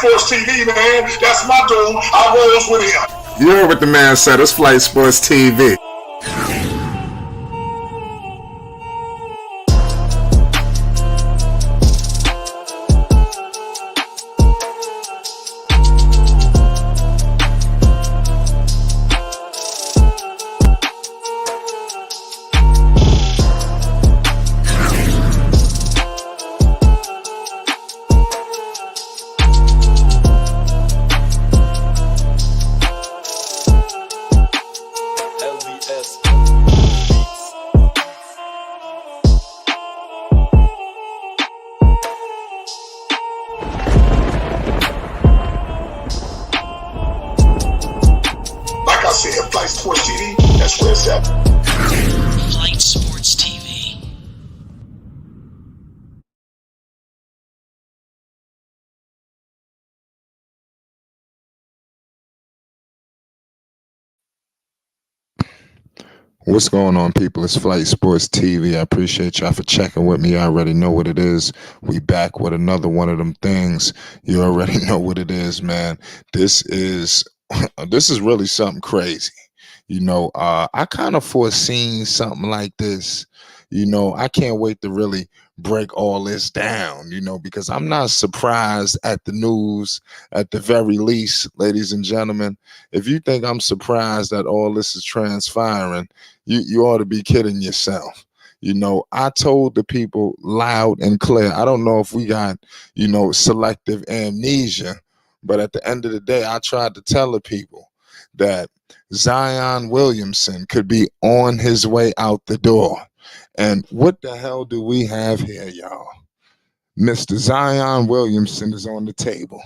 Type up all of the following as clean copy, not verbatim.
Sports TV, man. That's my dude. I rolls with him. You heard what the man said. It's Flight Sports TV. Flight Sports TV, that's where it's at. Flight Sports TV. What's going on, people? It's Flight Sports TV. I appreciate y'all for checking with me. I already know what it is. We back with another one of them things. You already know what it is, man. This is really something crazy. I kind of foreseen something like this. I can't wait to really break all this down, because I'm not surprised at the news at the very least, ladies and gentlemen. If you think I'm surprised that all this is transpiring, you ought to be kidding yourself. I told the people loud and clear. I don't know if we got, selective amnesia, but at the end of the day, I tried to tell the people that Zion Williamson could be on his way out the door. And what the hell do we have here, y'all? Mr. Zion Williamson is on the table.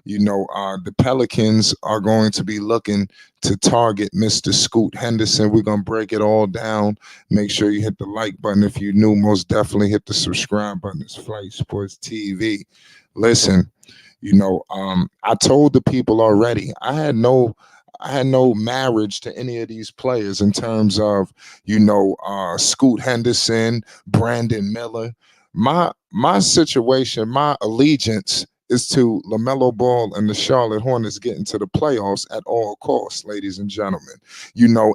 The Pelicans are going to be looking to target Mr. Scoot Henderson. We're going to break it all down. Make sure you hit the like button. If you're new, most definitely hit the subscribe button. It's Flight Sports TV. Listen, I told the people already, I had no marriage to any of these players in terms of, Scoot Henderson, Brandon Miller. My situation, my allegiance is to Lamelo Ball and the Charlotte Hornets getting to the playoffs at all costs, ladies and gentlemen.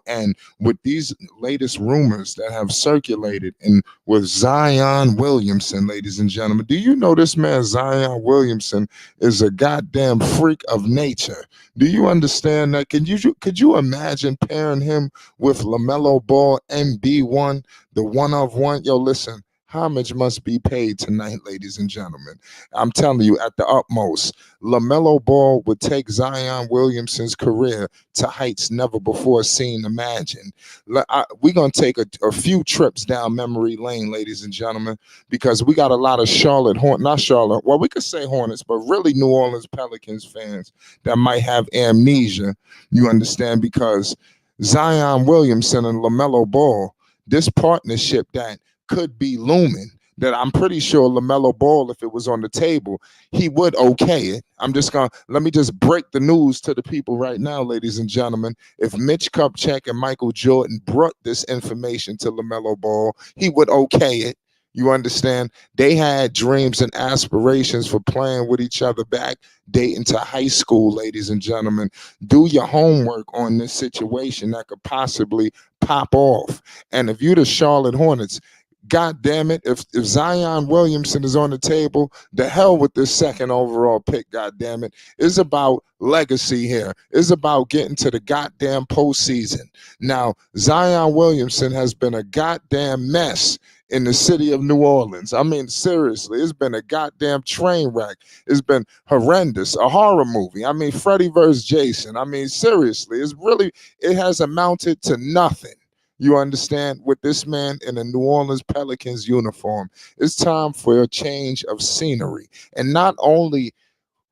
And with these latest rumors that have circulated, and with Zion Williamson, ladies and gentlemen, do you know this man Zion Williamson is a goddamn freak of nature? Do you understand that? Could you imagine pairing him with Lamelo Ball, MB1, the one of one? Yo, listen. Homage must be paid tonight, ladies and gentlemen. I'm telling you, at the utmost, LaMelo Ball would take Zion Williamson's career to heights never before seen, imagined. We're going to take a few trips down memory lane, ladies and gentlemen, because we got a lot of we could say Hornets, but really New Orleans Pelicans fans that might have amnesia, you understand, because Zion Williamson and LaMelo Ball, this partnership that could be looming, that I'm pretty sure LaMelo Ball, if it was on the table, he would okay it. Let me just break the news to the people right now, ladies and gentlemen. If Mitch Kupchak and Michael Jordan brought this information to LaMelo Ball, he would okay it. You understand? They had dreams and aspirations for playing with each other back dating to high school, ladies and gentlemen. Do your homework on this situation that could possibly pop off. And if you're the Charlotte Hornets, God damn it, if Zion Williamson is on the table, the hell with this second overall pick, god damn it. It's about legacy here. It's about getting to the goddamn postseason. Now, Zion Williamson has been a goddamn mess in the city of New Orleans. I mean, seriously, it's been a goddamn train wreck. It's been horrendous, a horror movie. I mean, Freddy versus Jason. I mean, seriously, it has amounted to nothing. You understand? With this man in a New Orleans Pelicans uniform, it's time for a change of scenery. And not only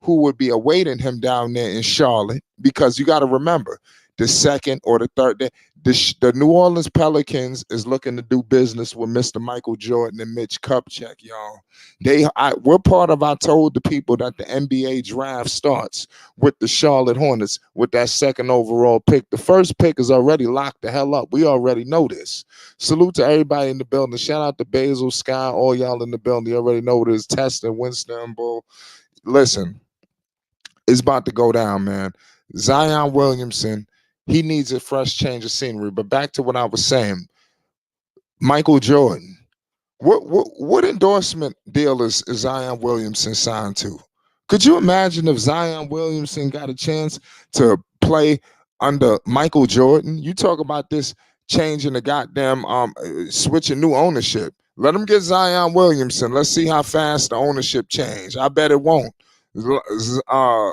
who would be awaiting him down there in Charlotte, because you got to remember, the second or the third day, the New Orleans Pelicans is looking to do business with Mr. Michael Jordan and Mitch Kupchak, y'all. We're part of, I told the people that the NBA draft starts with the Charlotte Hornets with that second overall pick. The first pick is already locked the hell up. We already know this. Salute to everybody in the building. Shout out to Basil, Sky, all y'all in the building. You already know what it is. Testing, Winston, Bull. Listen. is about to go down, man. Zion Williamson, he needs a fresh change of scenery. But back to what I was saying, Michael Jordan. What endorsement deal is Zion Williamson signed to? Could you imagine if Zion Williamson got a chance to play under Michael Jordan? You talk about this changing the goddamn switching new ownership. Let him get Zion Williamson. Let's see how fast the ownership change. I bet it won't.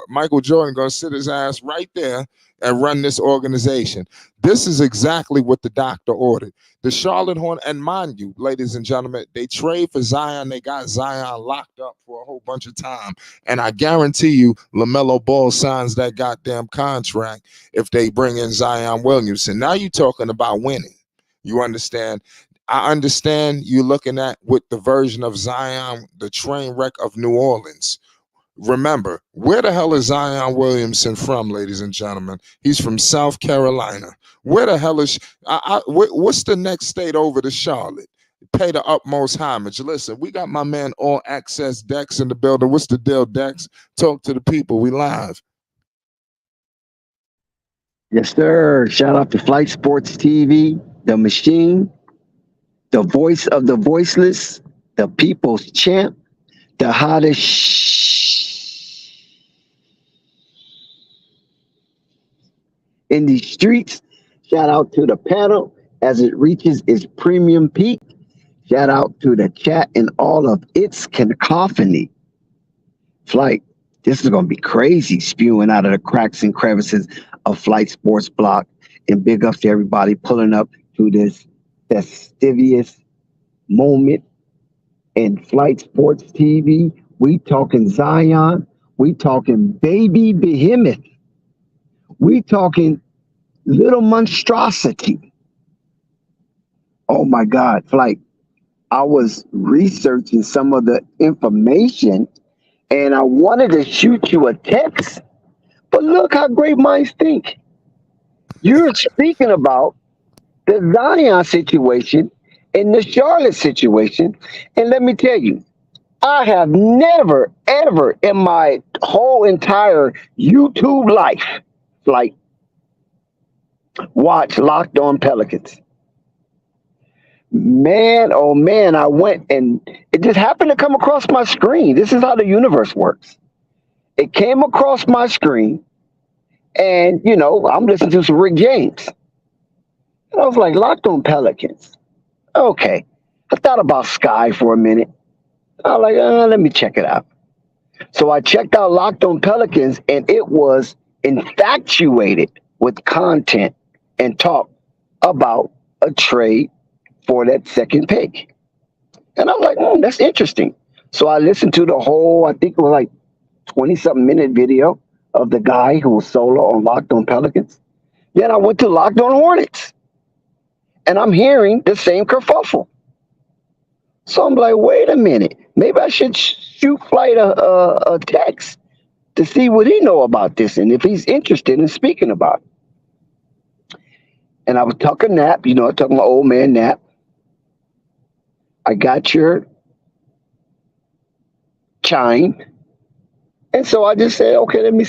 Michael Jordan gonna sit his ass right there and run this organization. This is exactly what the doctor ordered. The Charlotte Hornets, and mind you, ladies and gentlemen, they trade for Zion. They got Zion locked up for a whole bunch of time. And I guarantee you, Lamelo Ball signs that goddamn contract if they bring in Zion Williamson. Now you're talking about winning. You understand? I understand you're looking at with the version of Zion, the train wreck of New Orleans. Remember, where the hell is Zion Williamson from, ladies and gentlemen? He's from South Carolina. Where the hell is what's the next state over to Charlotte? Pay the utmost homage. Listen, we got my man All Access Dex in the building. What's the deal, Dex? Talk to the people. We live. Yes, sir. Shout out to Flight Sports TV, the machine, the voice of the voiceless, the people's champ, the hottest in these streets. Shout out to the panel as it reaches its premium peak. Shout out to the chat and all of its cacophony. Flight, this is going to be crazy, spewing out of the cracks and crevices of Flight Sports Block. And big ups to everybody pulling up to this fastidious moment in Flight Sports TV. We talking Zion. We talking baby behemoth. We talking little monstrosity. Oh my God, Flight. I was researching some of the information and I wanted to shoot you a text, but look how great minds think. You're speaking about the Zion situation and the Charlotte situation. And let me tell you, I have never, ever in my whole entire YouTube life, like, watch Locked On Pelicans. Man, oh man, I went and it just happened to come across my screen. This is how the universe works. It came across my screen and, you know, I'm listening to some Rick James. And I was like, Locked On Pelicans. Okay. I thought about Sky for a minute. I was like, let me check it out. So I checked out Locked On Pelicans and it was infatuated with content and talk about a trade for that second pick. And I was like, that's interesting. So I listened to the whole, I think it was like 20-something minute video of the guy who was solo on Locked On Pelicans. Then I went to Locked On Hornets. And I'm hearing the same kerfuffle. So I'm like, wait a minute. Maybe I should shoot Flight a text to see what he know about this and if he's interested in speaking about it. And I was talking Nap, you know, I was talking my old man Nap. I got your chime. And so I just said, okay, let me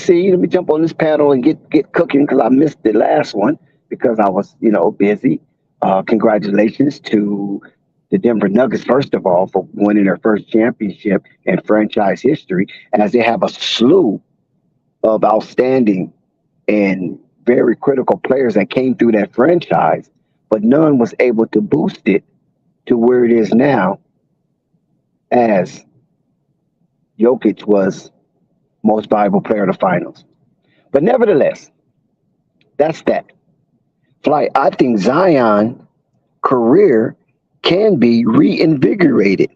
jump on this panel and get cooking because I missed the last one because I was, you know, busy. Congratulations to the Denver Nuggets, first of all, for winning their first championship in franchise history, as they have a slew of outstanding and very critical players that came through that franchise, but none was able to boost it to where it is now, as Jokic was most valuable player of the finals. But nevertheless, that's that. Flight, I think Zion career can be reinvigorated.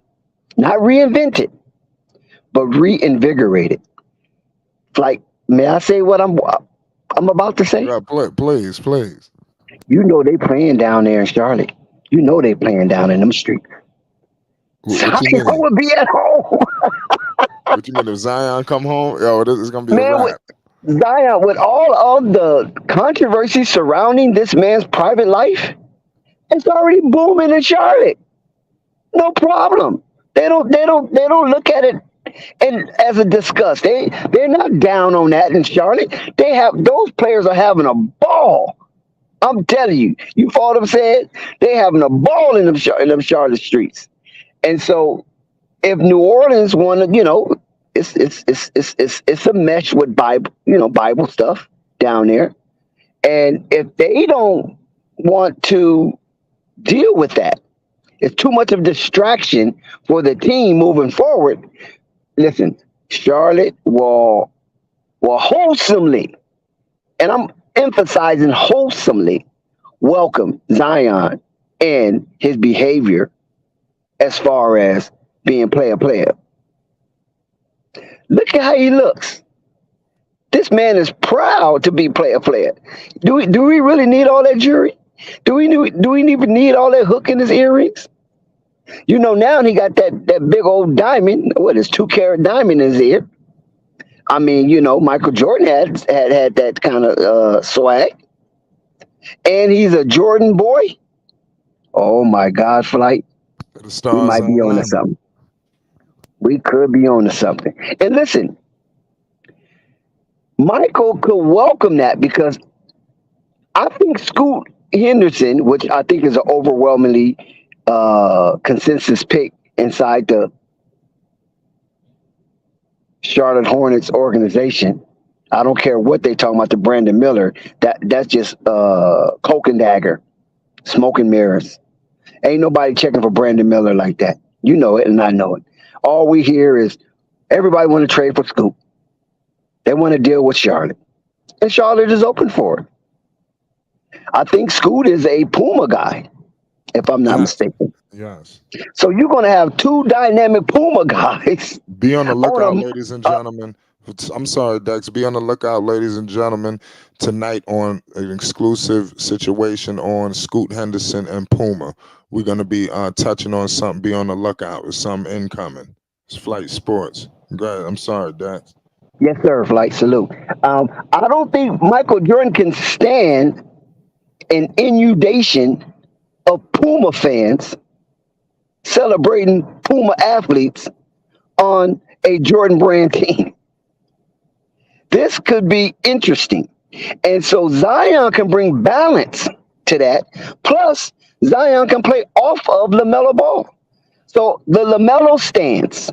Not reinvented, but reinvigorated. Flight, may I say what I'm about to say? Yeah, please. You know they playing down there in Charlotte. You know they playing down in them streets. Zion would be at home. What you mean if Zion come home? Yo, this is gonna be a wrap. Zion, with all of the controversy surrounding this man's private life, it's already booming in Charlotte. No problem. They don't look at it And as a discuss, they're not down on that in Charlotte. They have those players are having a ball. I'm telling you, you follow what I'm saying? They having a ball in them Charlotte streets. And so if New Orleans want to, it's a mesh with Bible, Bible stuff down there. And if they don't want to deal with that, it's too much of distraction for the team moving forward. Listen, Charlotte will wholesomely, and I'm emphasizing wholesomely, welcome Zion and his behavior as far as being player. Look at how he looks. This man is proud to be player. Do we really need all that jewelry? Do we even need all that hook in his earrings? Now he got that big old diamond. What is 2-carat diamond in his ear? I mean, Michael Jordan had that kind of swag, and he's a Jordan boy. Oh my God, Flight. We might be on to something. We could be on to something. And listen, Michael could welcome that because I think Scoot Henderson, which I think is an overwhelmingly consensus pick inside the Charlotte Hornets organization. I don't care what they talking about to Brandon Miller. That's just cloak and dagger, smoke and mirrors. Ain't nobody checking for Brandon Miller like that. You know it, and I know it. All we hear is everybody want to trade for Scoop. They want to deal with Charlotte, and Charlotte is open for it. I think Scoot is a Puma guy, if I'm not mistaken. Yes. So you're going to have two dynamic Puma guys. Be on the lookout, ladies and gentlemen. I'm sorry, Dex. Be on the lookout, ladies and gentlemen, tonight on an exclusive situation on Scoot Henderson and Puma. We're going to be touching on something. Be on the lookout. There's something incoming. It's Flight Sports. Great. I'm sorry, Dex. Yes, sir. Flight salute. I don't think Michael Jordan can stand an inundation of Puma fans celebrating Puma athletes on a Jordan brand team. This could be interesting. And so Zion can bring balance to that. Plus, Zion can play off of LaMelo Ball. So the LaMelo stance,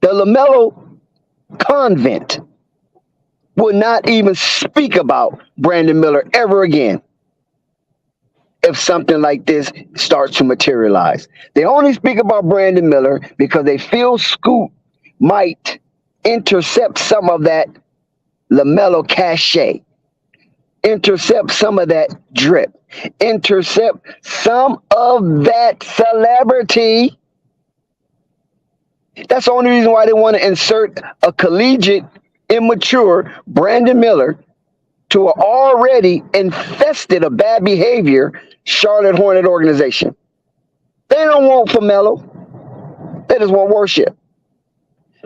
the LaMelo convent will not even speak about Brandon Miller ever again if something like this starts to materialize. They only speak about Brandon Miller because they feel Scoot might intercept some of that LaMelo cachet, intercept some of that drip, intercept some of that celebrity. That's the only reason why they want to insert a collegiate, immature Brandon Miller to an already infested of bad behavior Charlotte Hornet organization. They don't want LaMelo. They just want worship.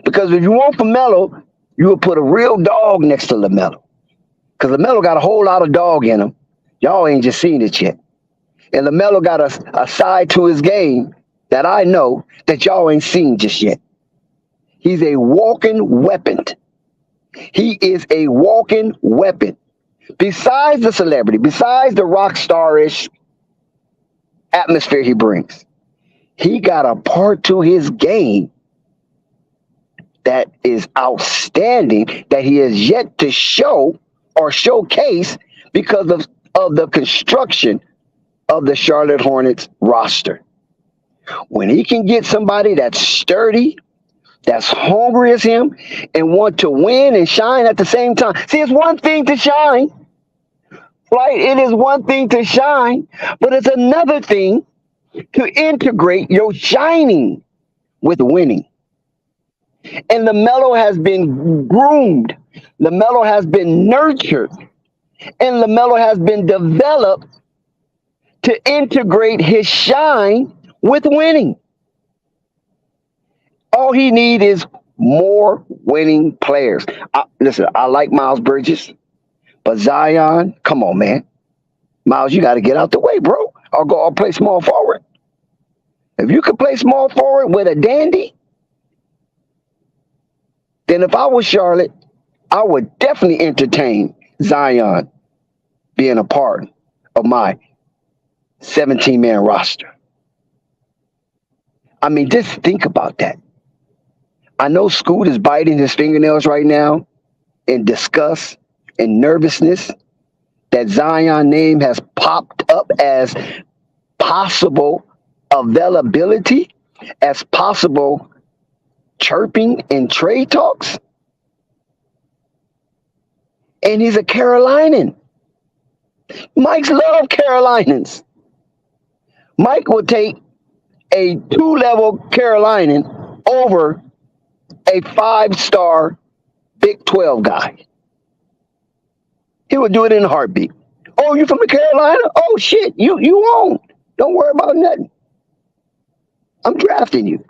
Because if you want LaMelo, you would put a real dog next to LaMelo. Because LaMelo got a whole lot of dog in him. Y'all ain't just seen it yet. And LaMelo got a side to his game that I know that y'all ain't seen just yet. He's a walking weapon. He is a walking weapon. Besides the celebrity, besides the rock star-ish atmosphere he brings, he got a part to his game that is outstanding that he has yet to show or showcase because of the construction of the Charlotte Hornets roster. When he can get somebody that's sturdy, that's hungry as him, and want to win and shine at the same time. See, it's one thing to shine. Flight, it is one thing to shine, but it's another thing to integrate your shining with winning. And LaMelo has been groomed. LaMelo has been nurtured. And LaMelo has been developed to integrate his shine with winning. All he needs is more winning players. Listen, I like Miles Bridges, but Zion, come on, man. Miles, you got to get out the way, bro. Or play small forward. If you could play small forward with a dandy, then if I was Charlotte, I would definitely entertain Zion being a part of my 17-man roster. I mean, just think about that. I know Scoot is biting his fingernails right now in disgust and nervousness that Zion name has popped up as possible availability, as possible chirping in trade talks. And he's a Carolinian. Mike's love Carolinians. Mike would take a 2-level Carolinian over a 5-star Big 12 guy. He would do it in a heartbeat. Oh, you from the Carolina? Oh shit, you own. Don't worry about nothing. I'm drafting you.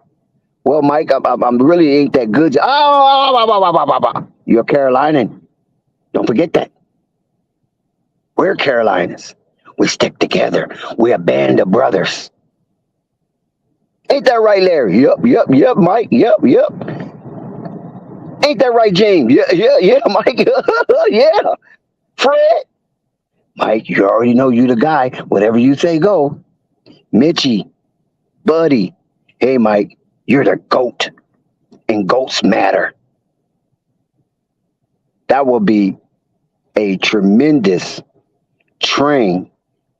Well, Mike, I'm really ain't that good. You're a Carolinian. Don't forget that. We're Carolinas. We stick together. We're a band of brothers. Ain't that right, Larry? Yep, Mike. Yep. Ain't that right, James? Yeah, Mike. Yeah. Fred. Mike, you already know you the guy. Whatever you say, go. Mitchie. Buddy. Hey, Mike, you're the GOAT. And GOATs matter. That will be a tremendous train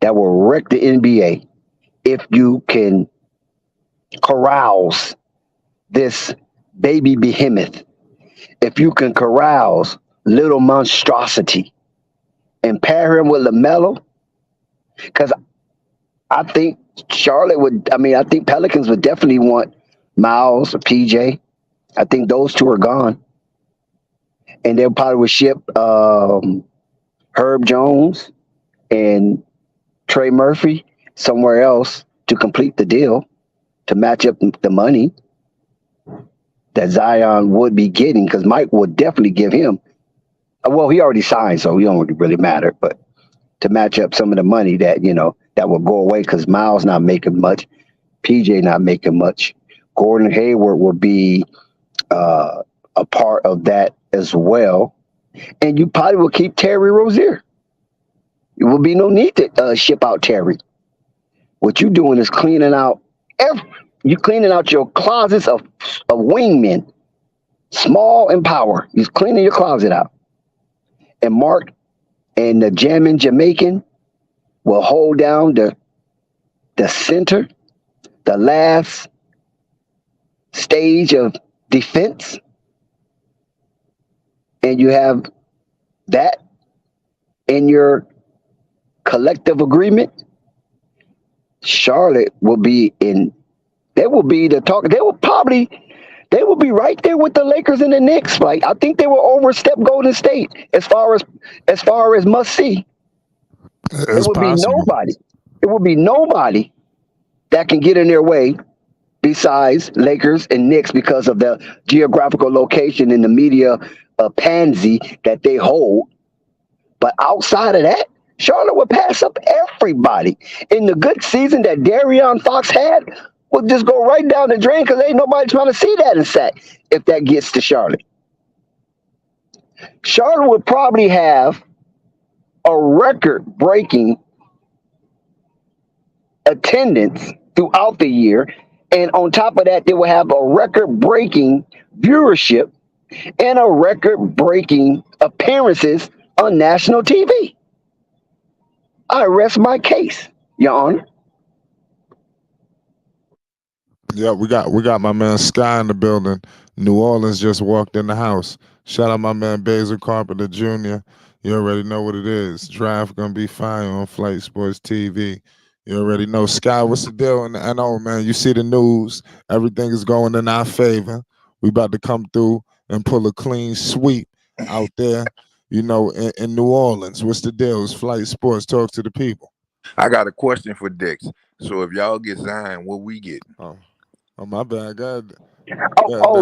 that will wreck the NBA if you can carouse this baby behemoth, if you can carouse little monstrosity and pair him with LaMelo, because I think I think Pelicans would definitely want Miles or PJ. I think those two are gone. And they probably would ship Herb Jones and Trey Murphy somewhere else to complete the deal, to match up the money that Zion would be getting, because Mike would definitely give him. Well, he already signed, so he don't really matter. But to match up some of the money that that will go away, because Miles not making much, PJ not making much, Gordon Hayward will be a part of that as well, and you probably will keep Terry Rozier. There will be no need to ship out Terry. What you doing is cleaning out your closets of wingmen, small and power. You're cleaning your closet out. And Mark and the jamming Jamaican will hold down the center, the last stage of defense. And you have that in your collective agreement. Charlotte will be in. They will be the talk. They will be right there with the Lakers and the Knicks. Like, I think they will overstep Golden State as far as must see. It's It would be possible. nobody. It would be nobody that can get in their way besides Lakers and Knicks because of the geographical location and the media pansy that they hold. But outside of that, Charlotte would pass up everybody. In the good season that Darion Fox had, will just go right down the drain because ain't nobody trying to see that in sack if that gets to Charlotte. Charlotte would probably have a record-breaking attendance throughout the year. And on top of that, they will have a record-breaking viewership and a record-breaking appearances on national TV. I rest my case, Your Honor. Yeah, we got my man Sky in the building. New Orleans just walked in the house. Shout out my man Basil Carpenter Jr. You already know what it is. Draft gonna be fire on Flight Sports TV. You already know. Sky, what's the deal? And I know, man, you see the news. Everything is going in our favor. We about to come through and pull a clean sweep out there, in New Orleans. What's the deal? It's Flight Sports. Talk to the people. I got a question for Dex. So if y'all get Zion, what we get? Oh, my bad. God.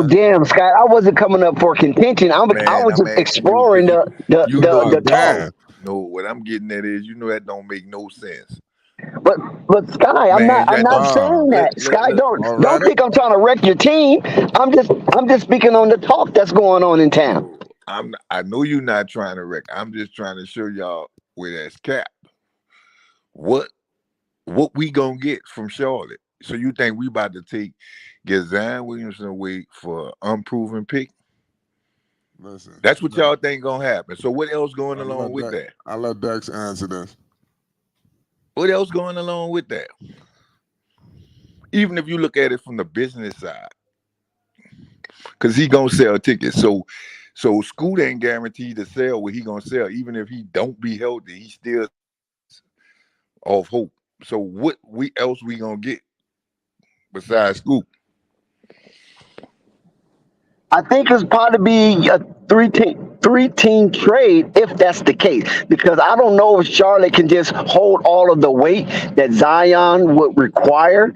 Damn, Scott! I wasn't coming up for contention. I was just exploring the talk. No, what I'm getting at is, that don't make no sense. But Sky, I'm Man, not that don't Wow. saying that. Sky, look. don't Already? think I'm trying to wreck your team. I'm just speaking on the talk that's going on in town. No, I know you're not trying to wreck. I'm just trying to show y'all where that's cap. What what we gonna get from Charlotte? So you think we about to get Zion Williamson away for unproven pick? Listen. That's what y'all think gonna happen. So what else going along with that? I let Dex answer this. What else going along with that? Even if you look at it from the business side, because he gonna sell tickets. So Scoot ain't guaranteed to sell what he gonna sell. Even if he don't be healthy, he still off hope. So what we else we gonna get besides Scoot? I think it's probably be a three team trade if that's the case. Because I don't know if Charlotte can just hold all of the weight that Zion would require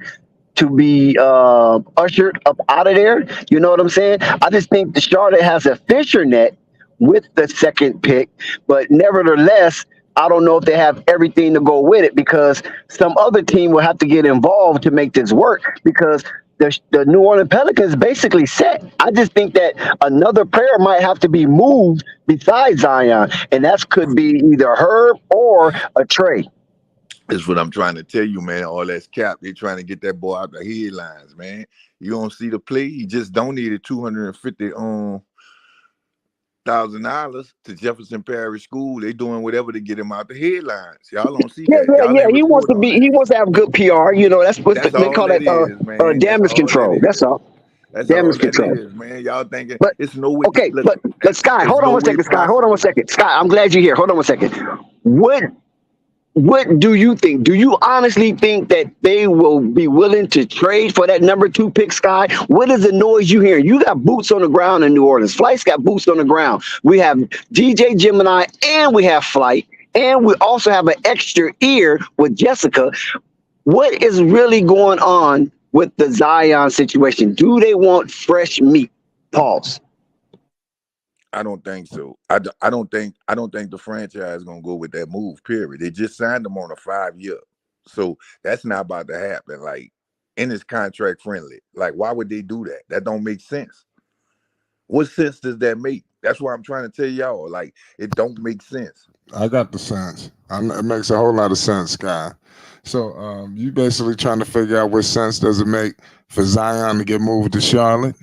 to be ushered up out of there. You know what I'm saying? I just think the Charlotte has a Fisher net with the second pick, but nevertheless, I don't know if they have everything to go with it because some other team will have to get involved to make this work because the New Orleans Pelicans basically set. I just think that another player might have to be moved besides Zion, and that could be either Herb or a Trey. That's what I'm trying to tell you, man. All that's cap. They trying to get that boy out the headlines, man. You don't see the play. He just donated $250,000 to Jefferson Parish School. They doing whatever to get him out the headlines. Y'all don't see Yeah, that. yeah, Y'all yeah. ain't He wants report to on be. that. He wants to have good PR. You know, that's what That's they all call that that. is, man. That's Damage all that control. That's is. all. That's all Damage that control. is, man. Y'all thinking But it's no way. okay, Look, but Sky, it's hold on no one way second. Sky, hold on one possible. second. Sky, I'm glad you're here. Hold on one second. What what do you think? Do you honestly think that they will be willing to trade for that number two pick, Sky? What is the noise you hear? You got boots on the ground in New Orleans. Flight's got boots on the ground. We have DJ Gemini and we have Flight. And we also have an extra ear with Jessica. What is really going on with the Zion situation? Do they want fresh meat? Pause. I don't think so. I don't think the franchise is gonna go with that move. Period. They just signed him on a 5 year, so that's not about to happen. Like, and it's contract friendly. Like, why would they do that? That don't make sense. What sense does that make? That's why I'm trying to tell y'all. Like, it don't make sense. I got the sense. It makes a whole lot of sense, Sky. So you basically trying to figure out what sense does it make for Zion to get moved to Charlotte?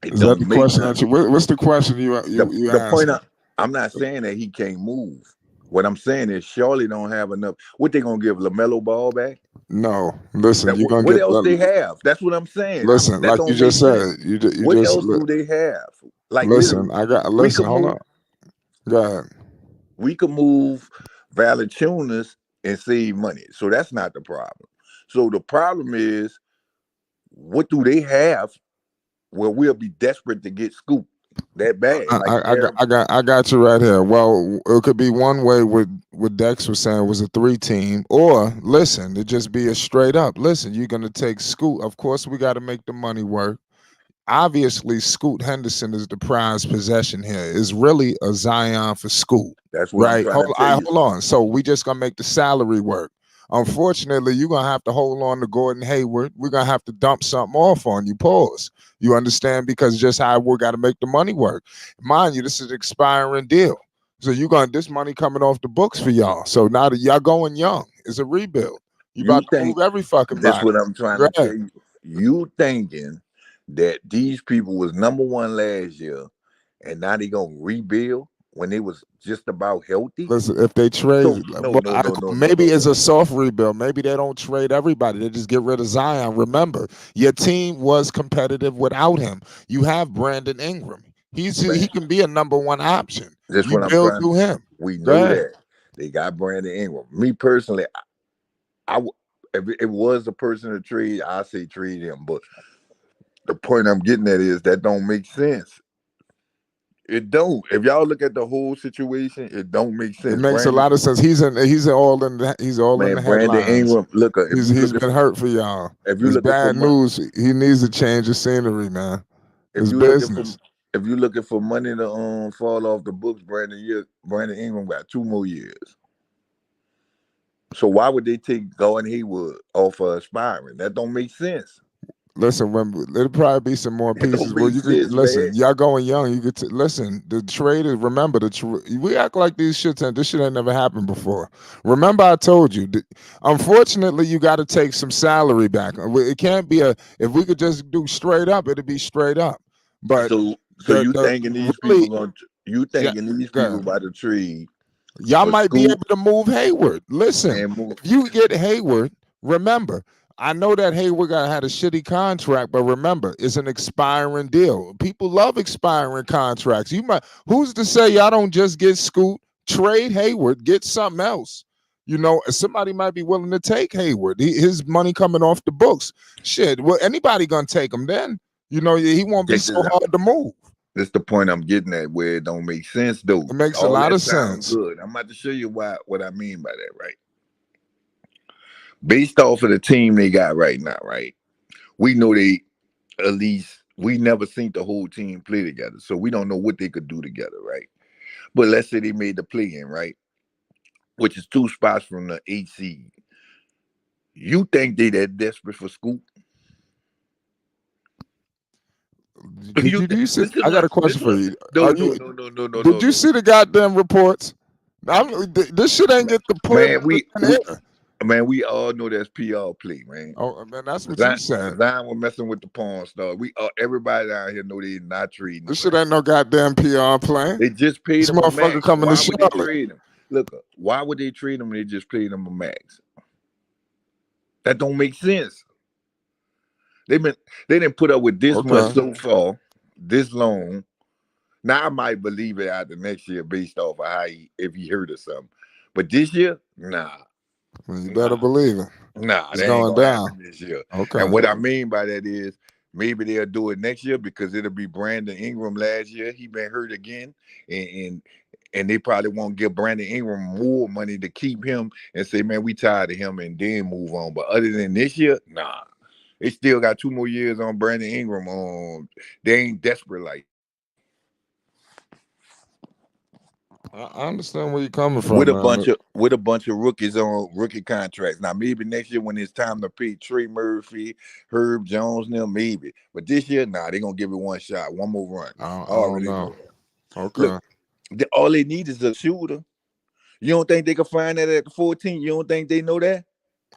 It Is that don't the make question none. that what's the question you The point asking? I'm not saying that he can't move. What I'm saying is Charlotte don't have enough. What they gonna give Lamelo Ball back? No, listen, That you're gonna what get else they have? That's what I'm saying. listen, That like you don't make just sense. said, you What just else do they have? Like, listen. literally, I got we listen. could Hold move. on, go ahead. We could move Valanciunas and save money. So that's not the problem. So the problem is, what do they have where we'll be desperate to get Scoop that bad? Like Sierra. I got you right here. Well, it could be one way what Dex was saying was a 3 team, or listen, it just be a straight up. Listen, you're gonna take Scoot. Of course, we got to make the money work. Obviously, Scoot Henderson is the prized possession here. It's really a Zion for Scoot, That's what I'm right? trying to tell you. Hold on. So we just gonna make the salary work. Unfortunately, you're gonna have to hold on to Gordon Hayward. We're gonna have to dump something off on you. Pause. You understand? Because just how we got to make the money work. Mind you, this is an expiring deal. So you got this money coming off the books for y'all. So now that y'all going young, it's a rebuild. You You about to think move every fucking that's body. what I'm trying Go to ahead. tell you. You thinking that these people was number one last year and now they gonna rebuild when they was just about healthy? Listen, if they trade, So no, well, no, no, no, no, maybe no, it's no. a soft rebuild. Maybe they don't trade everybody. They just get rid of Zion. Remember, your team was competitive without him. You have Brandon Ingram. He Man, can be a number one option. that's You what I'm build trying. through him. We Go know ahead. that they got Brandon Ingram. Me personally, if it was a person to trade, I say trade him. But the point I'm getting at is that don't make sense. It don't. If y'all look at the whole situation, it don't make It sense. makes a Brandon, lot of sense. He's all in the man, Brandon headlines. Ingram. Look, He's been hurt for y'all. if you It's looking for bad money, news. He needs to change the scenery, man. if It's you looking for business. if you looking for money to fall off the books, Brandon Ingram got 2 more years. So why would they take Gordon Hayward off of aspiring? That don't make sense. Listen, there'll probably be some more That don't pieces where make you could sense, man. listen. Y'all going young. You could listen. The trade is remember we act like these shits and this shit ain't never happened before. Remember, I told you. Unfortunately, you got to take some salary back. It can't be a. If we could just do straight up, it'd be straight up. But So you the thinking these really, people going? You yeah, thinking these people God. about to trade Y'all for might be Scoot able to move Hayward. Listen, and move? if you get Hayward, remember, I know that Hayward had a shitty contract, but remember, it's an expiring deal. People love expiring contracts. Who's to say y'all don't just get Scoot, trade Hayward, get something else? Somebody might be willing to take Hayward. His money coming off the books. Shit, well, anybody gonna take him then? He won't be Check so this out. hard to move. That's the point I'm getting at, where it don't make sense though. It makes a All lot that of sounds sense. good. I'm about to show you what I mean by that, right? Based off of the team they got right now, right? We know we never seen the whole team play together, so we don't know what they could do together, right? But let's say they made the play-in, right? Which is 2 spots from the 8 seed. You think they that desperate for Scoop? Did you see? I got a question for you. No, Did you see the goddamn reports? This shit ain't get the play. Man, we all know that's PR play, man. Oh man, that's what you said. Zion was messing with the porn star. Everybody down here know they not trading. This shit ain't no goddamn PR play. They just paid this him a motherfucker max. coming Why to would they Charlotte? trade him? Look, why would they trade him? They just paid him a max. That don't make sense. They didn't put up with this much so far, this long. Now I might believe it after next year based off of if he hurt or something. But this year, nah. Well, you better believe it. Nah, it's that going ain't gonna down happen this year. Okay. And what I mean by that is maybe they'll do it next year because it'll be Brandon Ingram last year. He been hurt again, and they probably won't give Brandon Ingram more money to keep him and say, man, we tired of him and then move on. But other than this year, nah. They still got 2 more years on Brandon Ingram. They ain't desperate like. I understand where you're coming from. With a bunch of rookies on rookie contracts. Now maybe next year when it's time to pay Trey Murphy, Herb Jones, maybe. But this year, nah, they're gonna give it one shot, one more run. I already know. Okay. Look, all they need is a shooter. You don't think they can find that at the 14? You don't think they know that?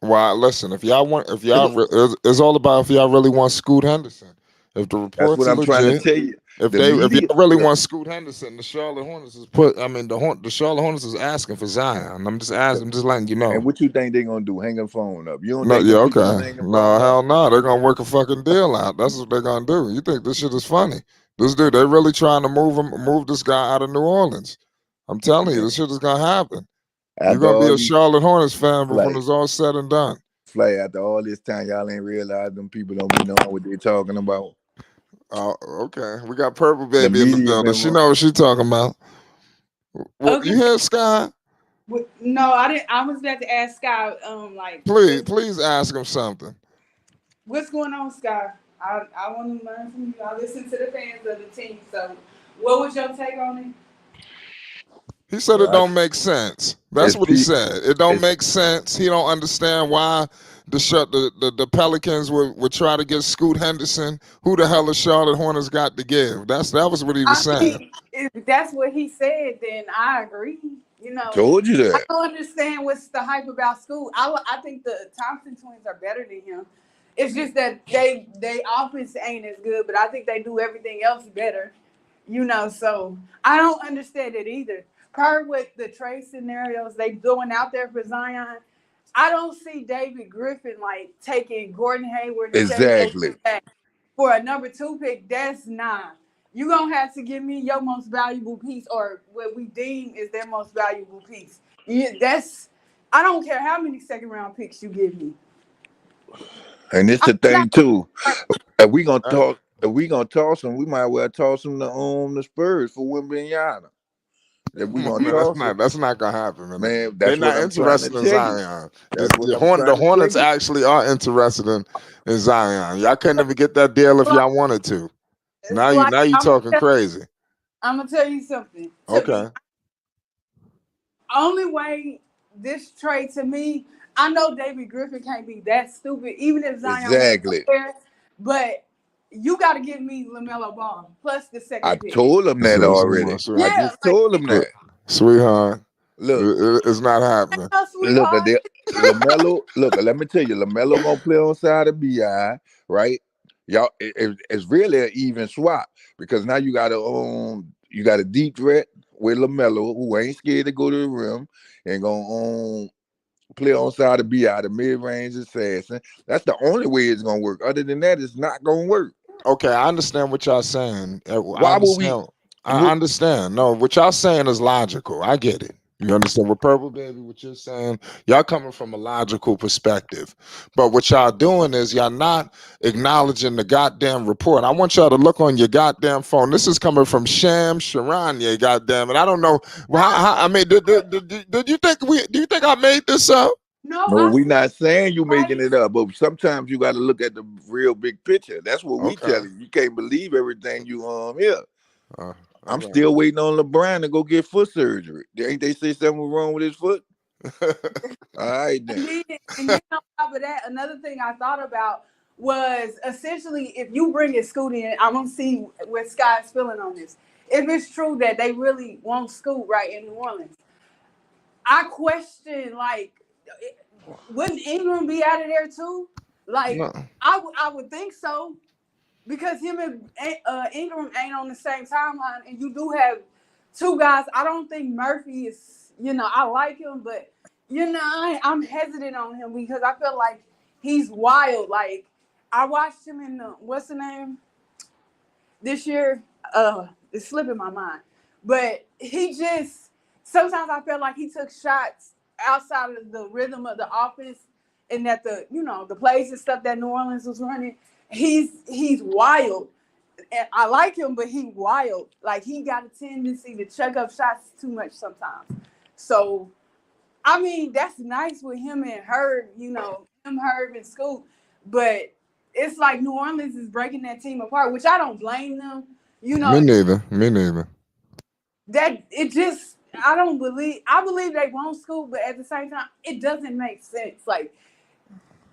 Well, listen, it's all about if y'all really want Scoot Henderson. If the reports that's what I'm trying to tell you. If y'all really want Scoot Henderson, the Charlotte Hornets the Charlotte Hornets is asking for Zion. I'm just letting you know. And what you think they're gonna do? Hang the phone up? You don't no, think yeah, okay. No, hell no. They're gonna work a fucking deal out. That's what they're gonna do. You think this shit is funny? This dude, they're really trying to move this guy out of New Orleans. I'm telling you, this shit is gonna happen. You're gonna be a Charlotte Hornets fan when it's all said and done. Fly after all this time, y'all ain't realized them people don't be knowing what they're talking about. Oh, okay. We got Purple Baby in the building. She know what she's talking about. Okay. You hear Sky? No, I didn't. I was about to ask Sky. Please ask him something. What's going on, Sky? I want to learn from you. I listen to the fans of the team. So, what was your take on it? He said it don't make sense. That's what he said. It don't make sense. He don't understand why the Pelicans would try to get Scoot Henderson. Who the hell the Charlotte Hornets got to give? That was what he was saying. If that's what he said, then I agree. Told you that. I don't understand what's the hype about Scoot. I think the Thompson twins are better than him. It's just that they offense ain't as good, but I think they do everything else better. So I don't understand it either. Per with the trade scenarios they going out there for Zion, I don't see David Griffin taking Gordon Hayward exactly for a number 2 pick. That's not. You're gonna have to give me your most valuable piece, or what we deem is their most valuable piece. I don't care how many second round picks you give me. And it's the thing too. If we gonna toss them, we might well toss them to the Spurs for Wembanyama. If we gonna that's not gonna happen, man. They're not interested in Zion. The Hornets actually are interested in Zion. Y'all couldn't even get that deal if y'all wanted to. Now you talking crazy. I'm gonna tell you something. Okay. Only way this trade to me, I know David Griffin can't be that stupid, even if Zion was Exactly. there, but you got to give me LaMelo Ball plus the I second pick. told him that already. I Yeah, just like, told him that. Sweetheart, Look, it's not happening. no, look at sweetheart. that. Lamelo. Look, let me tell you, Lamelo gonna play on side of Bi, right? Y'all, it's really an even swap because now you got a deep threat with Lamelo who ain't scared to go to the rim and gonna play on side of Bi, the mid range assassin. That's the only way it's gonna work. Other than that, it's not gonna work. Okay, I understand what y'all saying. I Why would we? understand. I understand. No, what y'all saying is logical. I get it. You understand what Purple Baby, what you're saying? Y'all coming from a logical perspective. But what y'all doing is y'all not acknowledging the goddamn report. I want y'all to look on your goddamn phone. This is coming from Sham Sharanya, goddamn it. I don't know. I mean, did you think do you think I made this up? No, No, we not saying you right. making it up, but sometimes you got to look at the real big picture. That's what we Okay. tell you. You can't believe everything you hear. I'm Okay. still waiting on LeBron to go get foot surgery. Ain't they say something was wrong with his foot? All right then. And then on top of that, another thing I thought about was essentially if you bring a Scoot in, I'm gonna see where Sky's feeling on this. If it's true that they really want Scoot right in New Orleans, I question like, wouldn't Ingram be out of there too? Like, No. I would think so because him and Ingram ain't on the same timeline, and you do have two guys. I don't think Murphy is. I like him, but I'm hesitant on him because I feel like he's wild. Like I watched him in what's the name this year. It's slipping my mind, but he just sometimes I felt like he took shots outside of the rhythm of the offense, and that the plays and stuff that New Orleans was running. He's wild, and I like him, but he wild. Like he got a tendency to chuck up shots too much sometimes. So, I mean, that's nice with him and Herb. Herb and Scoop, but it's like New Orleans is breaking that team apart, which I don't blame them. Me neither. That it just I don't believe. I believe they want Scoop, but at the same time, it doesn't make sense. Like,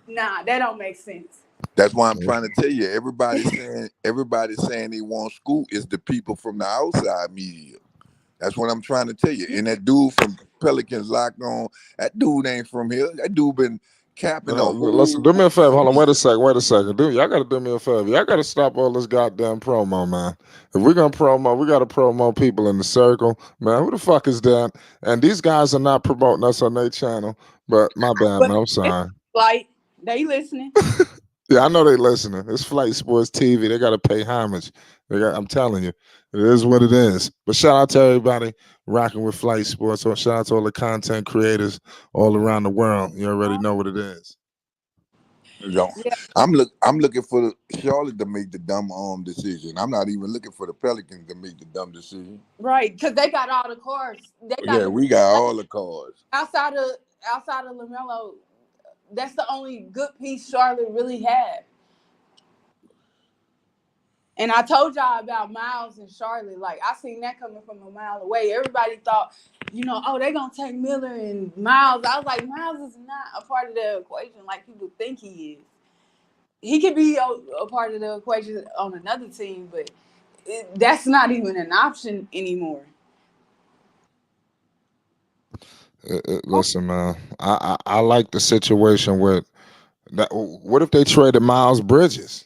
nah, that don't make sense. That's why I'm trying to tell you. Everybody's saying they want Scoot is the people from the outside media. That's what I'm trying to tell you. And that dude from Pelicans locked on, that dude ain't from here. That dude been capping the Listen, whole do me a favor. Hold on, wait a season. second. Dude, y'all gotta do me a favor. Y'all gotta stop all this goddamn promo, man. If we're gonna promo, we gotta promo people in the circle. Man, who the fuck is that? And these guys are not promoting us on their channel. But my bad, But man. I'm it's sorry. like they listening. Yeah, I know they listening. It's Flight Sports TV. They gotta pay homage. I'm telling you, it is what it is. But shout out to everybody rocking with Flight Sports. So shout out to all the content creators all around the world. You already know what it is. Yo, Yeah, I'm looking for Charlotte to make the dumb decision. I'm not even looking for the Pelicans to make the dumb decision. right. Because they got all the cars. They got Yeah, we got all the cards. outside of Lamelo. That's the only good piece Charlotte really had. And I told y'all about Miles and Charlotte. Like I seen that coming from a mile away. Everybody thought, oh, they're gonna take Miller and Miles. I was like, Miles is not a part of the equation like people think he is. He could be a part of the equation on another team, but that's not even an option anymore. Listen, man. I like the situation with that. What if they traded Miles Bridges?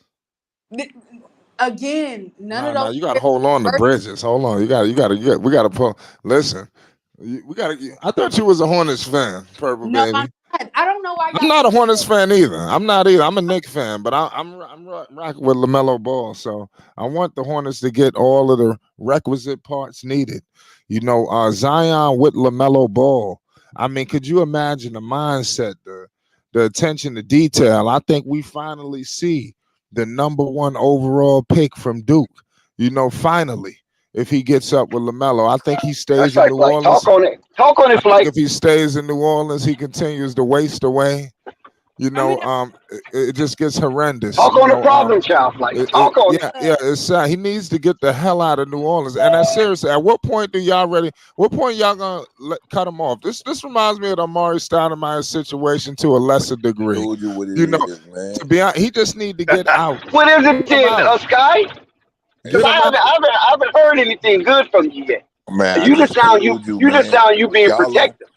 Again, none of Nah. those You got to players hold on to work. Bridges. Hold on. We got to pull. Listen, we got to. I thought you was a Hornets fan, Purple No, I'm Baby. not. I don't know why I'm y'all not a think Hornets that. fan either. I'm not either. I'm a Knicks fan, but I'm rocking with Lamelo Ball. So I want the Hornets to get all of the requisite parts needed. Zion with Lamelo Ball. I mean, could you imagine the mindset, the attention to detail? I think we finally see the number one overall pick from Duke. Finally, if he gets up with Lamelo, I think he That's stays in right, New Flight. Orleans. Talk on it. Talk on I it, think Flight. if he stays in New Orleans, he continues to waste away. You I mean, know, it just gets horrendous. Talk You on the know, problem child. Like, talk on it. yeah, it's sad. He needs to get the hell out of New Orleans. And that's seriously. At what point do y'all ready? What point y'all gonna cut him off? This reminds me of the Amari Stoudemire situation to a lesser degree. Told you what it You know, is, man. to be honest, he just need to get out. What is it Get him then, out. Sky? Because Get him out. I haven't heard anything good from you yet. Man, I You just just sound told you, you just man. sound you being Y'all don't, protective.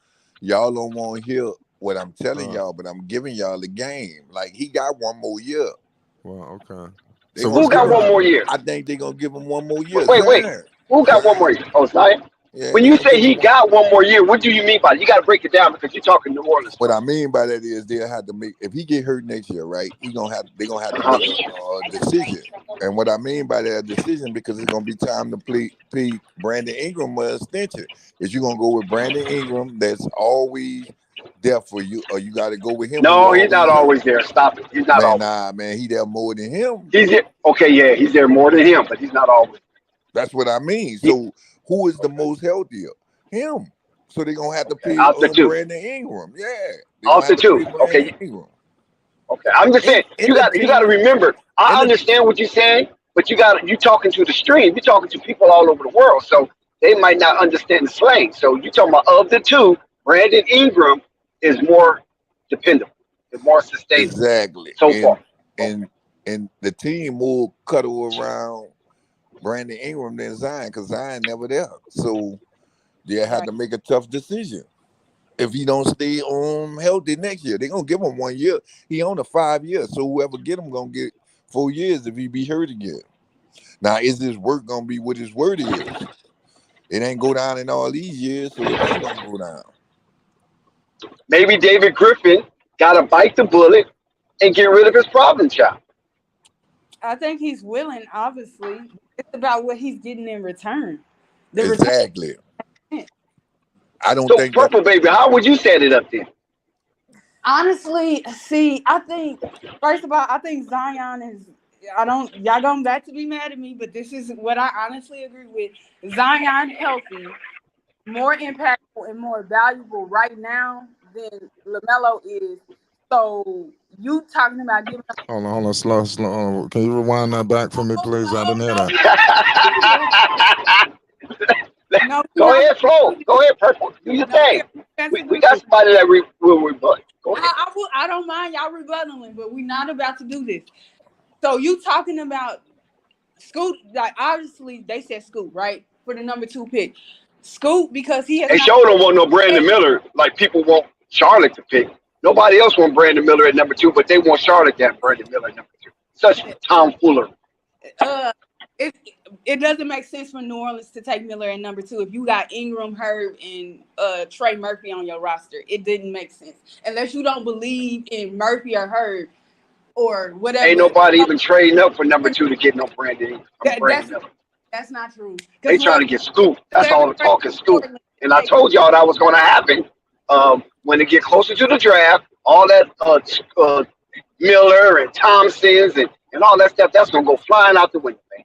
y'all don't want to hear what I'm telling Uh, y'all, but I'm giving y'all the game. Like he got one more year. well, okay. They So gonna Who what's give got the him. one more year? I think they're gonna give him one more year. Wait. Zion. Who got one more year? Oh, Zion. Yeah, When they're you gonna say give he him one. got one more year, what do you mean by it? You got to break it down because you're talking New Orleans What stuff. I mean by that is they'll have to make if he get hurt next year, right? They're gonna have to Uh-huh. make a decision. And what I mean by that decision, because it's gonna be time to play Brandon Ingram an extension. Is you gonna go with Brandon Ingram that's always there for you, or you got to go with him who No, he's not always hurt? always there. Stop it. He's not Man, always. nah, man, he there more than him. He's there. Okay, yeah, he's there more than him, but he's not always. That's what I mean. He, So who is the most healthier? Him. So they're gonna have to okay, pay out the two. Brandon Ingram. Yeah, they're gonna Out the have to pay two. Brandon Okay, Ingram. okay. I'm just saying In the you got to team, remember. I in the understand what you're saying, but you talking to the stream. You're talking to people all over the world, so they might not understand the slang. So you talking about of the two, Brandon Ingram is more dependable, is more sustainable exactly. so And far. Okay. and the team will cuddle around Brandon Ingram than Zion because Zion never there. So they have right. to make a tough decision. If he don't stay healthy next year, they're gonna give him 1 year. He on a 5 year, so whoever get him gonna get 4 years if he be hurt again. Now, is his work gonna be what his word is? It ain't go down in all these years, so it ain't gonna go down. Maybe David Griffin got to bite the bullet and get rid of his problem child. I think he's willing. Obviously, it's about what he's getting in return. The return. Exactly. I don't So, think that. Purple Baby, how would you set it up then? Honestly, see, I think first of all, I think Zion is. I don't. Y'all going back to be mad at me, but this is what I honestly agree with. Zion healthy, more impactful and more valuable right now than Lamelo is. So you talking about giving up? Hold on, slow. Can you rewind that back for me, please? I didn't hear that. No, Go ahead, Flo. Go ahead, Purple. Do your thing. We got somebody that will rebut. Go ahead. I don't mind y'all rebuttaling, but we're not about to do this. So you talking about Scoot? Like obviously they said Scoot, right, for the number 2 pick. Scoot because he has They not. sure don't want no Brandon Miller like people want Charlotte to pick. Nobody else want Brandon Miller at number 2, but they want Charlotte to have Brandon Miller at number 2. Such tomfoolery. It it doesn't make sense for New Orleans to take Miller at number 2 if you got Ingram, Herb, and Trey Murphy on your roster. It didn't make sense unless you don't believe in Murphy or Herb or whatever. Ain't nobody even trading up for number 2 to get no Brandon Miller. That's not true. They trying to get scooped. That's all the talk is scoop. And I told y'all that was going to happen when it get closer to the draft. All that Miller and Thompsons and all that stuff, that's going to go flying out the window, man.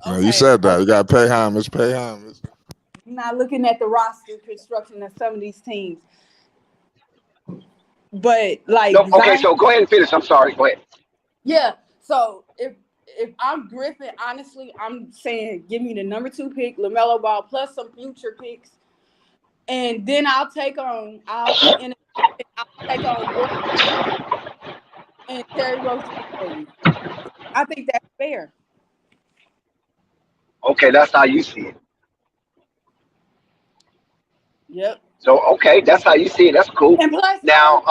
No, you said that. You got to pay homage. Pay homage. I'm not looking at the roster construction of some of these teams. But like No, okay, so go ahead and finish. I'm sorry. Go ahead. Yeah. So if I'm Griffin, honestly, I'm saying give me the number 2 pick, LaMelo Ball, plus some future picks, and then I'll take on Gordon and Terry Rozier. I think that's fair. Okay, that's how you see it. Yep. So okay, that's how you see it. That's cool. And plus, Now,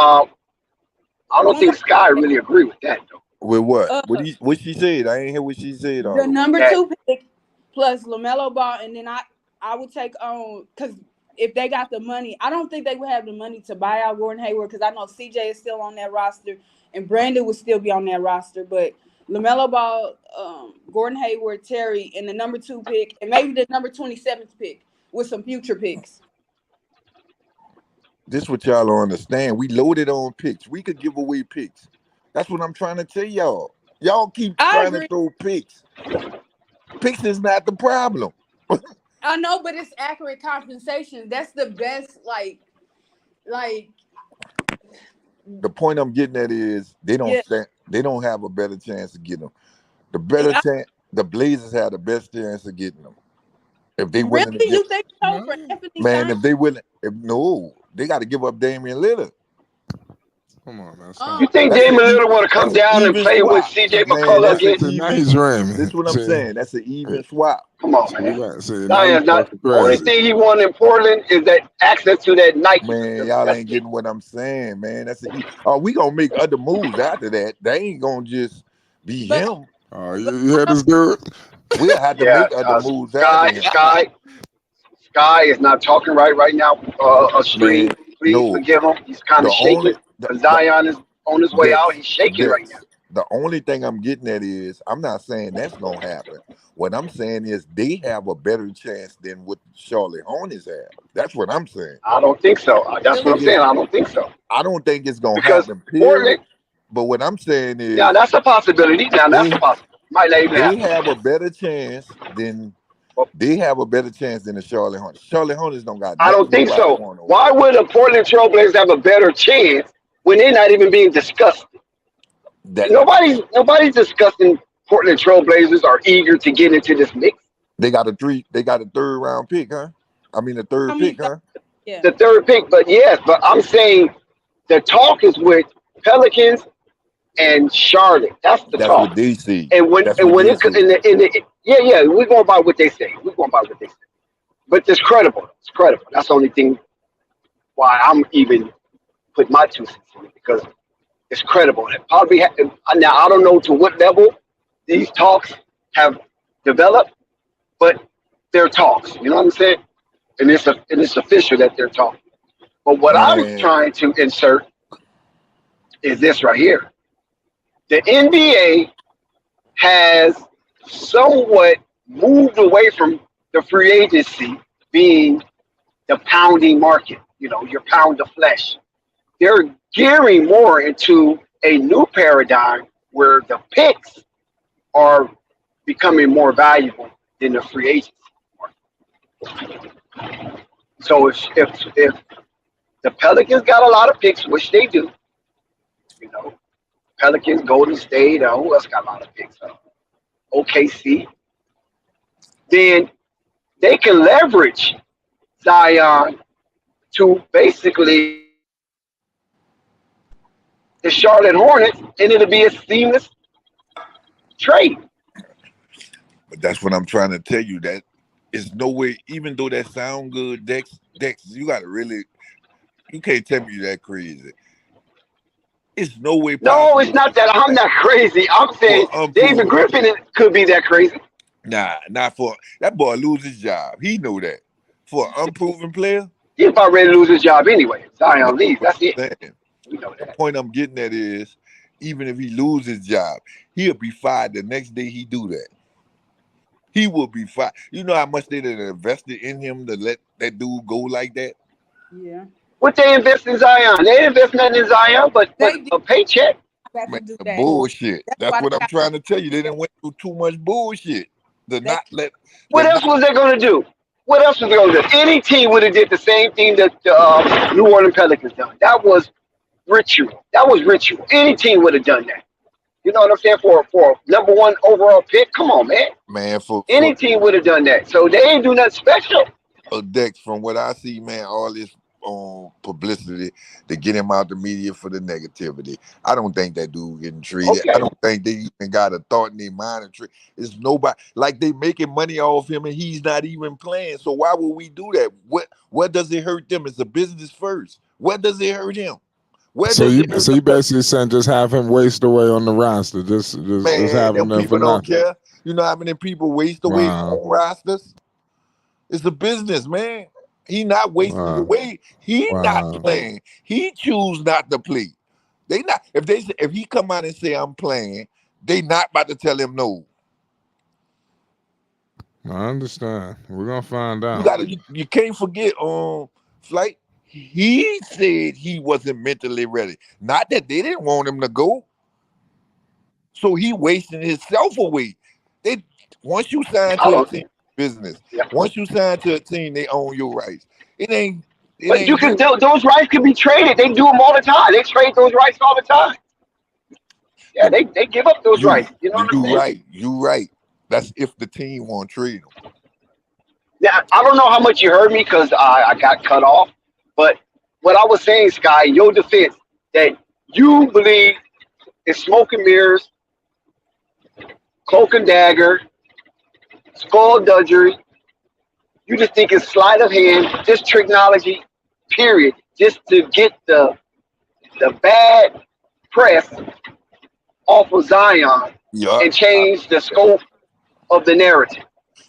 I don't think Sky really agree with that though. With what? What she said? I ain't hear what she said. The number 2 pick plus LaMelo Ball, and then I would take on because if they got the money, I don't think they would have the money to buy out Gordon Hayward because I know CJ is still on that roster and Brandon would still be on that roster, but LaMelo Ball, Gordon Hayward, Terry, and the number 2 pick, and maybe the number 27th pick with some future picks. This what y'all don't understand. We loaded on picks. We could give away picks. That's what I'm trying to tell y'all. Y'all keep trying to throw picks. Picks is not the problem. I know, but it's accurate compensation. That's the best, like The point I'm getting at is they don't Yeah. stand. They don't have a better chance of getting them. The better I, chance. The Blazers have the best chance of getting them if they really, willing to get. you think so for No. Anthony Man, Simons? if they willing, if no, they got to give up Damian Lillard. Come on, man. You Stop. think That's Damian Lillard want to come that's an down and even play with swap. CJ Man, McCullough that's an again? See, now even. he's This is riming. what I'm See, saying. That's an even swap. Come on, see, man. right. See, now you Zion's not. talking Only crazy. thing he won in Portland is that access to that Nike Man, facility. y'all That's ain't it. getting what I'm saying, man. Oh, we gonna make other moves after that. They ain't gonna just be But him. Oh, but you heard this dude? We'll have to Yeah, make other moves after Sky, him. Sky is not talking right now. A stream, Man, please no. forgive him. He's kind of The shaking. only the, the Zion is on his way out. Dex, He's shaking right now. Dex. The only thing I'm getting at is I'm not saying that's gonna happen. What I'm saying is they have a better chance than what Charlotte Hornets have. That's what I'm saying. I don't think so. That's what I'm It, saying. I don't think so I don't think it's gonna because happen, Portland. period. But what I'm saying Now is that's a possibility. Now that's a they possibility. Might not even they happen. have a better chance than But the Charlotte Hornets. Charlotte Hornets don't got I don't nothing think nobody so. want over Why there. would the Portland Trailblazers have a better chance when they're not even being discussed? That Nobody's discussing Portland Trailblazers are eager to get into this mix. they got a third round pick, huh? I mean the I third mean, pick, huh? yeah. The third pick, but yes, but I'm saying the talk is with Pelicans and Charlotte. That's the That's talk. what they see. And when That's and what when they it see. in the yeah, we're going by what they say. We're going by what they say. But it's credible. It's credible. That's the only thing why I'm even put my 2 cents in it because it's credible. And probably now I don't know to what level these talks have developed, but they're talks. You know what I'm saying? And it's official that they're talking. But what I'm Man, trying to insert is this right here. The NBA has somewhat moved away from the free agency being the pounding market. You know, your pound of flesh. They're gearing more into a new paradigm where the picks are becoming more valuable than the free agency market. So if the Pelicans got a lot of picks, which they do, you know, Pelicans, Golden State, who else got a lot of picks? OKC, then they can leverage Zion to basically the Charlotte Hornets, and it'll be a seamless trade. but that's what I'm trying to tell you. That is no way. Even though that sound good, Dex, you got to really. You can't tell me that crazy. It's no way No, it's possible not that. I'm not crazy. I'm saying for David unproven. Griffin could be that crazy. Nah, not for that boy lose his job. He know that. For an unproven player, He's about ready to lose his job anyway. that's Zion leaves. what That's it. I'm saying. We know The that. point I'm getting at is, even if he lose his job, he'll be fired the next day he do that. He will be fired. You know how much they done invested in him to let that dude go like that? Yeah. What they invest in Zion? They ain't invest nothing in Zion, but They did a paycheck. have Man, to do that. bullshit. That's That's why they what I'm got trying to tell you. They didn't went through too much bullshit. To they not let What to else not was they gonna do? What else was they gonna do? Any team would have did the same thing that the New Orleans Pelicans done. That was ritual. That was ritual. Any team would have done that. You know what I'm saying? For number one overall pick. Come on, man. man for Any team would have done that. So they ain't do nothing special. Dex, from what I see, man, all this publicity to get him out the media for the negativity. I don't think that dude getting treated. I Okay. don't think they even got a thought in their mind. It's nobody like they making money off him and he's not even playing. So why would we do that? What does it hurt them? It's a business first. What does it hurt him? Where So does you it hurt so the you basically saying just have him waste away on the roster, just man? have him Them there for people don't nothing. care. You know how many people waste away Wow, on rosters? It's a business, man. He not wasting wow, away. He not wow. playing. He choose not to play. They not if he come out and say I'm playing, they not about to tell him no. I understand. We're gonna find You out. gotta you can't forget Flight. He said he wasn't mentally ready. Not that they didn't want him to go. So he wasting himself away. They once you sign I to a don't. team business, Yeah. once you sign to a team, they own your rights. It ain't It But you ain't can just those rights can be traded. They do them all the time. They trade those rights all the time. Yeah, the they give up those you rights. You know what I'm you saying? right. You right. That's if the team won't trade them. Now I don't know how much you heard me because I got cut off. But what I was saying, Sky, in your defense, that you believe is smoke and mirrors, cloak and dagger, skullduggery. You just think it's sleight of hand, just technology, period, just to get the bad press off of Zion Yeah. and change the scope of the narrative.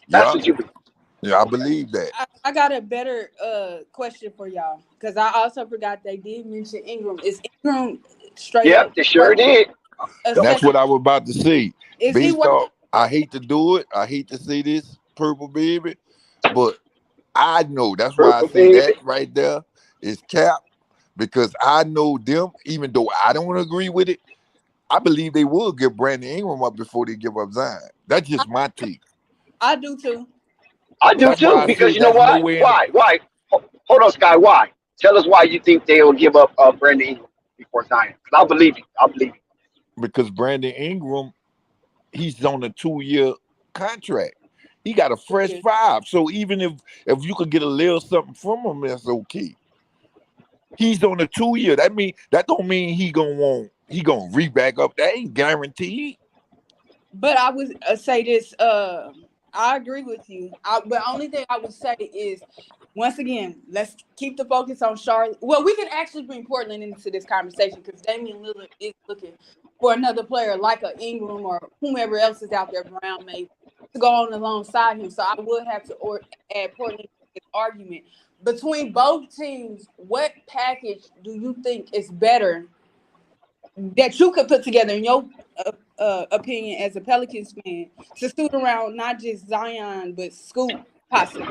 That's Yeah. what you believe. Yeah, I believe that. I got a better question for y'all because I also forgot they did mention Ingram. Is Ingram straight Yep, up they sure did. a And that's second? what I was about to say. Is he Based worth off, I hate to do it. I hate to say this, purple baby, but I know that's why I Purple say baby. that right there is cap because I know them. Even though I don't agree with it, I believe they will give Brandon Ingram up before they give up Zion. That's I, just my take. I do too. I do That's too, why I because say you know that's what? nowhere in the Why? Why? Hold on, Sky. Why? Tell us why you think they will give up Brandon Ingram before Zion. 'Cause I believe you. I believe you. because Brandon Ingram he's on a 2 year contract. He got a fresh Yeah. 5. So even if you could get a little something from him, that's okay. He's on a 2 year. That don't mean he gonna re-back up. That ain't guaranteed. But I would say this. I agree with you. But only thing I would say is, once again, let's keep the focus on Charlotte. Well, we can actually bring Portland into this conversation because Damian Lillard is looking for another player like a Ingram or whomever else is out there, Brown maybe, to go on alongside him. So I would have to add Portland to this argument. Between both teams, what package do you think is better that you could put together in your opinion as a Pelicans fan to suit around not just Zion but Scoot possibly?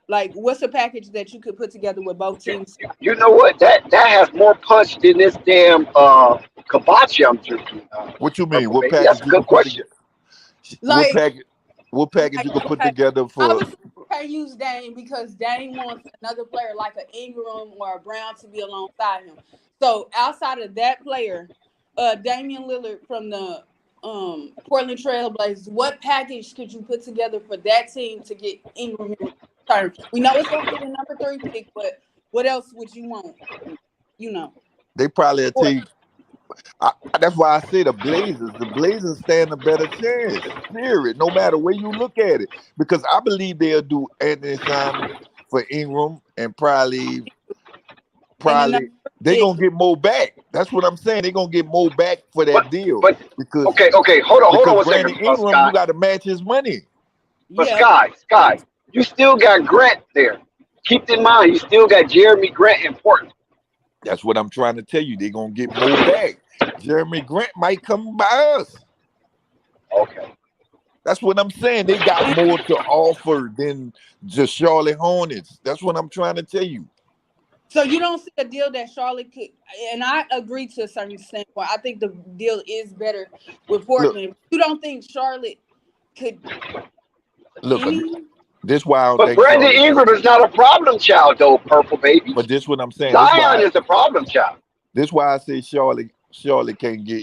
Like, what's a package that you could put together with both teams? You know what? That has more punch than this damn kibachi I'm drinking. What you mean? Purple What baby. That's package a you good could put question. together? What Like, package? What package you could put okay, together for? obviously you can't use Dame because Dame wants another player like an Ingram or a Brown to be alongside him. So outside of that player, Damian Lillard from the Portland Trailblazers, what package could you put together for that team to get Ingram in return? We know it's gonna be the number 3 pick, but what else would you want? You know. They probably Or- take. That's why I say the Blazers. The Blazers stand a better chance. Period. No matter where you look at it, because I believe they'll do Anthony Simons for Ingram and and the number probably they 3 gonna get more back. That's what I'm saying. They gonna get more back for But that deal but because okay. Hold on one Brandon second, Ingram, you Sky. got to match his money. But yeah. Sky, you still got Grant there. Keep in mind, you still got Jeremy Grant in Portland. That's what I'm trying to tell you. They're gonna get more back. Jeremy Grant might come by us. Okay. That's what I'm saying. They got more to offer than just Charlotte Hornets. That's what I'm trying to tell you. So you don't see a deal that Charlotte could, and I agree to a certain standpoint. I think the deal is better with Look, Portland. You don't think Charlotte could look. any? This why I don't But think Brandon Charlotte. Ingram is not a problem child, though, Purple Baby. But this what I'm saying. Zion is the problem child. This why I say Charlotte can't get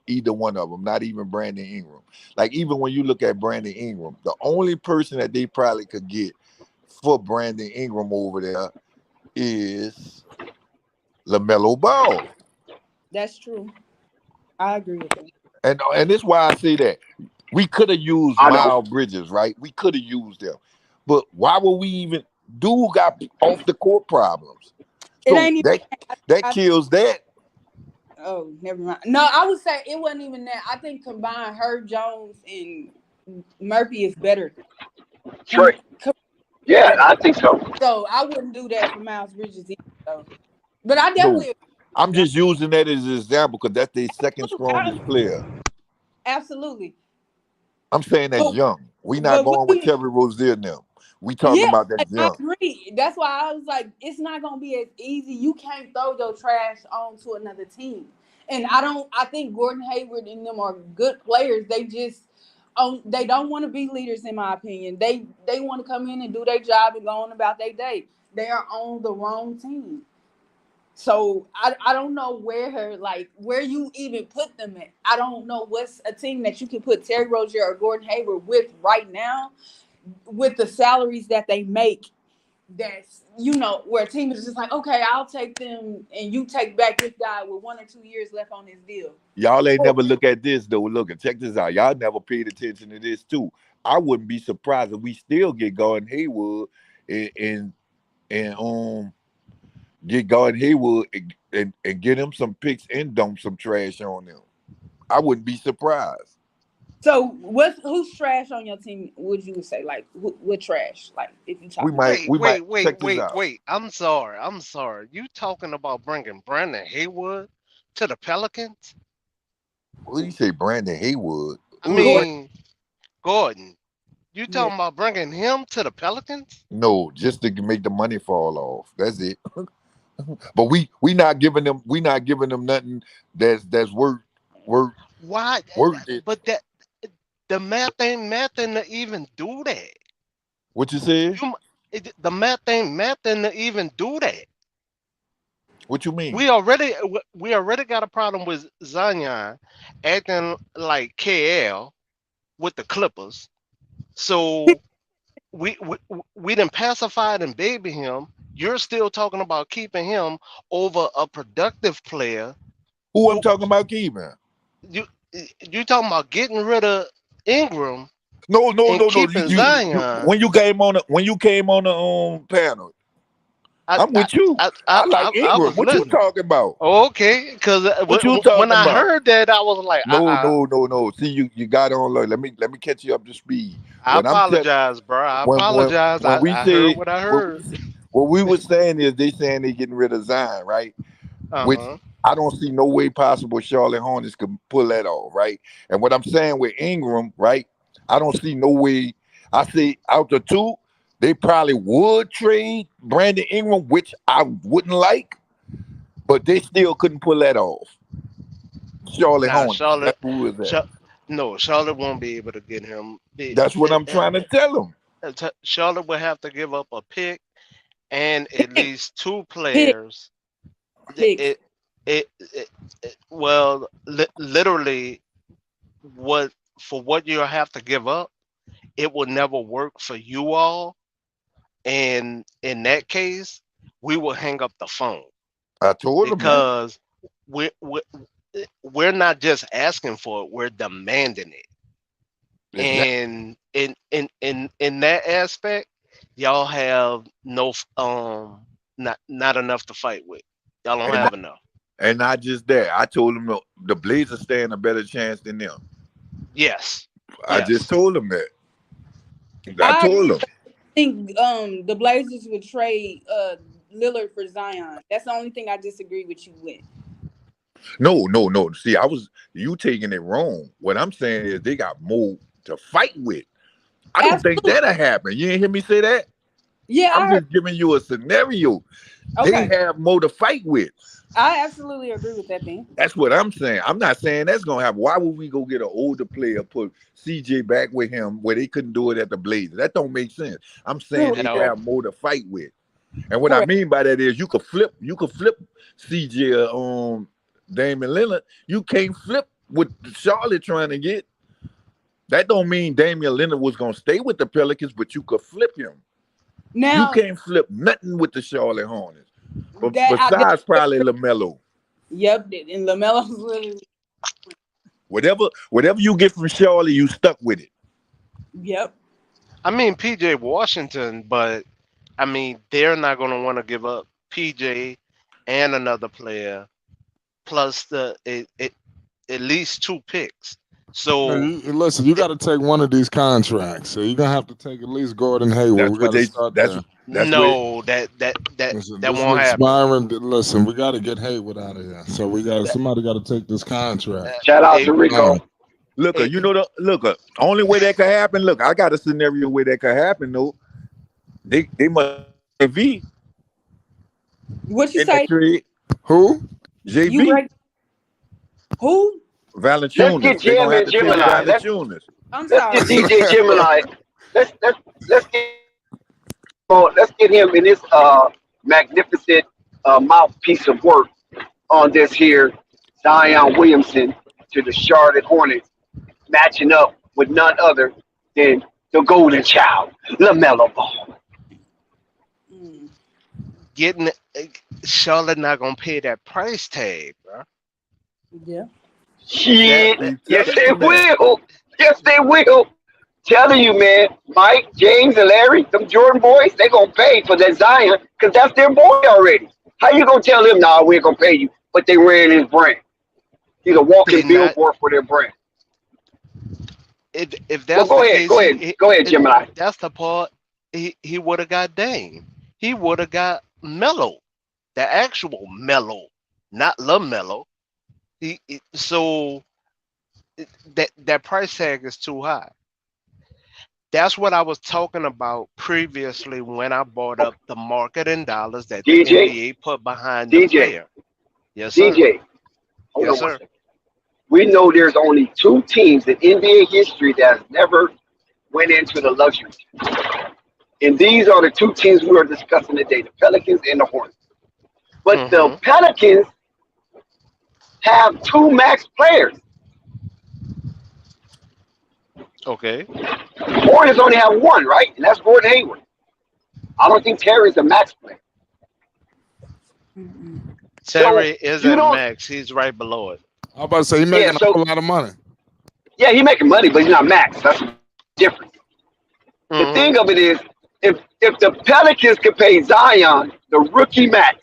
either one of them. Not even Brandon Ingram. Like even when you look at Brandon Ingram, the only person that they probably could get for Brandon Ingram over there is Lamelo Ball. That's true. I agree with that. And this why I say that. We could have used I know. Miles Bridges, right? We could have used them. But why would we even dude got off the court problems? It So ain't even. that I, kills that. oh, never mind. No, I would say it wasn't even that. I think combined, Herb Jones and Murphy is better. Trey. Yeah, I think so. So I wouldn't do that for Miles Bridges either. So. But I No, definitely agree with I'm you. just using that as an example because that's their second strongest player. Absolutely. I'm saying that's But, young. We not but going with we Terry Rozier now. We talking yeah, about that I young. agree. That's why I was like, it's not gonna be as easy. You can't throw your trash on to another team. And I think Gordon Hayward and them are good players. They just they don't want to be leaders, in my opinion. They want to come in and do their job and go on about their day. They are on the wrong team. So I don't know where you even put them at. I don't know what's a team that you can put Terry Rozier or Gordon Hayward with right now, with the salaries that they make. That's where a team is just like, okay, I'll take them, and you take back this guy with 1 or 2 years left on his deal. Y'all ain't never look at this though. Look, check this out. Y'all never paid attention to this too. I wouldn't be surprised if we still get Gordon Hayward and get Gordon Hayward and get him some picks and dump some trash on them. I wouldn't be surprised. So who's trash on your team? Would you say what trash? Like if you talk, We might check this out. Wait. I'm sorry. You talking about bringing Brandon Hayward to the Pelicans? What do you say, Brandon Hayward? I mean, Gordon. You talking about bringing him to the Pelicans? No, just to make the money fall off. That's it. But we not giving them nothing that's worth Why? it. But the math ain't mathing to even do that. What you said? The math ain't mathing to even do that. What you mean? We already got a problem with Zion acting like KL with the Clippers. So we done pacified and baby him. You're still talking about keeping him over a productive player. Who I'm talking about keeping? You talking about getting rid of Ingram? No. Keeping Zion. When you came on the panel, I'm with you. I like Ingram. What you talking about? Okay, because when I heard that, I was like, No. See, you got on. Let me catch you up to speed. I apologize, bro. I apologize. When we I said heard what I heard. What we were saying is they getting rid of Zion, right? Which I don't see no way possible Charlotte Hornets could pull that off, right? And what I'm saying with Ingram, right? I don't see no way. I say out the two, they probably would trade Brandon Ingram, which I wouldn't like, but they still couldn't pull that off. Charlotte Hornets. That's who is that? No, Charlotte won't be able to get him. That's what I'm trying to tell them. Charlotte will have to give up a pick and at least two players. Literally, what you have to give up, it will never work for you all. And in that case, we will hang up the phone. I told them because we're not just asking for it; we're demanding it. Exactly. And in that aspect, y'all have not enough to fight with. Y'all don't have enough. And not just that, I told them the Blazers stand a better chance than them. Yes. I just told them that. I told them. I think the Blazers would trade Lillard for Zion. That's the only thing I disagree with you with. No. See, you taking it wrong. What I'm saying is they got more to fight with. I don't think that'll happen. You didn't hear me say that? Yeah, I'm just giving you a scenario. Okay. They have more to fight with. I absolutely agree with that, Ben. That's what I'm saying. I'm not saying that's gonna happen. Why would we go get an older player, put CJ back with him where they couldn't do it at the Blazers? That don't make sense. I'm saying they have more to fight with. And what I mean by that is you could flip CJ on Damian Lillard. You can't flip what Charlotte trying to get. That don't mean Damian Lillard was gonna stay with the Pelicans, but you could flip him. Now you can't flip nothing with the Charlotte Hornets. But besides probably Lamelo. Yep, and Lamelo's really whatever you get from Charlotte, you stuck with it. Yep. I mean PJ Washington, but I mean they're not gonna want to give up PJ and another player plus at least two picks. So listen, you got to take one of these contracts. So you're gonna have to take at least Gordon Hayward. That won't happen. Listen, we got to get Hayward out of here. So somebody got to take this contract. Shout out to Rico. Only way that could happen. Look, I got a scenario where that could happen. Though they must JV. What you say? Who? JV. Who? Valanciunas. Let's get Jim and Gemini. I'm Let's get sorry. DJ Gemini. Let's get let's get him in his magnificent mouthpiece of work on this here Zion Williamson to the Charlotte Hornets, matching up with none other than the Golden Child, Lamelo Ball. Mm. Getting Charlotte not gonna pay that price tag, bro. Yeah. Shit, That You yes telling they them that. will. Yes they will. Telling you, man, Mike, James, and Larry, them Jordan boys, they gonna pay for that Zion because that's their boy already. How you gonna tell them, nah, we ain't gonna pay you, but they ran his brand? He's a they walking not. billboard for their brand. If Well, that's the case, go ahead, Gemini. that's the part. He would have got Dame. He would have got Melo, the actual Melo, not Lamelo. So that price tag is too high. That's what I was talking about previously when I brought up the marketing dollars that the DJ, NBA put behind the DJ, player. Yes, sir. DJ. Hold Yes, on one sir. second. We know there's only two teams in NBA history that has never went into the luxury, and these are the two teams we are discussing today: the Pelicans and the Hornets. But the Mm-hmm. Pelicans have two max players. Okay. Hornets only have one, right? And that's Gordon Hayward. I don't think Terry's a max player. Mm-mm. So Terry is you at don't, max. He's right below it. I'm about to say he's yeah. making a So whole lot of money. yeah, he's making money, but he's not max. That's the difference. The Mm-hmm. thing of it is, if the Pelicans could pay Zion the rookie max,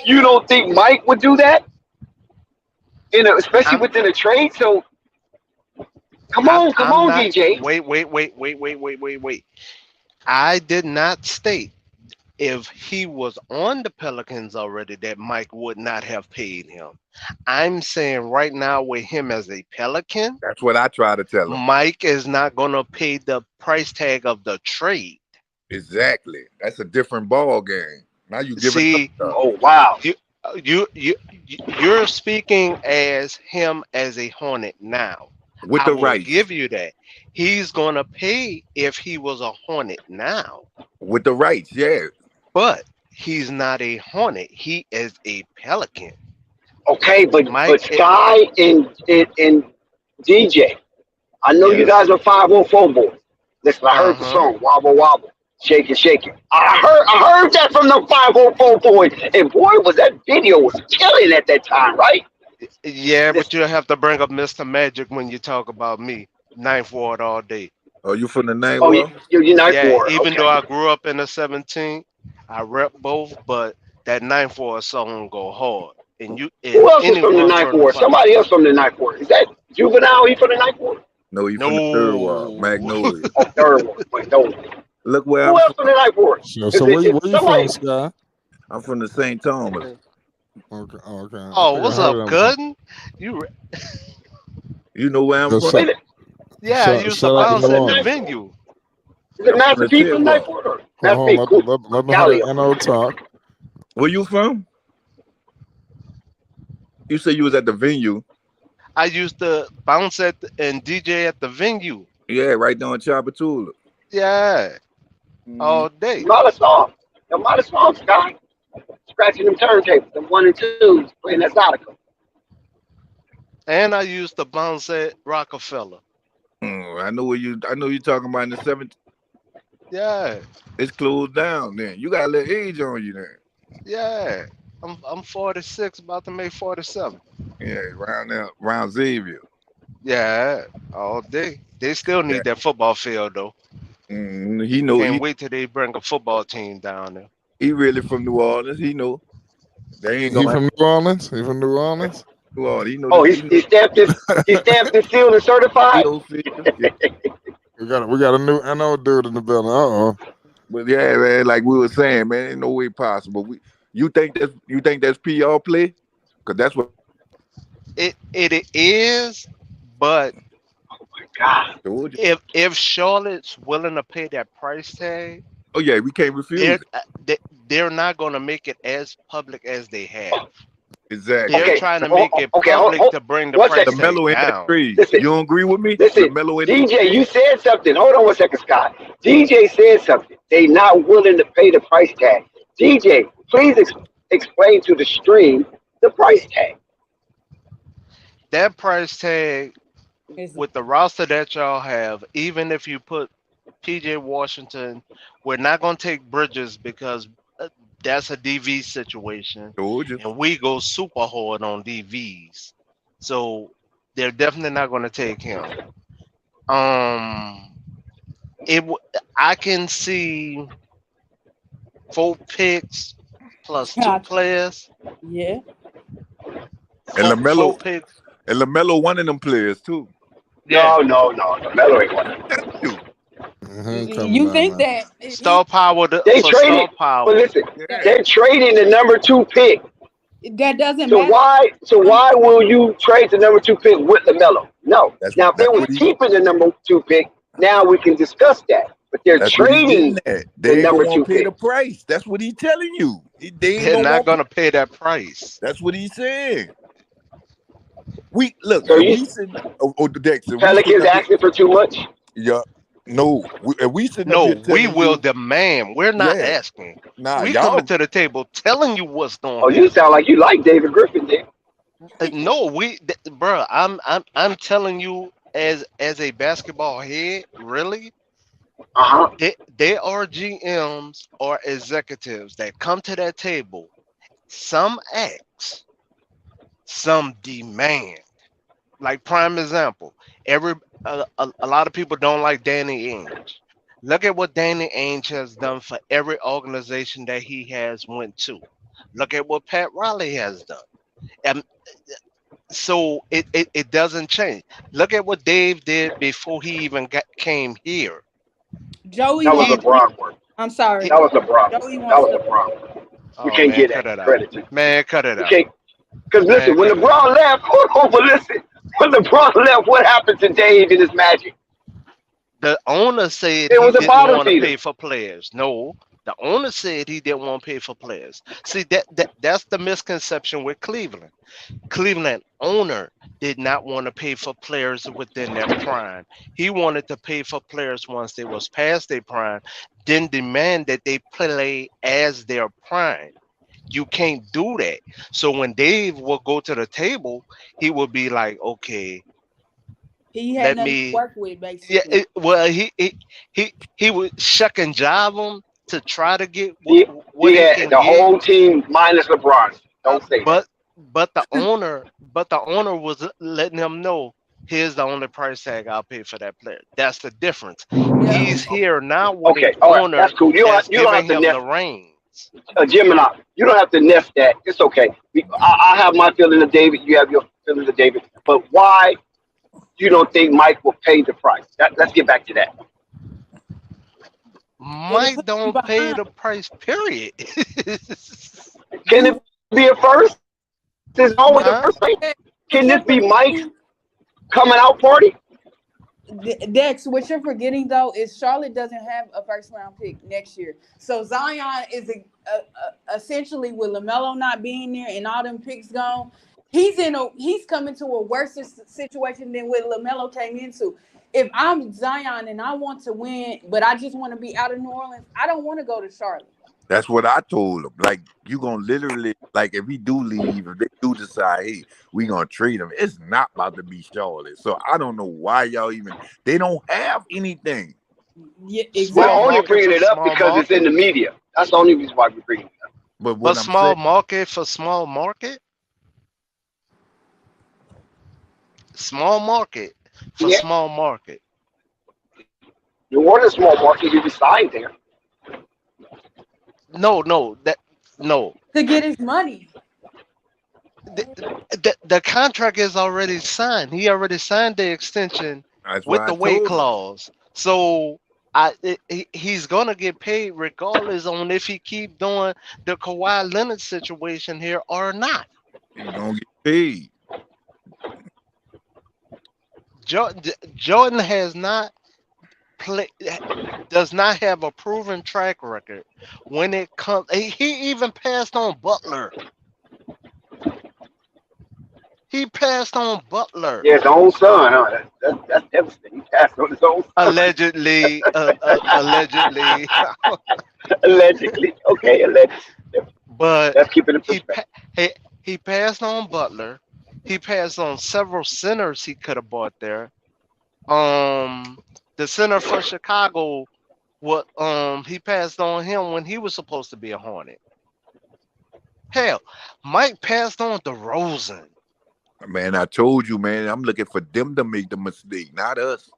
you don't think Mike would do that? Especially I'm within a trade. So come I'm on, not. DJ. Wait. I did not state if he was on the Pelicans already that Mike would not have paid him. I'm saying right now with him as a Pelican, That's what I try to tell them. Mike is not gonna pay the price tag of the trade. Exactly. That's a different ball game. Now you giving up See, stuff Oh wow. you you you're speaking as him as a Hornet now. with I the will rights. give you that. He's gonna pay if he was a Hornet now, With the rights, yeah. but he's not a Hornet. He is a Pelican. Okay, but Mike, Sky and DJ, I know you yes. guys are 504 boys. Listen, I heard the Uh-huh. song Wobble Wobble, Shake It Shake It. I heard that from the 504 boys, and boy, was that video was killing at that time, right? Yeah, but Listen, you'll have to bring up Mr. Magic when you talk about me. Ninth Ward all day. Oh, you from the name oh, well? you're Ninth Yeah, Ward, even though okay. I grew up in the 17, I rep both, but that Ninth Ward song go hard. And Who else is from the anyone Ninth from the Ward? five. Somebody else from the Ninth Ward. Is that Juvenile? He from the Ninth Ward? No, you from the third wall, No. Magnolia. Oh, third ward. Wait, no. Look where Who I'm else from. from the Ninth Ward? So Is where it you somebody? from, Sky? I'm from the St. Thomas. Okay, okay. I Oh, think I what's heard up, of him. Gooden? You You know where I'm Yo, from? Wait, yeah, I used to shout out to is bounce it at the Malone. Ninth? venue. Is it I'm from Master the P from the Ninth Tidwell. Ward? Or Hold Master on, P? Cool. let me have Gallia. the NO talk. Where you from? You said you was at the venue. I used to bounce and DJ at the venue. Yeah, right down Chapatula. Yeah, all You day. might have saw. You might have saw Sky scratching them turntables, them one and twos, playing that Zydeco. And I used to bounce at Rockefeller. I know where you. I know you talking about in the 17th. Yeah, It's closed down. Then you got a little age on you. Then yeah. I'm 46, about to make 47. yeah, around there, around Xavier. Yeah, all day. They still Yeah. need that football field though. He know Can't wait till they bring a football team down there. he really from New Orleans. He know they ain't He gonna have from New Orleans? He from New Orleans? New Orleans. He know Oh, that. he stamped this. He stamped this sealed and certified. Yeah. We got a new NO dude in the building. Uh-oh. But yeah, man, like we were saying, man, ain't no way possible. You think that's PR play? Cause that's what It is, but Oh my God. told you. if Charlotte's willing to pay that price tag, Oh yeah, we can't refuse they're it. they're not gonna make it as public as they have. Exactly. They're Okay, trying to make it okay, public to bring the one price second. tag Lamelo in that down. trade. Listen, You don't agree with me? listen, Lamelo in that DJ, trade. you said something. Hold on one second, Scott. DJ said something. They not willing to pay the price tag. DJ, please explain to the stream the price tag. That price tag Is with the roster that y'all have, even if you put PJ Washington, we're not gonna take Bridges because that's a DV situation, Told you. and we go super hard on DVs. So they're definitely not gonna take him. Um, I can see 4 picks plus two gotcha. players. Yeah. And Four Lamelo picks. and Lamelo one of them players too. Yeah. No. Melo ain't one. You. He ain't coming You down think there. that he Star power They for traded, star but power. listen, that, Yeah. they're trading the number 2 pick. that doesn't So matter? why will you trade the number 2 pick with Lamelo? No. Now if they That's was what he keeping the number 2 pick, now we can discuss that. But they're that's what he getting trading at. the They ain't number gonna want 2 to pay pick. the price. That's what he telling you. They ain't They're gonna not want. gonna pay that price. That's what he's saying. We look, So and you we sitting the decks, and we sitting Pelicans up here. asking for too much. Yeah, no, and we sitting up No, here we telling will you, demand. We're not yeah, asking. nah, We coming y'all, to the table telling you what's gonna Oh, you happen. sound like you like David Griffin there. No, bro. I'm telling you as a basketball head, really. Uh-huh. They are GMs or executives that come to that table. Some ask, some demand. Like prime example, every a lot of people don't like Danny Ainge. Look at what Danny Ainge has done for every organization that he has went to. Look at what Pat Riley has done. And so it doesn't change. Look at what Dave did before he even came here. Joey That was wants. LeBron work. I'm sorry. That was LeBron work. Joey That wants was to. LeBron work. We Oh can't man, give cut that it out. credit to. Man, cut it We out. can't. Because Man, listen, when cut it out. LeBron left, hold on, but listen, when LeBron left, what happened to Dave and his Magic? The owner said It he was a didn't bottom want to feeder. pay for players. No, the owner said he didn't want to pay for players. See that's the misconception with Cleveland. Cleveland owner did not want to pay for players within their prime. He wanted to pay for players once they was past their prime, then demand that they play as their prime. You can't do that. So when Dave will go to the table, he will be like, okay, He had let nothing to me work with, yeah, basically. well, he would shuck and jive them to try to get He, what he he had can the get, whole team minus LeBron. Don't say that. but but the owner was letting him know here's the only price tag I'll pay for that player. That's the difference. Yeah. He's here now with an Okay, all right, owner that's cool. that's You don't giving have to him nest the reins. Gemini. You don't have to nest that. It's okay. I have my feeling of David. You have your feeling of David. But why you don't think Mike will pay the price? Let's get back to that. It'll Mike put you don't pay behind. the price, period. Can it You be a first? There's always a Huh? first, right? what Can you're this be Mike's forgetting, coming out party? Dex, what you're forgetting though is Charlotte doesn't have a first round pick next year. So Zion is essentially with Lamelo not being there and all them picks gone. He's coming to a worse situation than what Lamelo came into. If I'm Zion and I want to win, but I just want to be out of New Orleans, I don't want to go to Charlotte. That's what I told him. Like you gonna literally like if he do leave, if they do decide, hey, we gonna trade him, it's not about to be Charlotte. So I don't know why y'all even they don't have anything. Yeah, We're Small exactly. only market bringing for it up small because it's in market. the media. That's the only reason why we're bringing it up. But But what I'm saying, small market for small market, small market for Yeah, small market. New Orleans small market. You decide there. No, no, that no. To get his money. The contract is already signed. He already signed the extension that's with why I the weight told him. clause. So he's gonna get paid regardless on if he keep doing the Kawhi Leonard situation here or not. He gonna get paid. Jordan has not play does not have a proven track record when it comes. He even passed on Butler. He passed on Butler. Yeah, his own son, huh? That's devastating. He passed on his own son. Allegedly, Allegedly. Okay, allegedly. but Let's keep it in he perspective. he, he passed on Butler. He passed on several centers he could have bought there. The center for Chicago, what he passed on him when he was supposed to be a Hornet. Hell, Mike passed on DeRozan. Man, I told you, man, I'm looking for them to make the mistake, not us.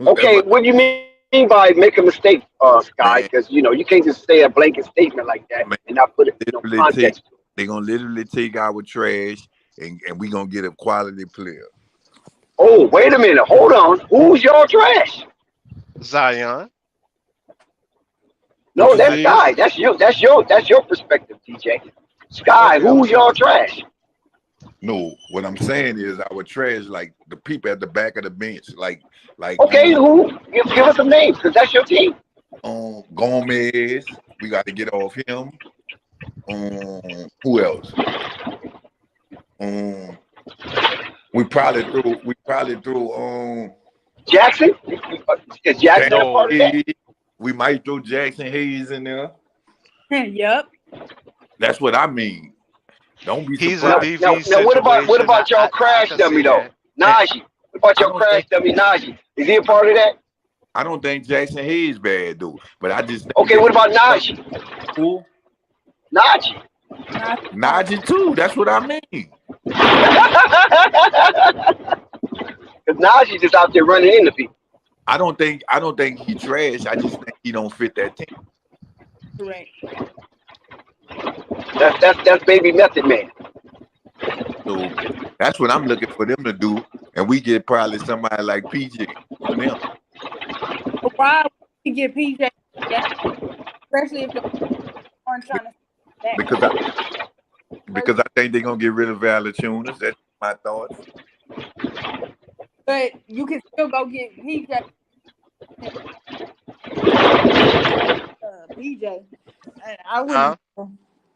Okay, what do you mean by make a mistake, Sky? Man, Because you can't just say a blanket statement like that man, and not put it in literally context. they're gonna literally take our trash and we gonna get a quality player. Oh, wait a minute. Hold on. Who's your trash? Zion. No, What you that's say? Sky. That's your perspective, TJ. Sky, Okay, I'm who's your sorry. trash? No, what I'm saying is our trash, like the people at the back of the bench, like Okay, who? Give us some names, because that's your team. Gomez, we got to get off him. Who else? We probably throw Jackson? Is Jackson a Jackson No, part of that? Hayes. We might throw Jackson Hayes in there. Yep. That's what I mean. Don't be he's a surprised. Now, DV now what situation. about your I crash can dummy see though? that. Najee. What about I your don't crash think dummy Najee? Is he a part of that? I don't think Jackson Hayes bad though, but I just think Okay, they what about Najee? who Najee. Najee too. That's what I mean. Because Najee just out there running into people. I don't think he trash. I just think he don't fit that team. Correct. That's baby method man. So that's what I'm looking for them to do, and we get probably somebody like PJ on them But why would you get PJ? Especially if the aren't trying to back. because I think they're gonna get rid of Valachunas. That's my thoughts. But you can still go get PJ. PJ. I wouldn't.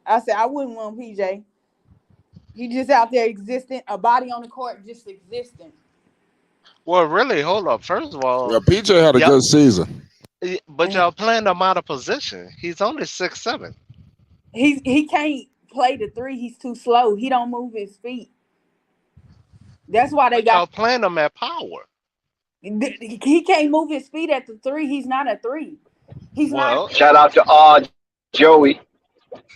I said I wouldn't want PJ. He just out there existing, a body on the court just existing. Well, really, hold up. First of all, Yeah, PJ had a y'all, good season. but y'all playing him out of position. He's only 6'7". He can't play the three. He's too slow. He don't move his feet. That's why they But y'all got. playing him at power. He can't move his feet at the three. He's not a three. He's Well, not. Shout out to Joey.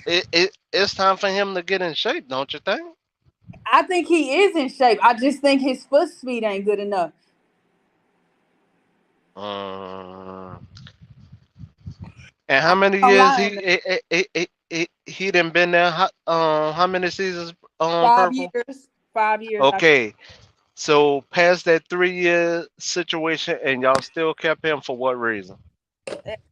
it's time for him to get in shape, don't you think? I think he is in shape. I just think his foot speed ain't good enough. And how many I'm years lying. he done been there? How many seasons? 5 Purple. years. 5 years. Okay, so past that 3-year situation, and y'all still kept him for what reason?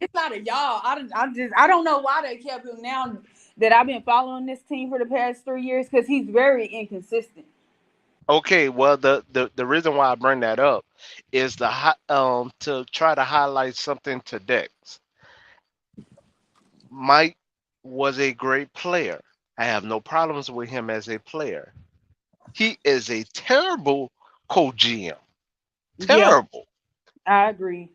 It's not a y'all. I don't know why they kept him now that I've been following this team for the past 3 years because he's very inconsistent. Okay, well the reason why I bring that up is to try to highlight something to Dex. Mike was a great player. I have no problems with him as a player. He is a terrible co-GM. Terrible. Yep, I agree.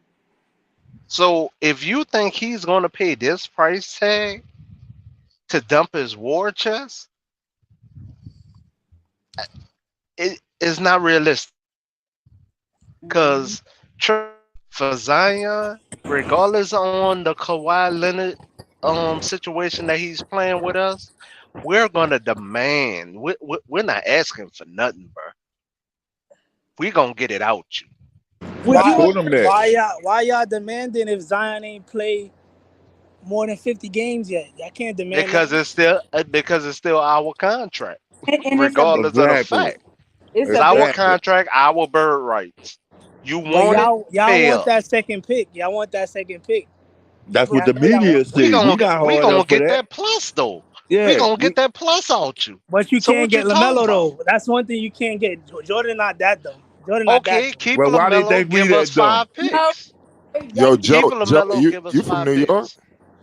So if you think he's going to pay this price tag to dump his war chest, it is not realistic. Because for Zion, regardless on the Kawhi Leonard situation that he's playing with us, we're gonna demand. We're not asking for nothing, bro. We gonna get it out you. I told him that. Why y'all demanding if Zion ain't played more than 50 games yet? Y'all can't demand Because that. it's still our contract, And regardless of the Exactly. fact. it's It's a our big, Exactly. contract, our bird rights. You But want it? y'all Pay want up. that second pick. Y'all want that second pick. That's what Y'all the know y'all media want. We say. We gonna not we hard gonna enough for get that. that plus though. Yeah. We gonna get that plus out you. But you So can't what you get talking LaMelo about? though. That's one thing you can't get. Jordan not that though. Jordan not that Okay, though. keep Well, why they LaMelo. think we Give us that dumb? 5 no. picks. Yo, They, Joe, Keep Joe, LaMelo. you Give us you from 5 New York? picks.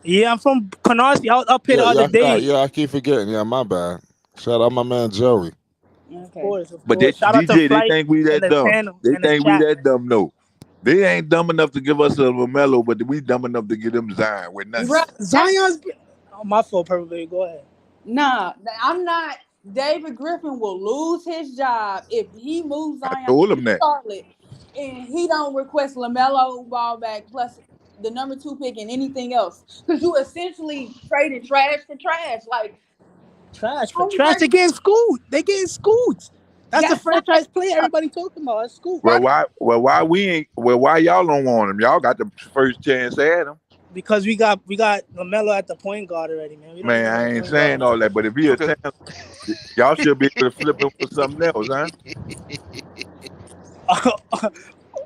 Yeah, I'm from Canarsie. I was up here Yeah, the other yeah, day. I keep forgetting. Yeah, my bad. Shout out my man Joey. Of Okay. course, of But they, course. Shout out to DJ, they Flight think we and that the dumb. channel They and the think we chat, that man. dumb. No, they ain't dumb enough to give us a Lamelo, but we dumb enough to give them Zion with nothing. Right. Zion's. Oh, my fault, perfectly. Go ahead. Nah, I'm not. David Griffin will lose his job if he moves I Zion told to them that. Charlotte and he don't request LaMelo ball back plus the number 2 pick and anything else. Because you essentially trading trash for trash. Like, Trash for Tony trash. Braxton, They getting schooled. They getting schooled. That's the yeah, franchise play everybody talking about. That's school. Well, why y'all don't want him? Y'all got the first chance at him. Because we got Lamelo at the point guard already, man. We don't Man, need no I ain't point saying guard. all that, but if he a Because talent, y'all should be able to flip him for something else, huh?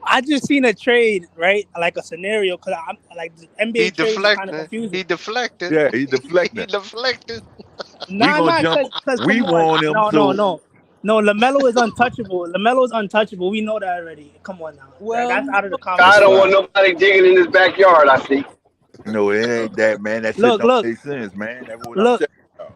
I just seen a trade, right? Like a scenario, because I'm like the he NBA trades is kind of deflecting. confusing. He deflecting. Yeah, he He deflecting. deflecting. We Nah, gonna nah, jump. because We come on, want him, no, no, so no, no. Lamelo is untouchable. Lamelo is untouchable. We know that already. Come on now, well, that's out of the that's I don't want conversation. why. nobody digging in his backyard. I see. No, it ain't that, man. That shit Look, don't look, make sense, man. That's what I'm look. telling y'all.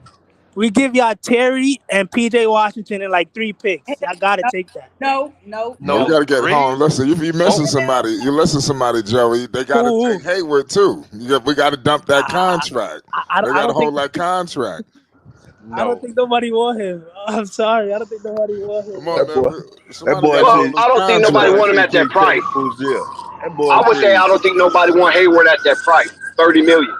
We give y'all Terry and PJ Washington in like 3 picks. Y'all gotta take that. no, no, No, we no. No, got to get home. Reed. Listen, if you missing Oh, somebody, you listen to somebody, Joey. They got to Who? take Hayward too. We got to dump that I, contract. They I got to don't think hold that contract. I don't no. think nobody want him. I'm sorry. I don't think nobody want him, Come on, That man. man. boy, that Somebody got boy to Well, hold said. this I don't think That nobody boy contract. want him said at that take Terry price. Rozier. That boy I would say I crazy. don't think nobody want Hayward at that price, 30 million.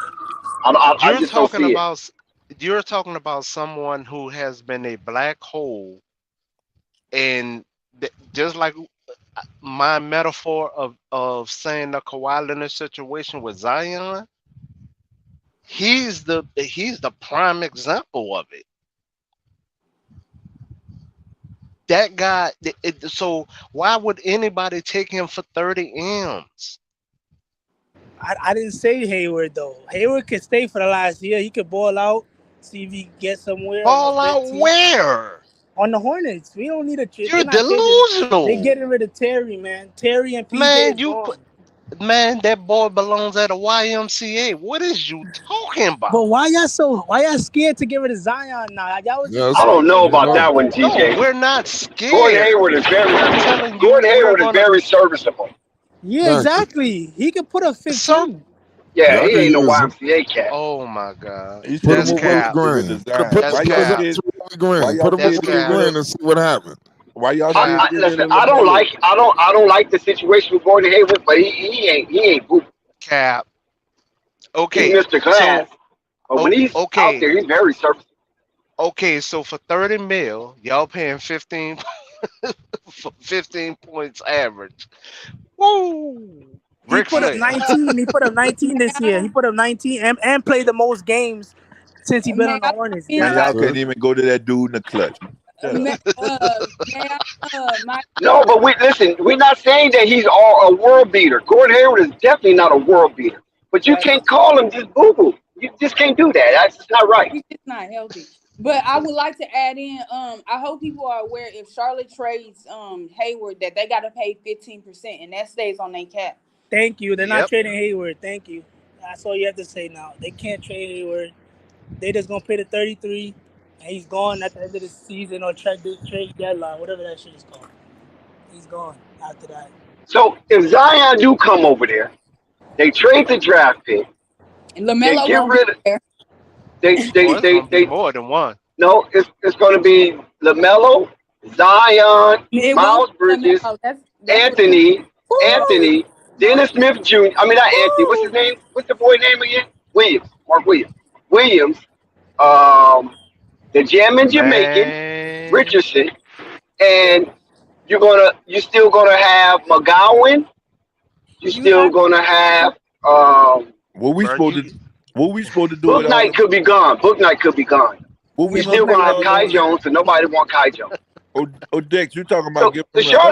I You're just don't talking see it. about you're talking about someone who has been a black hole, and just like my metaphor of saying the Kawhi Leonard situation with Zion, he's the prime example of it. That guy. So why would anybody take him for 30 m's? I didn't say Hayward though. Hayward could stay for the last year. He could ball out, see if he can get somewhere on a Ball good out team. where? On the Hornets, we don't need a trade. They're You're not trading. They delusional, getting rid of Terry, man. Terry and PJ man. is gone. Man, that boy belongs at a YMCA. What is you talking But about? why y'all scared to get rid of Zion now? Y'all was just I Yes, don't talking know shit. you about know. that one, No, TJ. we're not Gordon scared. Hayward is very I'm telling you, Gordon we're Hayward is gonna very serviceable. Yeah, Thank you. exactly. He could put up sir. 15. Yeah, Y'all he can ain't no use him. YMCA cat. Oh my God, He Put said him that's we with need Willie to cap. get rid of Green. Zion. Put That's Why him y'all cap. scared? with Willie Why Green. y'all Put him with That's scared to Willie get cap. rid Green of? and see what happens. Why y'all scared Cap. to get rid Listen, of Lamelo? I don't like the situation with Gordon Hayward, but he ain't boo. Cap. He's Okay. Mr. So Glass. But when he's out okay. there, he's very serviceable. Okay. So for 30 mil, y'all paying 15 for 15 points average. Woo! He Ric put up Flair. 19. He put up 19 May this year. He I, put up 19 and played the most games since he been may on the I Hornets. in Man, there? y'all That's couldn't it. even go to that dude in the clutch. Shut up. May I, my No, but we're not saying that he's all a world beater. Gordon Hayward is definitely not a world beater. But you Right. can't call him just boo boo. You just can't do that. That's just not right. he's just not healthy. But I would like to add in, I hope people are aware if Charlotte trades Hayward that they gotta pay 15% and that stays on their cap. Thank you. They're not Yep. trading Hayward. Thank you. That's all you have to say now. They can't trade Hayward. They just gonna pay the 33, and he's gone at the end of the season or trade deadline, whatever that shit is called. He's gone after that. So if Zion do come over there, they trade the draft pick. And They LaMelo get won't be rid of there. Oh, it's gonna be more than one. no. It's going to be Lamelo, Zion, It won't Miles be Bridges, LaMelo. That's what Anthony, Woo! Anthony, No, Dennis Smith Jr. I mean not Anthony. What's his woo! name? What's the boy name again? Williams. Mark Williams. Williams. Um, the Jammin' Jamaican, Man. Richardson, and you're still gonna have McGowan. You're You still got gonna have What we Bro, supposed to? What we supposed to do with Book all Knight them? could be gone. Book Knight could be gone. What we Yeah, You're gonna Book still do Knight gonna with have could be all them Kai gone. picks? Jones, and nobody want Kai Jones. Oh, Dex, you talking about So giving the them up?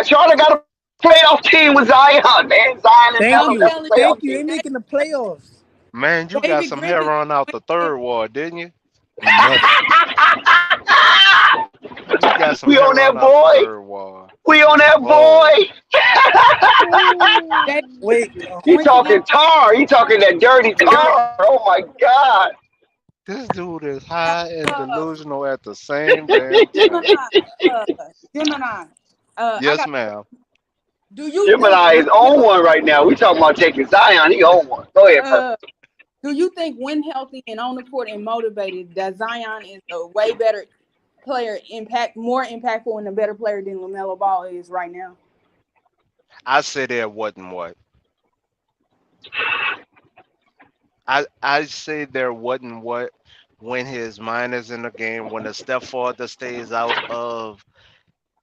Charlotte got a playoff team with Zion, man. Zion and Thank Melo, I'm you. that's a telling playoff Thank you. you, They team. making the playoffs. Man, you got David some hair Griffin on out went the there. third ward, didn't you? Nothing. You got some We on hair on that out the boy. third ward. We on that Oh. boy. David Wait, Griffin He went to get talking tar. He talking that dirty Zion. tar. Oh my God. This dude is high and Uh, delusional at the same damn time. Gemini, uh, Gemini. I Yes, got. ma'am. Do you think Gemini is on one right now. We talking about taking Zion. He on one. Go ahead, uh Purple. do you think when healthy and on the court and motivated that Zion is a way better player, more impactful and a better player than LaMelo Ball is right now? I said there wasn't what. I say there wasn't what when his mind is in the game, when the step forward stays out of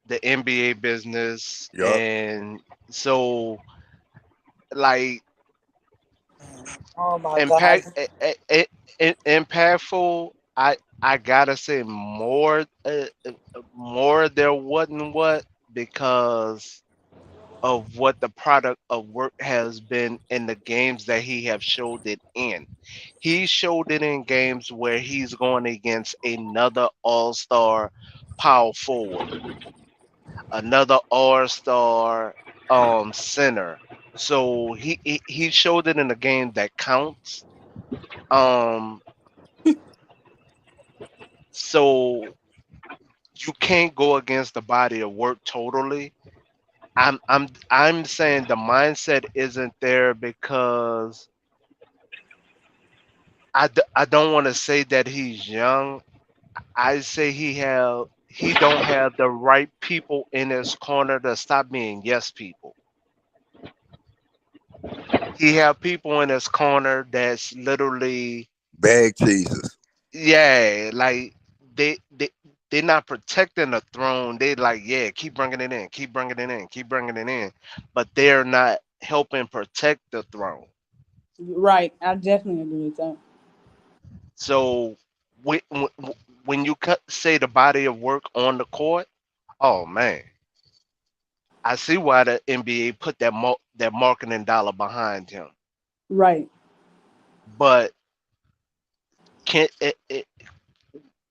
the NBA business, Yup. and so like Oh my God. impact impactful. I gotta say more more there wasn't what because of what the product of work has been in the games that he have showed it in. He showed it in games where he's going against another all-star power forward, another all-star center. So he showed it in a game that counts. Um so you can't go against the body of work totally. I'm saying the mindset isn't there because I don't want to say that he's young. I say he don't have the right people in his corner to stop being yes people. He have people in his corner that's literally Bag cheeses. yeah, like they they're not protecting the throne. They like yeah, keep bringing it in, keep bringing it in, keep bringing it in, but they're not helping protect the throne. Right, I definitely agree with that. So when when you say the body of work on the court, oh man, I see why the NBA put that marketing dollar behind him. Right. But can it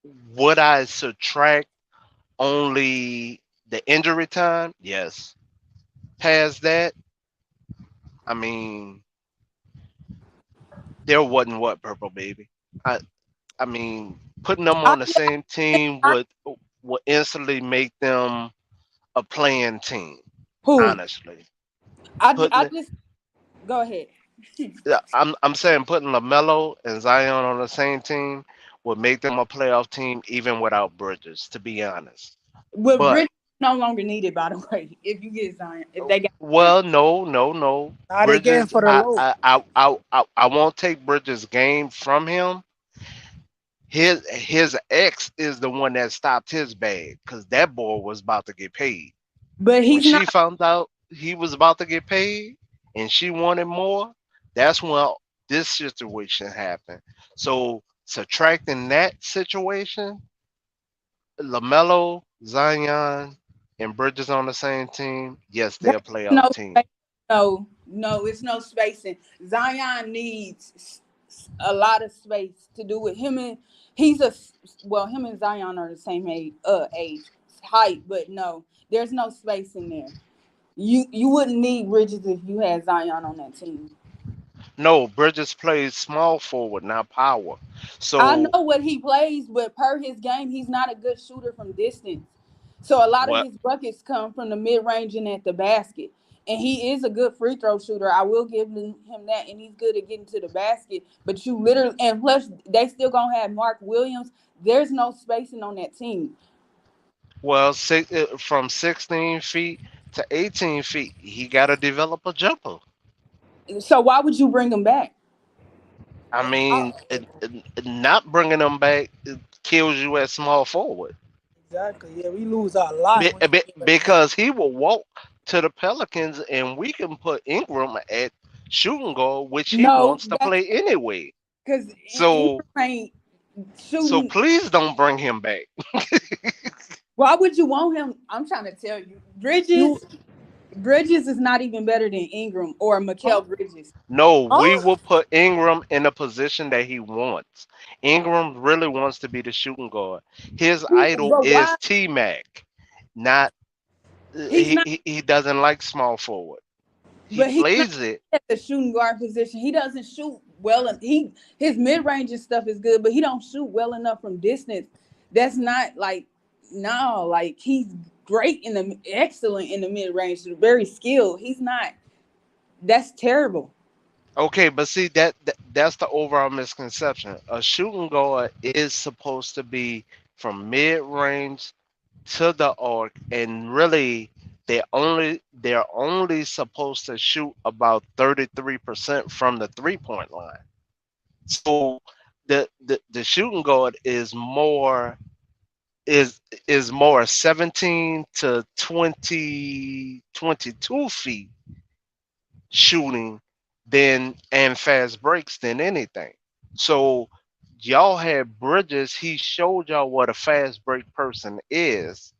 would I subtract only the injury time? Yes. Past that, I mean, there wasn't what purple baby. I I mean, putting them I, on the same team I would instantly make them a playing team. who Honestly, I putting just go ahead. yeah, I'm saying putting Lamelo and Zion on the same team would make them a playoff team even without Bridges. To be honest, But but Bridges no longer needed, by the way. If you get Zion, if they got Zion. well, no. Now they getting Bridges, for the low. I won't take Bridges' game from him. His ex is the one that stopped his bag because that boy was about to get paid. But When he's not. she found out he was about to get paid and she wanted more, that's when this situation happened. So subtracting that situation, Lamelo, Zion, and Bridges on the same team, yes, they're a There's playoff no team. space. No, it's no spacing. Zion needs a lot of space to do with him and he's a well, him and Zion are the same age height, but no, there's no space in there. You wouldn't need Bridges if you had Zion on that team. No, Bridges plays small forward, not power. I So know what he plays, but per his game, he's not a good shooter from distance. So a lot of what? his buckets come from the mid range and at the basket. And he is a good free throw shooter. I will give him that, and he's good at getting to the basket. But you literally, and plus, they still gonna have Mark Williams. There's no spacing on that team. Well, from 16 feet to 18 feet, he got to develop a jumper. So why would you bring him back? I I, mean, not bringing him back kills you at small forward. Exactly. Yeah, we lose a lot when he plays like that. Because he will walk to the Pelicans and we can put Ingram at shooting guard, which he no, wants to that's play anyway. because So, Ingram ain't so shooting. please don't bring him back. Why would you want him? I'm trying to tell you, You Bridges is not even better than Ingram or huh? Mikael Bridges. No, we Huh? will put Ingram in a position that he wants. Ingram really wants to be the shooting guard. His idol But is why? T Mac. Not He's not. he doesn't like small forward. He But he's not plays it. at the shooting guard position. He doesn't shoot well. His mid range and stuff is good, but he don't shoot well enough from distance. That's not like no, like he's great excellent in the mid range, very skilled. He's not. That's terrible. Okay, but see that's the overall misconception. A shooting guard is supposed to be from mid range to the arc, and really they're only supposed to shoot about 33% from the 3-point line. So the shooting guard is more 17 to 22 feet shooting and fast breaks than anything. So y'all had Bridges. He showed y'all what a fast break person is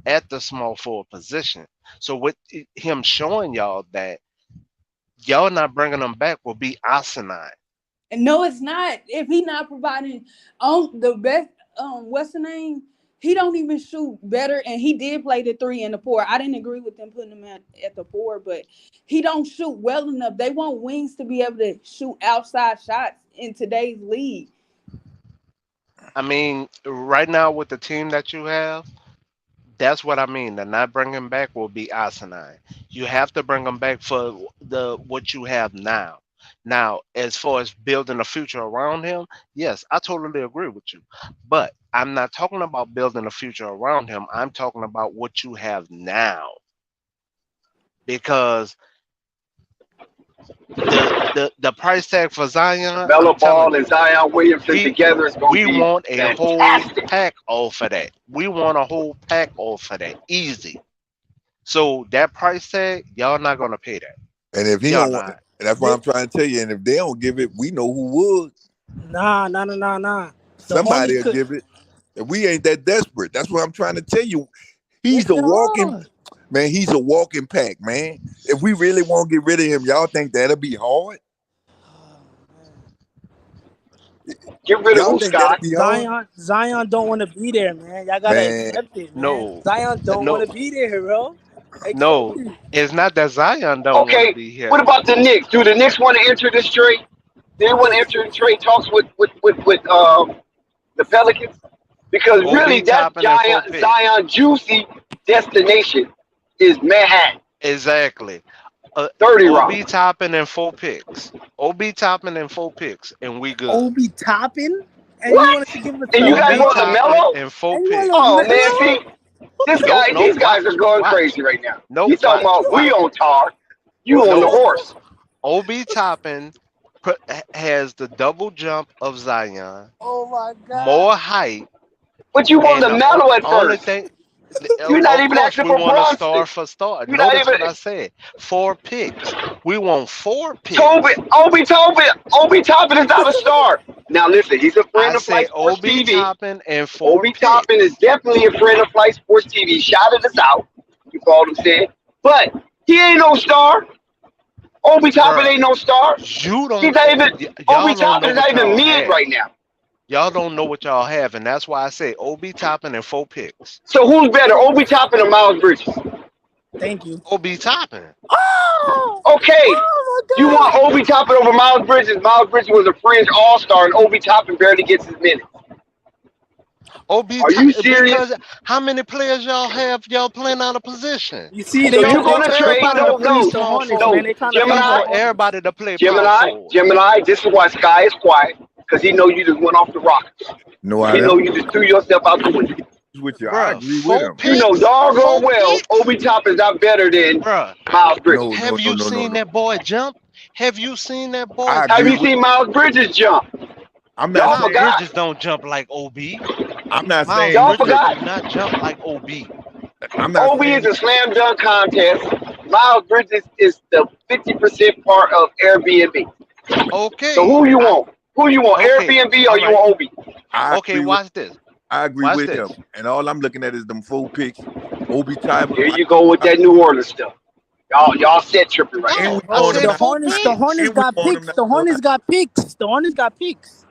at the small forward position. So with him showing y'all that, y'all not bringing him back will be asinine. And no, it's not. If he not providing the best, what's the name? He don't even shoot better, and he did play the 3 and the 4. I didn't agree with them putting him at the 4, but he don't shoot well enough. They want wings to be able to shoot outside shots in today's league. I mean, right now with the team that you have, that's what I mean. The not bringing him back will be asinine. You have to bring him back for what you have now. Now, as far as building a future around him, yes, I totally agree with you. But I'm not talking about building a future around him. I'm talking about what you have now. Because the price tag for Zion, Melo I'm telling Ball you, and Zion Williamson together is going to we be want a whole fantastic. pack off of that. We want a whole pack off of that. Easy. So that price tag, y'all not gonna pay that. And if he Y'all don't want, not. that's what I'm trying to tell you. And if they don't give it, we know who would. Nah. Somebody Hornets will could. give it. And we ain't that desperate. That's what I'm trying to tell you. He's Yes, a they walking are. man. He's a walking pack, man. If we really want to get rid of him, y'all think that'll be hard? Get rid of Y'all who, think that'll Scott? be hard? Zion don't want to be there, man. Y'all gotta Man, accept it, man. No, Zion don't want no, to be there, bro. Accept no. it. It's not that Zion don't want to Okay, be what here. about the Knicks? Do the Knicks want to enter this trade? Do they want to enter the trade talks with the Pelicans? Because really, OB that's Toppin and 4 picks. Zion juicy destination is Manhattan, Exactly. 30 round. OB Toppin and 4 picks. OB Toppin and 4 picks, and we good. Obi Toppin, and you What? want to give us And you guys OB want Toppin LaMelo? and 4 and you picks. want Oh man, see, Nope. these guys are going crazy right now. Nope. You talking about we on tar, you on the Nope. horse. OB Toppin has the double jump of Zion, Oh my God. more height, But you want and the LaMelo at only first. thing. You're not Of even course, asking we for want a Bronson. star for star. You're not Notice even what I said. 4 picks. We want 4 picks. Obi Toppin is not a star. Now listen, he's a friend I of Flight said Sports OB TV. Toppin and 4 Obi picks. Toppin is definitely a friend of Flight Sports TV. He shouted us out. You called him saying, but he ain't no star. Obi Toppin Bruh, ain't no star. you don't. He's not even. Y'all Obi don't Toppin know is not what even y'all mid have. right now. Y'all don't know what y'all have, and that's why I say OB Toppin and 4 picks. So who's better, Obi Toppin or Miles Bridges? Thank you. OB Toppin. Oh, Okay, oh my you want God. Obi Toppin over Miles Bridges? Miles Bridges was a fringe all-star, and Obi Toppin barely gets his minutes. OB Are you serious? because how many players y'all have? Y'all playing out of position. You see, So they you're they gonna trade? trying to No, fleece the Hornets, no, man. They trying to fleece He the Gemini, want Hornets. everybody to play power forward. Gemini. This is why Sky is quiet because he know you just went off the Rockets. no, I He know don't. you just threw yourself out the window. With you, I Bruh, agree with 4 him. You know picks. doggone 4 well, picks. Obi Toppin's not better than Bruh, Miles Bridges. No, have you seen no. that boy jump? Have you seen that boy I Have agree you jump? with. seen Miles Bridges jump? I'm not Y'all Miles saying. forgot. Bridges don't jump like OB. I'm not Miles saying. Y'all Bridges forgot. do not jump like OB. I'm not Obi is saying. a slam dunk contest. Miles Bridges is the 50% part of Airbnb. Okay. So who you want? Who you want? Okay. Airbnb or All you right. want Obi? I Okay, agree with. watch this. I agree Watch with this. him. And all I'm looking at is them 4 picks. Obi Toppin. Here you go with that New Orleans stuff. Y'all set tripping right And No, we I want him said The not. 4 Hornets, picks. the Hornets And we got want him picks. not. The Hornets got picks. The Hornets got picks.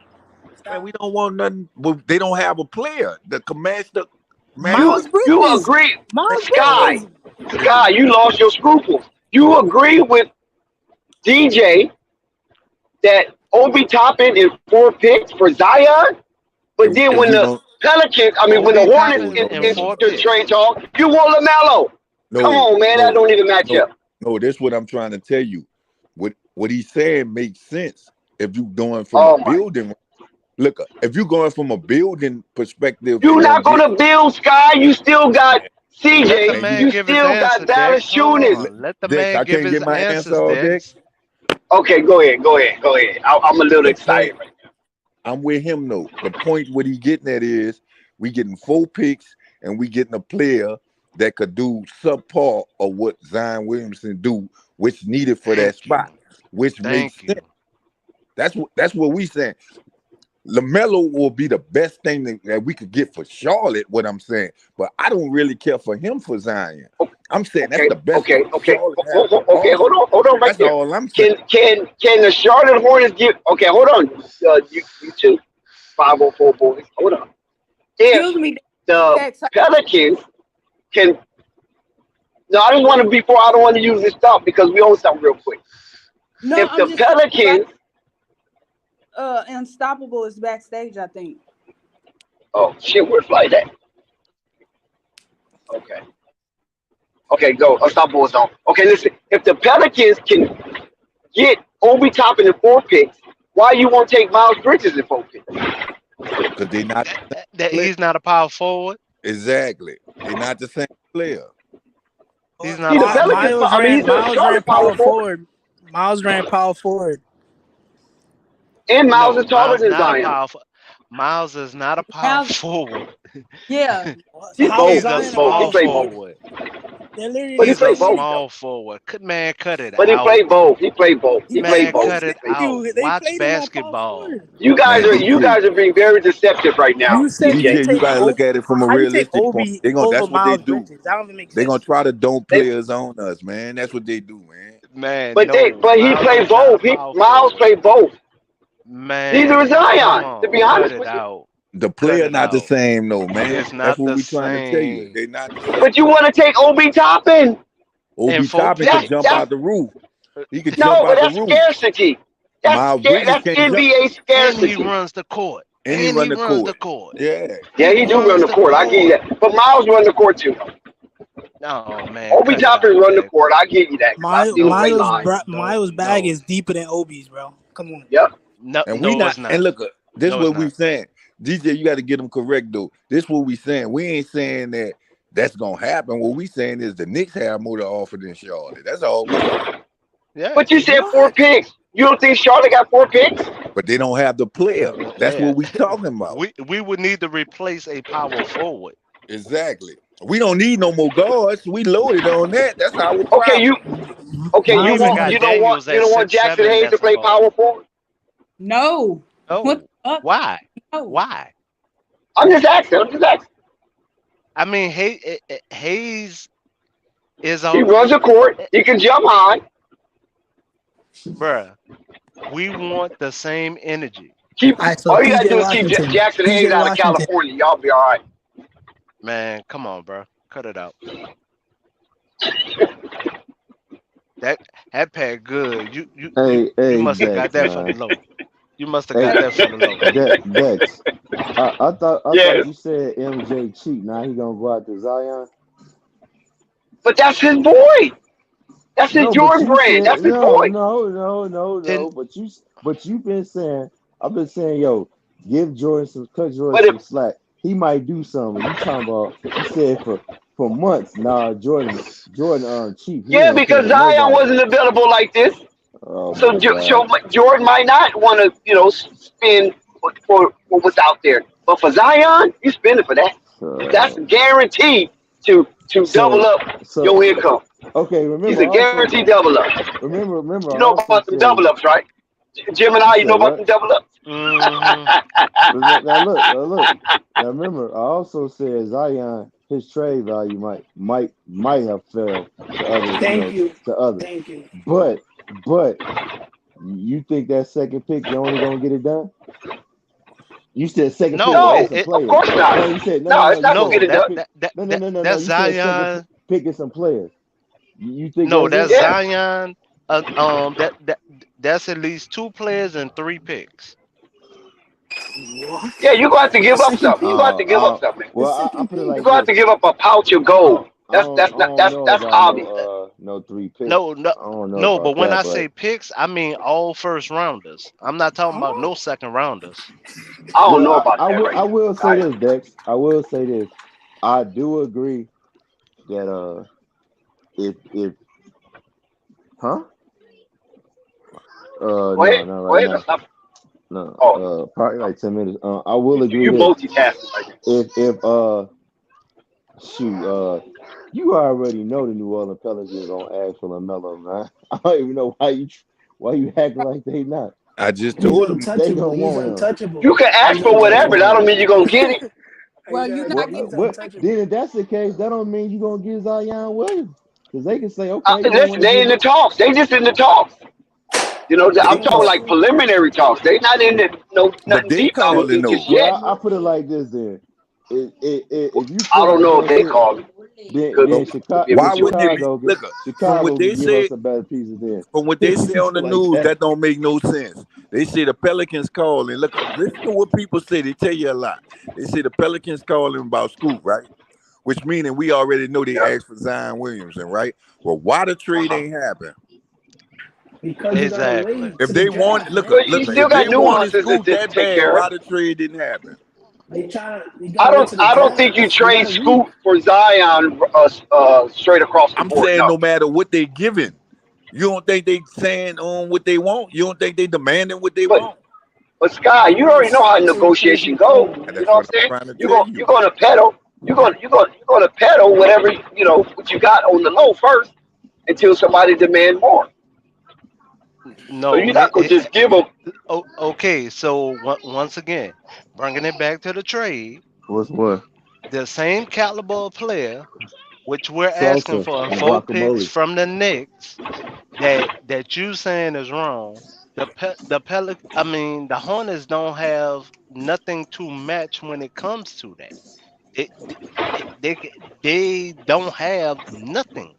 Man, we don't want nothing. Well, they don't have a player that can match the. Miles You Bridges. agree, Miles Sky? Bridges. Sky, you lost your scruples. You agree with DJ that Obi Toppin and 4 picks for Zion. But then If when we the gonna Pelicans, when the Obi Hornets Toppin no and no is no 4 picks. trade talk, you want Lamelo. Come no on, man, that no don't even match no up. no. That's what I'm trying to tell you. What he's saying makes sense if you going from a Oh my! building. Look, if you going from a building perspective You're and not longevity, gonna build Sky. You still got Let the CJ. man, man You give his still got answer, Dex. Hold Valanciunas. on. Let the Dex, man I give can't his get my answer answers, all, Dex. Dex. Okay, go ahead. I'm a little The point excited right now. I'm with him though. The point what he getting at is we getting 4 picks and we getting a player that could do subpar of what Zion Williamson do, which needed for that Thank you. spot, which makes Thank you. sense. That's what we saying. LaMelo will be the best thing that we could get for Charlotte, what I'm saying. But I don't really care for him for Zion. I'm saying that's Okay, the best okay, thing okay, Charlotte has to okay. offer. Hold on, right That's there. all I'm saying. Can the Charlotte Hornets give? Okay, hold on. You two, 504 boys. Hold on. If Excuse me, the Dex. Pelicans can, no, I just want to before I don't want to use this stuff because we own something real quick. No, If I'm the just saying, Pelicans, Unstoppable is backstage, I think. oh shit, where's Flight at? Okay, okay, go. Unstoppable is on. Okay, listen. If the Pelicans can get Obi Toppin in 4 picks, why you won't take Miles Bridges in 4 picks? Because they're not the same That player. he's not a power forward. Exactly. They're not the same player. He's See, not a the power Pelicans. forward. He's a Miles ran Charlotte power power forward, forward. Miles ran power forward. and Miles No, is taller Miles than not a Zion. power. Miles is not a power Miles, forward. yeah. He's How is both. He's a He's Zion a both. He power small played both. forward? forward. They're literally But he the He's a played same both height. though. small forward. Man, cut it But he out. played both. He played both. He played Man, both. cut He it played both. out. They Watch played him on power basketball. forward. You guys Man, are being very deceptive right now, You said you DJ. could DJ, you take gotta look at it from a how you take realistic point. Obi They're gonna over that's what they Miles do. Bridges? That don't even make They're gonna sense. try to dome They, players on us, man. That's what they do, man. Man, but no. he Miles played is not a both. power Miles forward. played both. Neither is Man, come Zion. To be on. Cut honest it with you. out. The Cut player it not the out. same, though, man. It's That's not what the we trying to tell you. same. They're not the same. But you want to take Obi Toppin? And Obi 4 Toppin could jump picks. out the roof. He could jump No, but out the that's roof. scarcity. Miles Bridges That's can't jump, NBA And he scarcity. runs the court. and he And run he the runs the court. court. Yeah. Yeah, He he do run runs the the court. I give you court. that. But Miles run the court too. Oh man, Obi cut it Toppin out, run the Dex. court. I give you that because I seen him play Miles live. Miles bag is deeper than Obi's, bro. Come on. Yep. No, And we no, not it's not. and look, this No, what it's we not. saying. DJ, you got to get them correct though. This what we saying. We ain't saying that that's gonna happen. What we saying is the Knicks have more to offer than Charlotte. That's all we saying. Yeah. But you said 4 picks. You don't think Charlotte got 4 picks? But they don't have the player. That's Yeah. what we talking about. We would need to replace a power forward. Exactly. We don't need no more guards. We loaded on that. That's our Okay, problem. you We even got you don't want Daniels at Jackson 6'7" Hayes to that's a play guard. power forward? No. What No. the fuck? Why? No. Why? I'm just asking. I mean, Hayes is He a runs the court. He can jump high. bruh. We want the same energy. All right, so All you gotta PJ do is keep Washington. Jackson Hayes PJ out of Washington. California. Y'all be all right. Man, come on, bro. Cut it out. That pack good. You Hey, must have got Dex, that from the man. low. You must have Hey, got that from the low. Dex. I thought Yes. you said MJ cheat. Now he gonna go out to Zion. But that's his boy. That's his No, but Jordan you brand. said That's his boy. no. But you've been saying I've been saying, yo, cut Jordan But some slack. He might do something. You talking about? You said for months. Nah, Jordan cheap. He yeah, ain't because killing Zion nobody. wasn't available like this. Oh So my God. Jordan might not want to, spend for what's out there. But for Zion, you spend it for that. That's guaranteed to double up your income. Okay, remember He's a guaranteed double up. Remember, You I know also about them said, double ups, right? Gemini, you know about them double ups? Mm-hmm. now look. Now remember, I also said Zion, his trade value might have fell to others, Thank you. to others. Thank you. But you think that second pick you only gonna get it done? You said second pick No, and some Of players. course not. No, you said No, it's not no. gonna get it done. No. That's You said second Zion. pick and some players. You think No, that's that's it? Yeah. Zion. that's at least 2 players and 3 picks. What? Yeah, you're gonna have to For give the up second something. You're pick? gonna have to give up something. The Well, I second put it pick? You're like gonna have this. to give up a pouch of I gold. I don't know That's about obvious. no 3 picks. No, no, I don't know no. about But when that, I but say picks, I mean all first rounders. I'm not talking about Huh? no second rounders. I don't well, know about I that will right I now. will say this, Dex. I will say this. I do agree that if huh Go no, ahead. not Go right ahead. now. Stop. No, Oh, probably like 10 minutes. I will agree you this. multitasking right now. If shoot you already know the New Orleans Pelicans gonna ask for Lamelo, man. I don't even know why you acting like they not. I just He's told him. They untouchable. gonna He's want him. untouchable. You can ask He's for They gonna whatever. untouchable. That want don't him. mean you're gonna get it. Well, you're not He's getting. What? untouchable. Then if that's the case, that don't mean you gonna get Zion Williams, because they can say, okay, we don't Listen, want to they in give the up. talks. They just in the talks. You know, They I'm talking call, like Scoot. preliminary talks. They not in the no but nothing they deep calling just though. yet. Well, I put it like this then. If you I push don't the know if they bullshit, call it. then Could, But Chicago, if then why it's wouldn't it be? Chicago, Look, from what Chicago they can give us say, some better pieces then. from what they say on the Shit like news, that. that don't make no sense. They say the Pelicans calling. Look, listen to what people say. They tell you a lot. They say the Pelicans calling about Scoop, right? Which meaning we already know they yeah. asked for Zion Williamson, right? Well, why the trade Uh-huh. ain't happen? Because you gotta Exactly. wait If to the they want, draft, look, man. But you look, still if got they wanted nuances Scoop to that take bad, care of. why the trade didn't happen? You gotta wait to the I don't think you draft. You trade gotta wait. Scoot for Zion straight across the I'm board. saying no No. matter what they giving, you don't think they saying on what they want? You don't think they demanding what they But want? Sky, you already know how Until the crazy negotiation go. trade, And man. You that's know what what I'm I'm saying? trying to tell You're you. gonna pedal. You're gonna pedal whatever what you got on the low first until somebody demand more. So No, you're not gonna just give them. okay. So once again, bringing it back to the trade, What's what? the same caliber of player, which we're asking Salsa for in and 4 picks guacamole. from the Knicks, that you saying is wrong. I mean, the Hornets don't have nothing to match when it comes to that. It, they don't have nothing.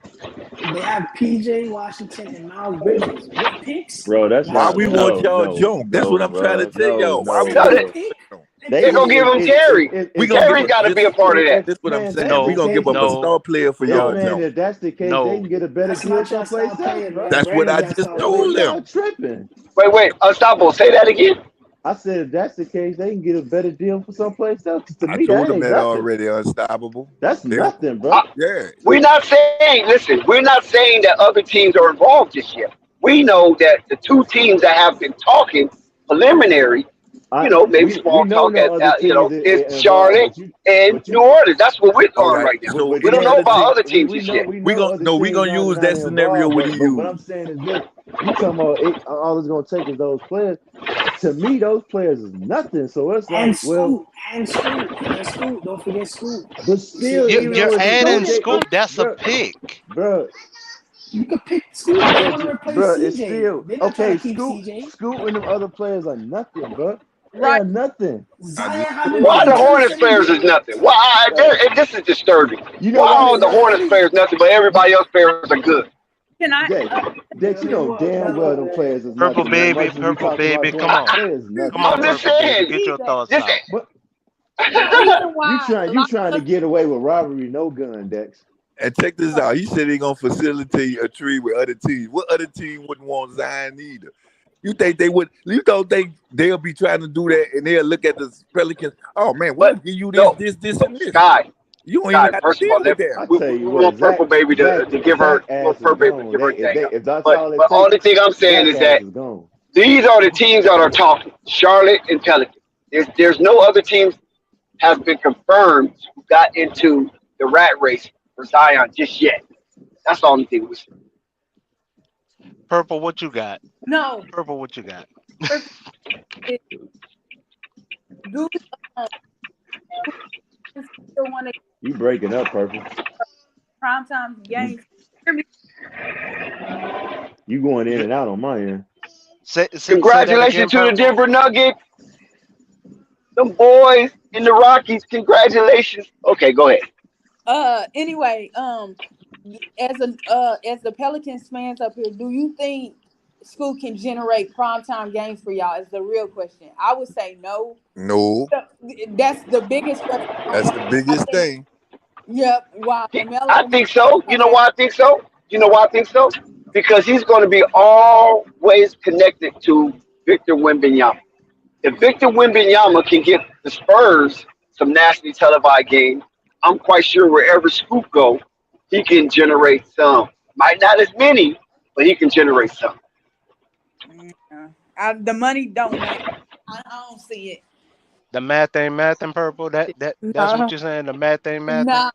They have PJ Washington and Miles Bridges. What picks? Bro, that's Why not we Goddamn. want no, y'all no, junk? That's what no, I'm trying to bro. tell No, y'all. Why no, we No, want One no. pick? them? They They they're pick gonna give if them if Terry. We if gonna give Terry's up got to this. be a part of that. This what I'm man, saying. that's We the No, gonna give case. up a no, star player for Hey y'all no, man, junk. if that's the case, they no. can get a better That's deal not your someplace style else, player, bro. man. That's what I Brandon's your just style Yo, told player. them. y'all tripping. Wait, unstoppable. Say that again. I said if that's the case, they can get a better deal for someplace else. 'Cause to I me, told that them ain't that nothing. already. Unstoppable. That's They, nothing, bro. Uh, yeah. we're not saying. Listen, we're not saying that other teams are involved just yet. We know that the two teams that have been talking preliminary, maybe We small know talk no other teams is involved, Charlotte and but New you Orleans. That's what we're All on right. right now. So We you don't any know know other about team? other teams just yet. we know other We teams gonna not use that scenario. involved. What he But what I'm used. saying is this: you talking about all it's gonna take is those players. To me, those players is nothing. So it's And like, well, Scoot. And Scoot. Don't forget Scoot. but You see still, what You, they even did you're though to it's adding Scoot? Scoop. That's a bro, pick. bro, You could pick Scoot if they want to replace it's CJ. still They're not trying okay. to keep CJ. Scoot, and them other players are nothing, bro. They Right. are nothing. I just Zion haven't told been Why the you. untouched Hornets every players is game. nothing? Bro, This is disturbing. you know Why why are they the Hornets Exactly. players nothing, but everybody else players are good? Can I? Dex, Dex, you They know were damn well better, them man. players is Purple nothing. As baby, much as we purple talk about baby. them, Come on, they is come nothing, on, I'm bro. just purple baby. saying. Get See your that thoughts This out. But the reason why a you lot trying to of get away with robbery, no gun, Dex. And check this out. He said he gonna facilitate a trade with other teams. What other team wouldn't want Zion either? You think they would? You don't think they'll be trying to do that and they'll look at the Pelicans? Oh man, we'll but give you this, no, this, this, and this. Sky. You don't even Sky, have to first of deal all, with them. I we, tell we you what, want Purple Baby to give her, Zach we want ass is Purple Baby to gone. give her thing up. If that's But all it takes, only thing I'm saying Zach is ass that is gone. these are the teams that are talking. Charlotte and Pelicans. There's no other teams have been confirmed who got into the rat race for Zion just yet. That's the only thing we see. Purple, what you got? no. Purple, what you got? It, do um, do still want to You breaking up, purple. primetime You games? Hear me? you going in You and out on my end. say that again, Congratulations to the purple. Denver Nuggets, them boys in the Rockies. Congratulations. Okay, go ahead. Anyway, as the Pelicans fans up here, do you think Scoot can generate primetime games for y'all? Is the real question. I would say no. No, That's the biggest question on that's why the I biggest think. thing. Yep. While I Lamelo think so. You know okay. why I think so? You know why I think so? Because he's going to be always connected to Victor Wembanyama. If Victor Wembanyama can get the Spurs some nationally televised games, I'm quite sure wherever Scoop go, he can generate some. Might not as many, but he can generate some. Yeah. The money don't make. I don't see it. The math ain't math and purple. That's what No. you're saying. The math ain't math. Nah.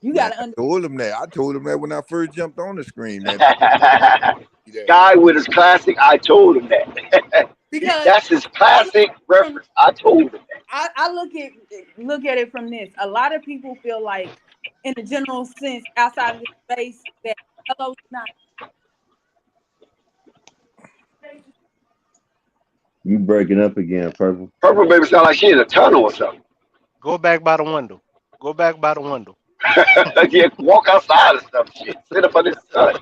You Man, gotta I understand told him that. I told him that when I first jumped on the screen. Man, that. Guy with his classic, I told him that. because That's his I look classic from reference. I told him that. I look at it from this. A lot of people feel like, in a general sense, outside of this space, that Melo's not. You breaking up again, Purple. Purple baby sound like she in a tunnel or something. Go back by the window. Go back by the window. Yeah, walk outside and stuff. Shit, sit up on this sun.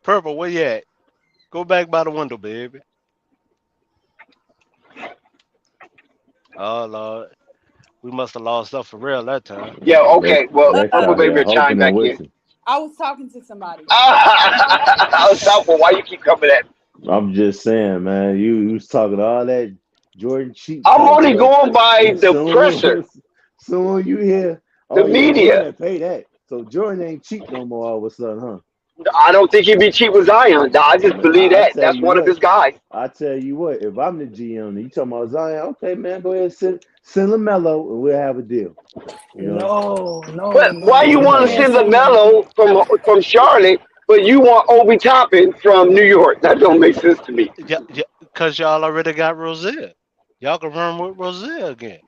Purple, where you at? Go back by the window, baby. Oh Lord, we must have lost stuff for real that time. Yeah, Lex, okay. Well, Lex Purple out baby here will chime hoping and back in. wishing. I was talking to somebody. I was doubtful. Why you keep coming at me? I'm just saying, man. You was talking all that Jordan cheat I'm type only stuff, going by and the pressure, soon you hear, the oh yeah, media. Jordan pay that. So Jordan ain't cheat no more all of a sudden, huh? I don't think he'd be cheap with Zion. I just Man, believe I that. tell That's you one of what. his guys. I tell you what. If I'm the GM, and you talking about Zion? Okay, man, go ahead and send Lamelo, and we'll have a deal. You know, But why you You want to can't send send them. LaMelo from Charlotte, but you want Obi Toppin from New York? That don't make sense to me. Yeah, because y'all already got Rozier. Y'all can run with Rozier again,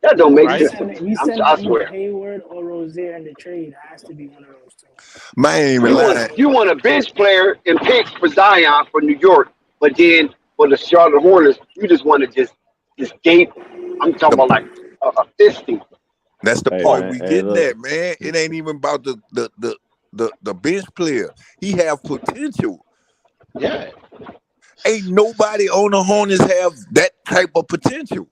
That don't make We right? sense to send me. we send I either swear. Hayward or Rozier in the trade. It has to be one of those two. Man, I ain't even lying. You want a bench player and picks for Zion for New York, but then for the Charlotte Hornets, you just want to just gave them. I'm talking The, about like a fisting. that's the hey point man, we hey getting look, at, man. It ain't even about the bench player. He have potential. Yeah. Ain't nobody on the Hornets have that type of potential.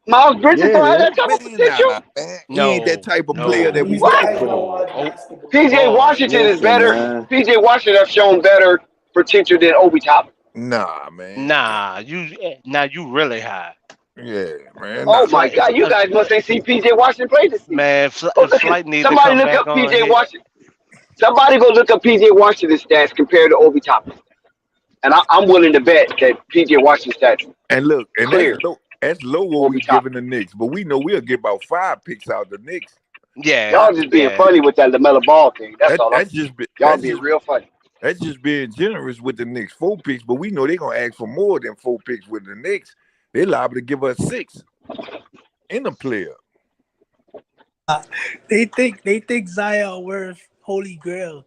Miles Bridges yeah, don't have yeah. that type of Man, nah, potential. man. He ain't that No, type of player that no. we These looking guys What? don't for. watch Oh, basketball. PJ boy. Washington is Listen, better. man. PJ Washington have shown better potential than Obi Toppin. Nah, man. Now you really high. Yeah, man. Oh Nah. my Flight, God, you guys must ain't see PJ Washington play this season. man, Go look at flight need to somebody come look back up on PJ here. Washington. Somebody go look up PJ Washington stats compared to Obi Toppin. And I'm willing to bet that PJ Washington stats And look, and clear that's low what Obi we giving Toppin. the Knicks, but we know we'll get about 5 picks out the Knicks. Yeah, Y'all just being yeah. funny with that Lamelo Ball thing. That's That all I'm that's saying. just be- Y'all being real funny. that's just being generous with the Knicks. 4 picks, but we know they're gonna ask for more than 4 picks with the Knicks. They're liable to give us 6 in a player. They think Zion worth Holy Grail.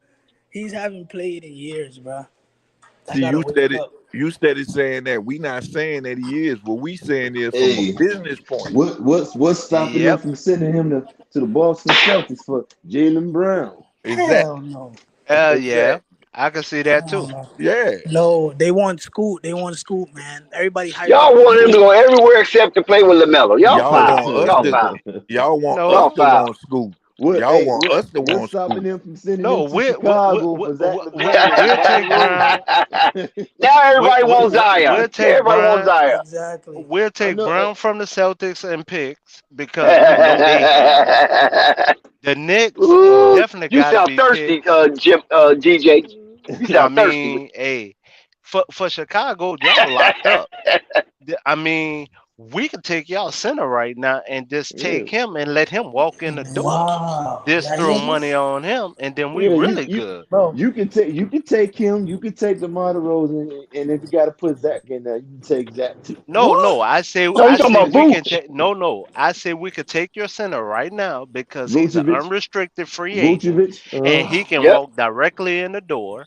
He's haven't played in years, bro. I See, gotta wake up. you started saying that. We not saying that he is. What we saying is from a Hey, business point. what's stopping them Yep. from sending him to the Boston Celtics for Jalen Brown? Exactly. Hell no. Yeah. Exactly. I can see that Hell too. no. Yeah. No, they want Scoot. They want Scoot, man. Everybody hyped Y'all up on want him to Scoot. go everywhere except to play with Lamelo. Y'all Y'all foul. want us Y'all to foul. No, Y'all foul. want Scoop. What? Y'all Hey, want us to what's want stopping Scoop. them from sending no. him to Chicago for Zach Levine and We'll DeMar take DeRozan? Brown. Now everybody wants Zion. We'll take Everybody wants Brown. Zion. Exactly. We'll I take know. Brown from the Celtics and picks because we know they have it. The Knicks Ooh, definitely you got to sound be thirsty, picks. Jim, DJ. You I sound thirsty with mean, hey, for Chicago, y'all locked up. I mean, we could take y'all center right now and just Yeah, take him and let him walk in the door. Wow. Just That's throw it, money on him, and then we yeah. You really you good. bro. you can take him. You can take DeMar DeRozan, and if you got to put Zach in there, you can take Zach too. No, What? No, you I talking say about we can Vooch. take no. I say we could take your center right now because he's an Vucevic, unrestricted free agent Vucevic. and he can Yep. walk directly in the door.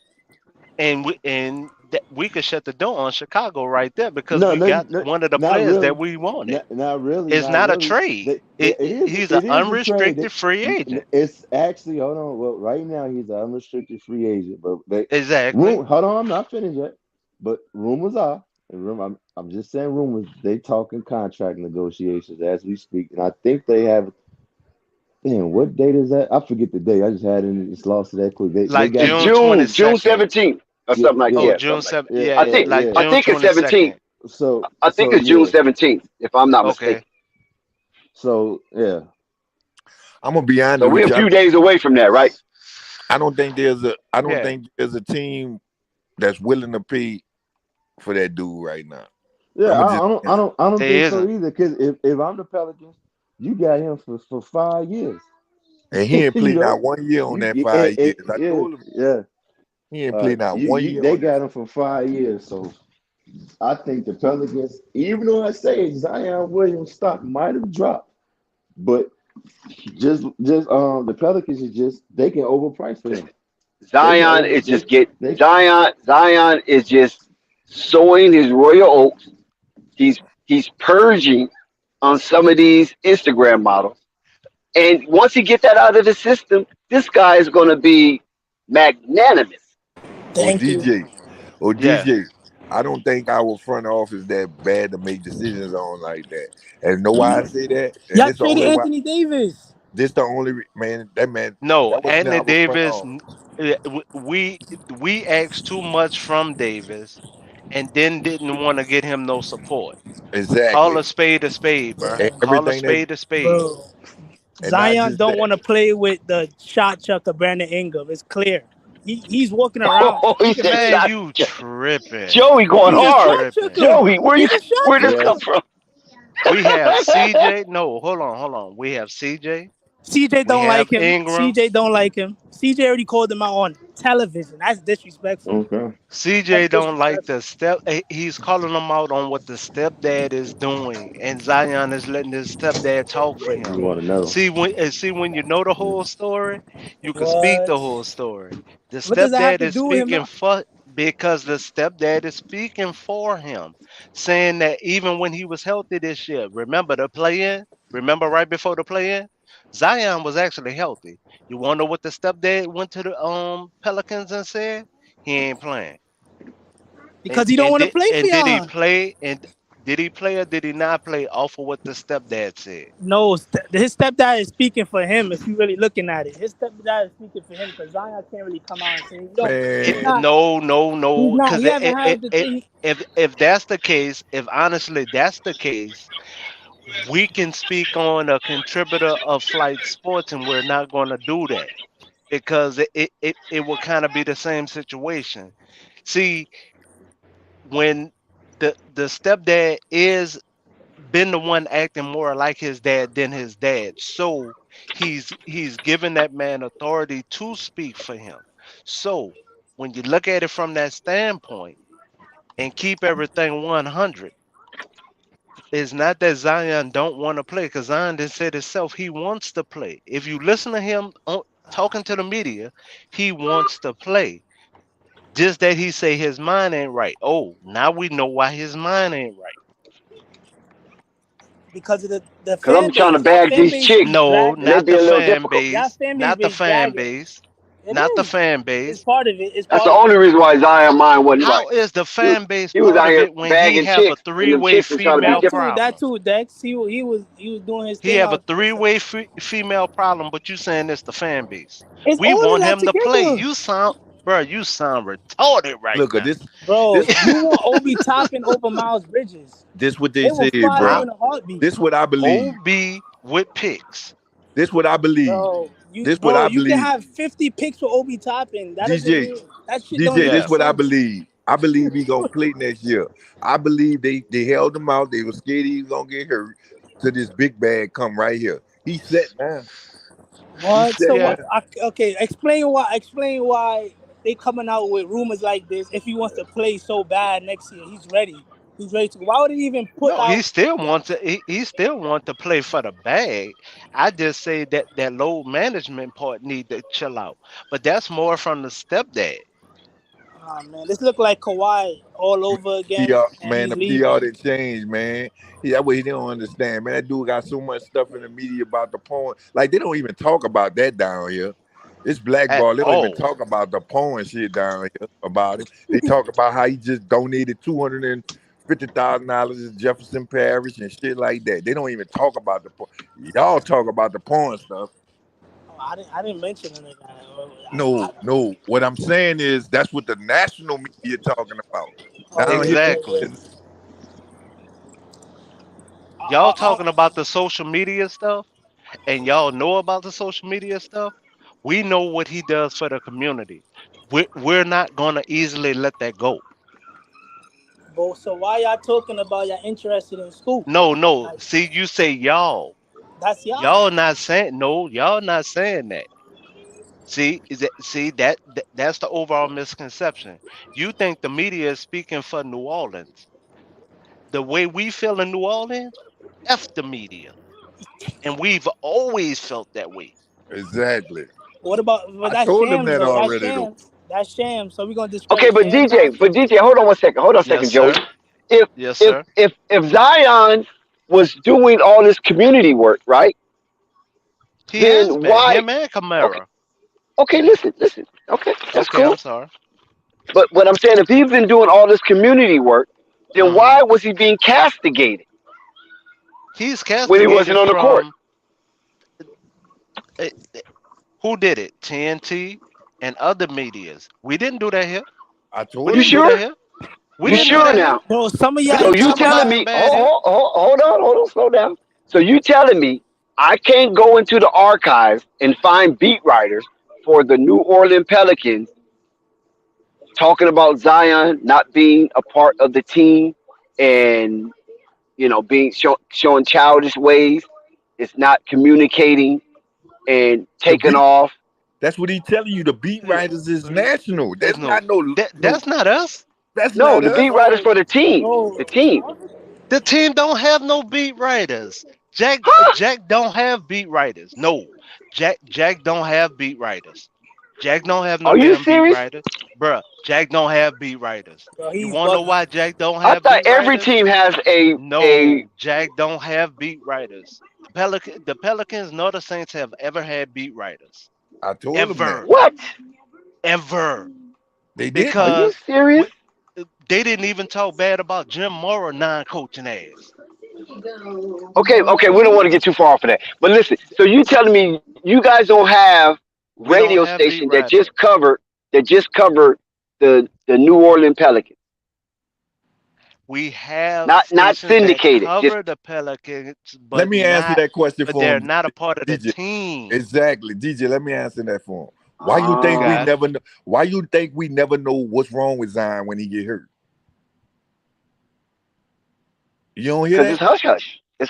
we could shut the door on Chicago right there because No, we no, got no, one of the not players that really. we wanted. Not really, It's not not a really. trade. He's an It is a trade. unrestricted free agent. It's actually, hold on. Well, right now he's an unrestricted free agent, but Exactly. hold on, I'm not finished yet. But rumors are, and I'm just saying rumors. They talking contract negotiations as we speak, and I think they have. Damn, what date is that? I forget the date. I just had it and just lost it that quick. They Like got It's June June 22nd. 17th or yeah, something like yeah, Oh, yeah, June something like 7th. yeah, I Yeah, yeah, think like yeah. I June think it's 17th. 22nd. I think it's June Yeah. 17th, if I'm not Okay. mistaken. So yeah. I'm gonna be So honest we're with a you. few days away from that, right? I don't Yeah. think there's a team that's willing to pay for that dude right now. Yeah, I'm gonna just be honest. I don't There think so isn't. either. Because if I'm the Pelicans, you got him for 5 years. And he ain't You played know, not 1 year on that yeah, 5 years. I yeah, told him yeah. he ain't played not one You year they on that. got him for 5 years. So I think the Pelicans, even though I say Zion Williams stock might have dropped, but the Pelicans is just they can overprice for him. They can Zion over is just they get they Zion is just sowing his royal oats. He's purging on some of these Instagram models. And once he get that out of the system, this guy is going to be magnanimous. Oh Thank you. DJ, oh Yeah. DJ. I don't think our front office that bad to make decisions on like that. And know why I say that? And Y'all this the traded only why. Anthony Davis. This the only man. No, That wasn't Anthony our front Davis. office. We asked too much from Davis, and then didn't want to get him no support. Call Exactly. a spade, bruh. And Call everything that a spade. Bro, and not Zion just don't that. want to play with the shot chucker Brandon Ingram. It's clear. He's walking around. Oh, he He can said barely. Man, shot. you tripping. Joey going He's a You hard. shot tripping. chucker. Joey, He's a shot where this yeah. come chucker. from? We have CJ. No, hold on. We have CJ. CJ We don't like have him. Ingram. CJ don't like him. CJ already called him out on television. That's disrespectful. Okay. That's CJ don't like disrespectful. the step. He's calling them out on what the stepdad is doing, and Zion is letting his stepdad talk for You him. want to know? See when you know the Mm. whole story, you can speak What? the whole story. The What does that have stepdad to is do with him speaking not? for because the stepdad is speaking for him, saying that even when he was healthy this year, remember the play-in? Remember right before the play-in, Zion was actually healthy. You wonder what the stepdad went to the Pelicans and said? He ain't playing. Because he don't want to play for Did he y'all. play? And did he play or did he not play off of what the stepdad said? No, his stepdad is speaking for him. If you really looking at it, his stepdad is speaking for him because Zion can't really come out and say, "Yo, he's Man, not. No, He's not. because He haven't had the thing." if that's the case, if honestly that's the case, we can speak on a contributor of flight sports, and we're not going to do that because it will kind of be the same situation. See, when the stepdad is been the one acting more like his dad than his dad. So he's given that man authority to speak for him. So when you look at it from that standpoint and keep everything 100, it's not that Zion don't want to play because Zion did said himself he wants to play. If you listen to him talking to the media, he wants to play. Just that he say his mind ain't right. Oh, now we know why his mind ain't right. Because of the Because I'm fan trying to base. Y'all bag fan these base chicks, be No, and dragging. they not be the a little fan difficult. Y'all base. fan base Not the be fan dragging. base. It Not the is. fan It's base. part of it. It's That's the part of only it. reason why Zion mind wasn't right. How is the He was, fan base he was part out of here it when he bagging have a chicks, and them three-way chicks was trying to be female difficult. That problem? too, Dex. He was doing his He thing have a out there. So three-way female problem, but you saying it's the fan base. it's We all of want that him to play. together, You sound retarded right look at now. bro. this You want Obi Toppin over Miles Bridges? this what they They will said, fly you bro. I in a heartbeat, This what I believe. OB with picks. This what I believe. bro. This what I You can believe. have 50 picks with Obi Toppin. That doesn't DJ, mean that shit don't DJ, even this make Yeah. what I sense. believe. I believe he gonna play next year. I believe they held him out. They were scared he was gonna get hurt. So this big bag come right here. He set down. He What? So set Yeah. what? down. Okay, explain why. Explain why they coming out with rumors like this. If he wants to play so bad next year, he's ready. He's ready to. Why would he even put No, out? he still want to play for the bag. I just say that load management part need to chill out. But that's more from the stepdad. Man, this look like Kawhi all over again, PR, and man, he's the PR leaving. that changed, man. That's what he don't understand, man. That dude got so much stuff in the media about the porn. Like they don't even talk about that down here. It's At blackball. They don't even all. talk about the porn shit down here about him. They talk about how he just donated $250,000 to Jefferson Parish and shit like that. They don't even talk about the porn. Y'all talk about the porn stuff. Oh, I didn't mention any of that. No, no. What I'm saying is that's what the national media talking about. Oh Down yeah, here, yeah, Exactly. yeah. it's Y'all Uh, talking about the social media stuff, and y'all know about the social media stuff. We know what he does for the community. We're not gonna easily let that go. but so why y'all talking about y'all interested in school? No, no. Like See, you say y'all. that's y'all. Y'all not saying no. Y'all not saying that. See, that's the overall misconception. You think the media is speaking for New Orleans. The way we feel in New Orleans, F the media. And we've always felt that way. exactly. What about? But I that's told them shams that though. That's already though. shams. That's shams. So we gonna Okay, discredit shams now? But DJ, hold on one second. Hold on a Yes, second, Joey. sir. If Yes, sir. if Zion was doing all this community work, right? He has Then been. why? Him and Okay, Camara. okay, listen. Okay, that's Okay, cool. I'm sorry. But what I'm saying, if he's been doing all this community work, then Hmm. why was he being castigated He's when he wasn't castigated on the court? from eh, who did it? TNT and other medias. We didn't do that here. I We told You didn't him do that. that sure? here. We You didn't do sure that here. now? Bro, some of We y'all So didn't you talk some of about telling y'all them me? bad here. Hold on, telling me I can't go into the archives and find beat writers for the New Orleans Pelicans talking about Zion not being a part of the team and being showing childish ways, it's not communicating and The taking beat. off. That's what he telling you. The beat No, writers is national. That's no, not no. that's not us. That's No, not the beat us. writers bro, for the team. bro, The team. The team don't have no beat writers. Huh? Jack don't have beat writers. No, Jack don't have beat writers. Jack don't have no Are you damn beat serious? writers, bruh. Jack don't have beat writers. bro, You he's wanna know bugging. why Jack don't I have thought beat every writers? team has a. No, Jack don't have beat writers. The Pelicans nor the Saints have ever had beat writers. I told him that. Ever, What? ever. They Are didn't. you Because serious? we, they didn't even talk bad about Jim Mora non-coaching ass. Okay, we don't want to get too far off of that. But listen, so you telling me you guys don't have We radio don't have beat station writers. that just covered the New Orleans Pelicans, We have not stations that syndicated, just cover the Pelicans, Let but me answer not, that question but for they're him, not a part of the DJ. team. Exactly, DJ. Let me answer that for him. Why you You think we got ah, it. never? Why you think we never know what's wrong with Zion when he get hurt? You don't hear because that? it's hush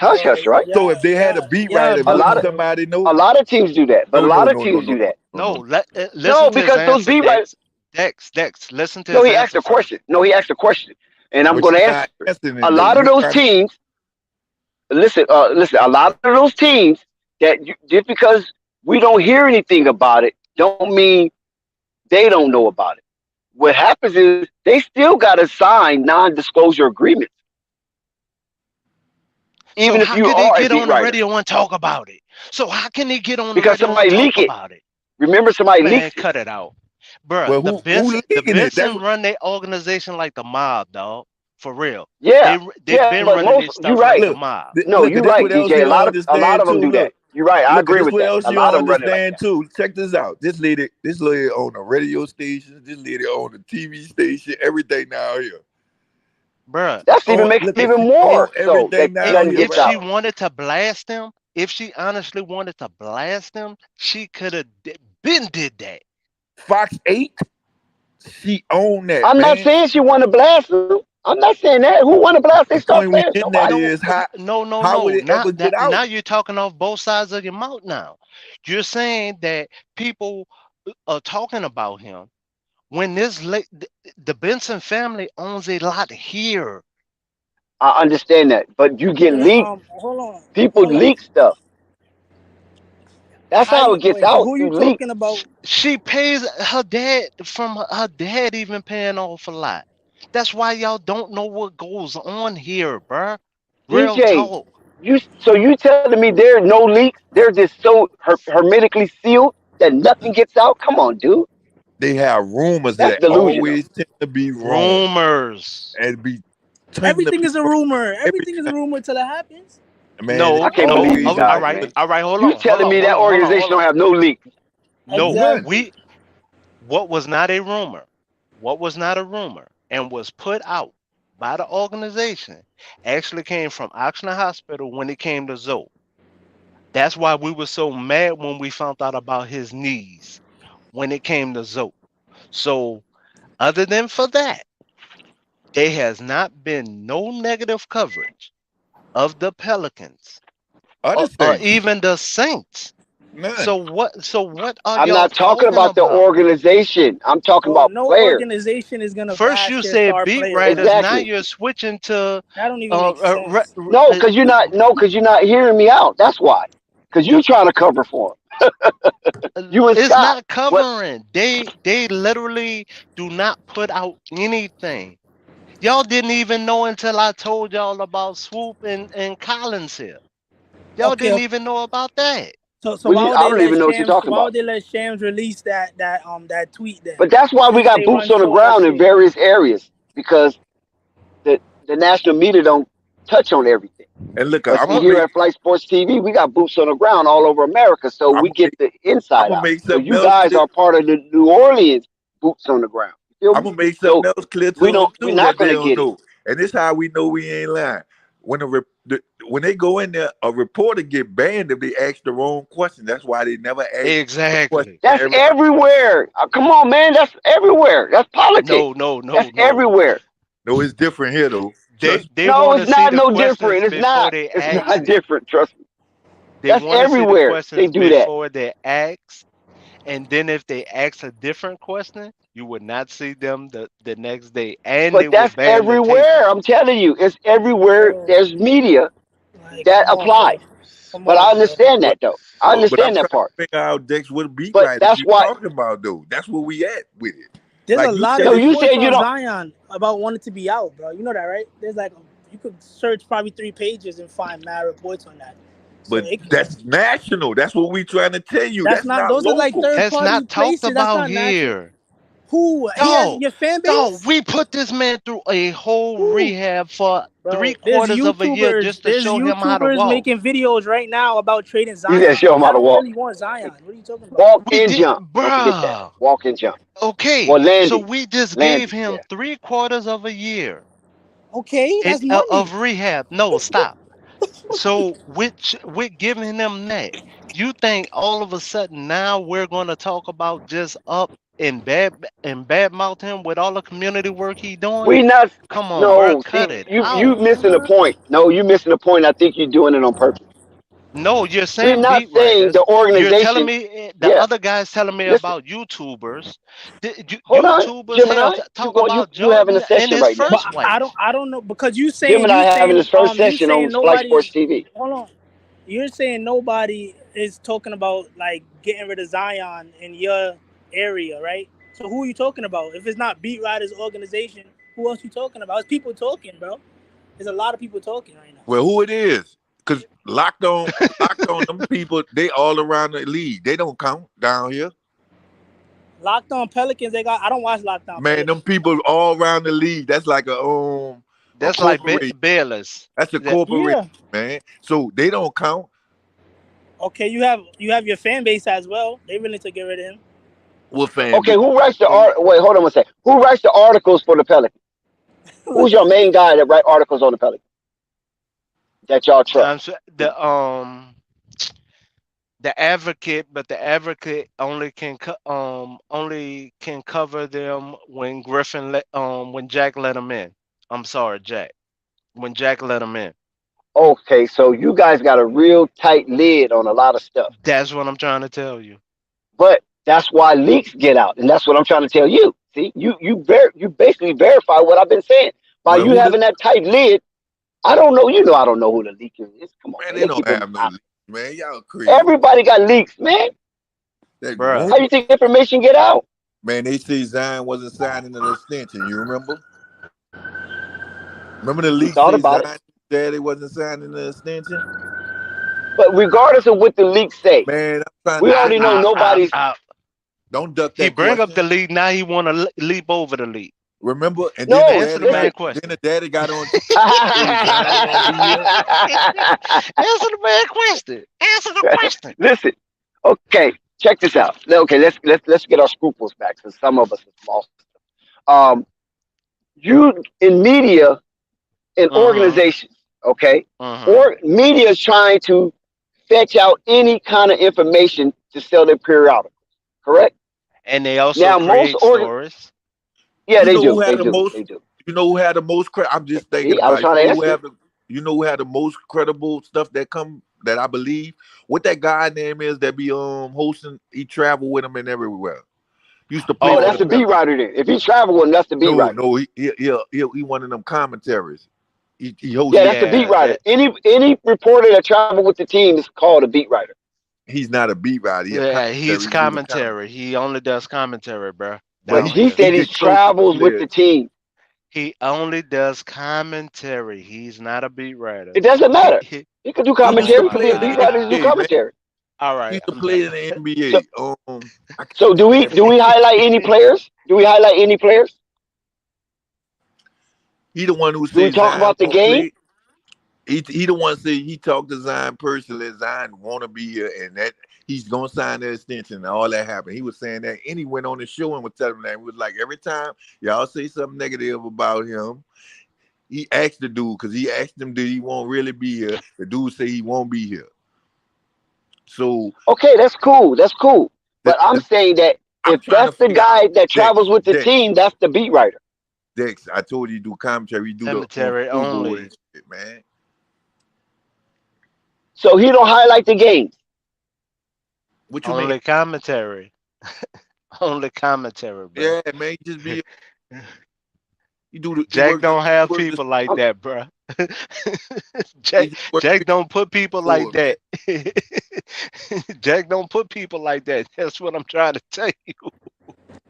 Bro, hush, right? So if they had a beat yeah, writer, A lot wouldn't bugging, of bro. somebody a know? lot of teams do that, but a No, lot no, of no, no, teams no, do that. no, No, no. listen No, to his because those answer, beat writers. Dex. Dex, listen to No, his he asked answer a first. question. No, he asked a question, and I'm But going you're to answer not it. answering A it though. lot of You those trying to teams. Listen. A lot of those teams just because we don't hear anything about it, don't mean they don't know about it. What happens is they still got to sign non-disclosure agreements, So even if how you could he are a get beat on the writer, radio and talk about it? So how can he get on the because radio and somebody talk leak it. about it? Remember, somebody Man, leaks it. cut it out. Bruh, well, who The leaking it? That's Benson run their organization like the mob, dog. For real. Yeah, They've yeah, been but running most this you're stuff like right. the look, mob. No, look at you're this. right, What else DJ. you don't A lot understand of them too? do that. Look, You're right. I look at agree this. with What that. else A you lot don't of them run it like understand that. too? Check this out. This lady on the radio station. This lady on the TV station. Everything now here. Bruh, That's On even makes look it at even she if on more so that everything you now got to here, get if man. she solid. wanted to blast them, if she honestly wanted to blast them, she could have been did that. Fox 8, she owned that, I'm not man. saying she want to blast them. I'm not saying that. Who want to blast? They The start point we players. getting at Nobody. is how would No. it ever get out? Now you're talking off both sides of your mouth. Now you're saying that people are talking about him when the Benson family owns a lot here. I understand that, but you get Okay, leaked. hold on, People hold on. leak stuff. That's How how you it gets wait? So out who you through leaks. talking about? She pays her dad from her dad even paying off a lot. That's why y'all don't know what goes on here, bruh. Real DJ, talk. you telling me there are no leaks? They're just so hermetically sealed that nothing gets out? Come on, dude. They have rumors That's that delusional. always tend to be wrong Rumors. and be tend to Everything be is a wrong rumor. every Everything is a time. rumor till it happens. Man, it's I No, can't no. believe you always a All guys, right, man. rumor. all right. Hold You on, hold telling on, me hold that on, hold on, hold organization don't on. have no leaks? No, Exactly. None. what was not a rumor, what was not a rumor, and was put out by the organization actually came from Oxnard Hospital when it came to Zoe. That's why we were so mad when we found out about his knees when it came to Zoe. So, other than for that, there has not been no negative coverage of the Pelicans Other or things, even the Saints. none. So what are I'm y'all not talking talking about the about? organization. I'm talking Bro, about no players. organization is gonna First bash you their said star beat players, bro. writers, now Exactly. you're switching to That don't even uh, make uh, re- sense. re- No, uh, because you're not. No, because you're not hearing me out. That's why. Because you trying to cover for him. You and it's Scott. not What? covering. They literally do not put out anything. Y'all didn't even know until I told y'all about Swoop and Collins here. Y'all Okay, didn't even know about that. so why We, would I they don't let even know what you're Shams? talking Why about. would they let Shams release that tweet then? But that's why we Since got they boots run on the so much ground in shit. various areas because the national media don't touch on everything. And look, But I'm see, gonna Oh, here make at Flight Sports TV, we got boots on the ground all over America, so I'm we gonna get make the I'm inside gonna out. make So something you else guys clear. are part of the New Orleans boots on the ground. You feel I'm me? gonna make So something else clear we to them don't. We're too not that they gonna don't get it. know. And this how we know we ain't lying. When when they go in there, a reporter get banned if they ask the wrong question. That's why they never ask the question exactly. to That's everybody. everywhere. Come on, man. That's everywhere. That's politics. No, no, no, That's no. everywhere. No, it's different here though. Trust me. They No, want it's to see not the no questions different. It's before not. they It's asked not it. different. Trust me. They That's want to see the everywhere. They questions do that. before they ask, and then if they ask a different question, you would not see them the next day, and they But will that's ban the taping. everywhere. I'm telling you, it's everywhere. Bro, There's media like, that come on, apply. bro. Come But I on, bro. understand But that though. I but I'm understand that trying to part. figure out Dex what beat But writers that's you why. talking about though. That's where we at with it. There's a Like you lot of said, No, it, you reports said you on don't. Zion about wanting to be out, bro. You know that, right? There's like you could search probably 3 pages and find mad reports on that. So but that's national. That's what we trying to tell you. that's That's not. not Those are like local. third That's party not talked places. That's about not national. here. Who he has Dog, your fan dog, base? we put this man through a whole Who, rehab for three bro? There's quarters of a year YouTubers. just to There's show him how to YouTubers walk. making videos right now about trading You said Zion. show them how Y'all to don't walk. really want Zion. What are you talking about? Walk We and did, jump. Don't forget that. bruh. Walk and jump. Okay, Or so landing. we just gave Landing. him Yeah. 3 quarters of a year Okay, that's money. of rehab. No, stop. So with giving them that, you think all of a sudden now we're going to talk about just up and bad mouth him with all the community work he doing? We not. Come on, bruh, No. cut See, it you out. missing the point. No, you missing the point. I think you're doing it on purpose. No, you're We're saying not beat saying writers. the You're telling organization. me the Yeah. other guys telling me Listen. about YouTubers. Hold on, YouTubers have Gemini. to You talk go. about You having a Jordan and session his right now. But first I wife. don't know because you saying Gemini having his first you session on saying Flight Sports nobody's TV. hold on. You're saying nobody is talking about like getting rid of Zion in your area, right? So who are you talking about? If it's not beat writers organization, who else you talking about? It's people talking, bro. There's a lot of people talking right now. Well, who it is? Because locked on them people, they all around the league. They don't count down here. Locked on Pelicans, they got. I don't watch Locked On Man, them Pelicans. people all around the league. That's like a That's like corporation. Bayless. That's a That corporation, Yeah. man. So they don't count. Okay, you have your fan base as well. They willing to get rid of him. What fan Okay, base? who writes the art? Wait, hold on one second. Who writes the articles for the Pelicans? Who's your main guy that write articles on the Pelicans that y'all trust? the advocate, but the advocate only can cover them when when Jack let him in. I'm sorry, Jack. When Jack let him in. Okay, so you guys got a real tight lid on a lot of stuff, That's what I'm trying to tell you. but that's why leaks get out, and that's what I'm trying to tell you. See, you basically verify what I've been saying by Well, you who the having that tight lid. I don't know. You know, I don't know who the leaker is. Come on, man? man. They They don't keep him. have no league. Man, y'all crazy. Everybody got leaks, man. That Bruh. How you think information get out? Man, they say Zion wasn't signing an extension. You remember? Remember the We leak thought say about it. Zion said he wasn't signing an extension? But regardless of what the leaks say, Man, I'm trying we to already tell know you. nobody's. Don't duck He that bring up question. the lead. Now he want to leap over the lead. Remember? And then the No, Answer daddy the listen. man got question. on TV say Zion won't be here. Answer the man question. Answer the question. Listen. Okay, check this out. Okay, let's get our scruples back because some of us have lost. Um, you in media and Mm-hmm. organizations, okay, Mm-hmm. or media is trying to fetch out any kind of information to sell their periodicals. Correct. And they also Now, most create organ, stories. yeah, You they know do, who had they the do, most? they do. You know who had the most? I'm just thinking See, I was about it. trying to ask you. You know who had the most credible stuff that I believe? What that guy name is that be hosting? He travel with him and everywhere. Used to play Oh, for Oh, that's the the beat Pelicans. writer then. If he's traveling, that's the beat No, writer. no, he one of them commentaries. He hosts Yeah, it. that's the beat yeah. writer. That Any reporter that travel with the team is called a beat writer. He's not a beat writer. He a yeah. He's commentary. He do the comment, commentary. He only does commentary, bro. but But Down he here. he said he get close to the travels with the players. team. He only does commentary. He's not a beat writer. It doesn't matter. He could do He used to commentary play because in beat the writers do NBA, man. commentary. All He right. used to play in the So, NBA. I can't so think of that. do we highlight any players? Do we highlight any players? He the one who Do we says talk Zion about the won't game? play. He the one say he talked to Zion personally. Zion want to be here, and that he's gonna sign the extension. And all that happened. He was saying that, and he went on the show and was telling that. He was like, every time y'all say something negative about him, he asked the dude because he asked him, did he won't really be here? The dude say he won't be here. So Okay, that's cool. That's cool. But that, I'm saying that I'm if trying to that's the figure out guy that travels with the Dex. team, that's the beat writer. Dex, I told you, do commentary, do the Cemetery scoreboard only. and shit, man. So he don't highlight the games. What you mean? Only commentary. Only commentary, bro. Yeah, man, you just be he Jack works don't have works the people like I'm, that, bro. he Jack just works Jack the don't put people like scoreboard, man. that. Jack don't put people like that. That's what I'm trying to tell you.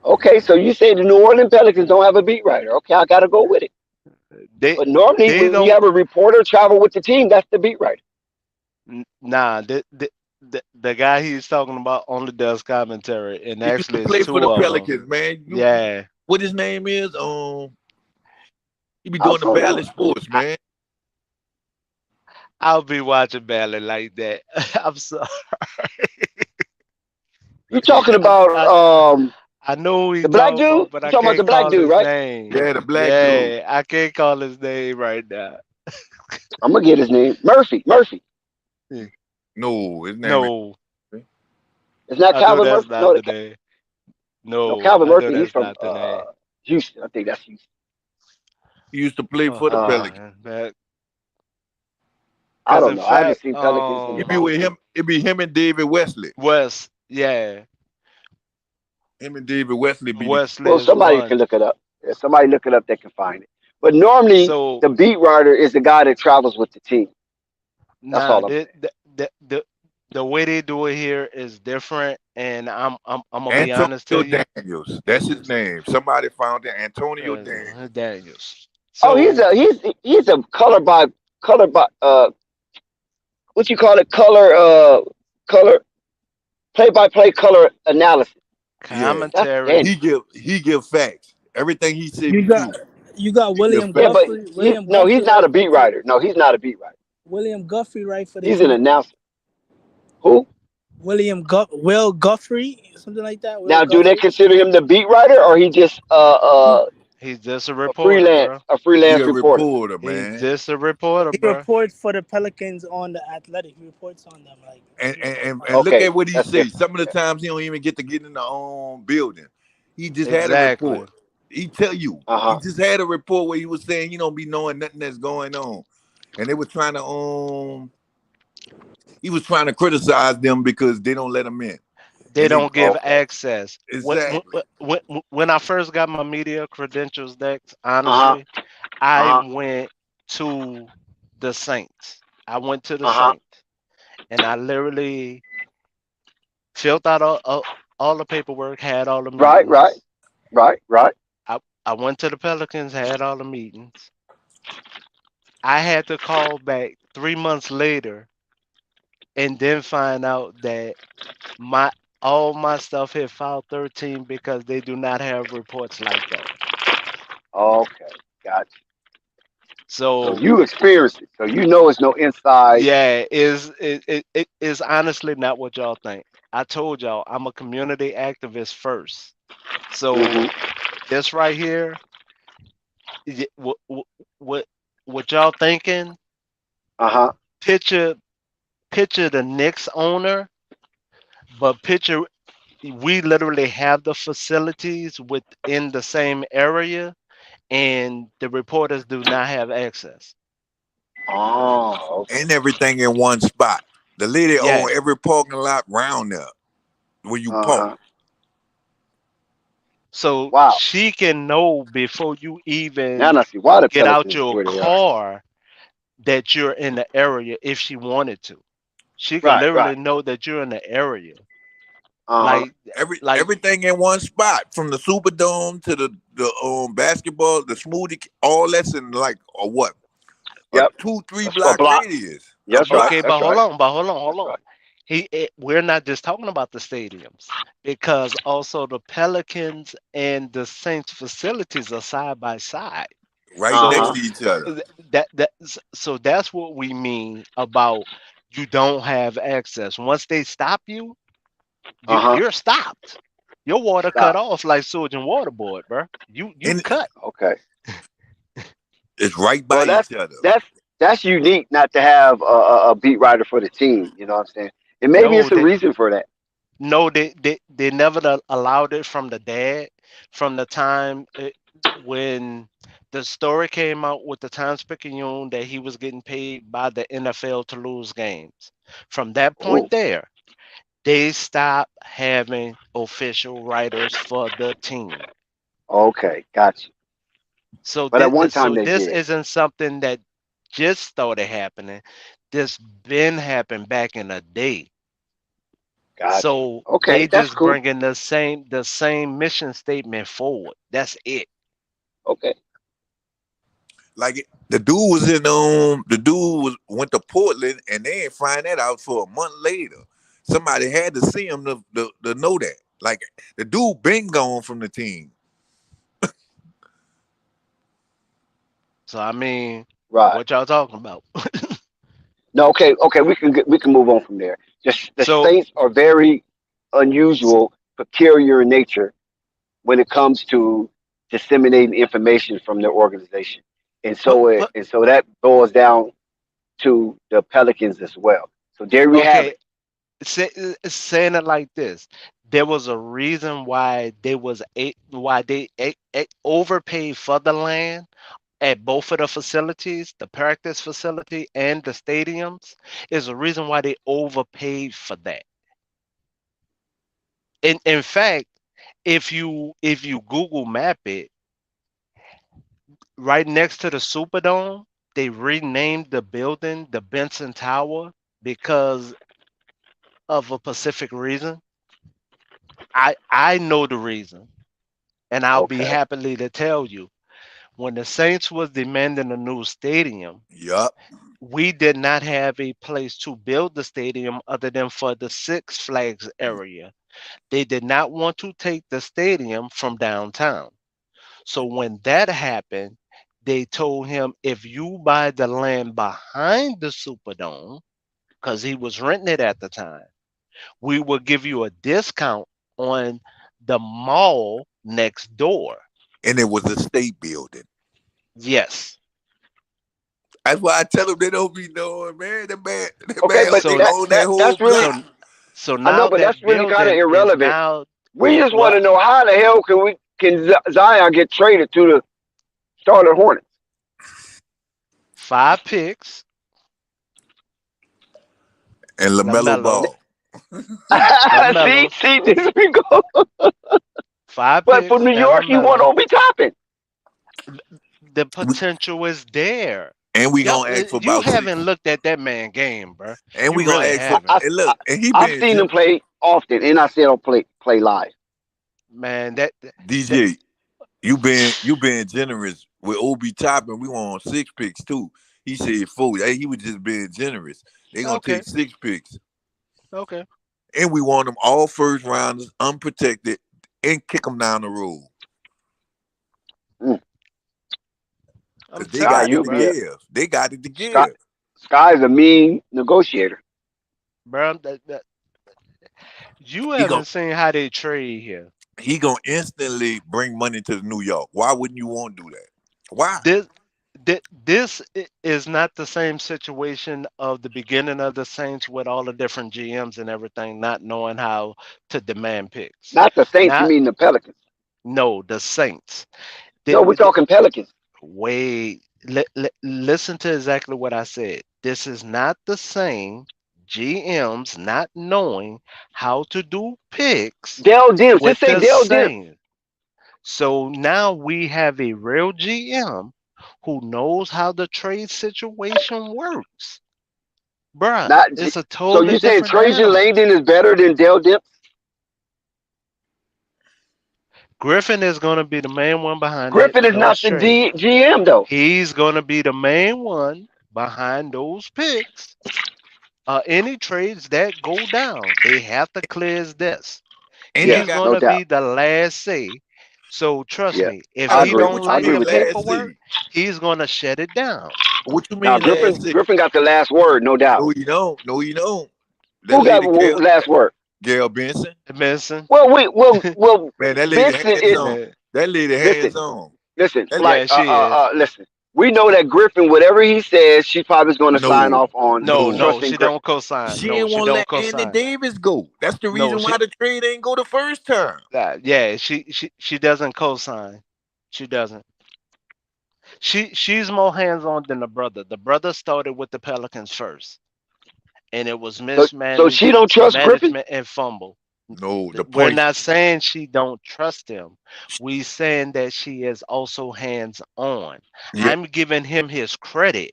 okay, so you say the New Orleans Pelicans don't have a beat writer. Okay, I got to go with it. They But normally, they when you don't. have a reporter travel with the team, that's the beat writer. Nah. The guy he's talking about only does commentary, and He used to actually it's play for two the of them. Pelicans, man. Yeah. What his name is? He be I doing the don't Valley know. Sports, man. I'll be watching Ballad like that. I'm sorry. You talking I, about I I know who he the black talking dude? about, but You I talking about the can't black call dude, his right? name. Yeah, the black dude. Yeah, I can't call his name right now. I'm gonna get his name. Murphy. Murphy. No, his name No, ain't. It's not I know Calvin that's Murphy. not No, the name. no, No, Calvin I know Murphy. He's that's from not the name. Houston. I think that's Houston. He used to play Oh for the Pelicans. man, because I don't in know. I haven't fact, seen Pelicans in He be about. with him. It be him and David Wesley. Wes, yeah, Him and David Wesley be the Wesley Well, is somebody can one. look it up. If somebody look it up, they can find it. But normally, So the beat writer is the guy that travels with the team. That's nah, all I'm saying. the way they do it here is different, and I'm gonna be honest to Antonio you, Daniels. That's his name. Somebody found it. Antonio Daniels. Daniels. Oh, So he's a color by what you call it, color play by play color analysis. Yeah, That's commentary. Daniel. he give facts. Everything he say You be got true. you got He give William Yeah, facts. but Guthrie. William no, he's Guthrie not right a beat writer. No, he's not a beat writer. William Guthrie right for the He's an Heat. announcer. Who? Will Guthrie, something like that. Will Now, do they Guthrie. consider him the beat writer, or he just He He's just a reporter, bro. a He freelance a reporter? reporter, He's man. just a reporter, he bro. reports for the Pelicans on the Athletic. He reports on them like And he and, reports and, on and them. look Okay, at what he that's say. different. Some of the Okay. times he don't even get to get in the own building. He just had a Exactly. report. He tell you. Uh He huh. just had a report where he was saying he don't be knowing nothing that's going on. And they were trying to he was trying to criticize them because they don't let him in. They And they don't give Okay. access. exactly. When I first got my media credentials, Dex, Uh huh. honestly, Uh I huh. went to the Saints. I went to the Uh huh. Saints. and I literally filled out all the paperwork, had all the Right, right, meetings. right. I went to the Pelicans, had all the meetings. I had to call back 3 months later and then find out that my all my stuff had filed 13 because they do not have reports like that. Okay, gotcha. So So you experienced it. So you know it's no inside. yeah, it is honestly not what y'all think. I told y'all I'm a community activist first. So Mm-hmm. this right here, what what what y'all thinking? Uh-huh. Picture picture the Knicks owner, but picture we literally have the facilities within the same area, and the reporters do not have access. Oh, okay. And everything in one spot. The lady own Yeah. every parking lot round there where you park. Uh-huh. So Wow. she can know before you Now even I see why the get out Pelicans your where they are. car that you're in the area if she wanted to. She could Right, literally right. know that you're in the area. Uh-huh. Like like Everything in one spot, from the Superdome to the basketball, the smoothie, all that's in like a what, a Yep. 2-3 A block block. radius, a That's right. block. okay, That's but hold right. on, hold That's on. right. We're not just talking about the stadiums because also the Pelicans and the Saints facilities are side by side. Right next So Uh-huh. to each other. so that's what we mean about you don't have access. Once they stop you, Uh-huh. you're stopped. Your water cut Stop. off like sewage and waterboard, bro. You And cut. Okay. it's right by Well, each other. that's that's unique not to have a beat writer for the team. You know what I'm saying? And maybe No, it's a reason for that. no, they never allowed it from the dad from the time when the story came out with the Times Picayune that he was getting paid by the NFL to lose games. From that point Oh, there, they stopped having official writers for the team. okay. Gotcha. But at one time So they this did. isn't something that just started happening. This been happened back in the day. Gotcha. So Okay, they that's just cool. bringing the same mission statement forward. That's it. Okay. Like the dude was went to Portland and they ain't find that out for a month later. Somebody had to see him to know that. Like the dude been gone from the team. So I mean, Right. what y'all talking about? No. Okay. Okay. We can move on from there. Just the So, Saints are very unusual, peculiar in nature when it comes to disseminating information from their organization, and but so but that boils down to the Pelicans as well. So there we have okay, it. saying it like this, there was a reason why they overpaid for the land at both of the facilities, the practice facility and the stadiums. Is a reason why they overpaid for that. In fact, if you Google map it, right next to the Superdome, they renamed the building the Benson Tower because of a specific reason. I know the reason, and I'll be Okay. happily to tell you. When the Saints was demanding a new stadium, Yup. we did not have a place to build the stadium other than for the Six Flags area. They did not want to take the stadium from downtown. So when that happened, they told him if you buy the land behind the Superdome, because he was renting it at the time, we will give you a discount on the mall next door. And it was a state building. Yes. That's why I tell them they don't be knowing, man. That Okay, man, but they So that own that that whole that's really, block. so so I know, now but that's that really kind of building is irrelevant. now We just want to what? know how the hell can Zion get traded to the Charlotte Hornets? 5 picks, And LaMelo Lamelo, Ball. see, Lamelos, see, this we go. five But for picks, New and York, he want Lamelo. Obi Toppin. The potential is there. And we Y'all, gonna ask for you about haven't 6. looked at that man game, bro. And You we gonna really ask for haven't, and look, and he I've been seen him play often, and I see him play live. man. That DJ. You been generous with Obi Toppin. We want 6 picks too. He said 4. Hey, he was just being generous. They gonna okay, take 6 picks, okay. and we want them all first rounders, unprotected, and kick them down the road Mm. I'm because they Sky, telling got you, it you to bro. yeah, give. They got it to Sky give. Sky's a mean negotiator. Bro, you He gonna haven't seen how they trade here. he gonna instantly bring money to New York. Why wouldn't you want to do that? Why? This is not the same situation of the beginning of the Saints with all the different GMs and everything, not knowing how to demand picks. Not the Saints, you Not mean the Pelicans. no, the Saints. No, we're talking Pelicans. Wait, listen to exactly what I said. This is not the same GMs not knowing how to do picks Dell Demps. with Just say the Dell Demps. Saints. So now we have a real GM who knows how the trade situation works. Bruh, Not it's a so totally you saying different Trajan animal. Langdon is better than Dell Demps? Griffin is going to be the main one behind Griffin is those not the trades. GM though. He's going to be the main one behind those picks. Any trades that go down, they have to clear his desk. And they Yeah, He's got going no to doubt. be the last say. So trust Yeah, me, if I I he agree. agree. don't What you I like agree mean the with that. last paperwork, seed? he's going to shut it down. What you Now mean Griffin last seed? Griffin got the last word, no doubt. No, you don't. No, you don't. That Who got lady Gail, last word? Gail Benson. Benson, Well, well, Man, that lady Benson hands is. on. man, That lady Listen, hands on. listen. That Like, yeah, she is. listen. We know that Griffin, whatever he says, she probably is going to sign no, off on. No, She's no. no, trusting she Griffin. don't co-sign. She No, ain't she want to don't let Andy co-sign. Davis go. That's the No, reason why the trade ain't go the first time. yeah, she doesn't co-sign. She doesn't. She's more hands-on than the brother. The brother started with the Pelicans first, and it was So she don't trust Griffin. management and fumble. No, the We're point. not saying she don't trust him. We saying that she is also hands-on. Yeah, I'm giving him his credit,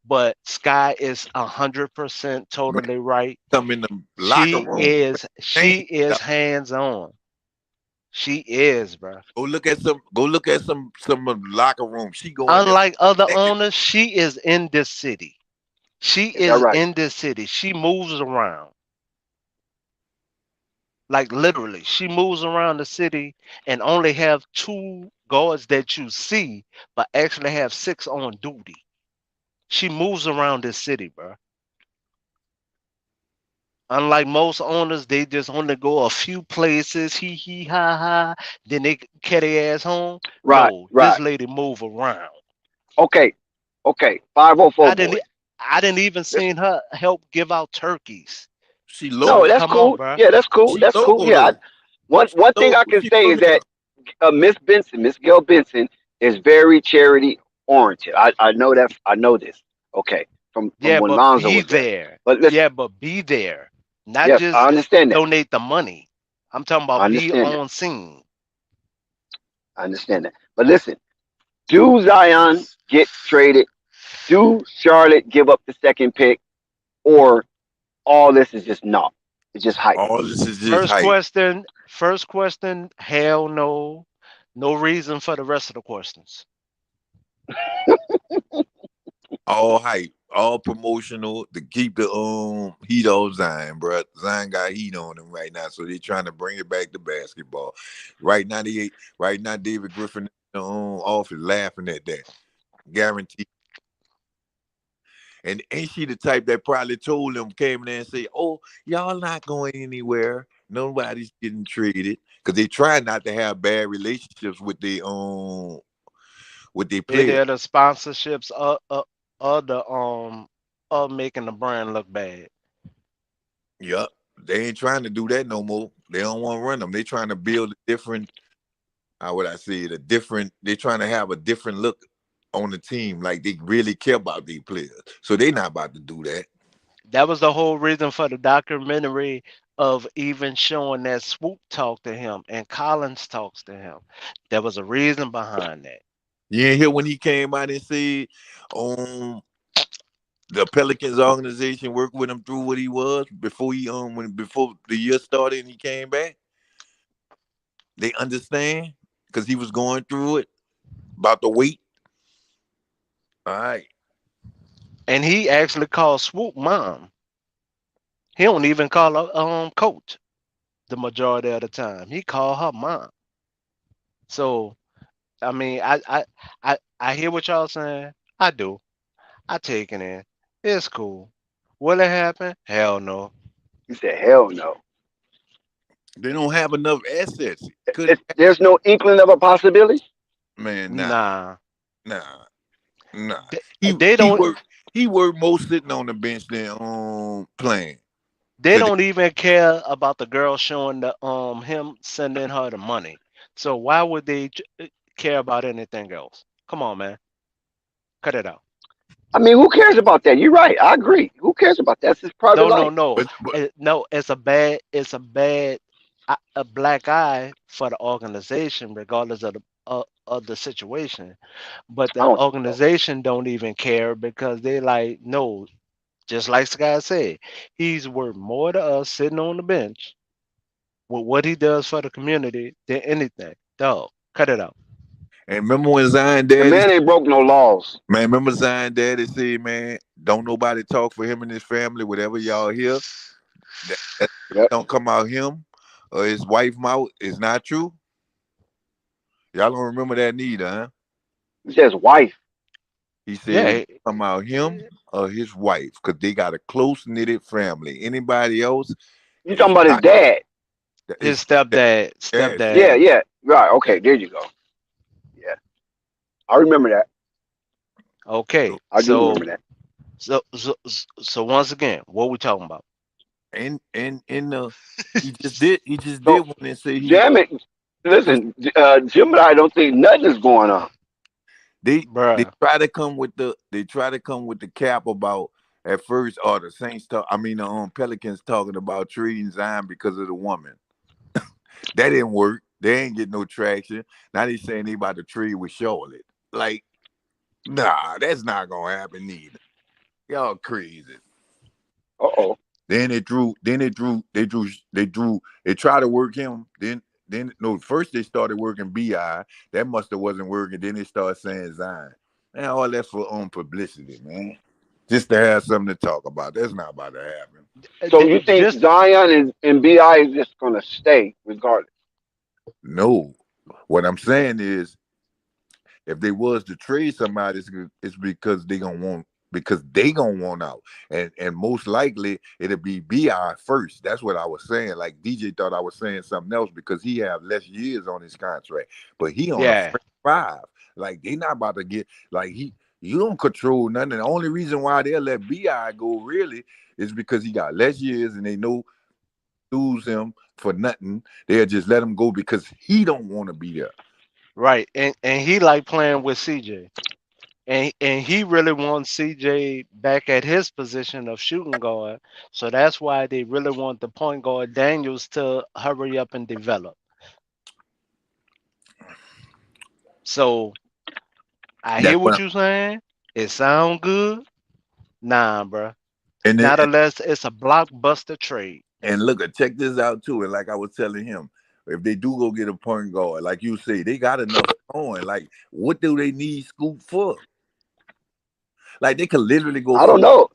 but Sky is 100% man, totally right. come in the locker room. She Change is stuff. hands-on. She is, bro. Go look at some. Go look at some of the locker room. She go in there. Unlike other owners, she is in this city. She Is that is right? in this city. She moves around. Like literally, she moves around the city and only have two guards that you see, but actually have six on duty. She moves around this city, bro. Unlike most owners, they just only go a few places, hee ha ha, then they carry ass home. Right, No, this right. lady move around. Okay, okay. 504 I didn't. boys. e- I didn't even seen her help give out turkeys. She No, local. that's Come on, cool. bro. Yeah, that's cool. She That's cool. local Yeah. though. One thing I Local. can She say from is here. that Miss Benson, Miss Gail Benson, is very charity oriented. I know that. I know this. Okay, from Yeah, when but Lonzo be was there. there. But listen, Yeah, but be there. Not yes, I just understand that. donate the money. I'm talking I about be understand that. on scene. I understand that. But listen, do Zion get traded? Do Charlotte give up the second pick, or all this is just not? It's just hype. All this is just hype. First question, hell no. No reason for the rest of the questions. All hype. All promotional to keep the heat on Zion, bro. Zion got heat on him right now, so they trying to bring it back to basketball. Right now, right now David Griffin in the office laughing at that. Guaranteed. And ain't she the type that probably told them, came in there and say, "Oh, y'all not going anywhere. Nobody's getting traded," because they try not to have bad relationships with their They players. did the sponsorships of the of making the brand look bad. Yup, they ain't trying to do that no more. They don't want to run them. They trying to build a different. How would I say it? A different. They trying to have a different look on the team, like they really care about these players. So they not about to do that. That was the whole reason for the documentary of even showing that Swoop talked to him and Collins talks to him. There was a reason behind that. You ain't hear when he came out and said, um, the Pelicans organization worked with him through what he was before he when before the year started and he came back. They understand because he was going through it about the weight. All right, And he actually called Swoop mom. He don't even call her coach the majority of the time. He called her mom. So I mean, I hear what y'all saying. I do. I take it in. It's cool. Will it happen? Hell no. He said, "Hell no." they don't have enough assets. Could There's no inkling of a possibility. man, Nah. nah, nah. They, He they he don't worked he worked more sitting on the bench than playing. they Today. don't even care about the girl showing the him sending her the money. So why would they care about anything else? Come on, man. Cut it out. I mean, who cares about that? You're right. I agree. Who cares about that? That's his private No, no, life. no. But No, it's a bad a black eye for the organization regardless of the situation. But I the don't think so. organization don't even care because they like no, just like Scott said, he's worth more to us sitting on the bench with what he does for the community than anything. Dog, cut it out. and remember when Zion The daddy man ain't broke no laws. man, remember Zion daddy said, man, don't nobody talk for him and his family, whatever y'all hear, that Yep. don't come out him or his wife mouth is not true. Y'all don't remember that neither, huh? He says wife. He said it Yeah, don't come out him or his wife because they got a close knitted family. Anybody else You is talking about his not dad? his is stepdad, dad Yeah, stepdad. family. yeah. Right. Okay. There you go. Yeah, I remember that. Okay, So, I do remember that. so once again, what we talking about, and in the he just did So, one and say damn it. he Listen, Jim and I don't think nothing is going on. they bruh? try to come with the cap about at first or the Saints talk I mean the Pelicans talking about trading Zion because of the woman. That didn't work. They ain't get no traction. Now they saying they about to trade with Charlotte. Like, nah, that's not gonna happen either. Y'all crazy. Uh oh. They tried to work him. Then no, first they started working BI. That must have wasn't working. Then they started saying Zion. Man, all that for publicity, man. Just to have something to talk about. That's not about to happen. So you think Just Zion and Bi is just gonna stay regardless? No. What I'm saying is if they was to trade somebody, it's because they gonna want out, and most likely it'll be Bi first. That's what I was saying. Like DJ thought I was saying something else because he have less years on his contract, but he on a yeah, frank 5. Like they not about to get like he. You don't control nothing. The only reason why they'll let Bi go really is because he got less years and they know lose him for nothing. They'll just let him go because he don't want to be there. right. And he like playing with CJ. And he really wants CJ back at his position of shooting guard. So that's why they really want the point guard Daniels to hurry up and develop. So I hear That's what what. you're saying. It sound good. Nah, bruh. And then Not unless it's a blockbuster trade. and look, check this out too. And like I was telling him, if they do go get a point guard, like you say, they got enough going. Like, what do they need Scoop for? Like, they could literally go I for. don't know.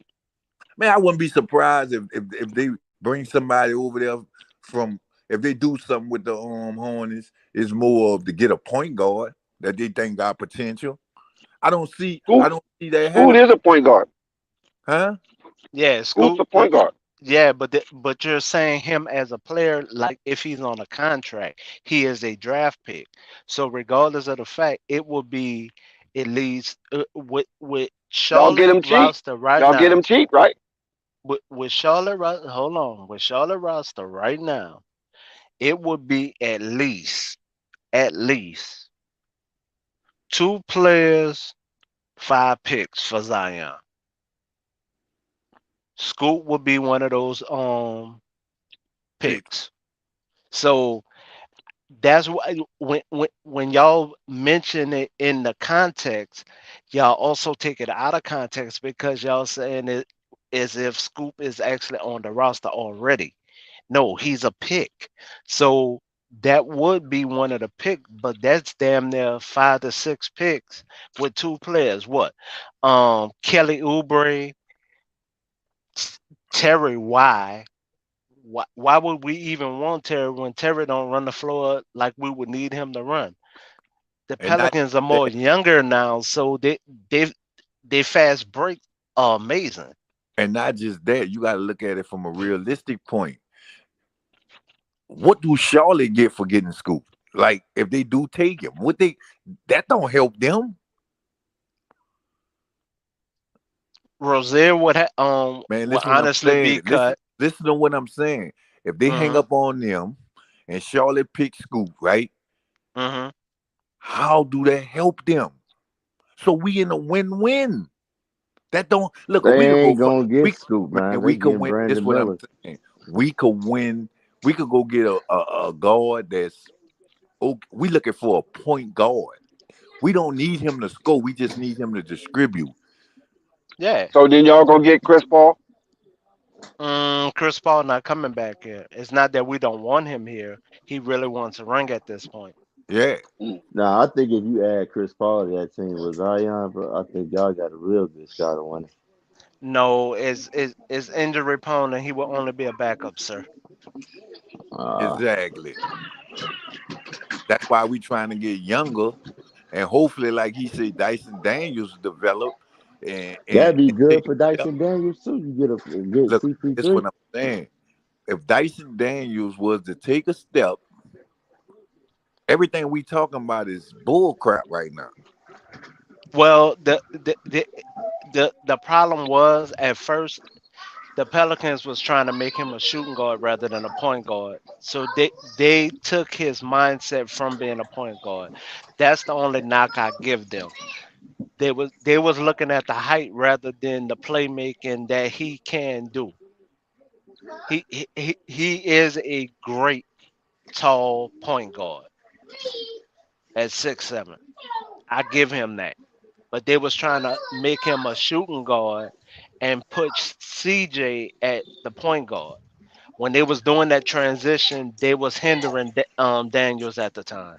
Man, I wouldn't be surprised if they bring somebody over there from if they do something with the Hornets. It's more of to get a point guard that they think got potential. I Scoot don't see that Scoot happen, is a point guard. huh? Yeah, Scoot's Scoot. a point guard. Yeah, but you're saying him as a player, like if he's on a contract, he is a draft pick. So regardless of the fact, it will be at least with Y'all get Charlotte him cheap. roster right Y'all get him now. cheap, right? With hold on, with Charlotte roster right now, it would be at least two players, five picks for Zion. Scoot would be one of those Pick. picks. So that's why when y'all mention it in the context, y'all also take it out of context because y'all saying it as if Scoop is actually on the roster already. No, he's a pick. So that would be one of the pick, but that's damn near 5 to 6 picks with two players. What? Kelly Oubre, Terry Y. Why would we even want Terry when Terry don't run the floor like we would need him to run? The And not Pelicans are more that, younger now, so they they fast break are amazing. and not just that, you got to look at it from a realistic point. What do Charlotte get for getting scooped? Like if they do take him, what they that don't help them. Rozier Man, would listen what I'm honestly be saying. Listen, cut. listen to what I'm saying. If they hang Mm-hmm. up on them and Charlotte picks Scoop, right? Mm-hmm. How do that help them? So we in a win-win. That don't look. We could They go ain't for gonna get we Scoop, man. man. We They could getting win. This is Brandon what I'm Miller. saying. We could win. We could go get a guard that's. Oh, we looking for a point guard. We don't need him to score. We just need him to distribute. Yeah. So then y'all gonna get Chris Paul? Chris Paul not coming back here. It's not that we don't want him here. He really wants a ring at this point. Yeah, Nah, I think if you add Chris Paul to that team with Zion, bro, I think y'all got a real good shot of winning. No, is injury prone and he will only be a backup, sir. Uh, exactly. That's why we trying to get younger and hopefully, like he said, Dyson Daniels develop that'd be and take good for a step. Dyson Daniels too. You get Look, this is CP3. what I'm saying. If Dyson Daniels was to take a step, everything we talking about is bull crap right now. Well, the problem was at first the Pelicans was trying to make him a shooting guard rather than a point guard. So they took his mindset from being a point guard. That's the only knock I give them. They was looking at the height rather than the playmaking that he can do. He is a great tall point guard at 6'7". I give him that. But they was trying to make him a shooting guard and put CJ at the point guard. When they was doing that transition, they was hindering Daniels at the time.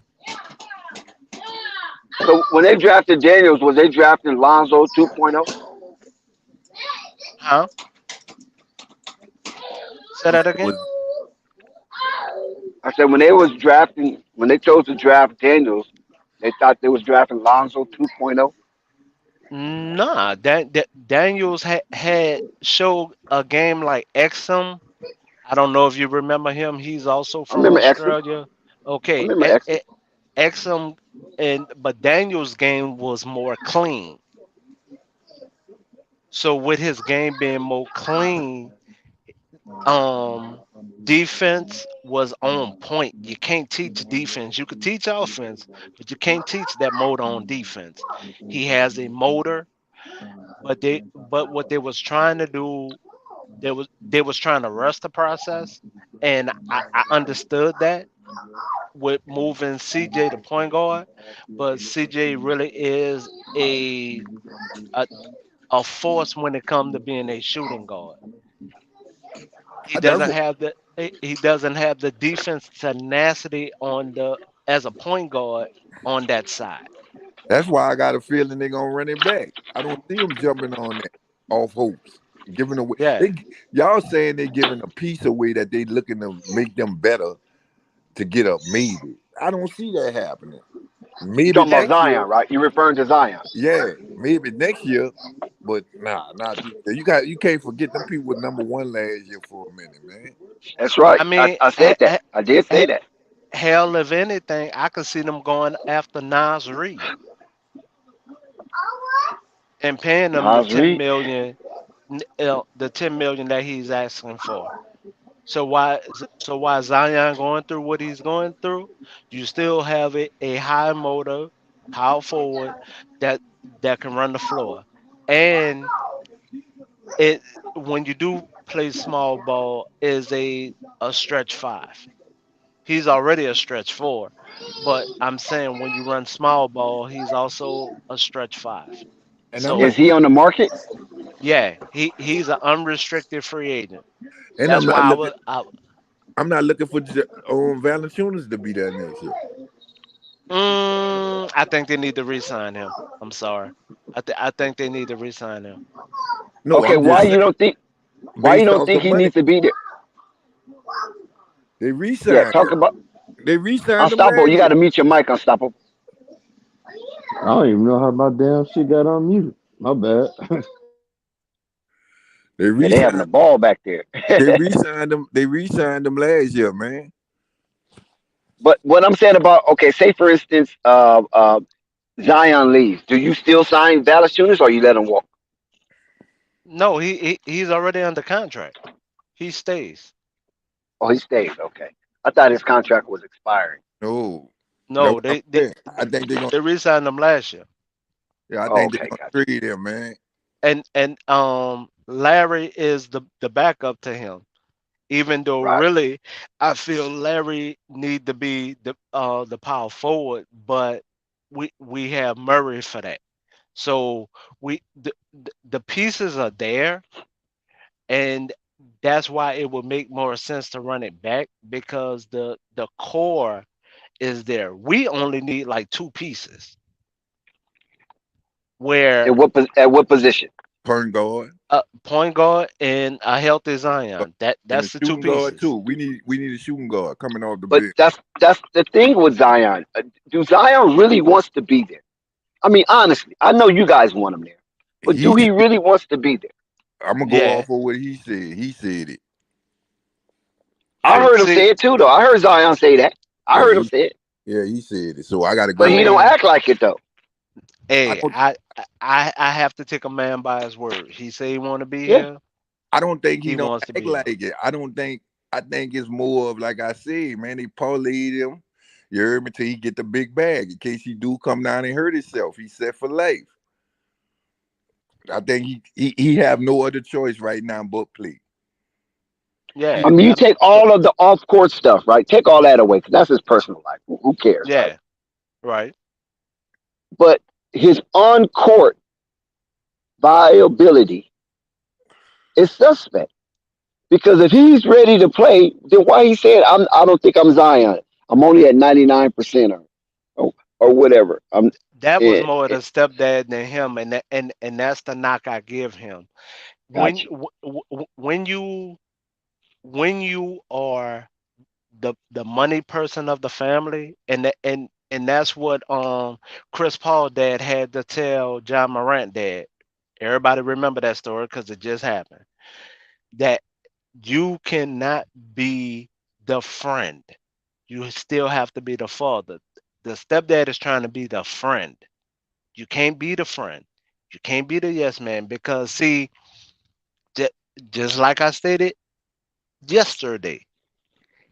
So when they drafted Daniels, was they drafting Lonzo 2.0? Huh? Say You that said again? was I said when they was drafting, when they chose to draft Daniels, they thought they was drafting Lonzo 2.0. Nah, Daniels had showed a game like Exum. I don't know if you remember him. He's also I from remember Exum. Australia. I Okay, remember Exum. Exum and but Daniels' game was more clean. So with his game being more clean, um, defense was on point. You can't teach defense. You could teach offense, but you can't teach that motor on defense. He has a motor, but what they was trying to do, they was trying to rush the process, and I understood that with moving CJ to point guard, but CJ really is a a force when it comes to being a shooting guard. He that's doesn't what have he doesn't have the defense tenacity on the as a point guard on that side. that's why I got a feeling they're gonna run it back. I don't see them jumping on that off hopes. Giving away Yeah. y'all saying they're giving a piece away that they looking to make them better to get a maybe. I don't see that happening. You Maybe talking about next year. Zion, right? You referring to Zion? Yeah, maybe next year, but nah, not this year. You can't forget them people was number one last year for a minute, man. That's right. I mean, I said that. I did say that. hell, if anything, I could see them going after Nas Reed and paying them the Nas ten Reed. million, the 10 million that he's asking for. So why Zion going through what he's going through? You still have a high motor, power forward that that can run the floor, and it when you do play small ball is a stretch five. He's already a stretch four, but I'm saying when you run small ball, he's also a stretch five. And I'm Is not So he on the market? yeah, he's an unrestricted free agent. and That's I'm why not I looking was I, I'm not looking for Valanciunas to be there next year. I think they need to re-sign him. I'm sorry. I think they need to re-sign him. No, Okay, I'm just saying why you based don't off the think he money. needs to be there? They Yeah, re-signed talk him. about They re-signed him Unstoppable. last You got year. to mute your mic, Unstoppable. I don't even know how my damn shit got unmuted. My bad. They Yeah, they having re-signed the ball back there. They re-signed him last year, man. But what I'm saying about, okay, say for instance, Zion leaves. Do you still sign Valanciunas or you let him walk? No, he's already under contract. He stays. Oh, he stays. Okay, I thought his contract was expiring. No. That's No, what I'm saying. I think they're gonna they re-signed him last year. yeah, I Oh, think they're okay, gonna gotcha. trade him, man. And Larry is the backup to him. Even though Right. really I feel Larry need to be the power forward, but we have Murray for that. So the pieces are there, and that's why it would make more sense to run it back because the core is there. We only need like two pieces where At what position? Point guard. a point guard and a healthy uh, Zion. And a That's the two shooting guard pieces. too. We need a shooting guard coming off the But bench. that's the thing with Zion. Do Zion really wants to be there? I mean, honestly, I know you guys want him there, but He do he really wants to be there? I'm gonna go Yeah. off of what he said. He said it. I So heard him See, say it too, though. I heard Zion say that. I yeah, heard him say it, he said it. So I gotta I but go he off. don't mean, act like it though. I hey, don't I have to take a man by his word. He say he want to be Yeah. here. I don't think he He don't wants to act be here. like it. I think it's more of like I said, man, they parlayed him. You heard me till he get the big bag in case he do come down and hurt himself. He's set for life. I think he have no other choice right now but play. Yeah, I Either mean, you I, take all of the off court stuff, right? Take all that away because that's his personal life. Who cares, right? yeah, right. But his on court viability is suspect because if he's ready to play, then why he said I don't think I'm Zion. I'm only at 99% or whatever. That was Eh, more the eh, stepdad than him, and that's the knock I give him. When Gotcha. when you are the money person of the family, and that's what Chris Paul dad had to tell John Morant dad. Everybody remember that story because it just happened. That you cannot be the friend. You still have to be the father. The stepdad is trying to be the friend. You can't be the friend. You can't be the yes man because see, ju- just like I stated yesterday,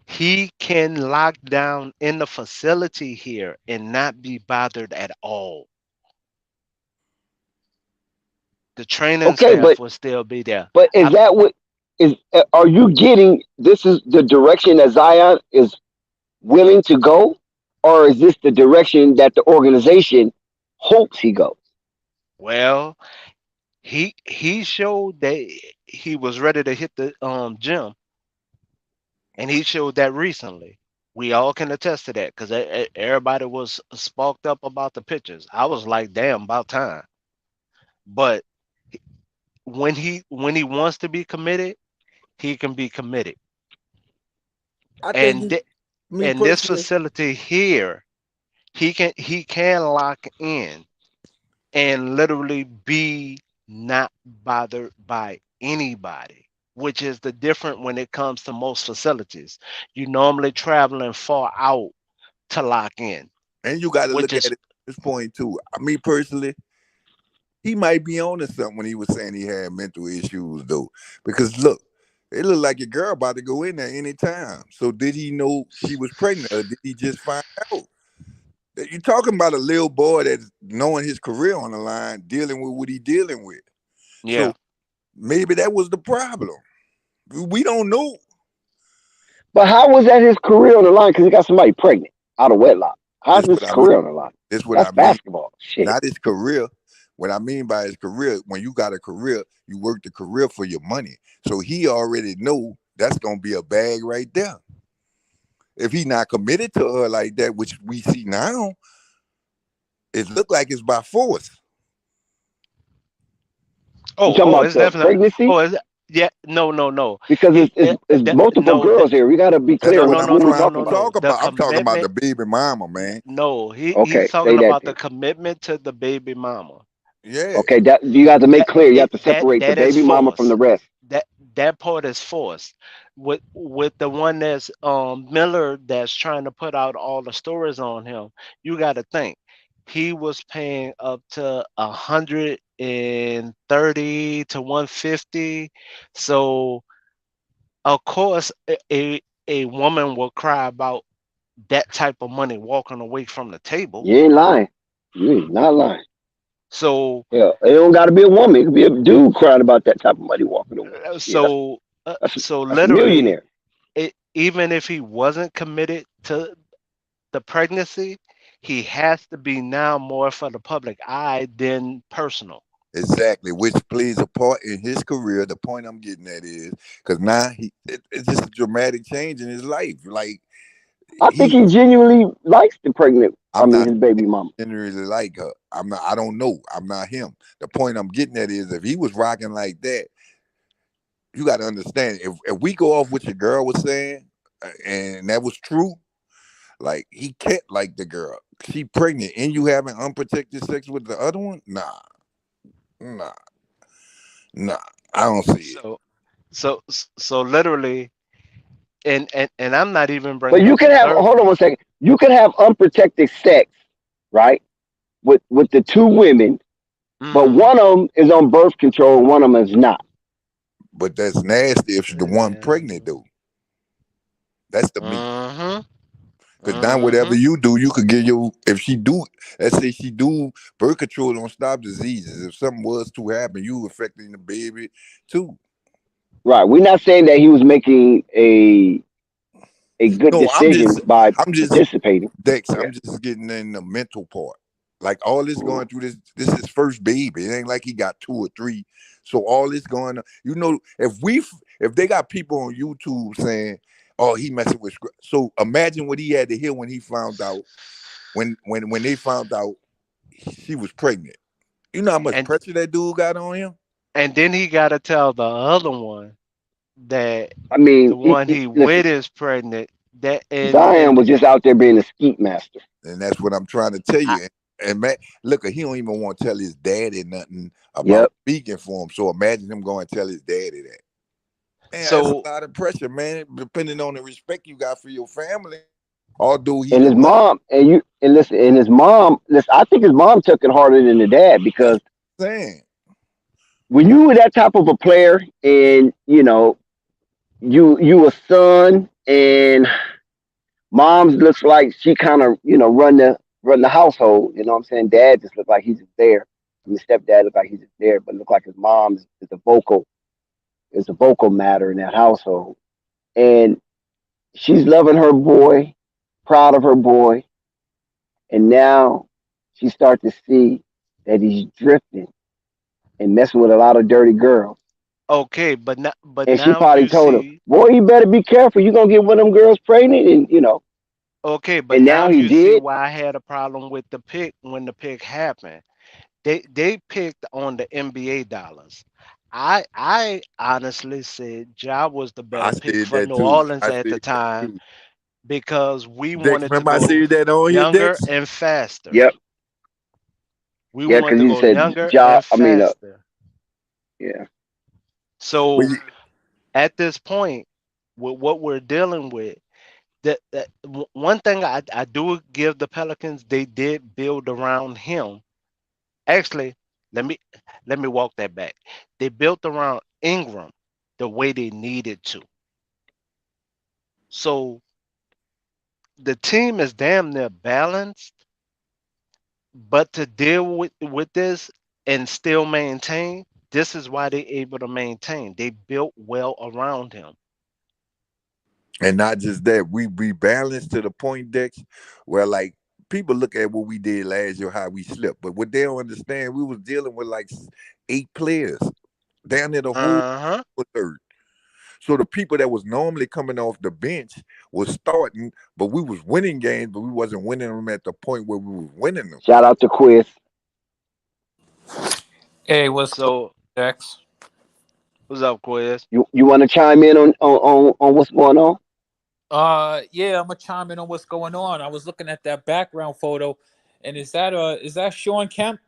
he can lock down in the facility here and not be bothered at all. The training Okay, staff will still be there. but is that what is? Are you getting? This is the direction that Zion is willing to go, or is this the direction that the organization hopes he goes? Well, he showed that he was ready to hit the gym, and he showed that recently. We all can attest to that because everybody was sparked up about the pictures. I was like, damn, about time. But when he wants to be committed, he can be committed. I think And he me in this personally, facility here, he can lock in and literally be not bothered by anybody, which is the different when it comes to most facilities. You normally traveling far out to lock in, and you gotta which look at is it at this point too. Me personally, he might be on to something when he was saying he had mental issues though. Because look, it looked like your girl about to go in there anytime. So did he know she was pregnant or did he just find out? You're talking about a little boy that's knowing his career on the line, dealing with what he dealing with. yeah. So maybe that was the problem. We don't know. But how was that his career on the line? Because he got somebody pregnant out of wedlock. How's This his what I mean. career on the line? This what That's I mean. basketball. Shit. Not his career. What I mean by his career, when you got a career, you work the career for your money. So he already know that's gonna be a bag right there. If he not committed to her like that, which we see now, it look like it's by force. You Oh, talking oh, about it's the definitely. pregnancy? Oh, yeah. No, no, no. Because He it's multiple no girls here. We got to be That's clear no what no I'm no who we no no trying talking to no about. no. talk The about. I'm talking about the commitment. baby mama, man. No, he's Okay, talking say that about the then. commitment to the baby mama. Yeah. Okay, that you got to make That clear. You have it to separate the that is baby mama from the forced. rest. That that part is forced. With the one that's Miller that's trying to put out all the stories on him, you got to think he was paying up to 130 to 150. So of course a woman will cry about that type of money walking away from the table. You ain't lying. You ain't not lying. So Yeah, it don't got to be a woman. It could be a dude crying about that type of money walking away. Shit, so so that's a literally millionaire. even if he wasn't committed to the pregnancy, he has to be now more for the public eye than personal. Exactly, which plays a part in his career. The point I'm getting at is because now it's just a dramatic change in his life. Like I think he, he genuinely likes the pregnant. I I'm mean, not his baby mama. generally like her. I'm not. I don't know. I'm not him. The point I'm getting at is if he was rocking like that, you got to understand. If we go off what your girl was saying, and that was true, like he can't like the girl. She pregnant and you having unprotected sex with the other one? Nah, nah, nah. I don't see it. So so literally and I'm not even But bringing you up can the have. third Hold on one. one second. You can have unprotected sex, right? With the two women, but Mhm. one of them is on birth control and one of them is not. But that's nasty if she's the one pregnant Mhm. though. That's the meat. Mhm. Cause now whatever Mhm. you do, you could get your if she do let's say she do birth control don't stop diseases. If something was to happen, you affecting the baby too. Right. We're not saying that he was making a good No, I'm decision just by I'm just participating. Dex, Yeah. I'm just getting in the mental part. Like all this going through this is first baby. It ain't like he got two or three. So all this going on, if they got people on YouTube saying, "Oh, he messing with," so imagine what he had to hear when he found out when they found out she was pregnant. You know how much And pressure that dude got on him. then he got to tell the other one that I mean, the one he listen, with is pregnant. That Zion and was just out there being a skeet master. And that's what I'm trying to tell I, you. And man, look, he don't even want to tell his daddy nothing about Yep. speaking for him. So imagine him going to tell his daddy that. Man, that's so a lot of pressure, man. Depending on the respect you got for your family. Although he And the his money, mom, and listen, and his mom, listen, I think his mom took it harder than the dad that's because what I'm saying. when you were that type of a player and, you a son and mom's looks like she kind of, run the household, you know what I'm saying? Dad just looked like he's just there. I mean, stepdad looked like he's just there, but looked like his mom is a vocal matter in that household. And she's loving her boy, proud of her boy, and now she starts to see that he's drifting and messing with a lot of dirty girls. okay, but And she now probably you told him, see "Boy, you better be careful. You're gonna get one of them girls pregnant." And. okay, but And now now he you see did. why I had a problem with the pick when the pick happened. They picked on the NBA dollars. I honestly said Ja was the I better pick said for that New too. Orleans I at the said that time too. because we Dex, wanted to remember I go said that on here, younger Dex? and faster. Yep. We Yeah, wanted because to he go said, younger "Job." and I mean, faster. yeah. But So at this point, with what we're dealing with, one thing I do give the Pelicans, they did build around him. Actually, let me let me walk that back. They built around Ingram the way they needed to. So the team is damn near balanced, but to deal with this and still maintain, this is why they're able to maintain. They built well around him. And not just that, we rebalanced to the point, Dex, where like people look at what we did last year, how we slipped. But what they don't understand, we was dealing with like 8 players down there the whole Uh-huh. third. So the people that was normally coming off the bench was starting, but we was winning games, but we wasn't winning them at the point where we was winning them. Shout out to Quiz. Hey, what's going So on, Dex? what's up, Quiz? You want to chime in on what's going on? Yeah, I'm gonna chime in on what's going on. I was looking at that background photo, and is that Sean Kemp?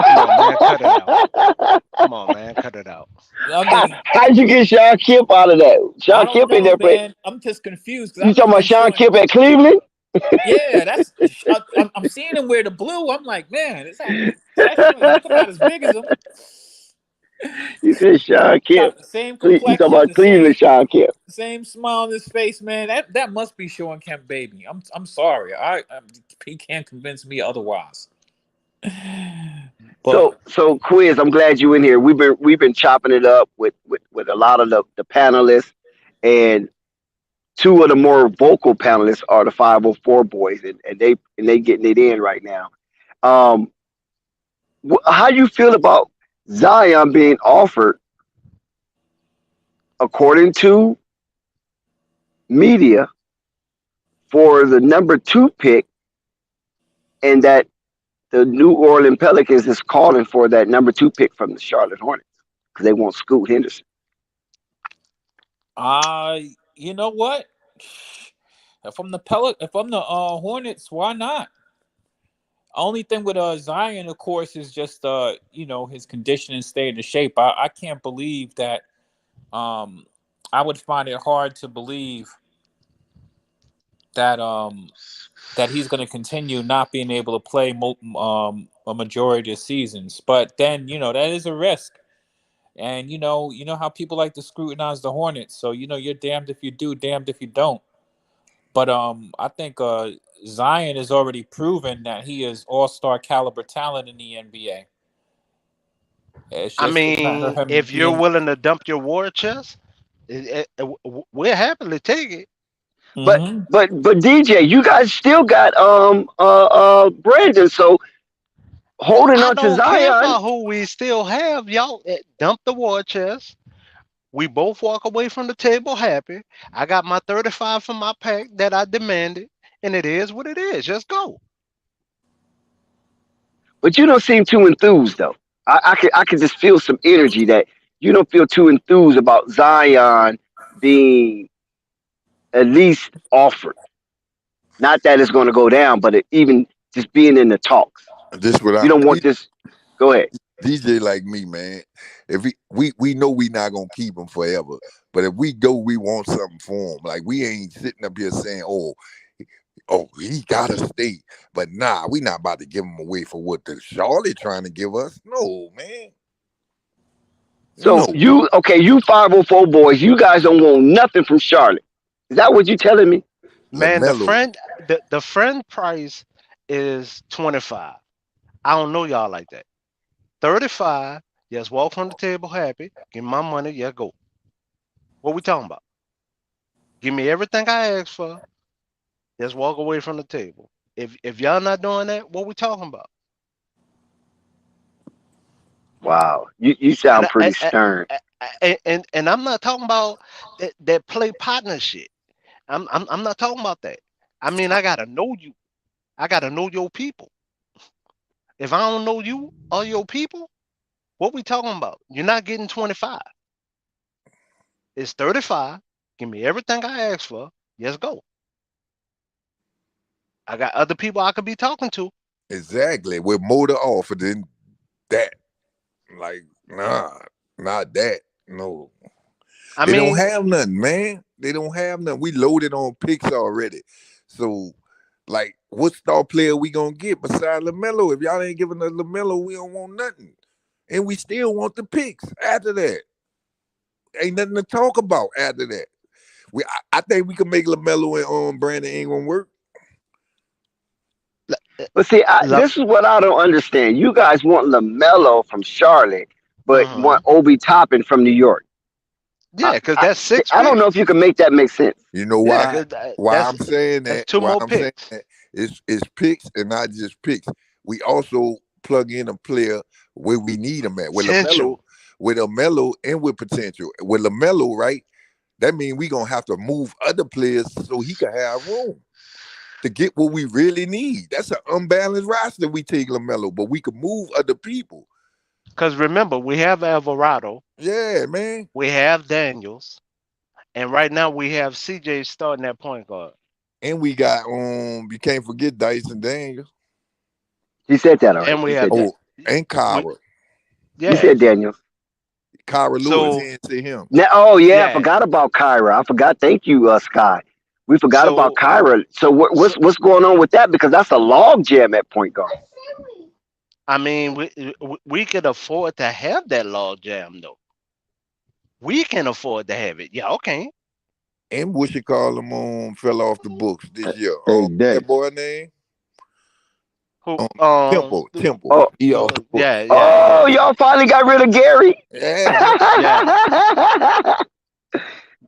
Come on, man, cut it out. Come on, man, cut it out. I mean, How'd you get Sean Kemp out of that? I Sean don't Kemp in know, there, but man. I'm just confused because you I'm talking about thinking Sean Sean. Kemp at Cleveland? Yeah, I'm seeing him wear the blue. I'm like, man, is that Sean? He's about as big as him. You said Sean Kemp. Got the same You talking complexion, about Cleveland Sean Kemp? same smile on his face, man. That must be Sean Kemp, baby. I'm sorry. He can't convince me otherwise. But So Quiz, I'm glad you in here. We've been chopping it up with a lot of the panelists, and two of the more vocal panelists are the 504 boys, and they getting it in right now. Um, how you feel about Zion being offered, according to media, for the number 2 pick, and that the New Orleans Pelicans is calling for that number 2 pick from the Charlotte Hornets because they want Scoot Henderson. you know what? If I'm the Hornets, why not? Only thing with Zion, of course, is just his condition and staying in shape. I can't believe that. I would find it hard to believe that that he's going to continue not being able to play a majority of seasons. But then that is a risk, and you know how people like to scrutinize the Hornets. So you're damned if you do, damned if you don't. But I think Zion has already proven that he is all-star caliber talent in the NBA. I It's a matter of mean, him if you're being. willing to dump your war chest, we'll happily take it. But Mhm. but DJ, you guys still got Brandon, so holding I on to don't care Zion. about who we still have. Y'all dump the war chest. We both walk away from the table happy. I got my 35 from my pack that I demanded, and it is what it is. Just go. But you don't seem too enthused though. I could just feel some energy that you don't feel too enthused about Zion being at least offered. Not that it's going to go down, but even just being in the talks. This what You I don't want this. Go ahead. DJ like me, man. If we know we not gonna keep him forever, but if we go, we want something for him. Like we ain't sitting up here saying, "Oh, he gotta stay." But nah, we not about to give him away for what the Charlotte trying to give us. No, man. So No, you 504 boys, you guys don't want nothing from Charlotte. Is that what you telling me? Man, the Lamelo. friend the friend price is 25. I don't know y'all like that. 35, yes, walk from the table happy. Give me my money, yeah, go. What we talking about? Give me everything I asked for. Just walk away from the table. If y'all not doing that, what we talking about? Wow, you And sound pretty stern. and I'm not talking about that play partner shit. I'm not talking about that. I mean, I gotta know you. I gotta know your people. If I don't know you or your people, what we talking about? You're not getting 25. It's 35. Give me everything I asked for. Let's go. I got other people I could be talking to. Exactly. With more to offer than that. Like, nah, not that. No. I They don't mean, have nothing, man. They don't have nothing. We loaded on picks already. So, like, what star player we gonna get besides Lamelo? If y'all ain't giving us Lamelo, we don't want nothing. And we still want the picks after that. Ain't nothing to talk about after that. I think we can make Lamelo and Brandon Ingram work. But see, La- this is what I don't understand. You guys want Lamelo from Charlotte, but mhm. want Obi Toppin from New York. Yeah, because that's 6 I don't know if picks. you can make that make sense. You know Yeah, why? because Why I'm saying that's that? 2 Why more I'm saying picks. that is picks and not just picks. We also plug in a player where we need him at. Potential. With Lamelo, and with potential. With Lamelo, right? That means we gonna have to move other players so he can have room to get what we really need. That's an unbalanced roster. We take Lamelo, but we can move other people. Because remember, we have Alvarado, Yeah, man. we have Daniels, and right now we have CJ starting at point guard. And we got you can't forget Dyson Daniels. He said that already. And we He have said that. Oh, and we Kyra. He said yes. Daniels. Kyra Lewis. He So didn't say him. Now, oh yeah, I yeah. forgot about Kyra. I forgot. Thank you, Sky. We forgot about So Kyra. So so what's going on with that? Because that's a log jam at point guard. I mean we can afford to have that log jam though. We can afford to have it. Yeah, okay. And what you call him fell off the books this year. Hey, That Dex. boy name? Who Temple. Oh, He off the books. oh, y'all finally got rid of Gary. Yeah, man. Yeah.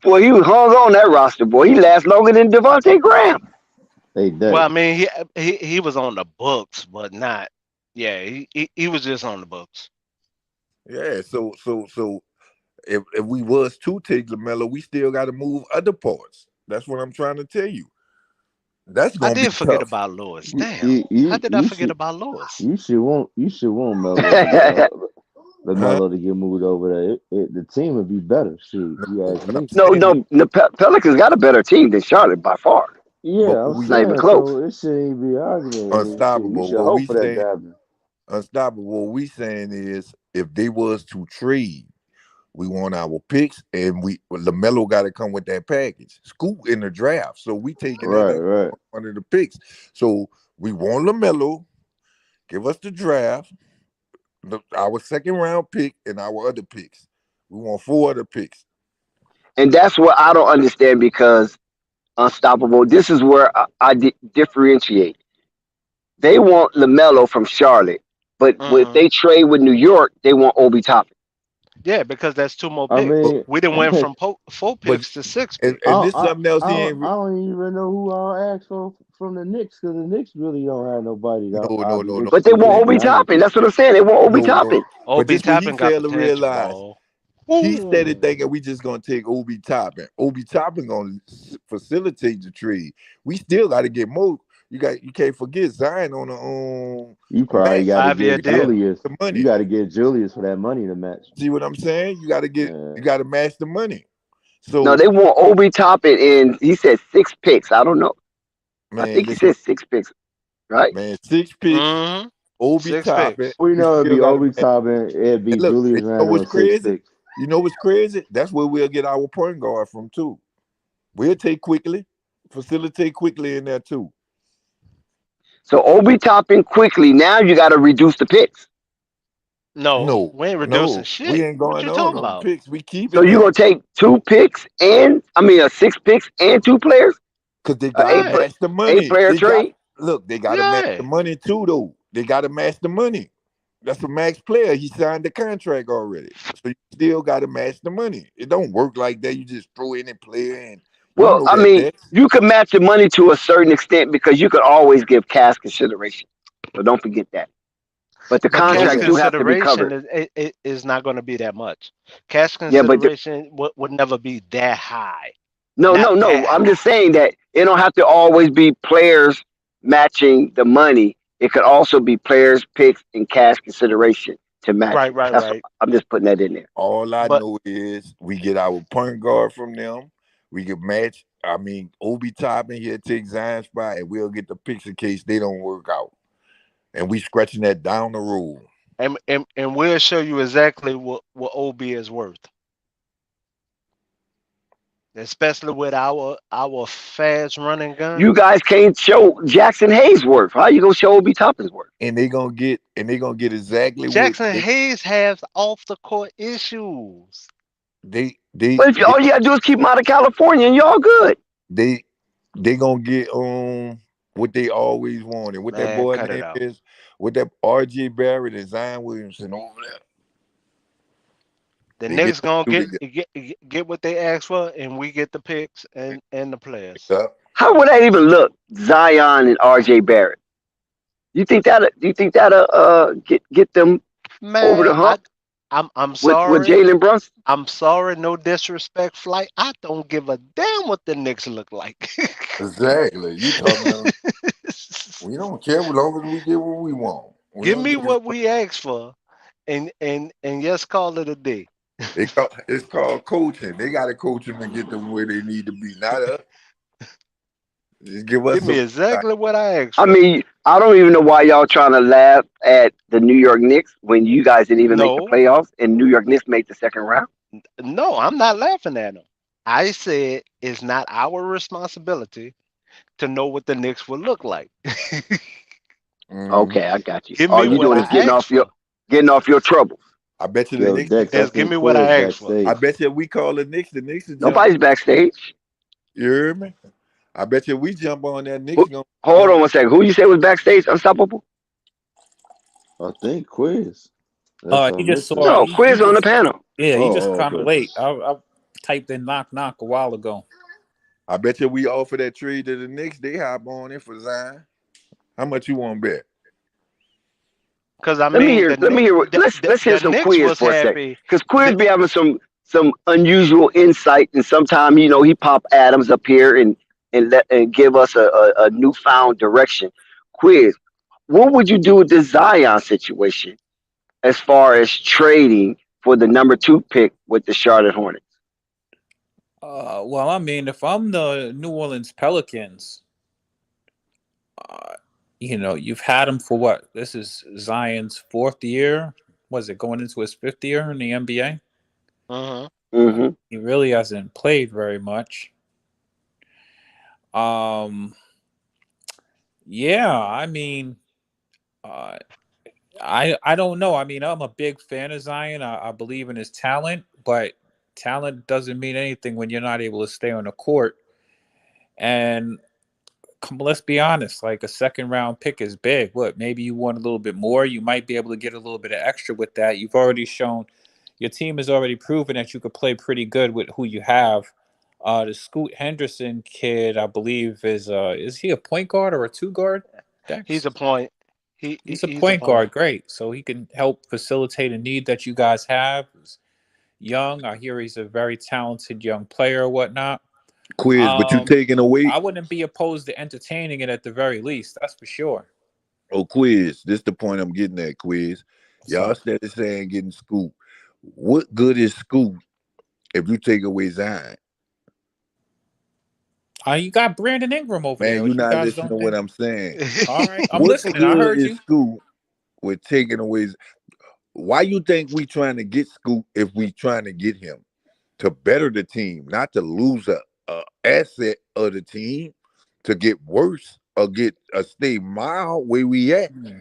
Boy, he was hung on that roster. Boy, he lasts longer than Devontae Graham. Hey, Well, I Dex. mean he was on the books, but not yeah, he was just on the books. Yeah. So if we was to take Lamelo, we still got to move other parts. That's what I'm trying to tell you. That's I gonna be did forget tough. about Lewis. You, Damn. you, How you, did I you forget should about Lewis? you should want Huh? Lamelo to get moved over there. The team would be better. Shoot, if No, you ask what I'm me. No, saying is, no, the Pelicans got a better team than Charlotte by far. but Yeah, I'm what It's we not even saying close. so. It shouldn't even be an argument. I mean, shit, you unstoppable. should What hope we for that to saying happen. unstoppable. What we saying is, if they was to trade, we want our picks, and Lamelo got to come with that package. Scoot in the draft, so we taking that Right, as right. one of the picks. So we want Lamelo. Give us the draft, our second round pick, and our other picks. We want 4 other picks. And that's what I don't understand because Unstoppable, this is where I differentiate. They want LaMelo from Charlotte, but if Hmm. they trade with New York, they want Obi Toppin. Yeah, because that's 2 more I picks. But mean, We didn't went from 4 but picks to 6 and picks. this something else he ain't. I don't even know who I'll ask for from the Knicks because the Knicks really don't have nobody that No, I'll no, be no, no, But they interested no. want in. He Obi I ain't, Toppin. That's what I'm saying. They want Obi no, no. Toppin. But Obi this what he Toppin got failed to potential, realize. bro. He started Ooh. thinking we just gonna take Obi Toppin. Obi Toppin gonna facilitate the trade. We still got to get more. You can't forget Zion on you a probably max. got to 5-year get You got to deal. Julius. the You money. got to get Julius for that money to match. See what I'm saying? You Uh, got to match the money. No, So they want Obi Toppin, and he said 6 picks. I don't know. I man, think he listen, said 6 picks, right? man, 6 picks, Hmm. Obi 6 Toppin. picks. we We know it'd still be got to Obi match. Toppin. It'd And be look, and Julius you know Randle what's on six crazy? picks. You know what's crazy? That's where we'll get our point guard from too. We'll take quickly, facilitate quickly in there too. So Obi Toppin quickly. Now you got to reduce the picks. No, No, we ain't reducing no, we shit. ain't What going you on talking them about? picks. We So keeping you're them gonna take 2 picks and 6 picks and 2 players, because they a gotta eight Right. pla- match the eight money. player They got trade. look, they gotta match the Yeah. money too, though. They gotta match the money. That's a max player. He signed the contract already, so you still gotta match the money. It don't work like that. You just throw any player in. You Well, know that, Dex. you can match the money to a certain extent because you could always give cash consideration. So don't forget that. But the But cash contract Okay. do have to be consideration covered. is not going to be that much. Cash Yeah, but consideration would never be that high. no, Not no, no. that I'm just high. saying that it don't have to always be players matching the money. It could also be players, picks, and cash consideration to match Right, it. right, That's what, right. I'm just putting that in there. All I But know is we get our point guard from them. We can match. I mean, Obi Toppin here take Zion's spot, and we'll get the picks in case they don't work out. And we scratching that down the road. and we'll show you exactly what OB is worth, especially with our fast running gun. You guys can't show Jackson Hayes worth. How you gonna show Obi Toppin's worth? And they gonna get exactly what Jackson Hayes has off the court issues. they they But if they all you gotta do is keep him out of California and y'all good. they they gonna get what they always wanted. What that Man, boy cut it name out. is? What that RJ Barrett and Zion Williamson over there. The They get Knicks the gonna two together. get what they asked for, and we get the picks and the players. Yep. How would that even look? Zion and RJ Barrett. Do you think that'll get them over the Man, hump I'm with sorry. Jalen Brunson? I'm sorry, no disrespect, flight. I don't give a damn what the Knicks look like. Exactly. You talking about we don't care as long as we get what we want. We Give don't me give a what we asked for, and yes, call it a day. it's called coaching. They gotta coach them and get them where they need to be. Not us. Just give us Give me some exactly what I asked I for. mean, I don't even know why y'all trying to laugh at the New York Knicks when you guys didn't even make the No, playoffs and New York Knicks made the second round. no, I'm not laughing at them. I said it's not our responsibility to know what the Knicks will look like. hmm Okay, I got you. Give All me you what doing I is getting asked off your for. troubles. I bet you the Yo, Knicks Dex, I Just give think me what Quiz I asked for. I backstage. bet you if we call the Knicks will jump. Nobody's backstage. You hear me? I bet you if we jump on that Knicks Who, gonna hold jump. on one second. Who you say was backstage? Unstoppable? I think Quiz. That's He I'm just missing. saw. No, He Quiz on the just panel. yeah. He just Oh, kind of okay. late. I typed in knock knock a while ago. I bet you we offer that trade to the Knicks, they hop on it for Zion. How much you want to bet? Because I mean, Let me hear. Let's hear the some Knicks Quiz was for a sec. happy. Because Quiz The, be having some unusual insight, and sometimes he pop Adams up here and give us a newfound direction. Quiz, what would you do with this Zion situation as far as trading for the number 2 pick with the Charlotte Hornets? Well, I mean, if I'm the New Orleans Pelicans, uh, you've had him for what? This is Zion's fourth year. Was it going into his fifth year in the NBA? uh Hmm. He really hasn't played very much. Um, yeah, I mean, uh, I don't know. I mean, I'm a big fan of Zion. I believe in his talent, but talent doesn't mean anything when you're not able to stay on the court. And let's be honest, like a second round pick is big. What, maybe you want a little bit more? You might be able to get a little bit of extra with that. You've already shown your team has already proven that you could play pretty good with who you have. The Scoot Henderson kid, I believe, is he a point guard or a two guard? He's Dex? a point. He's a He's a point point. guard, great. So he can help facilitate a need that you guys have. He's young. I hear he's a very talented young player or whatnot. Quiz, but you taking away I wouldn't be opposed to entertaining it at the very least. That's for sure. Quiz. This the point I'm getting at, Quiz. Y'all So started saying getting Scoop. What good is Scoop if you take away Zion? you got Brandon Ingram over there, Man, you which you not guys listening don't to what think. I'm saying. All right, I'm What listening. I good heard is you. Scoop with taking away? Why you think we trying to get Scoop if we trying to get him to better the team, not to lose a asset of the team, to get worse or get a stay mild where we at? Hmm.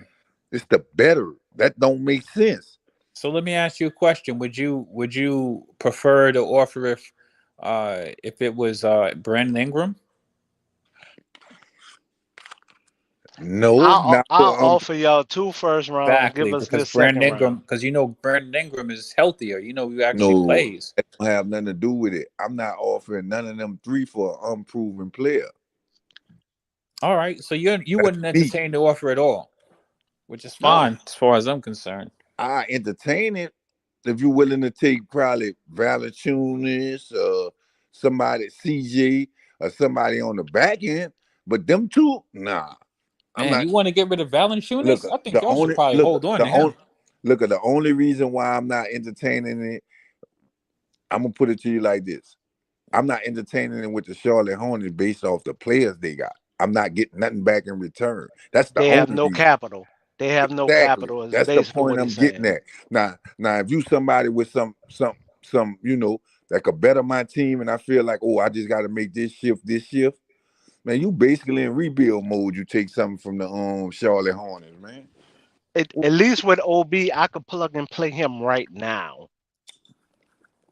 It's the better. That don't make sense. So let me ask you a question. Would you prefer to offer if it was Brandon Ingram? No, not I'll for offer y'all 2 first rounds. Give Exactly, us because this second round. Brandon Ingram is healthier. He actually no. plays. That don't have nothing to do with it. I'm not offering none of them 3 for an unproven player. All right, so you That's wouldn't me. entertain the offer at all, which is No. fine as far as I'm concerned. I entertain it if you're willing to take probably Valanciunas or somebody CJ or somebody on the back end, but them two, nah. I'm Man, not. you want to get rid of Look, Valanciunas? I think the y'all should only probably look hold on the to only him. look at the only reason why I'm not entertaining it. I'm gonna put it to you like this: I'm not entertaining it with the Charlotte Hornets based off the players they got. I'm not getting nothing back in return. That's the They have only no reason. capital. They have no Exactly. capital is That's the basically point what I'm he's saying. getting at. Now, if you somebody with some, that could better my team, and I feel like, oh, I just got to make this shift, man, you basically in rebuild mode. You take something from the Charlotte Hornets, man. At least with OB, I could plug and play him right now,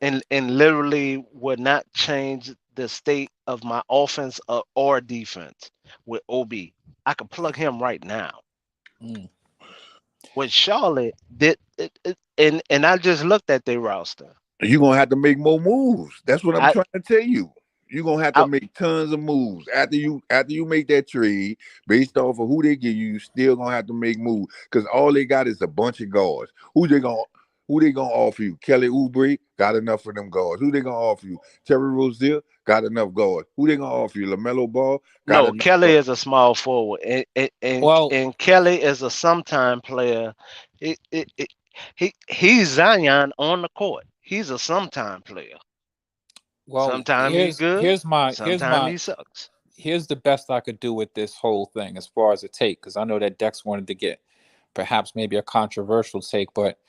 and literally would not change the state of my offense or defense with OB. I could plug him right now. Mm. With Charlotte, and I just looked at their roster. You're gonna have to make more moves. That's what I'm I, trying to tell you. You're gonna have to I make tons of moves after you make that trade based off of who they give you. You still gonna have to make moves because all they got is a bunch of guards. Who they gonna offer you? Kelly Oubre got enough for them guards. Who they gonna offer you? Terry Rozier got enough guards. Who they gonna offer you? Lamelo Ball got no, enough Kelly guards. is a small forward, and Well, and Kelly is a sometime player. It, it, it, he's Zion on the court. He's a sometime player. well, Sometimes he here's good. here's my here's Sometimes my he sucks. here's the best I could do with this whole thing as far as a take, because I know that Dex wanted to get perhaps maybe a controversial take, but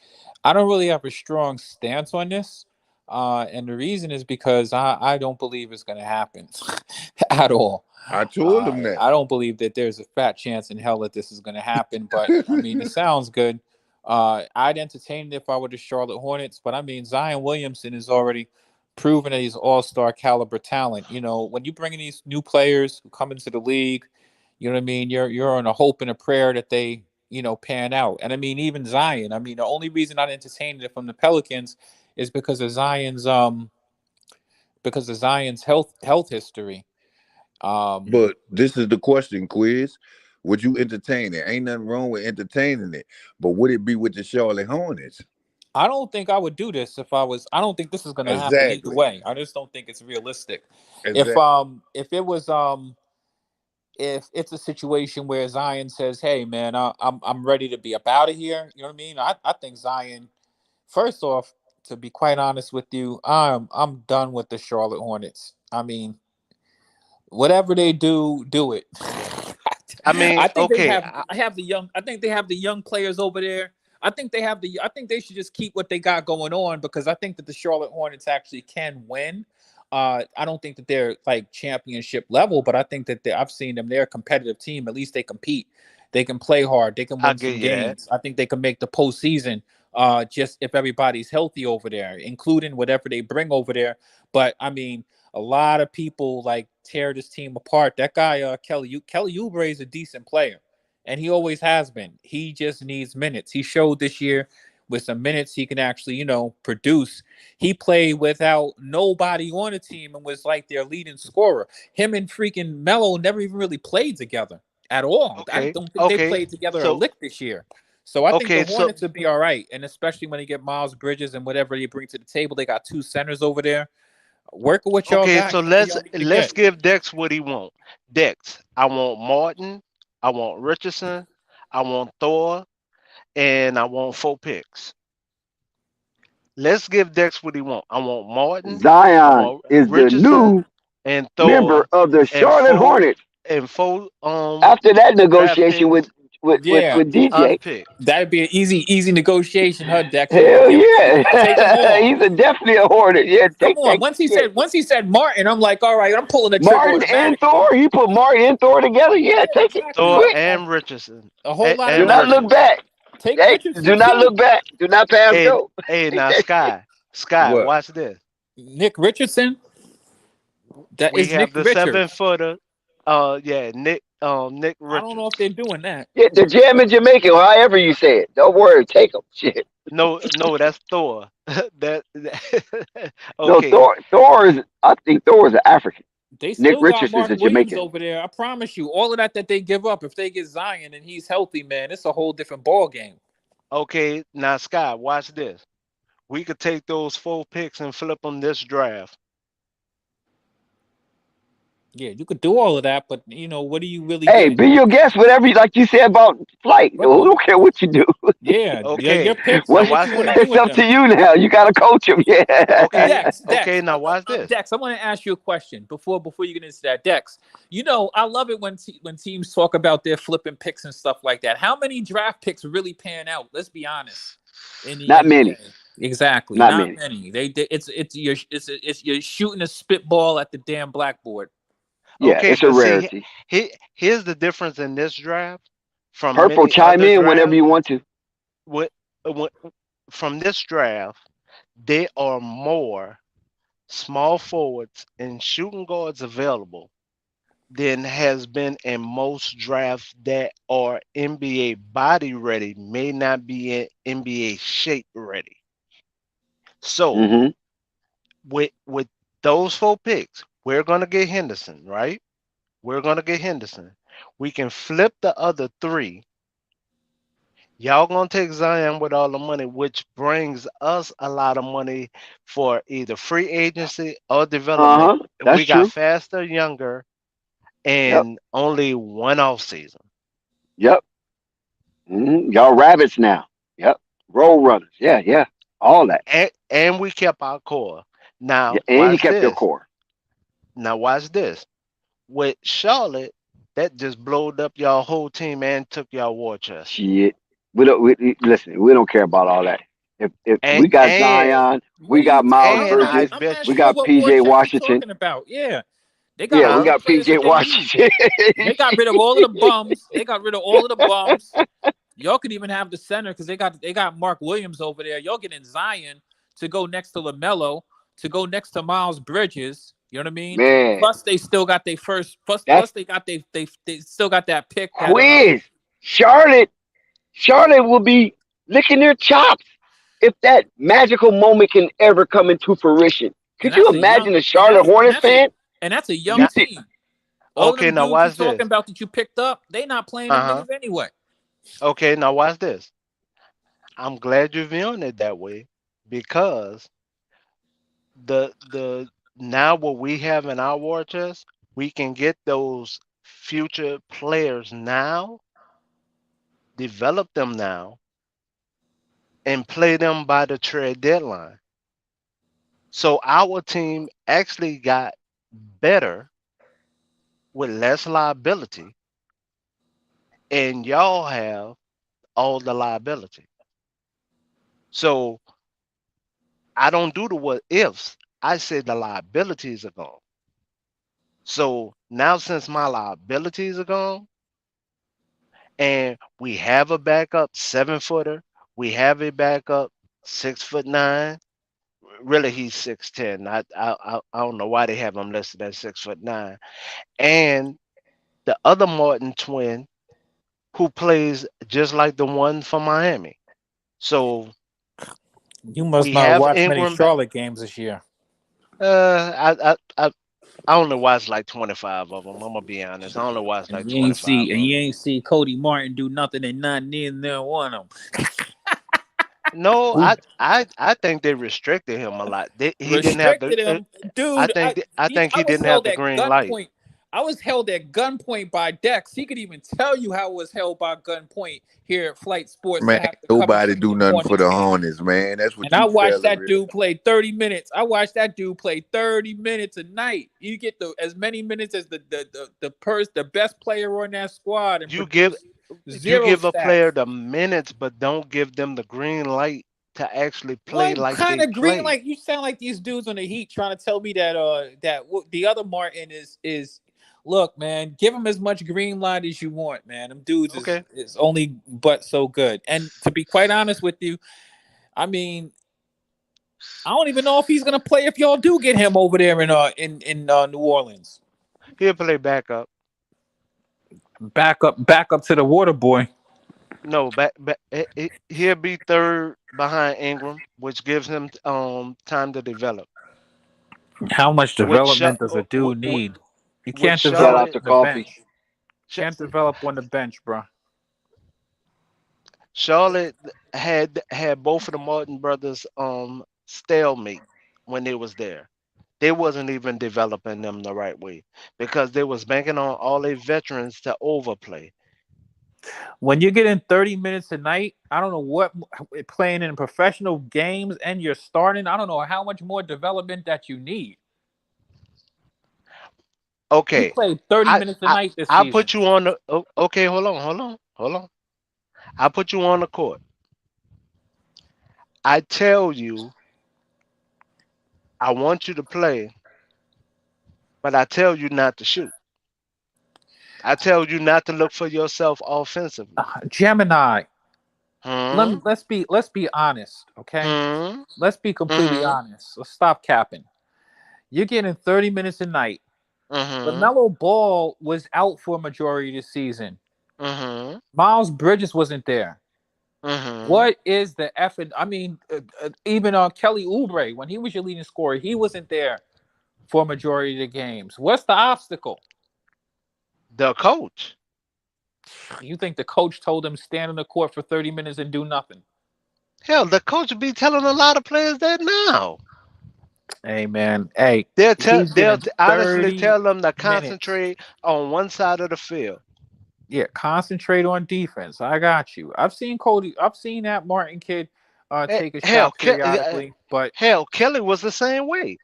I don't really have a strong stance on this. And the reason is because I don't believe it's going to happen at all. I told them that. I don't believe that there's a fat chance in hell that this is going to happen, but I mean, it sounds good. I'd entertain it if I were the Charlotte Hornets, but I mean, Zion Williamson is already proven that he's all-star caliber talent. You know, when you bring in these new players who come into the league, you know what I mean? You're on a hope and a prayer that they, pan out. And I mean, even Zion. I mean, the only reason I entertained it from the Pelicans is because of Zion's health history. Um, But this is the question, quiz. Would you entertain it? Ain't nothing wrong with entertaining it. But would it be with the Charlotte Hornets? I don't think I would do this if I was. I don't think this is going to happen either Exactly. way. I just don't think it's realistic. If Exactly. um if it was if it's a situation where Zion says, "Hey man, I'm ready to be up out of here," you know what I mean? I think Zion. First off, to be quite honest with you, I'm done with the Charlotte Hornets. I mean, whatever they do, do it. I mean, I think they okay, have. I have the young. I think they have the young players over there. I think they have the. I think they should just keep what they got going on because I think that the Charlotte Hornets actually can win. I don't think that they're like championship level, but I think that I've seen them. They're a competitive team. At least they compete. They can play hard. They can I'll win give some you that. games. I think they can make the postseason. Just if everybody's healthy over there, including whatever they bring over there. But I mean, a lot of people like tear this team apart. That guy, Kelly Oubre is a decent player, and he always has been. He just needs minutes. He showed this year with some minutes he can actually, produce. He played without nobody on the team and was like their leading scorer. Him and freaking Melo never even really played together at all. I Okay, don't think they okay. played together a So lick this year. So I think the okay, so Hornets would be all right, and especially when they get Miles Bridges and whatever they bring to the table, they got two centers over there. Work with what y'all okay, got. so Whatever let's y'all need to let's get. give Dex what he want. Dex, I want Martin, I want Richardson, I want Thor, and I want 4 picks. Let's give Dex what he want. I want Martin, I Zion want is the Richardson, new and member Thor, of the and Charlotte four Hornets and four after that draft negotiation picks Yeah, with DJ. unpicked. that'd be an easy negotiation, huh, Dex? You Hell take them yeah. all. He's a definitely a Hornet. Yeah, Come take on. that shit. Once he said Martin, I'm like, all right, I'm pulling the trigger Martin and automatically. Thor. He put Martin and Thor together. Yeah, Yeah, take it exactly. Thor quick. and Richardson. A whole lot of Do And not look nonsense. Richardson. back. Take Hey, do Richardson not too. look back. Do not pass Hey, go. hey, Take now that shit. Sky, What? watch this. Nick Richardson. That We is Nick have the seven Richards. footer. Yeah, Nick I don't know if Richards. they're doing that. Yeah, the jam in Jamaica, however you say it. Don't worry, take them. Shit. No, no, that's Thor. No, Okay, I think Thor is an African. They Nick still got Richards is Mark a Williams Jamaican. over there. I promise you, all of that they give up, if they get Zion and he's healthy, man, it's a whole different ball game. okay. Now, Sky, watch this. We could take those 4 picks and flip them this draft. Yeah, you could do all of that, but what are you really Hey, getting? be your guest, whatever like you said about flight. Right. We don't care what you do. Yeah, your Okay, picks. now Do What what you watch want to this. do it's with up to them. you now. You gotta coach him. Yeah. Okay, Dex, okay. Dex, Now watch this. Dex. I want to ask you a question before you get into that. Dex, I love it when when teams talk about their flipping picks and stuff like that. How many draft picks really pan out? Let's be honest. In the Not many. NBA, exactly, Not not many. many. You're shooting a spitball at the damn blackboard. Yeah, Okay, it's a but see, rarity. here's the difference in this draft from Purple, many chime other in whenever drafts. you want to. What, what from this draft, there are more small forwards and shooting guards available than has been in most drafts that are NBA body ready, may not be in NBA shape ready. So Hmm with those 4 picks, we're gonna get Henderson, right? We're gonna get Henderson. We can flip the other 3. Y'all gonna take Zion with all the money, which brings us a lot of money for either free agency or development. Uh-huh. We That's got true. faster, younger, Yep. and only one off season. Yep. Y'all rabbits now. Yep. Roll runners. Yeah, yeah. All that. And we kept our core. Yeah, Now and you watch kept your this. core. Now watch this. With Charlotte, that just blowed up y'all whole team and took y'all war chest. Shit. Listen, we don't care about all that. If And we got and Zion, What we are you? got Miles and I Bridges, I'm not bet we sure you, got what war PJ chest you're Washington. talking about. Yeah, they got Yeah, all we huh? the got players PJ that they need. Washington. They got rid of all of the bums. They got rid of all of the bums. Y'all could even have the center because they got Mark Williams over there. Y'all getting Zion to go next to Lamelo, to go next to Miles Bridges. You know what I mean? Man, Plus, they still got their first. Plus, that's they got they still got that pick that quiz. Charlotte will be licking their chops if that magical moment can ever come into fruition. and Could you that's a young imagine a and Charlotte Hornets fan? that's a young You Now, think team. All of okay, them now dudes you watch talking this. about that you picked up, they not playing them Uh-huh. niggas anyway. Okay, now watch this. I'm glad you're viewing it that way because the now what we have in our war chest, we can get those future players now, develop them now, and play them by the trade deadline. So our team actually got better with less liability, and y'all have all the liability. So I don't do the what ifs. I say the liabilities are gone. So now since my liabilities are gone and we have a backup 7 footer, we have a backup 6'9". Really he's 6'10". I don't know why they have him listed at 6'9". And the other Martin twin who plays just like the one from Miami. So You must we not have watch many Ingram back. Charlotte games this year. I only watched like 25 of them. I'm gonna be honest. I only watched like 25 of You them. ain't see Cody Martin do nothing and not neither one of them. No, Who I think they restricted him a lot. He didn't have the. restricted him, I dude? think I think I he was didn't have held the at green light. gunpoint. I was held at gunpoint by Dex. He could even tell you how it was held by gunpoint here at Flight Sports Man, to have to come and nobody see do the nothing for Hornets the game. Hornets, man. That's what And I you watched fail to that realize. dude play 30 minutes. I watched that dude play 30 minutes a night. You get as many minutes as the best player on that squad and You give produce you zero give a player stats. the minutes, but don't give them the green light to actually play What like kind they of green play. light? You sound like these dudes on the Heat trying to tell me that the other Martin is look, man, give him as much green light as you want, man. Them dudes Okay. is only but so good. And to be quite honest with you, I mean, I don't even know if he's gonna play if y'all do get him over there in New Orleans. He'll play backup. Back up to the water boy. No, he'll be third behind Ingram, which gives him time to develop. How much With development does a dude need? You with can't shout develop out Charlotte, to on the Coffee. bench. Can't develop on the bench, bro. Charlotte had both of the Martin brothers stalemate when they was there. They wasn't even developing them the right way because they was banking on all their veterans to overplay. When you get in 30 minutes a night, I don't know what playing in professional games and you're starting. I don't know how much more development that you need. You Okay, played 30 I minutes a I night this I season. put you on the okay. Hold on. I put you on the court. I tell you, I want you to play, but I tell you not to shoot. I tell you not to look for yourself offensively. Gemini, Hmm. let's be honest, okay? Hmm. Let's be completely Hmm. honest. Let's stop capping. You're getting 30 minutes a night. Hmm. LaMelo Ball was out for a majority of the season. Hmm. Miles Bridges wasn't there. Mm-hmm. What is the effort? I mean, even Kelly Oubre, when he was your leading scorer, he wasn't there for a majority of the games. What's the obstacle? The coach. You think the coach told him stand on the court for 30 minutes and do nothing? Hell, the coach be telling a lot of players that now. Hey man, hey, They'll he's given honestly 30 tell them to minutes. concentrate on one side of the field. Yeah, concentrate on defense. I got you. I've seen Cody. I've seen that Martin kid take a Hell, shot periodically, but Kelly was the same way.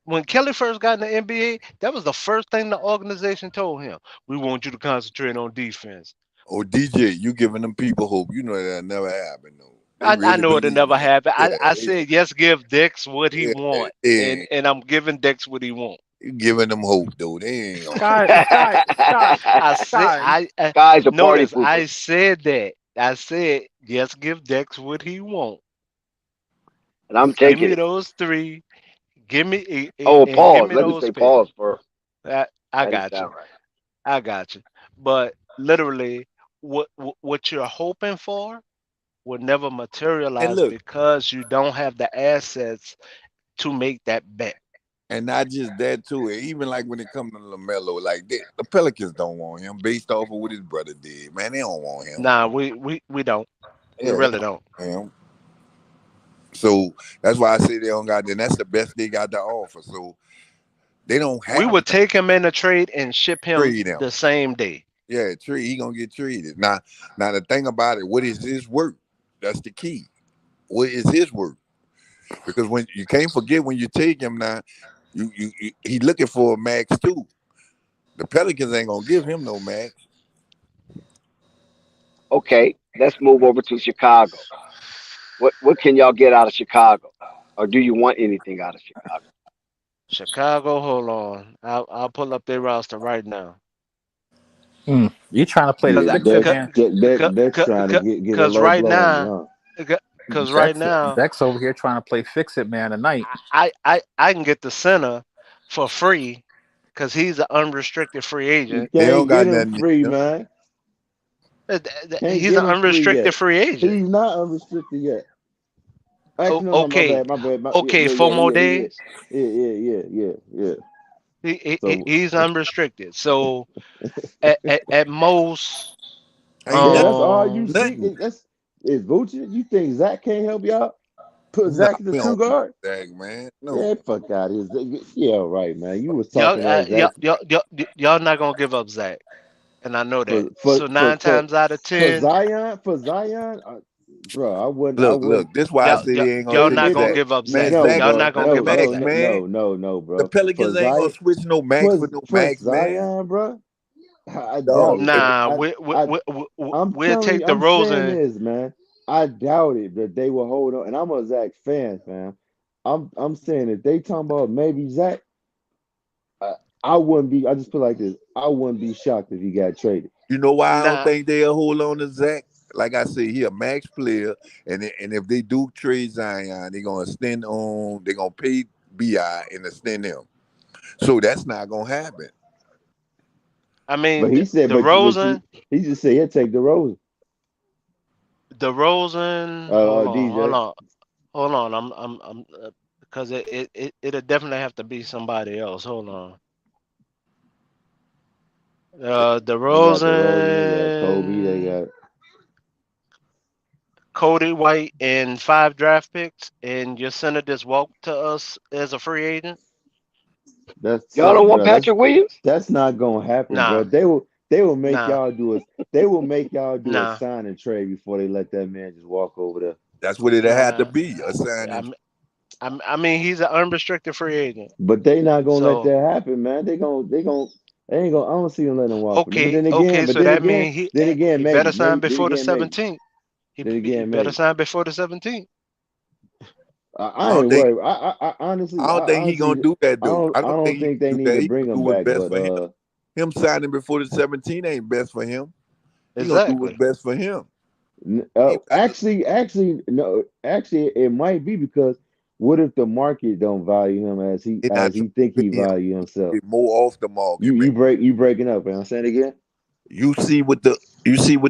When Kelly first got in the NBA, that was the first thing the organization told him. We want you to concentrate on defense. Oh, DJ, you giving them people hope. You know that'll never happen, though. They I really know it'll believe never in that. happen. Yeah, I said yes, give Dex what he yeah, want, yeah. and I'm giving Dex what he want. You giving them hope, though. They ain't gonna. Sky. Guy's a party Notice pooper. I said that. I said yes, give Dex what he want. And I'm Give taking me it. those three. Give me Oh, and give pause. me Let me those say picks. pause first. I That didn't got you. sound right. I got you. But literally, what you're hoping for will never And materialize look, because you don't have the assets to make that bet. and not just that too. Even like when it comes to Lamelo, like the Pelicans don't want him based off of what his brother did. Man, they don't want him. Nah, we don't. We Yeah, they really don't don't. want him. So that's why I say they don't got. Then that's the best they got to offer. So they don't We have would to take him in a trade and ship him trade him. the same day. Yeah, he gonna get traded. Now the thing about it, what is his worth? That's the key. What is his worth? Because when you can't forget when you take him now, he looking for a max too. The Pelicans ain't gonna give him no max. Okay, let's move over to Chicago. What can y'all get out of Chicago? Or do you want anything out of Chicago? Chicago, hold on. I'll pull up their roster right now. You trying to play the Cause Yeah, I, fix it, cause, man? Dex trying to get a cause low right blow on now, you, cause right Dex, now, Dex over here trying to play fix it, man. Tonight. I can get the center for free, cause he's an unrestricted free huh? You agent. They don't can't got get him nothing free, in him. man. Can't He's get an him free unrestricted yet. free agent. He's not unrestricted yet. O- Actually, no, my okay, bad, my bad. Yeah, okay, yeah, 4 more yeah, yeah, days. yeah, yeah. So, He's unrestricted. So at most, Ain't damn, nothing. that's all you seek. Nothing. That's is Vucevic. You think Zach can't help y'all? Put Nah, Zach as a we two don't want guard? that, man. Yeah, No. fuck out of here. Yeah, right, man. You was y'all, talking that Zach y'all not gonna give up Zach, and I know that. for for So for nine for times out of for 10, Zion for Zion, bro. I Look. wouldn't. This why I y'all, say y'all, they ain't gonna y'all take not gonna If Zach. give up Man, Zach. no, Zach Y'all gonna bro, not earn gonna the give up max, Zach. man. The bro. Pelicans ain't gonna switch no max for no For max, man. Zion, bro. I doubt Dog, it, bro. Nah, I I'm we'll telling take you, the I'm saying Rosen. this, man. I doubt it that they will hold on. And I'm a Zach fan, fam. I'm saying if they talking about maybe Zach, I, I wouldn't be. I just feel like this. I wouldn't be shocked if he got traded. you know why I don't Nah, think they'll hold on to Zach? Like I say, he a max player, and if they do trade Zion, they're gonna extend on. They're gonna pay Bi and extend him. So that's not gonna happen. I But mean he said, the he just said he'll take the Rose. Rosen. Hold on, hold DJ. on, hold on. I'm because it'll definitely have to be somebody else. Hold on. The They got the Rose. They got Kobe. They Rosen, got Cody White, and 5 draft picks, and your center just walked to us as a free agent. Y'all don't want bro. Patrick Williams? That's not gonna happen, bro. Nah, They will make nah, y'all do a they will make y'all do a nah, sign and trade before they let that man just walk over there. That's what it'll have to nah. be a sign I, and m- I mean, he's an unrestricted free agent. But they not gonna let So that happen, man. They ain't gonna. I don't see them letting him walk. But okay, okay. So that means then again, he better sign then before the again, maybe, 17th. then He again, better maybe. sign before the 17th. I I don't ain't think worried. I don't think he gonna do that though. I I don't don't think he think they gonna do need that. to He bring gonna do him what's back. best But for him. Him signing before the 17 ain't best for him. He gonna do what's Exactly. best for him. He about to actually, no. Actually, it might be because what if the market don't value him they not as trying he think to he pay him value himself? more off the market, man. You breaking up? Man. I'm saying it again. You see what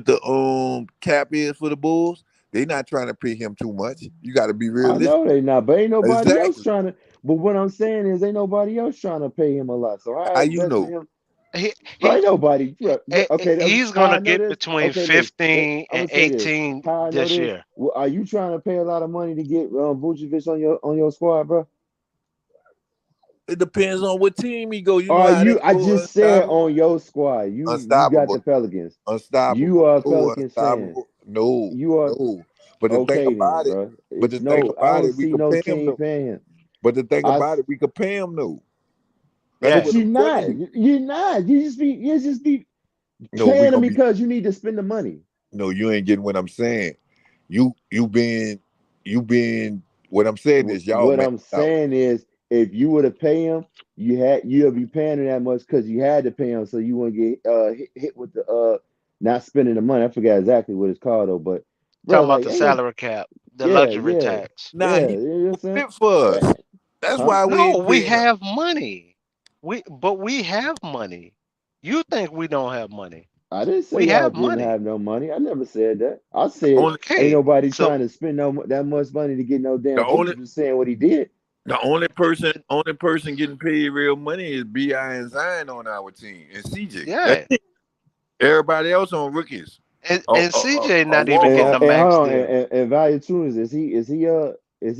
the cap is for the Bulls? They not trying to pay him too much. You got to be I realistic. know they not, but ain't nobody else Exactly. trying to. But what I'm saying is, ain't nobody else trying to pay him a lot. So how How is it you best for know? him? He Bro, he ain't nobody. Bro, okay, he's how gonna I know get this? between Okay, look, 15 I'm and gonna say this. 18 How I know this this? year. Well, are you trying to pay a lot of money to get Vucevic on your squad, bro? It depends on what team he go. You know Are how you? that I go. just said Unstoppable. on your squad. You got the Unstoppable. Pelicans. You Unstoppable. are a No, Pelicans fan. unstoppable. No, You are no. But the thing okay then, about it, bro. but It's the thing no. I about don't it, we see could no pay him team though. paying him. But the thing I. about it, we could pay him though. That's Yeah. But what you're I'm telling not. you. You're not. You just be No, we paying them gonna be. because you need to spend the money. No, you ain't getting what I'm saying. You been. What I'm saying is y'all What maxed I'm out. saying is, if you were to pay him, you'll be paying him that much because you had to pay him, so you wouldn't get hit with the not spending the money. I forgot exactly what it's called though, but bro, Talking about like the ain't no salary cap, the yeah luxury yeah tax. Nah, yeah. he You know what I'm saying? fit for Eh, us. That's huh? why we No, ain't we paying him. have money. We have money. You think we don't have money? I didn't say We y'all have didn't money. have no money. I never said that. I said Only ain't Okay. nobody So trying to spend that much money to get no the damn only Vucevic saying what he did. the only person getting paid real money is Bi and Zion on our team and CJ. That's yeah. it. Everybody else on rookies. And CJ A not even walk getting on. a And hold max on, deal. and Value Tunes, is he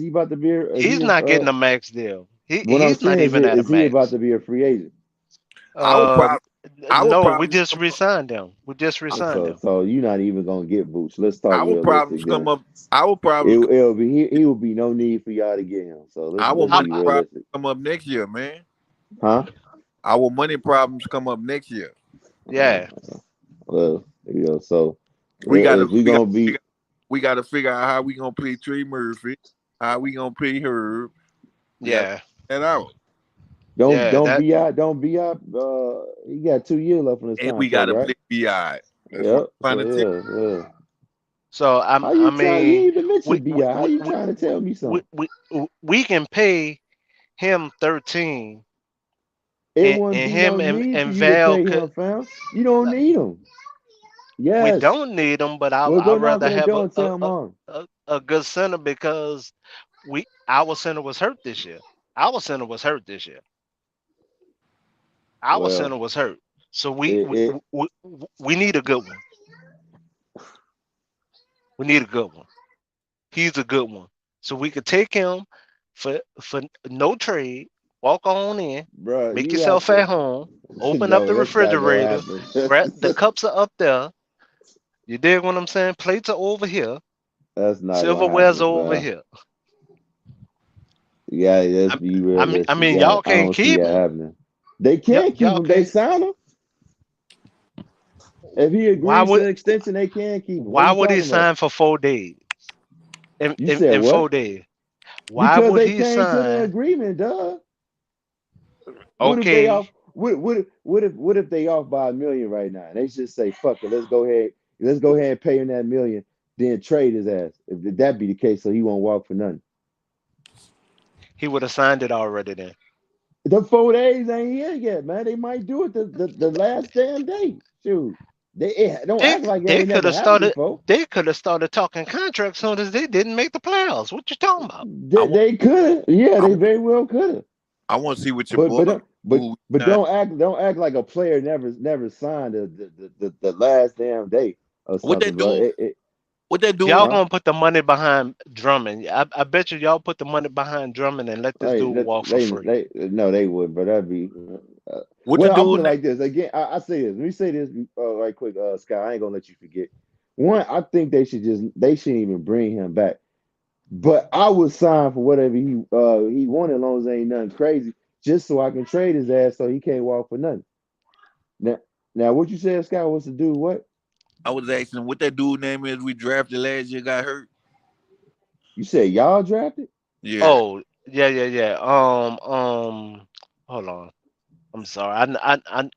about to be He's not getting a max deal. what I'm He's not saying even at a is he about max. to be a free agent? Our Uh, problem. Our no, we problems just come up. resigned him. We just resigned So him. you're not even gonna get Boots. Let's talk Our realistic problems come then. up. Our problems. It'll be he will be no need for y'all to get him. So Our let's How, be money problems realistic. come up next year, man. Huh? Our money problems come up next year. Uh, yeah, well, so We got to if we we got gonna to be figure we got to figure out how we gonna pay Trey Murphy, how we gonna pay Herb. We got to yeah, figure that out, yeah. That don't be out he got 2 years left on his and we contract, got to right? play Bi. That's what Yep. I'm So trying to tell. yeah. so How I you trying? You mean ain't even we mentioned we Bi. How we you we trying to tell me we, something? we can pay him 13, It wouldn't and be no him need for and you to Val pay could. him, fam. You don't need him. We Yes. don't need him, but Well, I'd go knock rather on the have door and tell him on. a good center because our center was hurt this year. Our center was hurt this year. Our Well, center was hurt. So it we need a good one. We need a good one. He's a good one. So we could take him for no trade, walk on in, bro, make you have yourself to. at home, open up No, the that's not gonna refrigerator, happen. grab the cups are up there. You dig what I'm saying? Plates are over here, That's not gonna silverware's happen, over fam. here. Yeah, let's I, be I realistic. mean, Yeah, y'all I can't don't see keep that him. happening. They can't keep Y'all him. They can't. sign him. If he Why agrees to would the extension, they can keep him. What are why you would he talking about? sign for 4 days? You said In what? 4 days. Why Because would they he came to the sign? agreement, duh. What if they Okay, off? What if they off by 1 million right now? And they just say, "Fuck it, let's go ahead and pay him that 1 million, then trade his ass." If that be the case, so he won't walk for nothing. he would have signed it already then. The 4 days ain't here yet, man. They might do it the last damn day. Shoot, don't They act like it they ain't could never have happened started. before. They could have started talking contracts soon as they didn't make the playoffs. What you talking about? I want, They could, yeah, I they want, very well could have. I want to see what your But boy but don't- but who but signed. don't act like a player never signed the last damn day or What something, that bro. dude? What that dude? Y'all Huh? gonna put the money behind Drummond. I bet you y'all put the money behind Drummond and let this Hey, dude walk for free. they no, they wouldn't, but that'd be. What the Well, I'll put dude? it like this again. I say this. Let me say this right quick, Scott. I ain't gonna let you forget. One, I think they shouldn't even bring him back. But I would sign for whatever he wanted, as long as it ain't nothing crazy, just so I can trade his ass so he can't walk for nothing. Now, what you said, Scott, was to do what? I was asking what that dude name is. We drafted last year, got hurt. You said y'all drafted? Yeah, Oh yeah. Hold on. I'm sorry.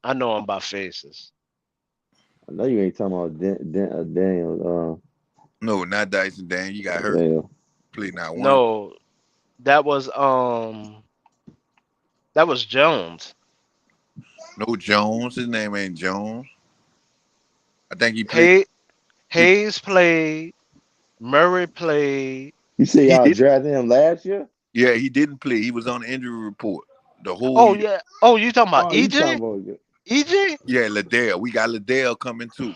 I know him by faces. I know you ain't talking about Daniel. no, not Dyson. Dan, you got hurt. Daniel. Played not one. No, that was that was Jones. No Jones. His name ain't Jones. I think he played. Hay He Hayes played. Murray played. You see He y'all didn't. drafted him last year? Yeah, he didn't play. He was on the injury report the whole Oh year. yeah. Oh, you talking about Oh, you EJ? talking about EJ? Yeah, Liddell. We got Liddell coming too.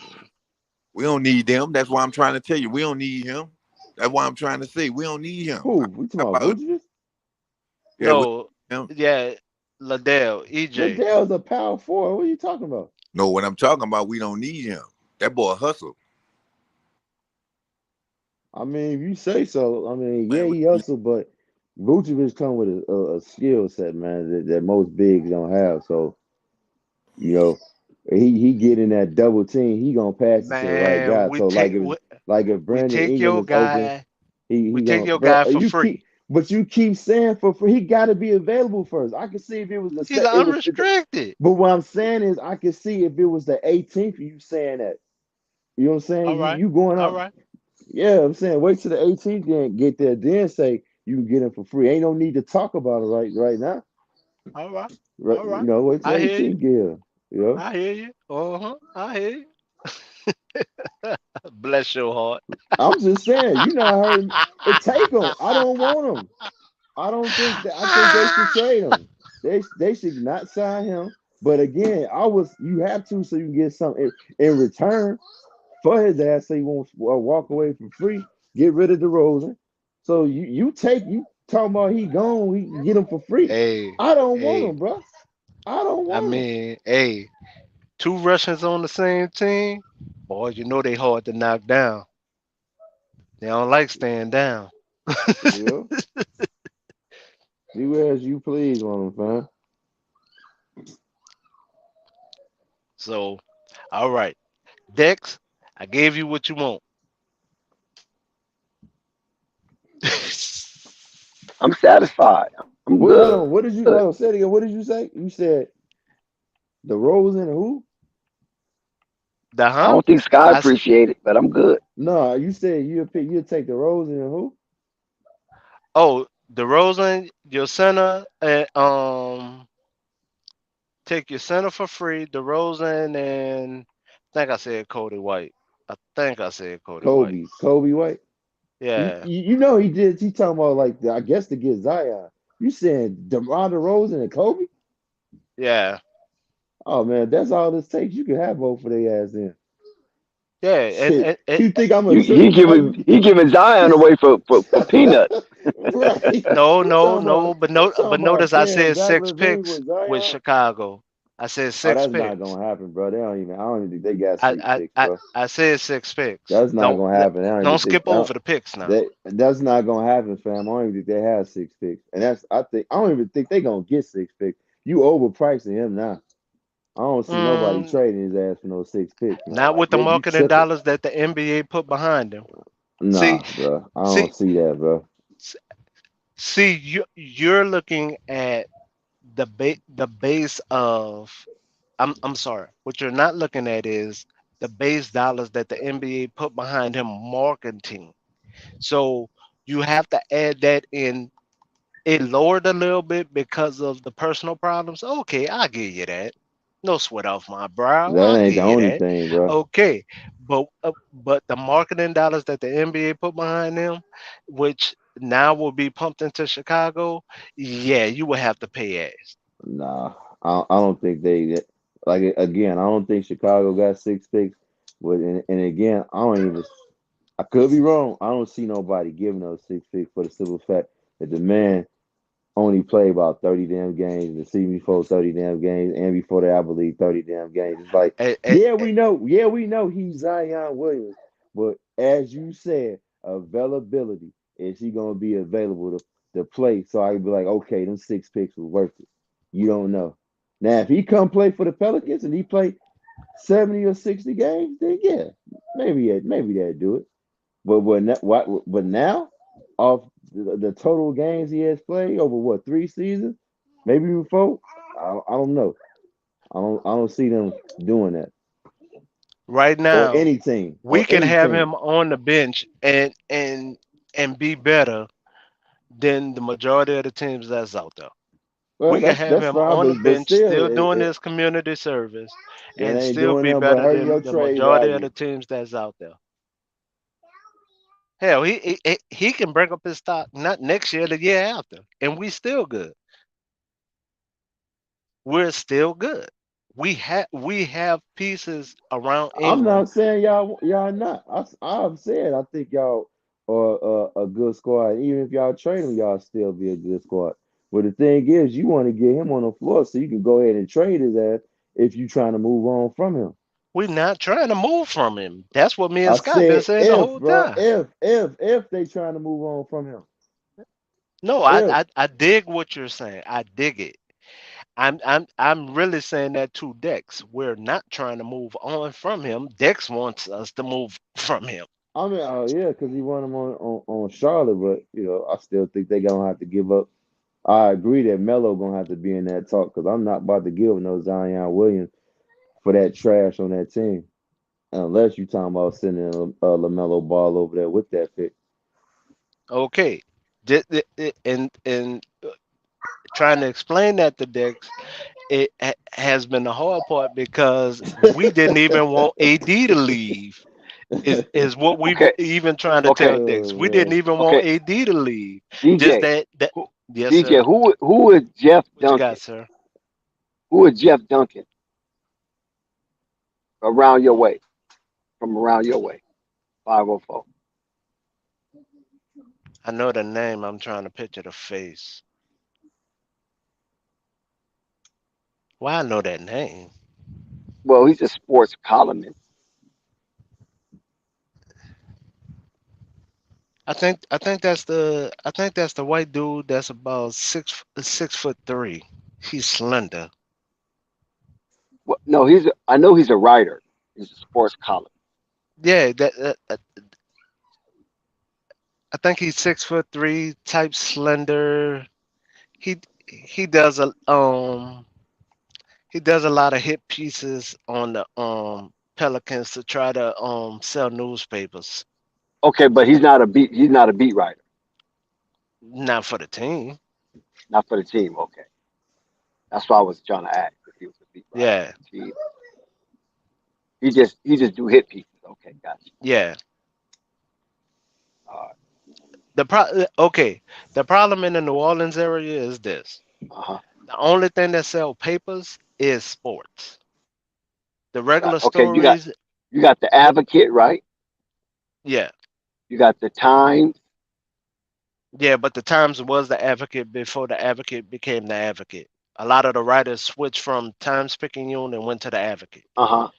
We don't need them. That's why I'm trying to tell you. We don't need him. That's why I'm trying to say we don't need him. who? We talking about About, Vucevic? yeah, we No. don't need him. Yeah. Liddell. EJ. Liddell's a power forward. What are you talking about? No, what I'm talking about, we don't need him. That boy hustle. I mean, if you say so. I mean, yeah, Man, he hustled, but Vucevic come with a skill set, man, that most bigs don't have. So, you know, he get in that double team, he gonna pass it to the right Man, guy. So like if we Brandon take Ingram your is open, guy. We he take gonna your bro. guy for You free. keep but you keep saying for he got to be available first. I can see if it was the He's it was. unrestricted. But what I'm saying is, I can see if it was the 18th, you saying that. You know what I'm All saying? right. You going All up. right. Yeah, I'm saying wait till the 18th, then get there, then say you can get him for free. Ain't no need to talk about it right now. All right. Right, All you right. know, wait till I the hear you. 18th get here. You know, I hear you. Uh-huh. I hear you. Bless your heart. I'm just saying, you know, I heard it take him. I don't want him. I don't think that. I think they should trade him. They should not sign him. But again, you have to so you can get something in return for his ass, so he won't walk away for free. Get rid of DeRozan. So you talking about he gone? We can get him for free. Hey, I don't want hey. him, bro. I don't I want him. mean, hey, two Russians on the same team, boy, you know they hard to knock down. They don't like staying down. You know, do as you please on him, fam. So, all right, Dex, I gave you what you want. I'm satisfied. I'm Hold good. on. What did you? Hold on. Say it again. What did you say? You said the Rose and who? The I huh? don't think Sky I s- appreciate it, but I'm good. No, you said you take the Rose and who? oh, DeRozan, your center, and take your center for free. DeRozan and I think I said Cody White. I think I said Cody White. Kobe White. Yeah, You know he did. He talking about like I guess to get Zion. You saying DeMar DeRozan and Kobe? yeah, Oh man, that's all this takes. You can have both for their ass in. yeah. Shit, And you think I'm a You trick? he giving Zion away for peanuts. Right? no, You no, talking no. about But you no, talking but about notice I paying said Zach six Levine picks with with Zion? Chicago. I said Oh, six that's not picks. gonna happen, bro. They don't even. I don't even think they got six picks, bro. I said six picks. That's not gonna happen. I don't even Don't think skip over the picks now. that's not gonna happen, fam. I don't even think they have six picks, and I don't even think they gonna get six picks. You overpricing him now. I don't see nobody Mm, trading his ass for no six picks, man. not Like with the you marketing tripping? dollars that the NBA put behind them. See, Nah, bro. I see, don't see that, bro. see. You're looking at the base of. I'm sorry. What you're not looking at is the base dollars that the NBA put behind him marketing. So you have to add that in. It lowered a little bit because of the personal problems. Okay, I'll give you that. No sweat off my brow. That I'll ain't give the you only that. thing, bro. Okay, but the marketing dollars that the NBA put behind them, which now will be pumped into Chicago, yeah, you will have to pay ass. Nah, I don't think they like again. I don't think Chicago got six picks. But and again, I don't even. I could be wrong. I don't see nobody giving those six picks for the simple fact that the man only played about 30 damn games. The season before 30 damn games, and before that, I believe 30 damn games. It's like, Eh, eh, eh, yeah, we know he's Zion Williams, but as you said, availability is he gonna be available to play? So I can be like, okay, them six picks was worth it. You don't know. Now, if he come play for the Pelicans and he play 70 or 60 games, then yeah, maybe they'd do it. But now, off the total games he has played over what 3 seasons, maybe even four. I don't know. I don't see them doing that right on now, any team. On we can any have team. him on the bench and be better than the majority of the teams that's out there. Well, We can that's have that's him fine, on the but bench, still, still doing his community service, that and ain't still doing be nothing but better hurting than your the trade majority of value. the teams that's out there. Hell, he can bring up his stock not next year, the year after, and we still good. We're still good. We have pieces around I'm Ingram. not saying y'all not. I've said I think y'all are a good squad. Even if y'all trade him, y'all still be a good squad. But the thing is, you want to get him on the floor so you can go ahead and trade his ass if you trying to move on from him. We're not trying to move from him. That's what me and I Scott been said saying the if, whole bro, time. if they trying to move on from him. No, I, If I I dig what you're saying. I dig it. I'm really saying that to Dex. We're not trying to move on from him. Dex wants us to move from him. I mean, oh yeah, because he won him on Charlotte, but I still think they gonna have to give up. I agree that Melo gonna have to be in that talk because I'm not about to give no Zion Williams for that trash on that team. Unless you talking about sending Lamelo Ball over there with that pick. Okay. And trying to explain that to Dex, has been the hard part because we didn't even want AD to leave. Is what we Okay, even trying to tell okay, Dex. Oh We didn't man. even want okay. AD to leave. Just DJ, that. who, Yes, DJ, sir. who is Jeff What you got, Duncan? sir? Who is Jeff Duncan around your way? From around your way, 504. I know the name. I'm trying to picture the face. Why I know that name? Well, he's a sports columnist. I think that's the white dude that's about 6'3". He's slender. Well, no, I know he's a writer. He's a sports columnist. Yeah, I think he's 6'3", type slender. He he does a lot of hit pieces on the Pelicans to try to sell newspapers. Okay, but he's not a beat. He's not a beat writer. Not for the team. Not for the team. Okay, that's why I was trying to ask if he was a beat writer Yeah, for the team. He just do hit pieces. Okay, gotcha. yeah. Uh Okay. The problem in the New Orleans area is this: huh. the only thing that sell papers is sports. The regular Okay, stories, you got the the Advocate, right? yeah, You got the Times. yeah. But the Times was the Advocate before the Advocate became the Advocate. A lot of the writers switched from Times Picayune and went to the Advocate. Uh huh.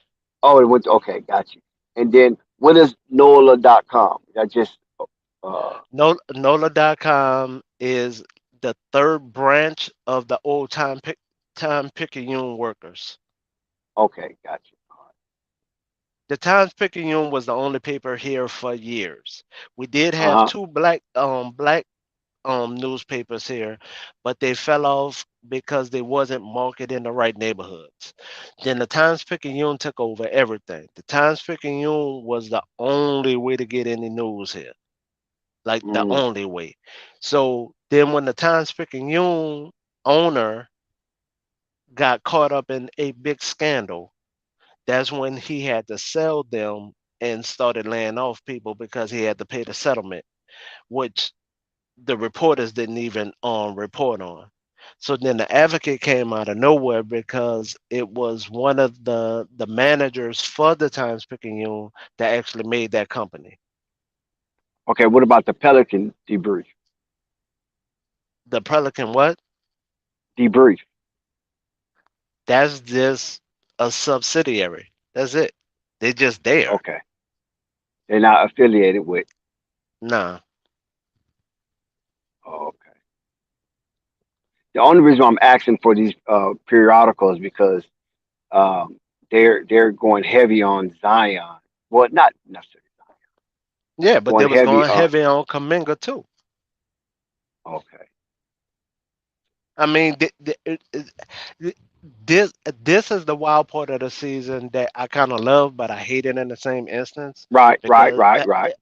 Oh, it went. Okay, got you. And then what is NOLA.com? That just uh No, NOLA.com is the third branch of the old Time Picayune workers. okay, got you. The Times Picayune was the only paper here for years. We did Uh have huh. two black newspapers here, but they fell off because they wasn't marketed in the right neighborhoods. Then the Times Picayune took over everything. The Times Picayune was the only way to get any news here, like the Mm, only way. So then when the Times Picayune owner got caught up in a big scandal, that's when he had to sell them and started laying off people because he had to pay the settlement, which the reporters didn't even report on. So then the advocate came out of nowhere because it was one of the managers for the Times Picayune that actually made that company. okay, what about the Pelican debrief? The Pelican, what? Debrief. That's just a subsidiary. That's it. They're just there. Okay, they're not affiliated with. Nah. Okay. The only reason I'm asking for these periodicals because um, they're going heavy on Zion. Well, not necessarily Yeah, but they going was heavy going on. heavy on Kaminga too. Okay. I mean, th- this is the wild part of the season that I kind of love, but I hate it in the same instance Right. Right. because Right. Right.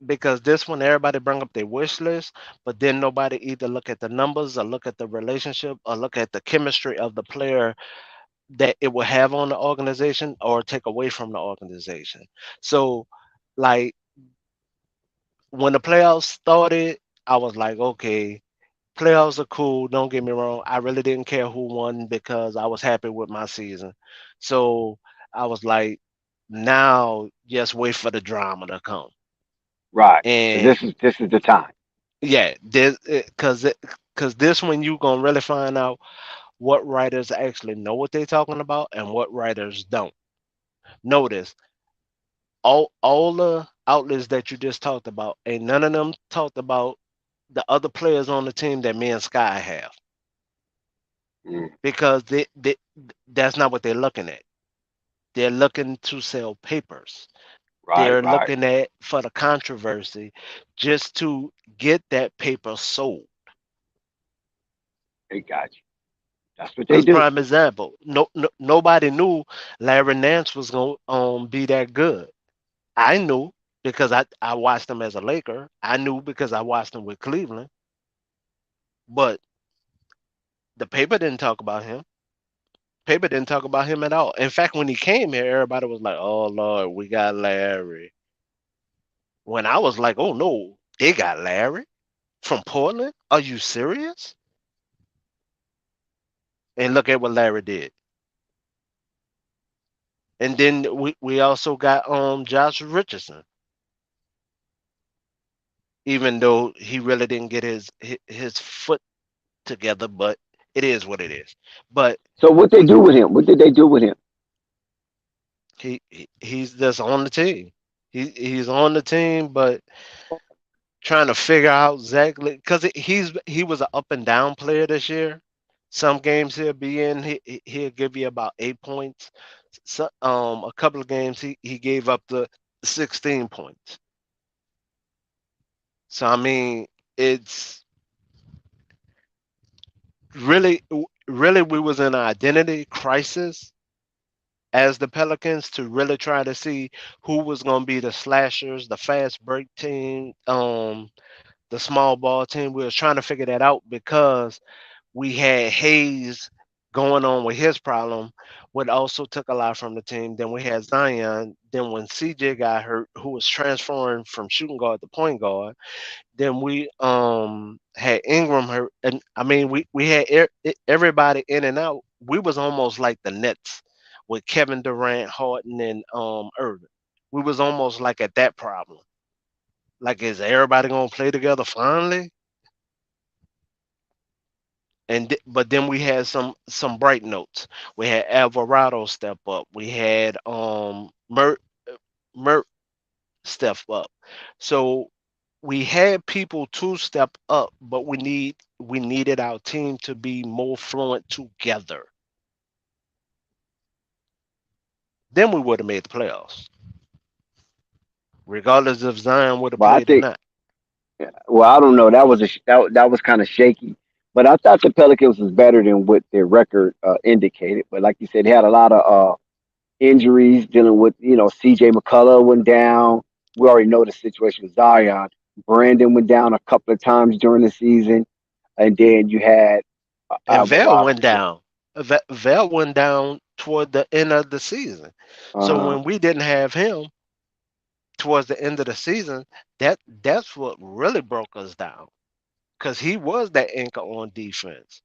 because this one everybody bring up their wish list, but then nobody either look at the numbers or look at the relationship or look at the chemistry of the player that it will have on the organization or take away from the organization. So, like when the playoffs started, I was like, okay, playoffs are cool. Don't get me wrong. I really didn't care who won because I was happy with my season. So I was like, now just wait for the drama to come. Right. So And this is the time. yeah, this because this one you gonna really find out what writers actually know what they're talking about and what writers don't. Notice all the outlets that you just talked about, ain't none of them talked about the other players on the team that me and Sky have Mm, because that's not what they're looking at. They're looking to sell papers. right, They're right. looking at for the controversy just to get that paper sold. They got you. That's what they Because do. prime example, nobody knew Larry Nance was gonna be that good. I knew because I watched him as a Laker. I knew because I watched him with Cleveland. But the paper didn't talk about him. Paper didn't talk about him at all. In fact, when he came here, everybody was like, "Oh Lord, we got Larry." When I was like, "Oh no, they got Larry from Portland? Are you serious?" And look at what Larry did. And then we also got Josh Richardson, even though he really didn't get his foot together, but it is what it is. But So what they do with him? What did they do with him? he's just on the team. He's on the team, but trying to figure out exactly because he was an up and down player this year. Some games he'll be in, he'll give you about 8 points. So, a couple of games he gave up the 16 points. So I mean, it's really really we was in an identity crisis as the Pelicans to really try to see who was going to be the slashers, the fast break team, the small ball team. We was trying to figure that out because we had Hayes going on with his problem, what also took a lot from the team. Then we had Zion. Then when CJ got hurt, who was transferring from shooting guard to point guard, then we had Ingram hurt, and I mean we had everybody in and out. We was almost like the Nets with Kevin Durant, Harden, and Irving. We was almost like at that problem. Like, is everybody gonna play together finally? But then we had some bright notes. We had Alvarado step up. We had Mert step up. So we had people to step up, but we needed our team to be more fluent together. Then we would have made the playoffs, regardless if Zion would have Well, I played or think. not. Well, I don't know. That was kind of shaky. But I thought the Pelicans was better than what their record indicated. But like you said, they had a lot of injuries dealing with. C.J. McCullough went down. We already know the situation with Zion. Brandon went down a couple of times during the season, and then you had And Val Alvarado. went down. Val went down toward the end of the season. So Uh, when we didn't have him towards the end of the season, that's what really broke us down because he was that anchor on defense.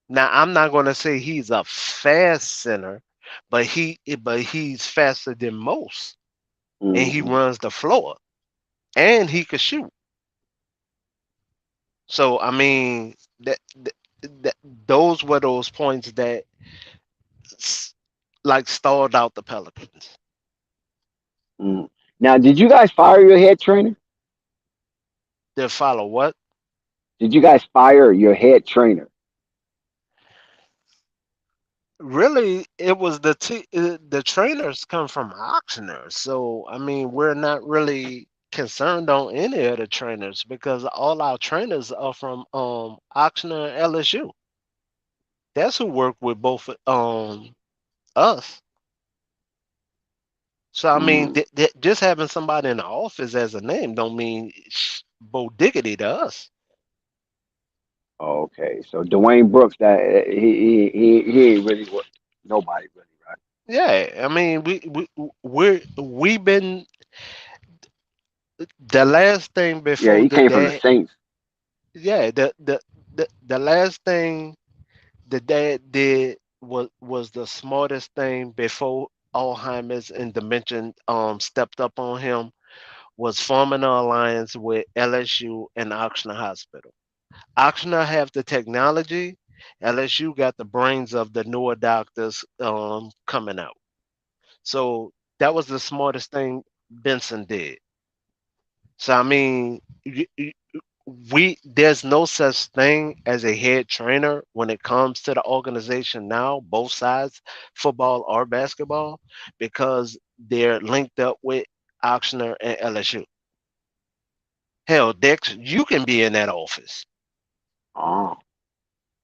Now I'm not going to say he's a fast center, but he's faster than most, and he mhm, runs the floor, and he could shoot. So I mean that those were those points that s- like stalled out the Pelicans. mhm. Now, did you guys fire your head trainer? They follow what? Did you guys fire your head trainer? Really, it was the trainers come from auctioneers. So I mean, we're not really concerned on any of the trainers because all our trainers are from auctioneer and LSU. That's who work with both us. So I mean, Mm, just having somebody in the office as a name don't mean Bo Diggity to us. okay, so Dwayne Brooks, that he ain't really what nobody really, right? Yeah, I mean, we've been the last thing Yeah, before he the came from the dad, Saints. yeah, the last thing the dad did was the smartest thing before Alzheimer's and dementia stepped up on him, was forming an alliance with LSU and Oxnard Hospital. Oxnard have the technology, LSU got the brains of the newer doctors coming out. So that was the smartest thing Benson did. So I mean, we there's no such thing as a head trainer when it comes to the organization now, both sides, football or basketball, because they're linked up with Oxnard and LSU. Hell, Dex, you can be in that office Oh,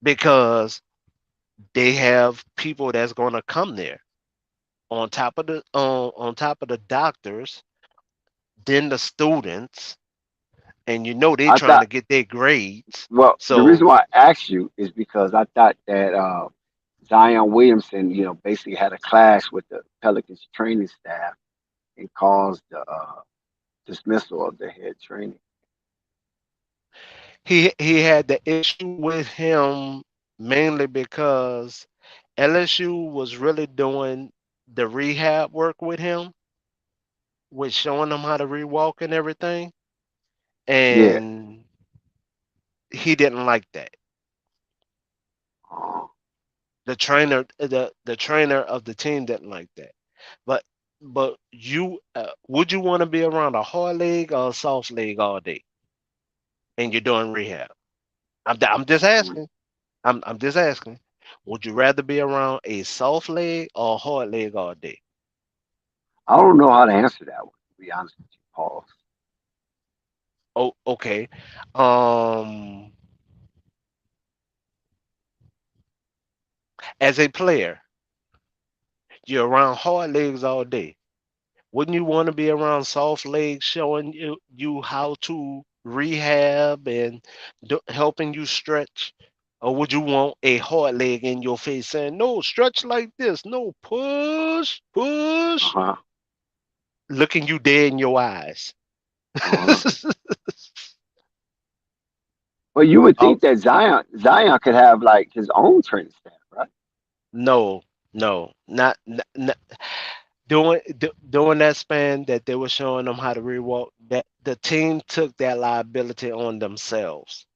because they have people that's going to come there on top of the doctors, then the students, and you know they I trying to thought. get their grades. Well, the So reason why I asked you is because I thought that Zion Williamson, basically had a clash with the Pelicans training staff and caused the dismissal of the head training. he had the issue with him mainly because LSU was really doing the rehab work with him, with showing him how to rewalk and everything, Yeah. and he didn't like that. Oh, The trainer of the team didn't like that. But you would you want to be around a hard leg or a soft leg all day, and you're doing rehab? I'm just mm. asking. I'm just asking. Would you rather be around a soft leg or a hard leg all day? I don't know how to answer that one, to be honest with you, Paul. Oh, okay. Um, as a player, you're around hard legs all day. Wouldn't you want to be around soft legs showing you how to rehab and helping you stretch? Or would you want a hard leg in your face saying, no, stretch like this, no, push, push, Uh-huh. looking you dead in your eyes? Uh-huh. But you would Oh, think that Zion could have like his own training staff, right? no, no, not during that span that they were showing them how to rewalk, that the team took that liability on themselves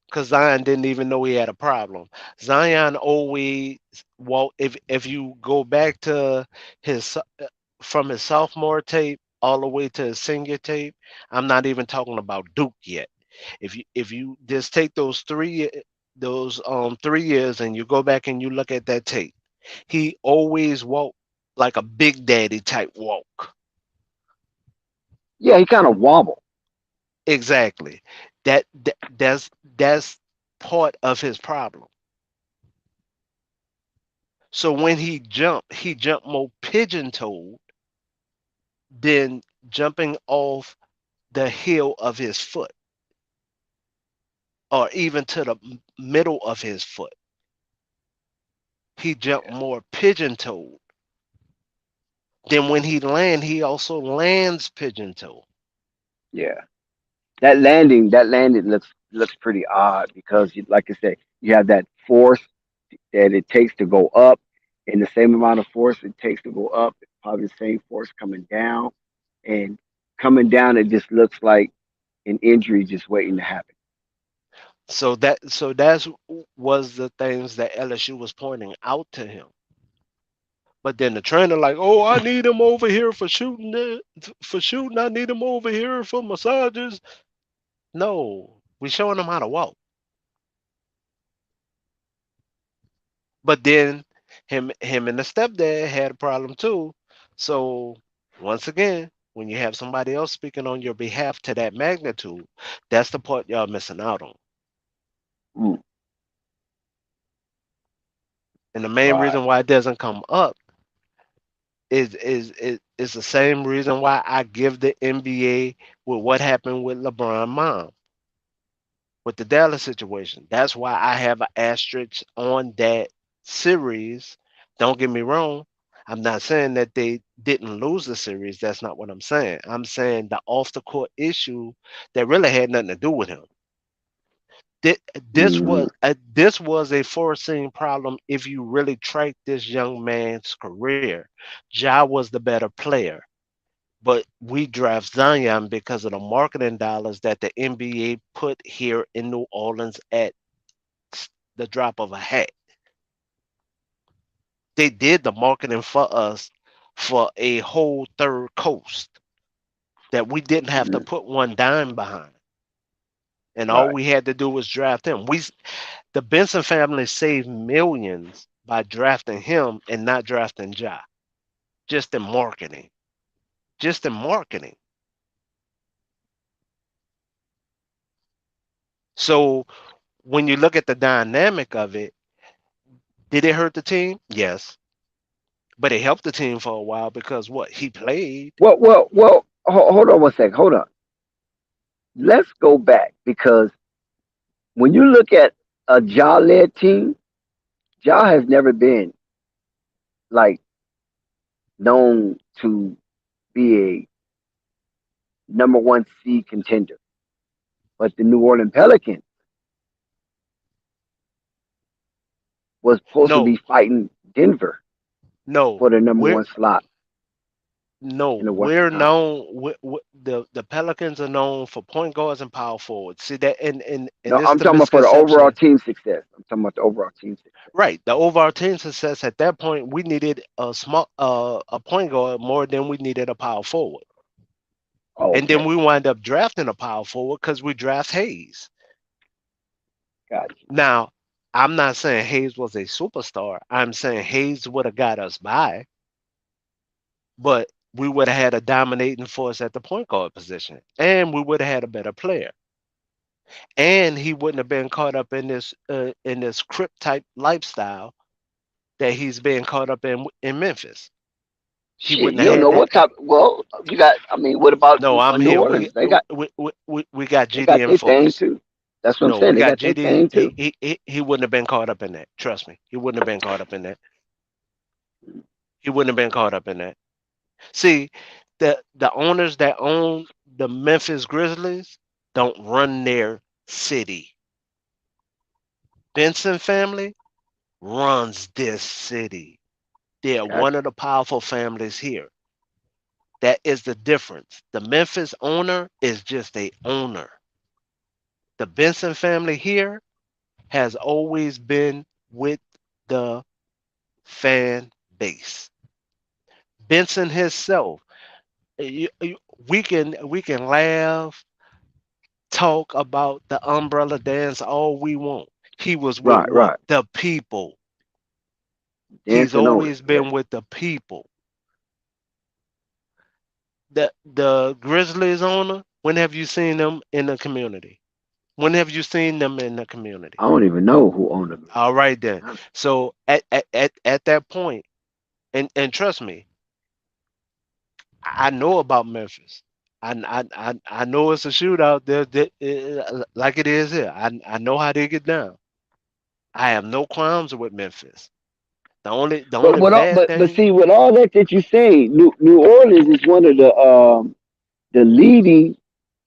because Zion didn't even know he had a problem. Zion always walked. If you go back to from his sophomore tape all the way to his senior tape, I'm not even talking about Duke yet. If you just take those 3 years and you go back and you look at that tape, he always walked like a big daddy type walk. Yeah, he kind of wobbled. Exactly. That's part of his problem. So when he jumped more pigeon-toed than jumping off the heel of his foot or even to the middle of his foot. He jumped Yeah, more pigeon-toed. Then when he also lands pigeon-toed. yeah. That landing looks pretty odd because, like I said, you have that force that it takes to go up, and the same amount of force it takes to go up, probably the same force coming down, and coming down, it just looks like an injury just waiting to happen. So that's was the things that LSU was pointing out to him. But then the trainer like, oh, I need him over here for shooting. For shooting, I need him over here for massages. No, we showing him how to walk. But then him and the stepdad had a problem too. So once again, when you have somebody else speaking on your behalf to that magnitude, that's the part y'all missing out on. Mm, And the main right. reason why it doesn't come up is the same reason why I give the NBA with what happened with LeBron mom with the Dallas situation. That's why I have an asterisk on that series. Don't get me wrong. I'm not saying that they didn't lose the series. That's not what I'm saying. I'm saying the off the court issue that really had nothing to do with him. Thi- Mm, this was a foreseen problem if you really track this young man's career. Ja was the better player, but we draft Zion because of the marketing dollars that the NBA put here in New Orleans at the drop of a hat. They did the marketing for us for a whole third coast that we didn't have to mm, put one dime behind. And all right. we had to do was draft him. The Benson family saved millions by drafting him and not drafting Ja. Just in marketing. Just in marketing. So when you look at the dynamic of it, did it hurt the team? Yes. But it helped the team for a while because what? He played. Well. Hold on one second. Hold on. Let's go back because when you look at a Ja-led team, Ja has never been like known to be a number one seed contender. But the New Orleans Pelicans was supposed to be No, fighting Denver no. for the number We're one slot no, in the Western we're Conference. known. The Pelicans are known for point guards and power forwards. See that, and No, this I'm the talking about for the overall misconception. team success. I'm talking about the overall team success. Right. The overall team success at that point, we needed a point guard more than we needed a power forward. Oh, And then okay, we wind up drafting a power forward because we draft Hayes. got you. Now, I'm not saying Hayes was a superstar. I'm saying Hayes would have got us by, but we would have had a dominating force at the point guard position, and we would have had a better player, and he wouldn't have been caught up in this crypt type lifestyle that he's been caught up in Memphis. He Shit, wouldn't you have don't had know that. what type. Well, you got. I mean, what about No, I'm New here. Orleans? We got They GD got in their thing focus. too. That's what I'm No, saying. we They got got their GD. thing too. He wouldn't have been caught up in that. Trust me, he wouldn't have been caught up in that. He wouldn't have been caught up in that. See, the owners that own the Memphis Grizzlies don't run their city. Benson family runs this city. They are Got one of the powerful families here. That is the difference. The Memphis owner is just a owner. The Benson family here has always been with the fan base. Benson himself, we can laugh, talk about the umbrella dance all we want. He was you. with Right, what? right. The people. He's Dancing on it. always Yeah. been with the people. The Grizzlies owner, when have you seen them in the community? When have you seen them in the community? I don't even know who owned them. All right then. Honestly. So at that point, and trust me, I know about Memphis. I know it's a shootout there, like it is here. I know how they get down. I have no qualms with Memphis. The only bad But thing, see, with all that you say, New Orleans is one of the leading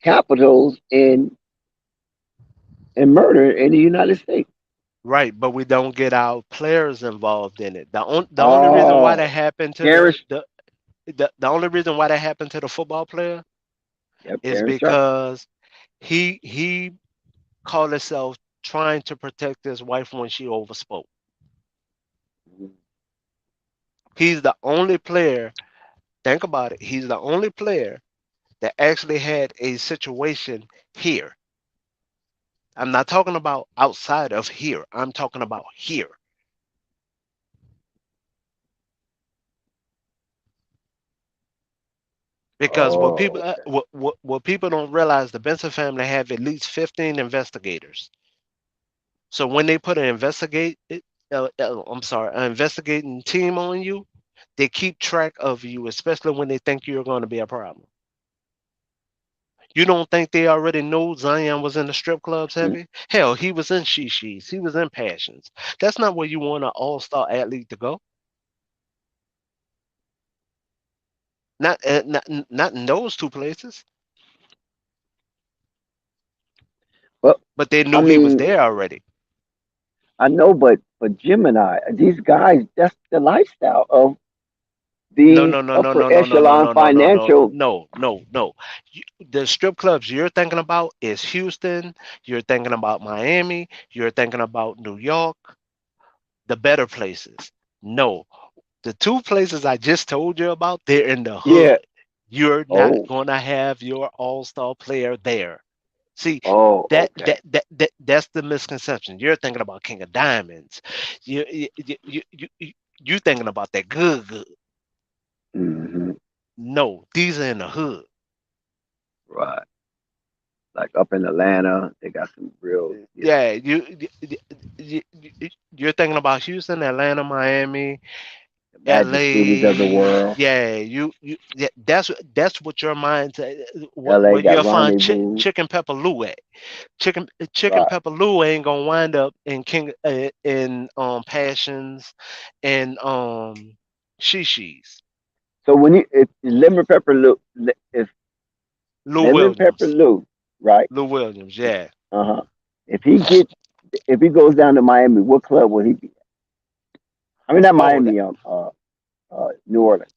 capitals in murder in the United States. right? But we don't get our players involved in it. The only reason why that Oh, happened to Terrence. the only reason why that happened to the football player Yep, is Terrence Sharp. because he called himself trying to protect his wife when she overspoke. He's the only player. Think about it. He's the only player that actually had a situation here. I'm not talking about outside of here. I'm talking about here. Because Oh, okay. what people don't realize, the Benson family have at least 15 investigators. So when they put I'm sorry, an investigating team on you, they keep track of you, especially when they think you're going to be a problem. You don't think they already know Zion was in the strip clubs Mm. heavy? Hell, he was in She-She's. He was in Passions. That's not where you want an all-star athlete to go. Not in those two places, Well, but they I knew he was mean, there already. I know, but Gemini, these guys, that's the lifestyle of No, these no, no, no, upper no, no, no, no, echelon no, no, no, no, financial. no. The strip clubs you're thinking about is Houston. You're thinking about Miami. You're thinking about New York, the better places. No, the two places I just told you about, they're in the Yeah. hood. You're not Oh. going to have your all-star player there. See, Oh. Okay. that's the misconception. You're thinking about King of Diamonds. You thinking about that good. Hmm. No, these are in the hood. Right. Like up in Atlanta, they got some real. Yeah. Yeah, you're thinking about Houston, Atlanta, Miami, The Magic Cities of the LA. world. Yeah, yeah, that's what your mind LA what got you'll find rendezvous. chicken pepper Lou at. Chicken Right. pepper Lou ain't gonna wind up in Passions and Shishis. So when you if lemon pepper Lou, if Lou lemon pepper Williams. Lou, right? Lou Williams, yeah. Uh huh. If he get if he goes down to Miami, what club will he be at? I mean, not Oh, that, Miami. New Orleans.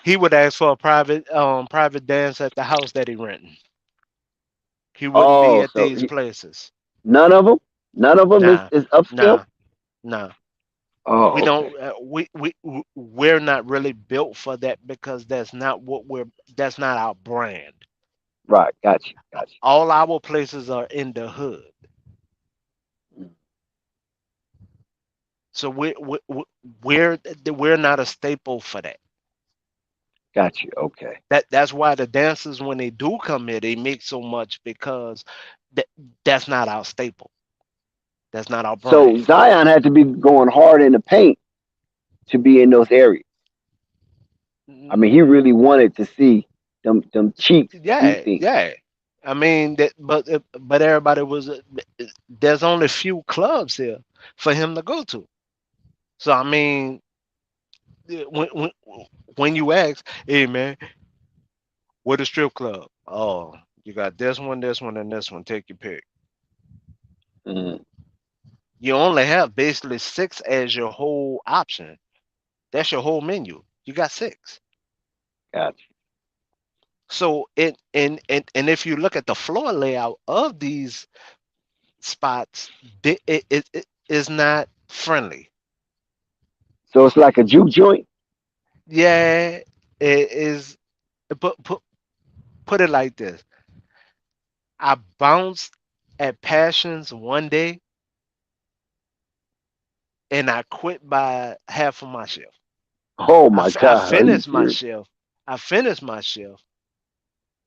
he would ask for a private dance at the house that he renting. He wouldn't be Oh, at so these places. none of them. None of them Nah, is upscale. nah, nah. We Oh, okay. don't. We're not really built for that because That's not our brand. Right. Got you. Got All our places are in the hood, you. so we're we're not a staple for that. Got you. Okay. That's why the dancers when they do come here, they make so much because that that's not our staple. That's not our So brand. Zion had to be going hard in the paint to be in those areas. I mean, he really wanted to see them cheeks do Yeah, things. yeah. I mean that, but everybody was. There's only few clubs here for him to go to. So I mean, when you ask, hey man, what a strip club? Oh, you got this one, and this one. Take your pick. Mm, You only have basically six as your whole option. That's your whole menu. You got six. got So and if you look at the floor layout of these spots, it is not friendly. you. So it's like a juke joint. Yeah, it is. Put it like this: I bounced at Passions one day, and I quit by half of my shift. Oh my God, are you serious? I finished my shift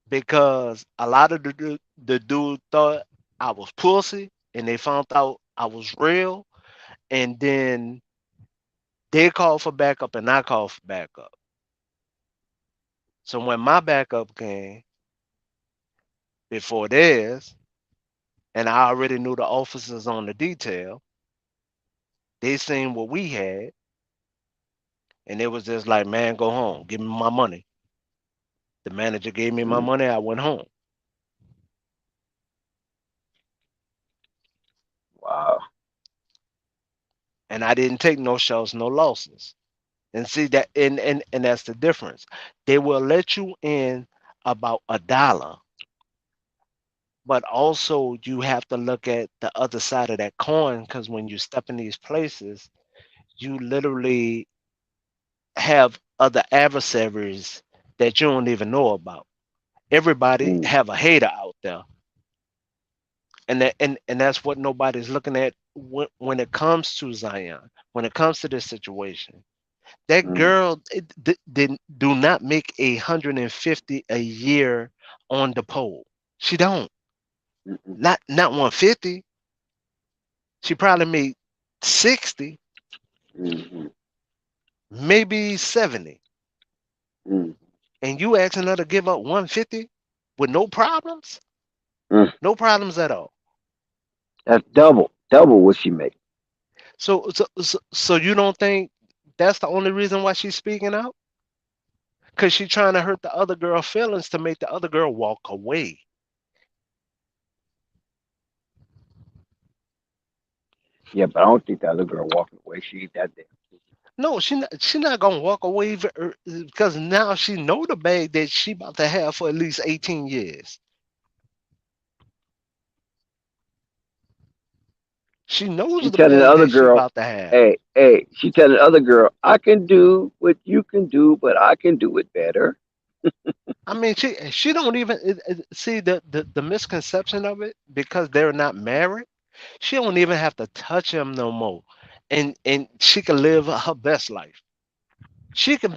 because a lot of the dude thought I was pussy, and they found out I was real, and then they called for backup, and I called for backup. So when my backup came before theirs, and I already knew the officers on the detail, they seen what we had, and it was just like, man, go home, give me my money. The manager gave me my Mm, money, I went home. wow. And I didn't take no shows, no losses. And see that and that's the difference. They will let you in about $1, but also you have to look at the other side of that coin because when you step in these places, you literally have other adversaries that you don't even know about. Everybody Mm, have a hater out there. And that's what nobody's looking at when it comes to Zion, when it comes to this situation. That mm, girl did do not make 150 a year on the pole. She don't. mm, Not 150. She probably made 60, mm, maybe 70. mm, And you asking her to give up 150 with no problems? mm. No problems at all. That's double what she make. So you don't think that's the only reason why she's speaking out? because she trying to hurt the other girl feelings to make the other girl walk away. Yeah, but I don't think the other girl walking away. She ain't that damn. No, she not gonna walk away because now she know the bag that she about to have for at least 18 years. She knows She the telling the bag other that she girl, about to have. hey, she telling the other girl, I can do what you can do, but I can do it better. I mean, she don't even see the misconception of it because they're not married. She don't even have to touch him no more, and she can live her best life. She could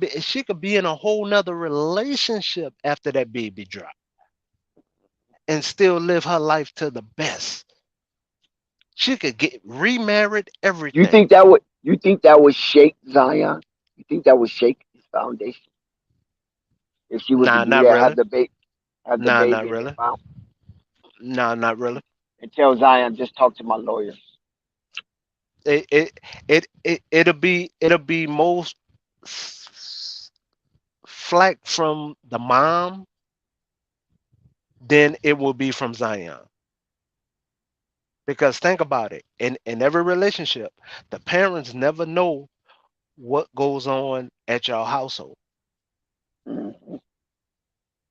be in a whole nother relationship after that baby drop and still live her life to the best. She could get remarried, You everything. think that would you think that would shake Zion? You think that would shake his foundation if she was to Nah, do not that, really. have the Nah, not baby and then really. bounce Nah, not really. and tell Zion just talk to my lawyer? It'll be most flack from the mom than it will be from Zion. Because think about it, in every relationship, the parents never know what goes on at your household. Mhm.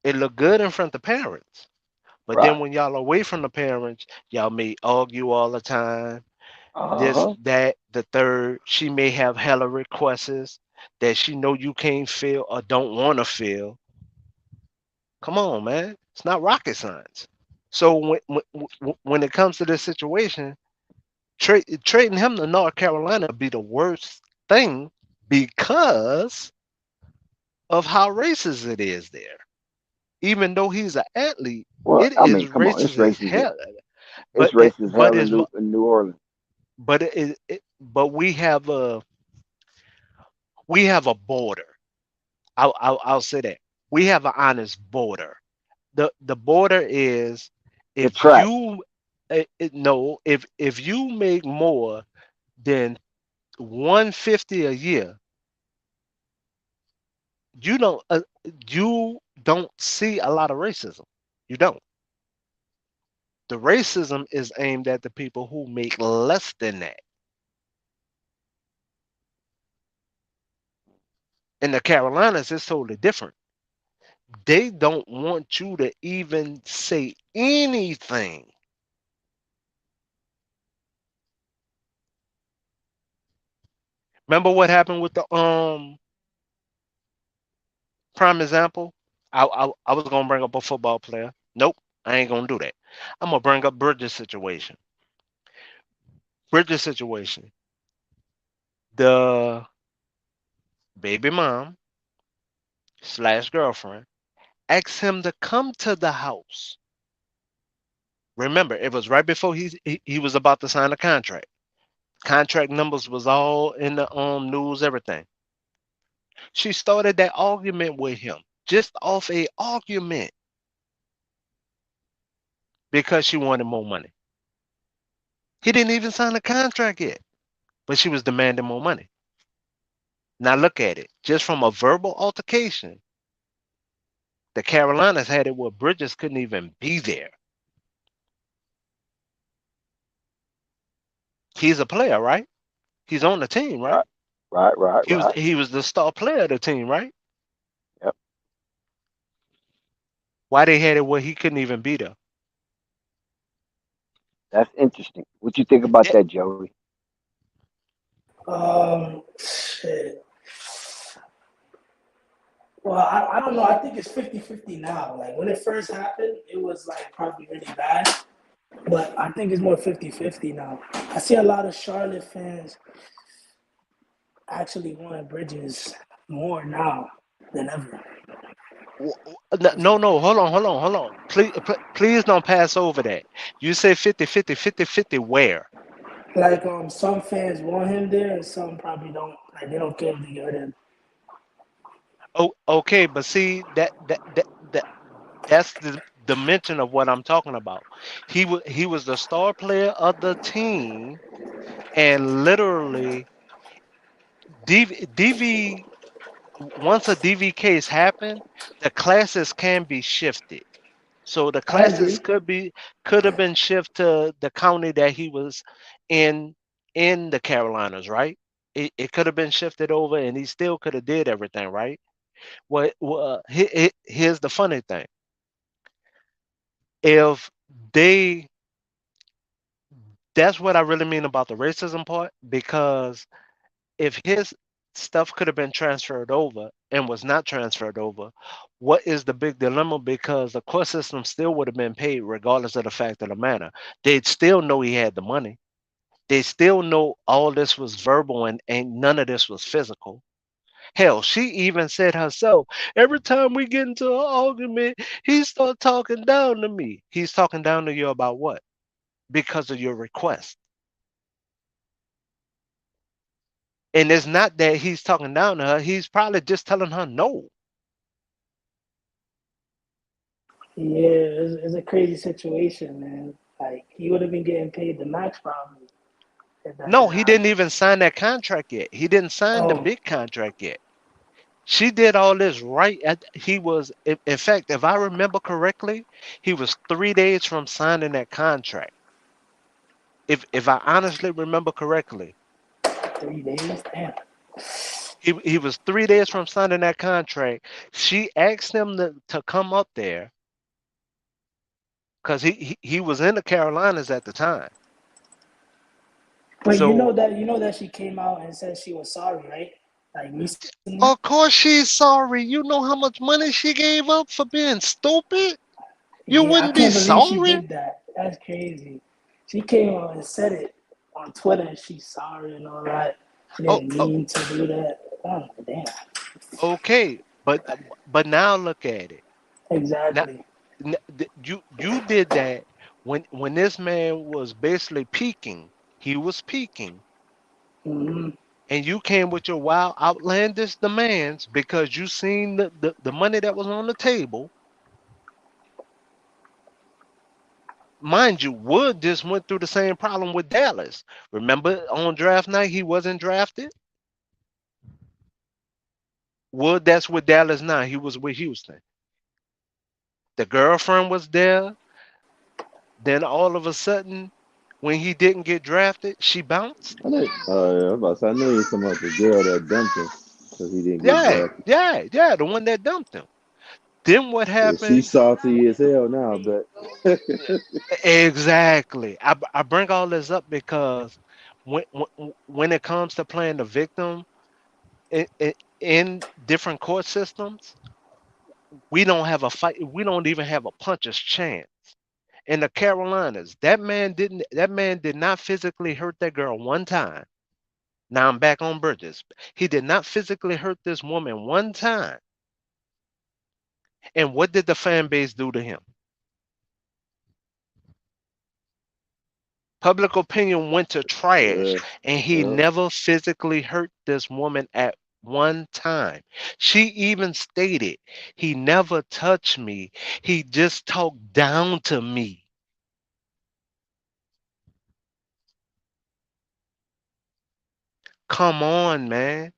It look good in front of parents, but then Right. when y'all away from the parents, y'all may argue all the time. Uh This, huh. that, the third. She may have hella requests that she know you can't feel or don't want to feel. Come on, man. It's not rocket science. So when it comes to this situation, trading him to North Carolina be the worst thing because of how racist it is there. Even though he's an athlete, Well, it I is mean, come on, racist as hell. it's But it, racist but hell his, in New Orleans. but we have a border. I'll say that we have an honest border. The border is The if track. you no if you make more than 150 a year, you don't uh, you don't see a lot of racism. You don't. The racism is aimed at the people who make less than that. In the Carolinas, it's totally different. They don't want you to even say anything. Remember what happened with the prime example? I was gonna bring up a football player. Nope, I ain't gonna do that. I'm gonna bring up Bridges situation. Bridges situation. The baby mom slash girlfriend asked him to come to the house. Remember, it was right before he was about to sign a contract. Contract numbers was all in the news, everything. She started that argument with him just off a argument because she wanted more money. He didn't even sign a contract yet, but she was demanding more money. Now look at it. Just from a verbal altercation, the Carolinas had it where Bridges couldn't even be there. He's a player, right? He's on the team, right? Right. Right. Right. He was Right. he was the star player of the team, right? Yep. Why they had it where he couldn't even be there? That's interesting. What you think about Eh, that, Joey? Shit. Well, I don't know. I think it's 50-50 now. Like when it first happened, it was like probably really bad. But I think it's more 50-50 now. I see a lot of Charlotte fans actually wanting Bridges more now than ever. No, no, hold on. Please don't pass over that. You say 50-50, 50-50 where? Like some fans want him there, and some probably don't. Like they don't care if they get rid of him. Oh, okay, but see that's the dimension of what I'm talking about. He was the star player of the team, and literally DV once a DV case happened, the classes can be shifted. So the I classes agree. could have been shifted to the county that he was in in the Carolinas, right? It could have been shifted over, and he still could have did everything, right? Here's the funny thing: if they, that's what I really mean about the racism part, because if his stuff could have been transferred over and was not transferred over, what is the big dilemma? Because the court system still would have been paid regardless of the fact of the matter. They'd still know he had the money. They still know all this was verbal and none of this was physical. Hell, she even said herself, every time we get into an argument, he start talking down to me. He's talking down to you about what? Because of your request. And it's not that he's talking down to her, he's probably just telling her no. Yeah, it's a crazy situation, man. Like he would have been getting paid the max probably if that No, shit he didn't happened. even sign that contract yet. He didn't sign the Oh, big contract yet. She did all this right at he was in fact, if I remember correctly, he was 3 days from signing that contract. If I honestly remember correctly, 3 days, damn. he was 3 days from signing that contract. She asked him to come up there because he was in the Carolinas at the time. But So you know that she came out and said she was sorry, right? Like recently. of course she's sorry. You know how much money she gave up for being stupid? You Yeah, I wouldn't be can't believe she sorry? did that. That's crazy. She came out and said it on Twitter and she's sorry and all that. She Oh, didn't oh mean to do that. Oh, damn. okay. But now look at it. Now Exactly. you did that when this man was basically peaking. He was peaking, Hmm. and you came with your wild outlandish demands because you seen the money that was on the table. Mind you, Wood just went through the same problem with Dallas. Remember on draft night he wasn't drafted. Wood, that's with Dallas now. He was with Houston. The girlfriend was there. Then all of a sudden, when he didn't get drafted, she bounced. I think, I was about to say, I know you're talking about the girl that dumped him because he didn't get Yeah, drafted. yeah, yeah, the one that dumped him. Then what Yeah, happened? she's salty as hell now, but Exactly. I bring all this up because when it comes to playing the victim in different court systems, we don't have a fight. We don't even have a puncher's chance. In the Carolinas, that man did not physically hurt that girl one time. Now I'm back on Bridges. He did not physically hurt this woman one time. And what did the fan base do to him? Public opinion went to trash, uh, and he uh, never physically hurt this woman at one time. She even stated, he never touched me. He just talked down to me. Come on, man.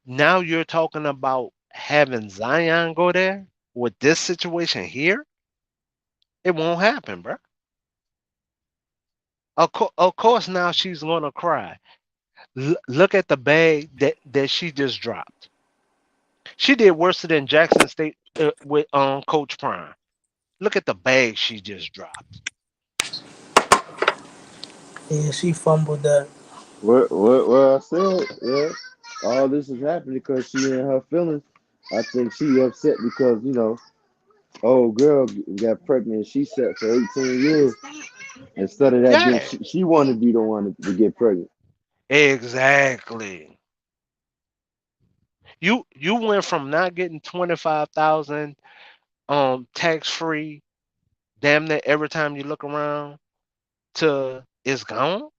Now you're talking about having Zion go there with this situation here? It won't happen, bro. Of course, now she's gonna cry. Look at the bag that she just dropped. She did worse than Jackson State with Coach Prime. Look at the bag she just dropped. Yeah, she fumbled that. what I said, yeah, all this is happening because she in her feelings. I think she upset because, old girl got pregnant. She sat for 18 years. Instead of that being, Yeah, she wanted to be the one to get pregnant. exactly. You went from not getting 25,000 tax free damn near every time you look around to it's gone.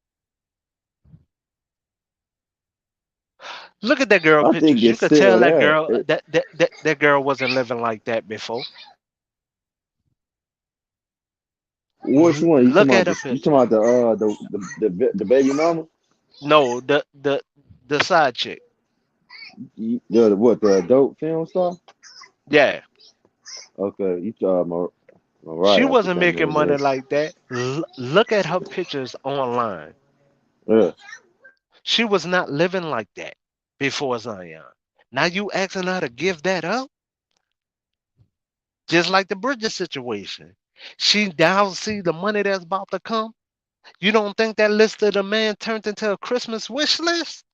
Look at that girl I think pictures. You it's could still tell that there. girl that girl wasn't living like that before. Which one? Look at her You talking picture. about the baby mama? No, the side chick. The adult film star? Yeah, Okay, you she Mariah. I think wasn't I making know who money that. like that. Look at her pictures online. Yeah. She was not living like that before Zion. Now you asking her to give that up, just like the Bridges situation. She now see the money that's about to come. You don't think that list of the man turned into a Christmas wish list?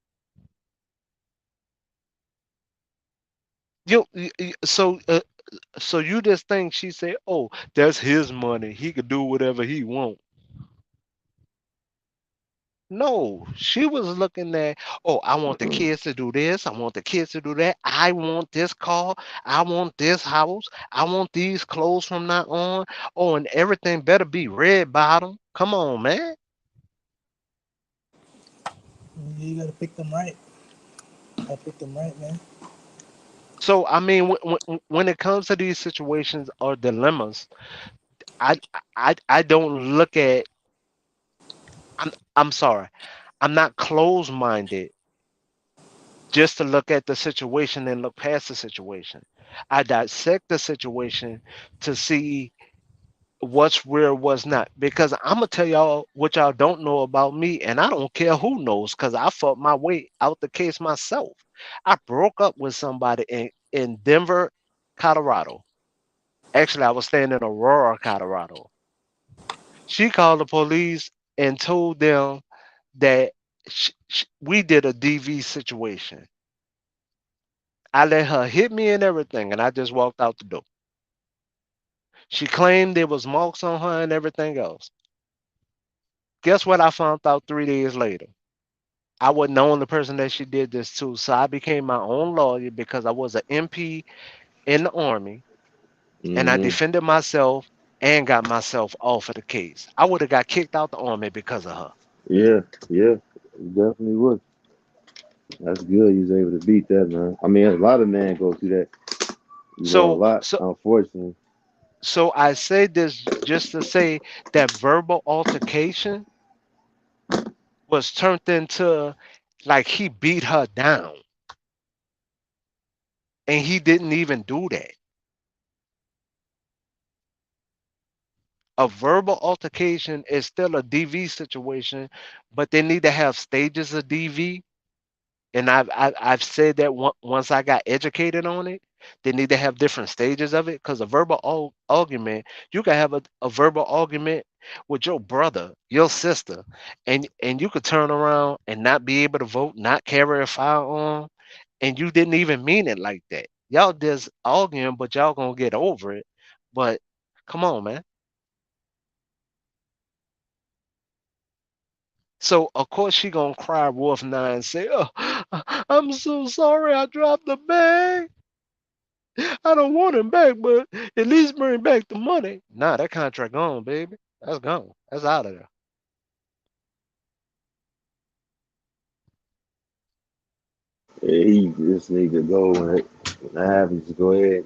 So you just think she said, "Oh, that's his money. He could do whatever he want." No, she was looking at, "Oh, I want the kids to do this. I want the kids to do that. I want this car. I want this house. I want these clothes from now on. Oh, and everything better be red bottom. Come on, man." You gotta pick them right. Gotta pick them right, man. So I mean, when it comes to these situations or dilemmas, I I don't look at. I'm sorry. I'm not closed minded just to look at the situation and look past the situation. I dissect the situation to see what's real, what's not. Because I'm gonna tell y'all what y'all don't know about me, and I don't care who knows, because I fought my way out the case myself. I broke up with somebody in Denver, Colorado. Actually, I was staying in Aurora, Colorado. She called the police and told them that we did a DV situation. I let her hit me and everything, and I just walked out the door. She claimed there was marks on her and everything else. Guess what I found out 3 days later? I wasn't the only person that she did this to, so I became my own lawyer because I was an MP in the Army, and I Mm-hmm. defended myself and got myself off of the case. I would have got kicked out the Army because of her. Yeah, yeah, you definitely would. That's good. You was able to beat that, man. I mean, a lot of men go through that. You know, a So, lot, so, unfortunately. so I say this just to say that verbal altercation was turned into like he beat her down, and he didn't even do that. A verbal altercation is still a DV situation, but they need to have stages of DV. And I've said that once I got educated on it, they need to have different stages of it. Because a verbal argument, you can have a verbal argument with your brother, your sister, and you could turn around and not be able to vote, not carry a firearm, and you didn't even mean it like that. Y'all just arguing, but y'all gonna get over it. But come on, man. So of course she gonna cry wolf now and say, "Oh, I'm so sorry I dropped the bag. I don't want him back, but at least bring back the money." Nah, that contract gone, baby. That's gone. That's out of there. Yeah, he just need to go when that happens. Just go ahead,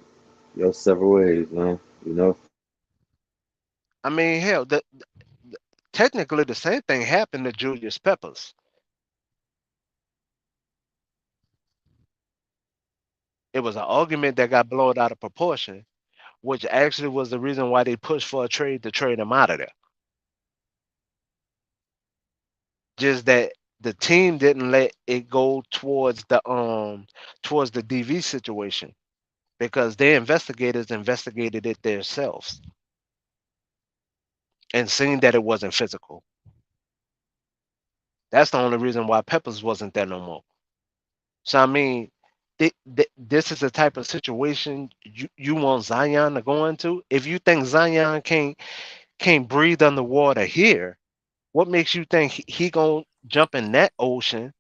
your several ways, man. You know. I mean, hell, technically the same thing happened to Julius Peppers. It was an argument that got blown out of proportion, which actually was the reason why they pushed for a trade to trade him out of there. Just that the team didn't let it go towards the DV situation because their investigators investigated it themselves and seen that it wasn't physical. That's the only reason why Peppers wasn't there no more. So I mean, this is the type of situation you want Zion to go into. If you think Zion can't breathe underwater here, what makes you think he gonna jump in that ocean?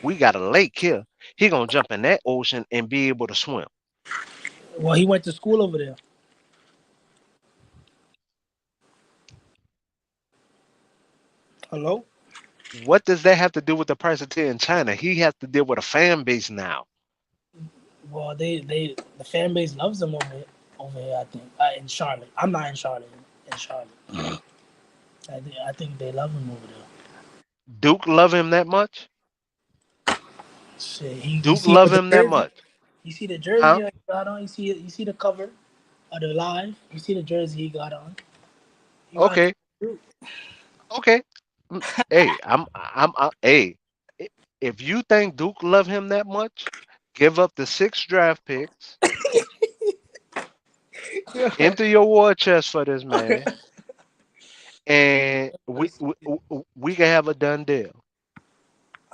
We got a lake here. He gonna jump in that ocean and be able to swim. Well, he went to school over there. Hello. What does that have to do with the price of tea in China? He has to deal with a fan base now. Well, the fan base loves him over here. I think in Charlotte. I'm not in Charlotte. In Charlotte, I think they love him over there. Duke love him that much? Shit, you Duke see love what the him that jersey? much, You see the huh? jersey he got on. You see the cover of the live. You see the jersey he got on. You got Okay, to. okay. Mm, Hey, hey. i- If you think Duke love him that much, give up the 6 draft picks, empty your war chest for this man, and we can have a done deal.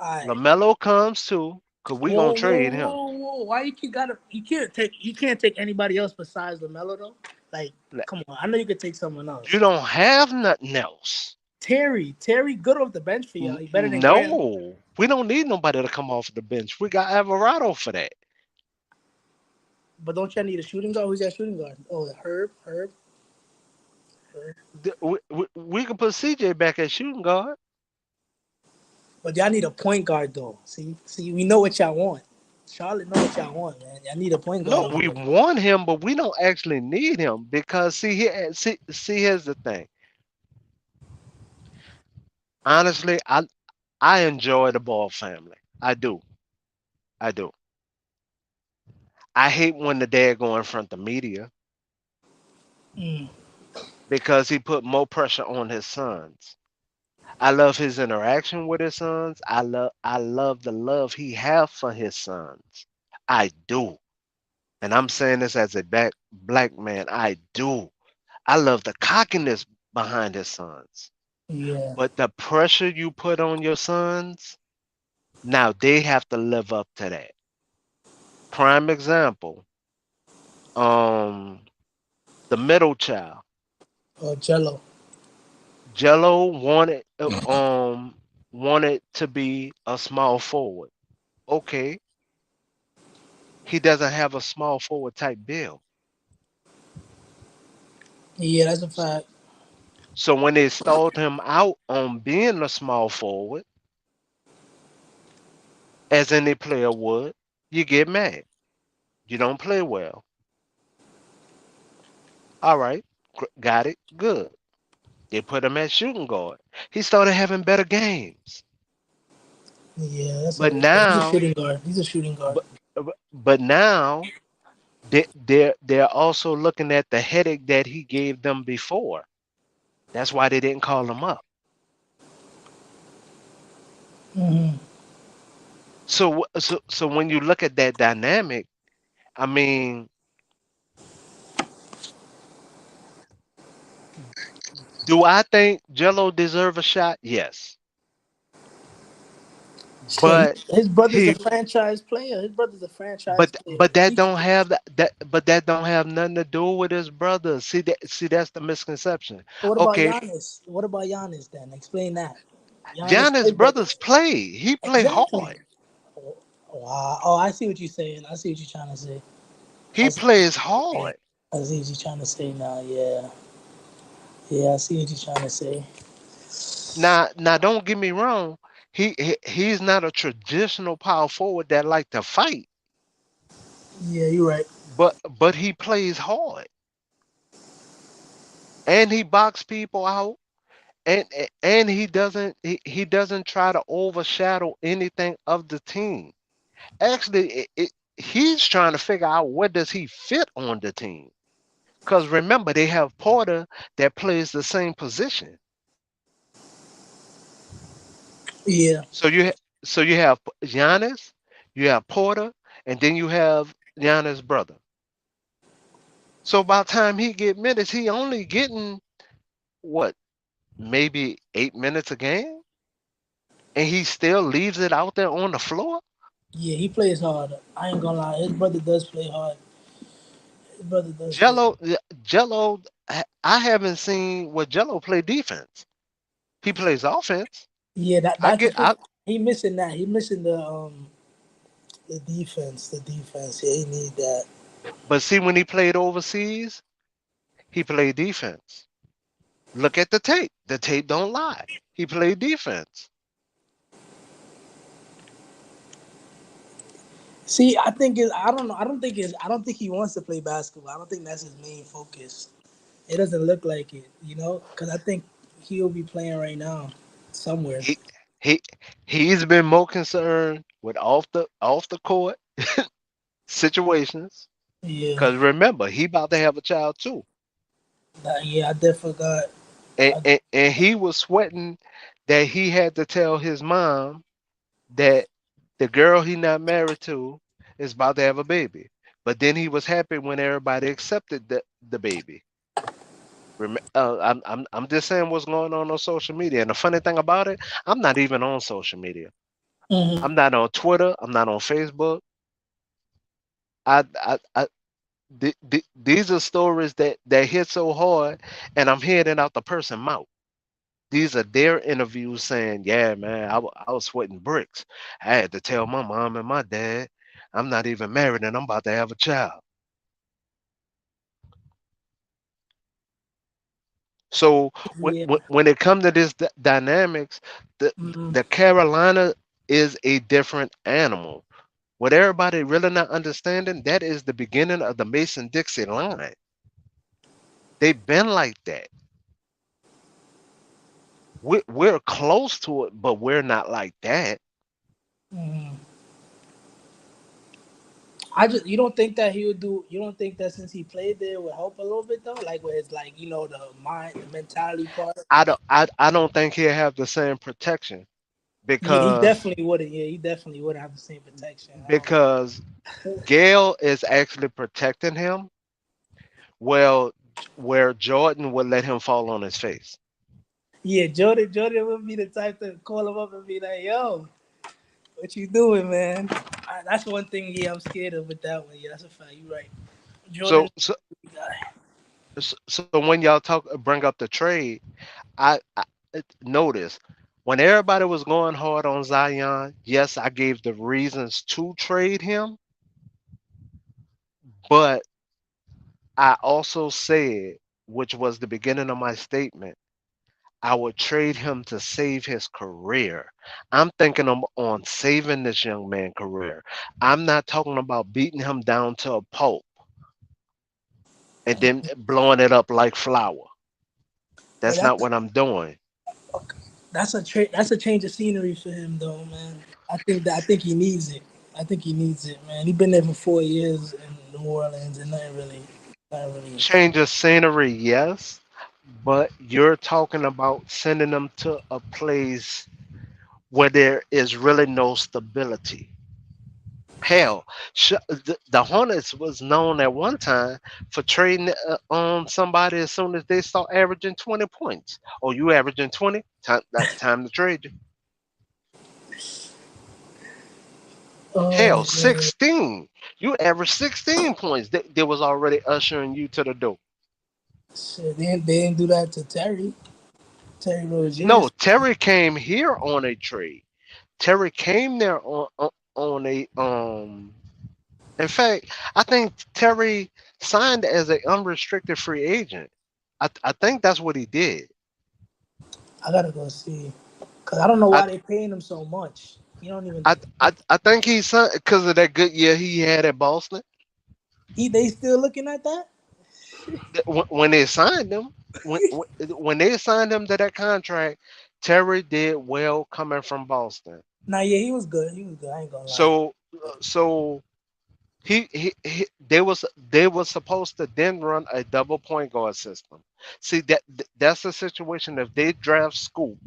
Alright. Lamelo comes too, cause we gonna Whoa, whoa, trade him. whoa, whoa! Why you gotta? You can't take anybody else besides Lamelo though. Like, Like, come on! I know you could take someone you else. don't have nothing else. Terry, good off the bench for y'all. He better than Graham. No, we don't need nobody to come off the bench. We got Alvarado for that. But don't y'all need a shooting guard? Who's that shooting guard? Oh, Herb. We can put CJ back at shooting guard. But y'all need a point guard though. See, we know what y'all want. Charlotte know what y'all want, man. Y'all need a point guard No, over we there. want him, but we don't actually need him because see, here's the thing. Honestly, I enjoy the Ball family. I do. I do. I hate when the dad go in front of the media Mm, because he put more pressure on his sons. I love his interaction with his sons. I love the love he have for his sons. I do. And I'm saying this as a black man. I do. I love the cockiness behind his sons. yeah. But the pressure you put on your sons, now they have to live up to that. Prime example, um, the middle child. Jello. Jello wanted to be a small forward. Okay, he doesn't have a small forward type build. Yeah, that's a fact. So when they stalled him out on being a small forward, as any player would, you get mad. You don't play well. All right, got it, good. They put him at shooting guard. He started having better games. Yeah, that's a But good point. He's a now, shooting guard. He's a shooting guard. but now they're also looking at the headache that he gave them before. That's why they didn't call him up. Hmm. So when you look at that dynamic, I mean, do I think Jello deserve a shot? Yes, Shit, but his brother's a he franchise player. His brother's a franchise player. but that He can don't do this. have that don't have nothing to do with his brother. See that's the misconception. So what about Okay, Giannis? What about Giannis then? Explain that. Giannis Giannis play brothers brothers. play. He play Exactly. hard. Oh, wow. Oh, I see what you're saying. I see what you're trying to say. I He see what plays you're saying. hard. I see what you're trying to say now. Yeah. Yeah, I see what you're trying to say. Now don't get me wrong. He's not a traditional power forward that like to fight, Yeah, you're right. but he plays hard and he box people out and he doesn't try to overshadow anything of the team. Actually, he's trying to figure out where does he fit on the team. Because remember, they have Porter that plays the same position. Yeah. So you have Giannis, you have Porter, and then you have Giannis' brother. So by the time he get minutes, he only getting what, maybe 8 minutes a game, and he still leaves it out there on the floor. Yeah, he plays hard. I ain't gonna lie. His brother does play hard. His brother does play. Jello, Jello, I haven't seen what Jello play defense. He plays offense. Yeah, I that's the get, thing. I He missing that. He missing the defense. The defense. Yeah, he need that. but see when he played overseas, he played defense. Look at the tape. The tape don't lie. He played defense. See, I think it. I don't know. I don't think it's. I don't think he wants to play basketball. I don't think that's his main focus. It doesn't look like it, because I think he'll be playing right now somewhere. He he he's been more concerned with off the court situations. Yeah, Cause remember, he about to have a child too, yeah, I definitely forgot. I, and he was sweating that he had to tell his mom that the girl he not married to is about to have a baby. But then he was happy when everybody accepted the baby. I'm just saying what's going on social media. And the funny thing about it, I'm not even on social media. mhm. I'm not on Twitter. I'm not on Facebook. I these are stories that hit so hard, and I'm hearing it out the person's mouth. These are their interviews saying, "Yeah, man, I was sweating bricks. I had to tell my mom and my dad I'm not even married and I'm about to have a child." So Yeah, when it comes to this dynamics, mm, the Carolina is a different animal. What everybody really not understanding, that is the beginning of the Mason Dixie line. They've been like that. We're close to it, but we're not like that. mm. I just you don't think that he would do? You don't think that since he played there would help a little bit though? Like where it's like the mind, the mentality part. I don't think he'll have the same protection Yeah, he because definitely wouldn't. Yeah, he definitely wouldn't have the same protection. I don't. because Gail is actually protecting him. Well, where Jordan would let him fall on his face. Yeah, Jordan would be the type to call him up and be like, "Yo, what you doing, man?" That's one thing. Yeah, I'm scared of with that one. Yeah, that's a fact. You right. Jordan, So so guy. so when y'all bring up the trade, I notice when everybody was going hard on Zion, yes, I gave the reasons to trade him, but I also said, which was the beginning of my statement, I would trade him to save his career. I'm thinking on saving this young man's career. I'm not talking about beating him down to a pulp and then blowing it up like flour. But That's not what I'm doing. that's a change of scenery for him, though, man. I think he needs it. I think he needs it, man. He been there for 4 years in New Orleans, and nothing really. Change of scenery, yes, but you're talking about sending them to a place where there is really no stability. Hell, the Hornets was known at one time for trading on somebody as soon as they start averaging 20 points. Oh, you averaging 20? Time to trade you. Hell, Oh man, 16. You average 16 points. They was already ushering you to the door. shit, they didn't do that to Terry No, Rozier. Terry came here on a trade. Terry came there on a In fact, I think Terry signed as an unrestricted free agent. I think that's what he did. I gotta go see, cause I don't know I why they paying him so much. He don't even. I think he signed because of that good year he had at Boston. They still looking at that? When they signed him, when they signed him to that contract, Terry did well coming from Boston. Nah, yeah, he was good. He was good. I ain't gonna lie. So they was supposed to then run a double point guard system. See that's the situation. If they draft Scoop,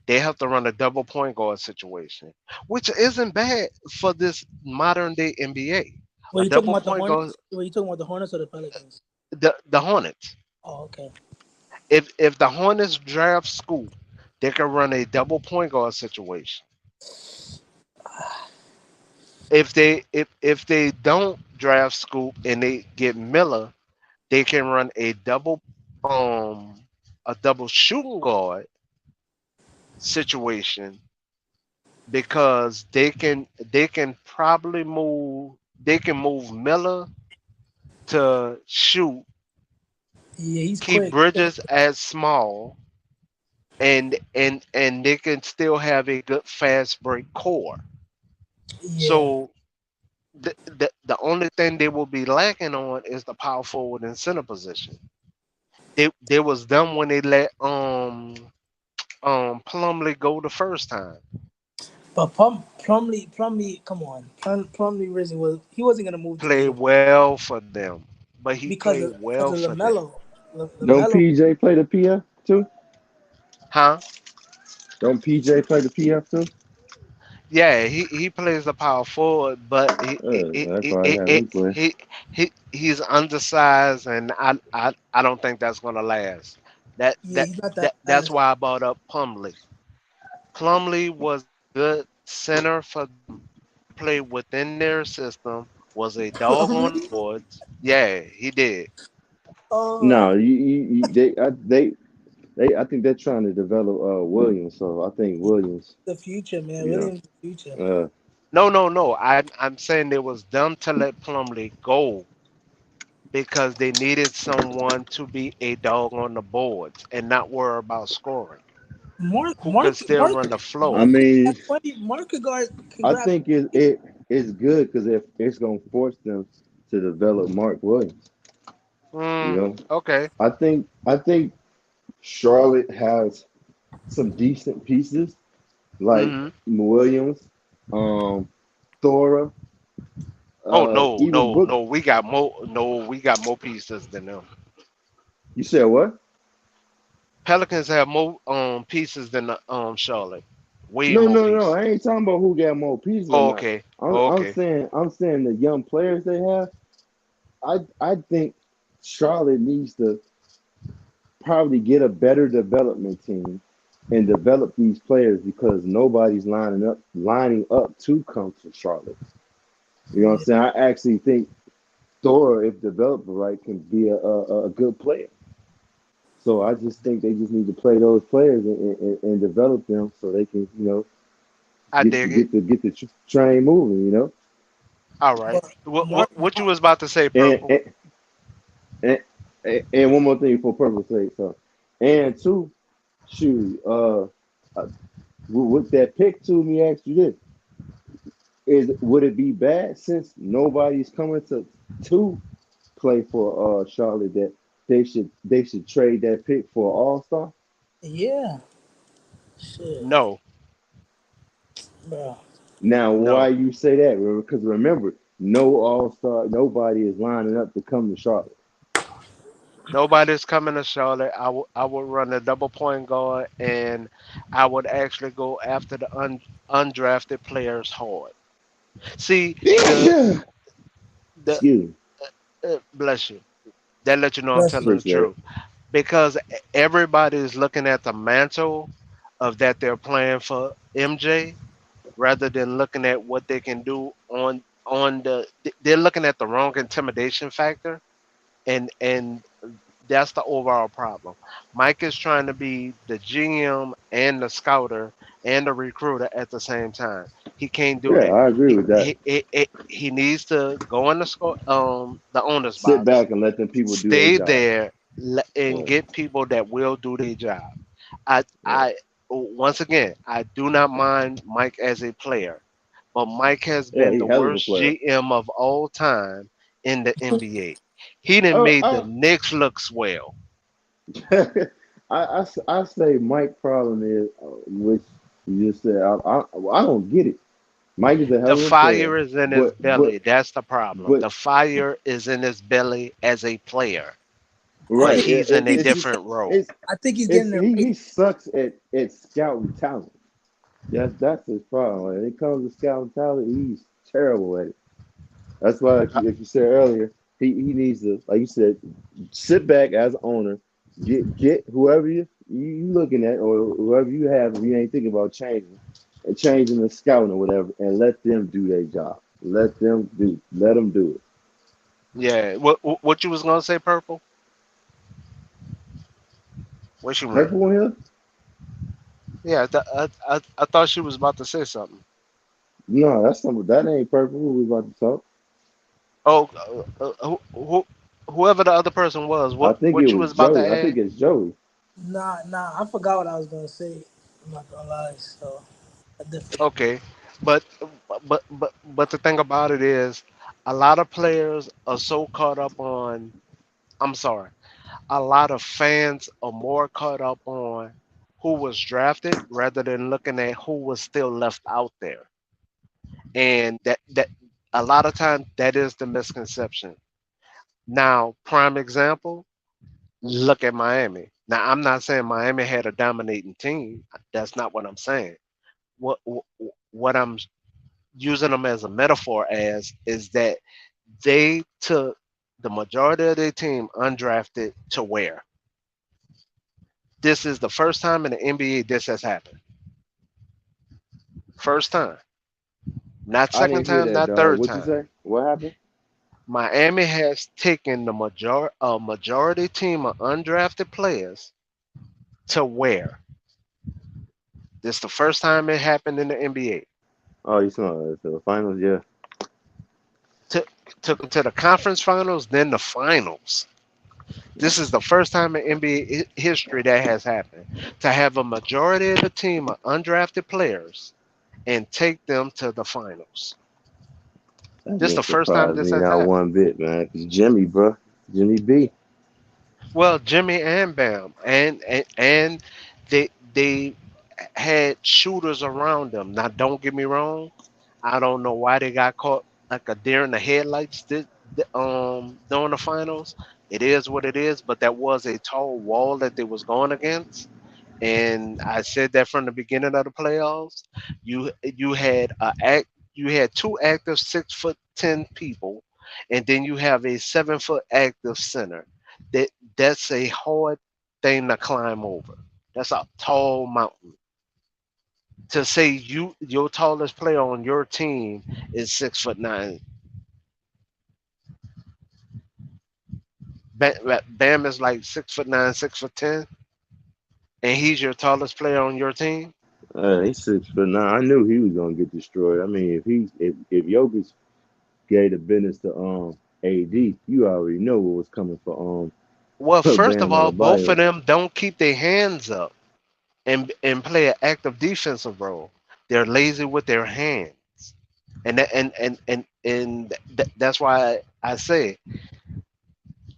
they have to run a double point guard situation, which isn't bad for this modern day NBA. Were A you talking double about the point guard, Hornets? Were you talking about the Hornets or the Pelicans? the Hornets. Oh, okay. If the Hornets draft Scoop, they can run a double point guard situation. If they don't draft Scoop and they get Miller, they can run um a double shooting guard situation because they can move Miller to shoot, Yeah, he's keep quick. Bridges as small, and they can still have a good fast break core. Yeah, So the only thing they will be lacking on is the power forward and center position. They was dumb when they let Plumlee go the first time. But Plumlee, come on, Plumlee really was. He wasn't gonna move to New Played York well for them, but he because played of because well of for them. Lamelo. Don't Lamelo, PJ play the PF too? Huh? Don't PJ play the PF too? Yeah, he plays the power forward, but That's why I have him play. he's undersized, and I don't think that's gonna last. yeah, he's not that That's fast. why I brought up Plumlee. Plumlee was a good center for them. He played within their system. Was a dog on the Plumlee, boards. Yeah, he did. No, oh, I think they're trying to develop Williams. So I think Williams, the future, man. you Williams, the future. know, No, no, no. I'm saying it was dumb to let Plumlee go because they needed someone to be a dog on the boards and not worry about scoring, Mark, who could Mark, still Mark, run the I flow. Mark could mean, grab 20. Mark could guard can I grab think 20. it's good because if it's gonna force them to develop Mark Williams, you know. Okay. I think Charlotte has some decent pieces like Hmm. Williams, um, Thora, Oh no, even no, Book. no. We got more. No, we got more pieces than them. You said what? Pelicans have more pieces than the, Charlotte. Way No, more no, no. pieces. I ain't talking about who got more pieces or Oh, not. okay. I'm, Oh, I'm okay. saying I'm saying the young players they have. I think Charlotte needs to probably get a better development team and develop these players because nobody's lining up to come to Charlotte. You know what I'm Yeah, saying? I actually think Thor, if developed right, can be a good player. So I just think they just need to play those players and develop them so they can, I dig it. get the train moving. All right. but What Mark, what what you was about to say, And Purple? and, and one more thing for purpose sake, so and two, shoot, uh, with that pick to me, ask you this: Is would it be bad since nobody's coming to play for Charlotte that they should trade that pick for All Star? yeah, shit, No, bro. Now, why no. you say that? Because remember, no All Star, nobody is lining up to come to Charlotte. Nobody's coming to Charlotte. I would run a double point guard, and I would actually go after the undrafted players hard. See, the Yeah. the Excuse me. bless you. That let you know I'm Bless you. telling the Appreciate truth it. because everybody is looking at the mantle of that they're playing for MJ rather than looking at what they can do on the. They're looking at the wrong intimidation factor, and that's the overall problem. Mike is trying to be the GM and the scouter and the recruiter at the same time. He can't do Yeah, that. I agree with that. He needs to go in the owner's Sit box, back and let them people do their stay job. there, and Yeah, get people that will do their job. I yeah. I once again I do not mind Mike as a player, but Mike has Yeah, been he the hell of a worst player. GM of all time in the NBA. He done Oh, made the Knicks look swell. I say Mike problem is, which you just said, I don't get it. Mike is a The hell of a player, fire is in his but belly. That's the problem. but The fire is in his belly as a player, I but right, think he's I in a think he's different role. it's I think he's it's getting it he right. sucks at scouting talent. That's his problem. When it comes to scouting talent, he's terrible at it. That's why, like you said earlier, he needs to, like you said, sit back as an owner, get whoever you looking at or whoever you have, if you ain't thinking about changing the scouting or whatever, and let them do their job. Let them do it. Yeah. What you was gonna say, Purple? Where she went? Purple one here? Yeah, I thought she was about to say something. No, that ain't purple. Who we about to talk? Oh, whoever the other person was, I think it what you was was about to Joey. I think add? it's Joey. Nah. I forgot what I was gonna say. I'm not gonna lie. So I definitely. Okay, but but the thing about it is, a lot of players are so caught up on. I'm sorry, a lot of fans are more caught up on. who was drafted rather than looking at who was still left out there. And that a lot of times that is the misconception. Now, prime example, look at Miami. Now, I'm not saying Miami had a dominating team. That's not what I'm saying. What I'm using them as a metaphor as is that they took the majority of their team undrafted to where this is the first time in the NBA this has happened. First time, not I second didn't hear time, that, not dog. third What you time. say? What happened? Miami has taken the majority team of undrafted players to where this is the first time it happened in the NBA. Oh, you saw it. So the finals, yeah. Took took them to the conference finals, then the finals. This is the first time in NBA history that has happened to have a majority of the team of undrafted players and take them to the finals. That This is the didn't first time surprise this me has not happened. one bit, man. It's Jimmy, bro. Jimmy B. Well, Jimmy and Bam, and they had shooters around them. Now, don't get me wrong. I don't know why they got caught like a deer in the headlights during the finals. It is what it is, but that was a tall wall that they was going against. And I said that from the beginning of the playoffs. You had you had two active 6'10" people, and then you have a 7 foot active center. That that's a hard thing to climb over. That's a tall mountain. To say your tallest player on your team is 6'9". Bam is like 6'9", 6'10", and he's your tallest player on your team. He's 6'9". I knew he was gonna get destroyed. I mean, if Jokic gave the business to AD, you already know what was coming for Well, for first of Bam all, both of Adebayo. them don't keep their hands up and play an active defensive role. They're lazy with their hands, and that's why I say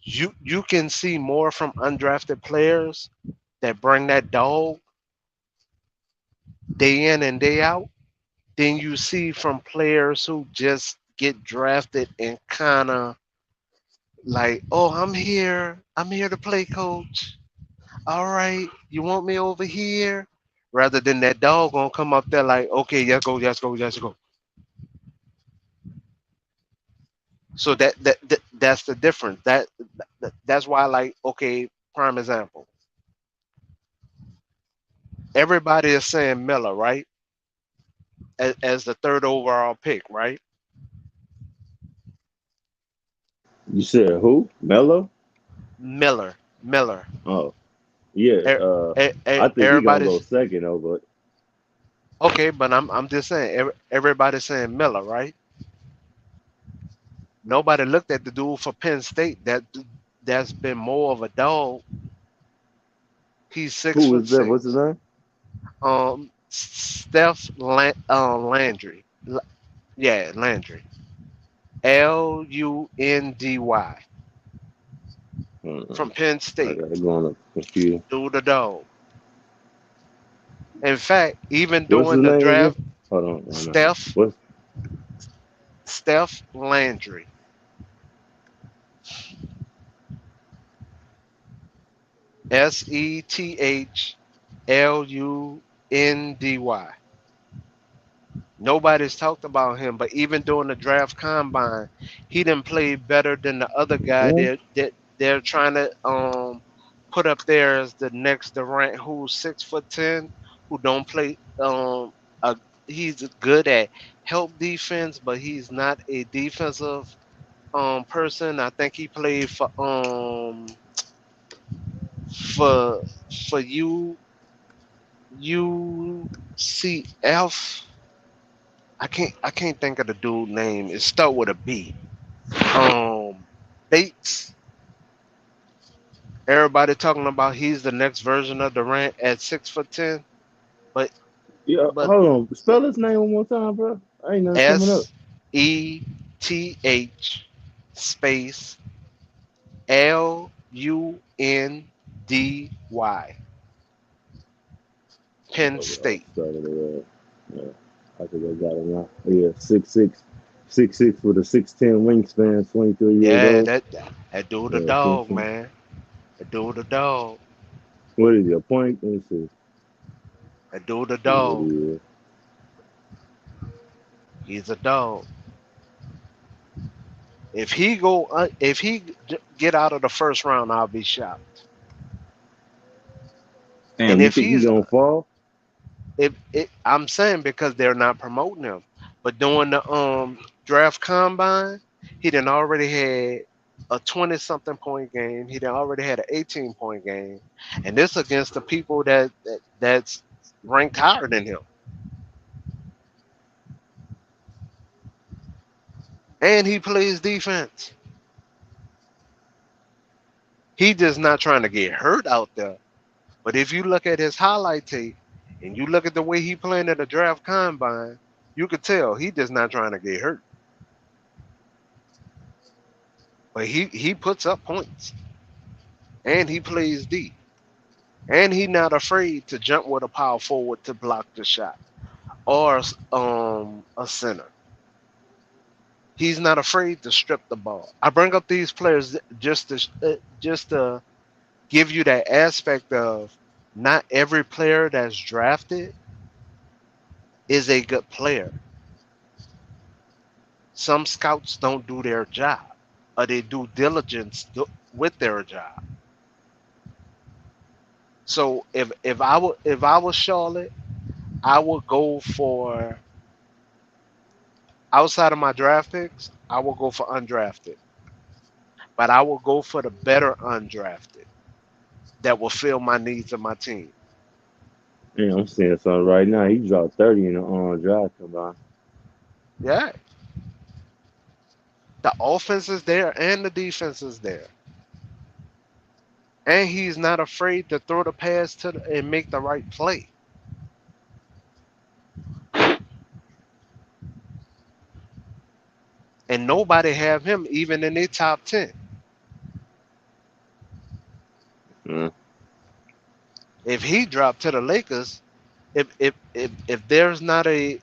you can see more from undrafted players that bring that dog day in and day out than you see from players who just get drafted and kind of like, oh, I'm here to play, coach. All right, you want me over here? Rather than that dog gonna come up there like, okay, let's go, let's go, let's go. So that's the difference. That's why, like, okay, prime example. Everybody is saying Miller, right, as the third overall pick, right? You said who? Melo? Miller. Oh, yeah. E- I think he gonna go Everybody's second though, but okay, but I'm just saying. Everybody's saying Miller, right? Nobody looked at the dude for Penn State that's been more of a dog. He's six who foot is that? What's his six. name? Landry. Yeah, Landry. Lundy Mm, from Penn I State. gotta go on the computer. Dude, the dog. In fact, even What's his during the name again? draft, Hold on. Oh, no. Steph What's Steph Landry. Sethlundy. Nobody's talked about him, but even during the draft combine, he didn't play better than the other guy huh? that they're trying to put up there as the next Durant, who's 6'10", who don't play. He's good at help defense, but he's not a defensive person. I think he played for for UCF. I can't think of the dude name. It start with a B. Um, Bates. Everybody talking about he's the next version of Durant at 6'10", but Yeah. but Hold on. Spell his name one more time, bro. I ain't nothing coming up. Seth space Lundy. Penn I State. started it. Yeah, I think I got it now. Yeah, 6'6", with a 6'10" wingspan, 23 years Yeah, old. that dude a Yeah, dog, Clemson. man. That dude a dog. What is he, a point? Let me see. That dude a See what dog. he is. He's a dog. If he get out of the first round, I'll be shocked. And Damn, you if think he he's gonna fall? I'm saying because they're not promoting him, but during the draft combine, he done already had a 20 something point game. He done already had an 18-point game, and this against the people that's ranked higher than him. And he plays defense. He just not trying to get hurt out there. But if you look at his highlight tape and you look at the way he playing at the draft combine, you could tell he just not trying to get hurt. But he puts up points and he plays deep. And he not afraid to jump with a power forward to block the shot or a center. He's not afraid to strip the ball. I bring up these players just to give you that aspect of not every player that's drafted is a good player. Some scouts don't do their job or they do diligence with their job. So if I was Charlotte, I would go for outside of my draft picks, I will go for undrafted. But I will go for the better undrafted that will fill my needs of my team. Yeah, I'm seeing something right now. He dropped 30 in the draft combine. Yeah. The offense is there and the defense is there. And he's not afraid to throw the pass and make the right play. And nobody have him even in their top 10. Yeah. If he dropped to the Lakers, if there's not a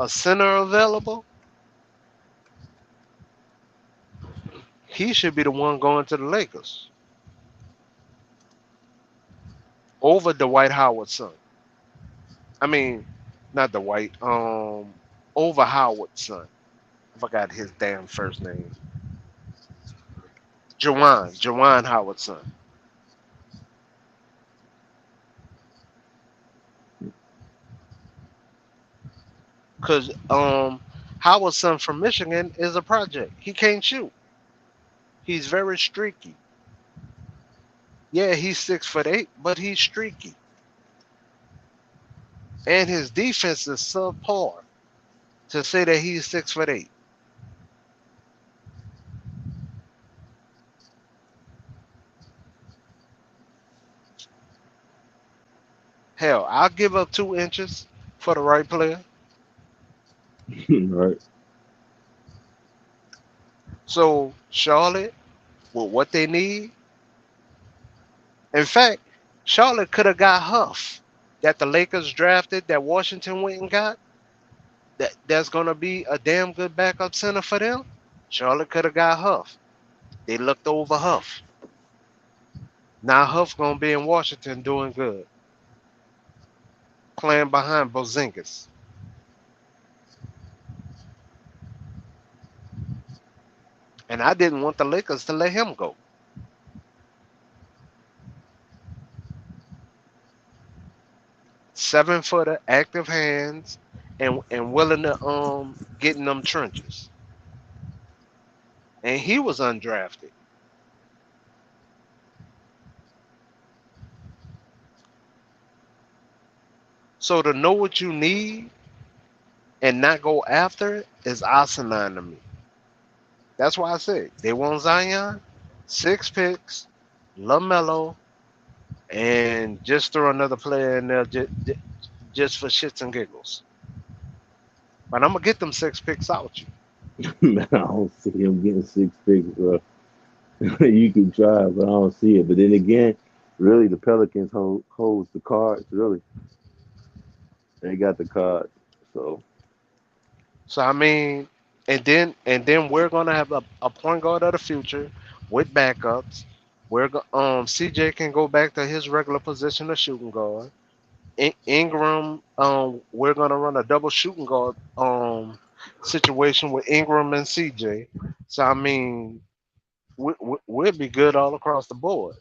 center available, he should be the one going to the Lakers over Dwight Howard's son. I mean, not Dwight, over Howard's son. I forgot his damn first name. Jawan Howard's son. Cause Howard's son from Michigan is a project. He can't shoot. He's very streaky. Yeah, he's 6'8", but he's streaky. And his defense is subpar to say that he's 6'8". Hell, I'll give up 2 inches for the right player. Right. So Charlotte, with what they need, in fact, Charlotte could have got Huff that the Lakers drafted that Washington went and got. That's gonna be a damn good backup center for them. Charlotte could have got Huff. They looked over Huff. Now Huff gonna be in Washington doing good, playing behind Bozingis. And I didn't want the Lakers to let him go. Seven-footer, active hands, and willing to get in them trenches. And he was undrafted. So to know what you need and not go after it is asinine to me. That's why I said they want Zion, 6 picks, Lamelo, and just throw another player in there just for shits and giggles. But I'm gonna get them 6 picks out you. Man, I don't see him getting 6 picks, bro. You can try, but I don't see it. But then again, Really, the Pelicans holds the cards. Really, they got the cards. So So I mean, and then we're gonna have a point guard of the future with backups. CJ can go back to his regular position of shooting guard. Ingram, we're gonna run a double shooting guard situation with Ingram and CJ. So I mean, we'll be good all across the board.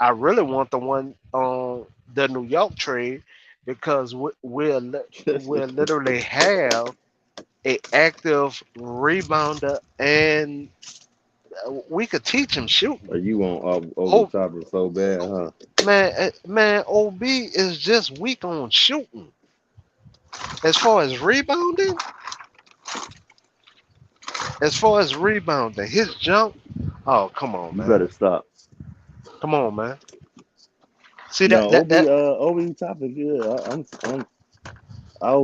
I really want the one the New York trade because we'll literally have a active rebounder and we could teach him shooting. are you want over Oh top it so bad, huh? man, OB is just weak on shooting. As far as rebounding, his jump. Oh come on, You man. better stop. Come on, man. See No, that OB top is good. I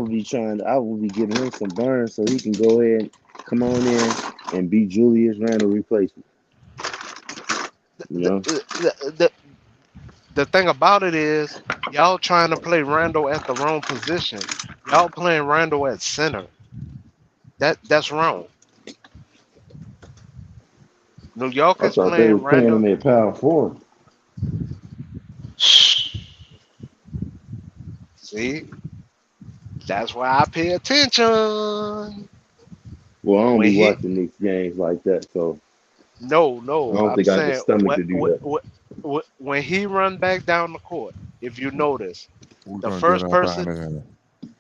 will be giving him some burns so he can go ahead and come on in and be Julius Randle replacement. You the, know, the, the thing about it is y'all trying to play Randall at the wrong position. Y'all playing Randall at center. That's wrong. New York I is thought they playing was playing Randall. him at power forward. See, that's why I pay attention. Well, I don't When be he watching these games like that, so I no, don't I'm think I can saying stomach to do that. when he run back down the court, if you notice, We're the gonna get first up out person. of here.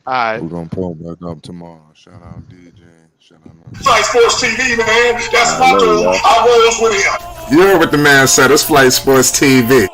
All right, We're gonna pull back up tomorrow. Shout out DJ. Shout out Flight Sports TV, man. That's All right, my later, dude. y'all. I rolls with him. You heard what the man said. It's Flight Sports TV.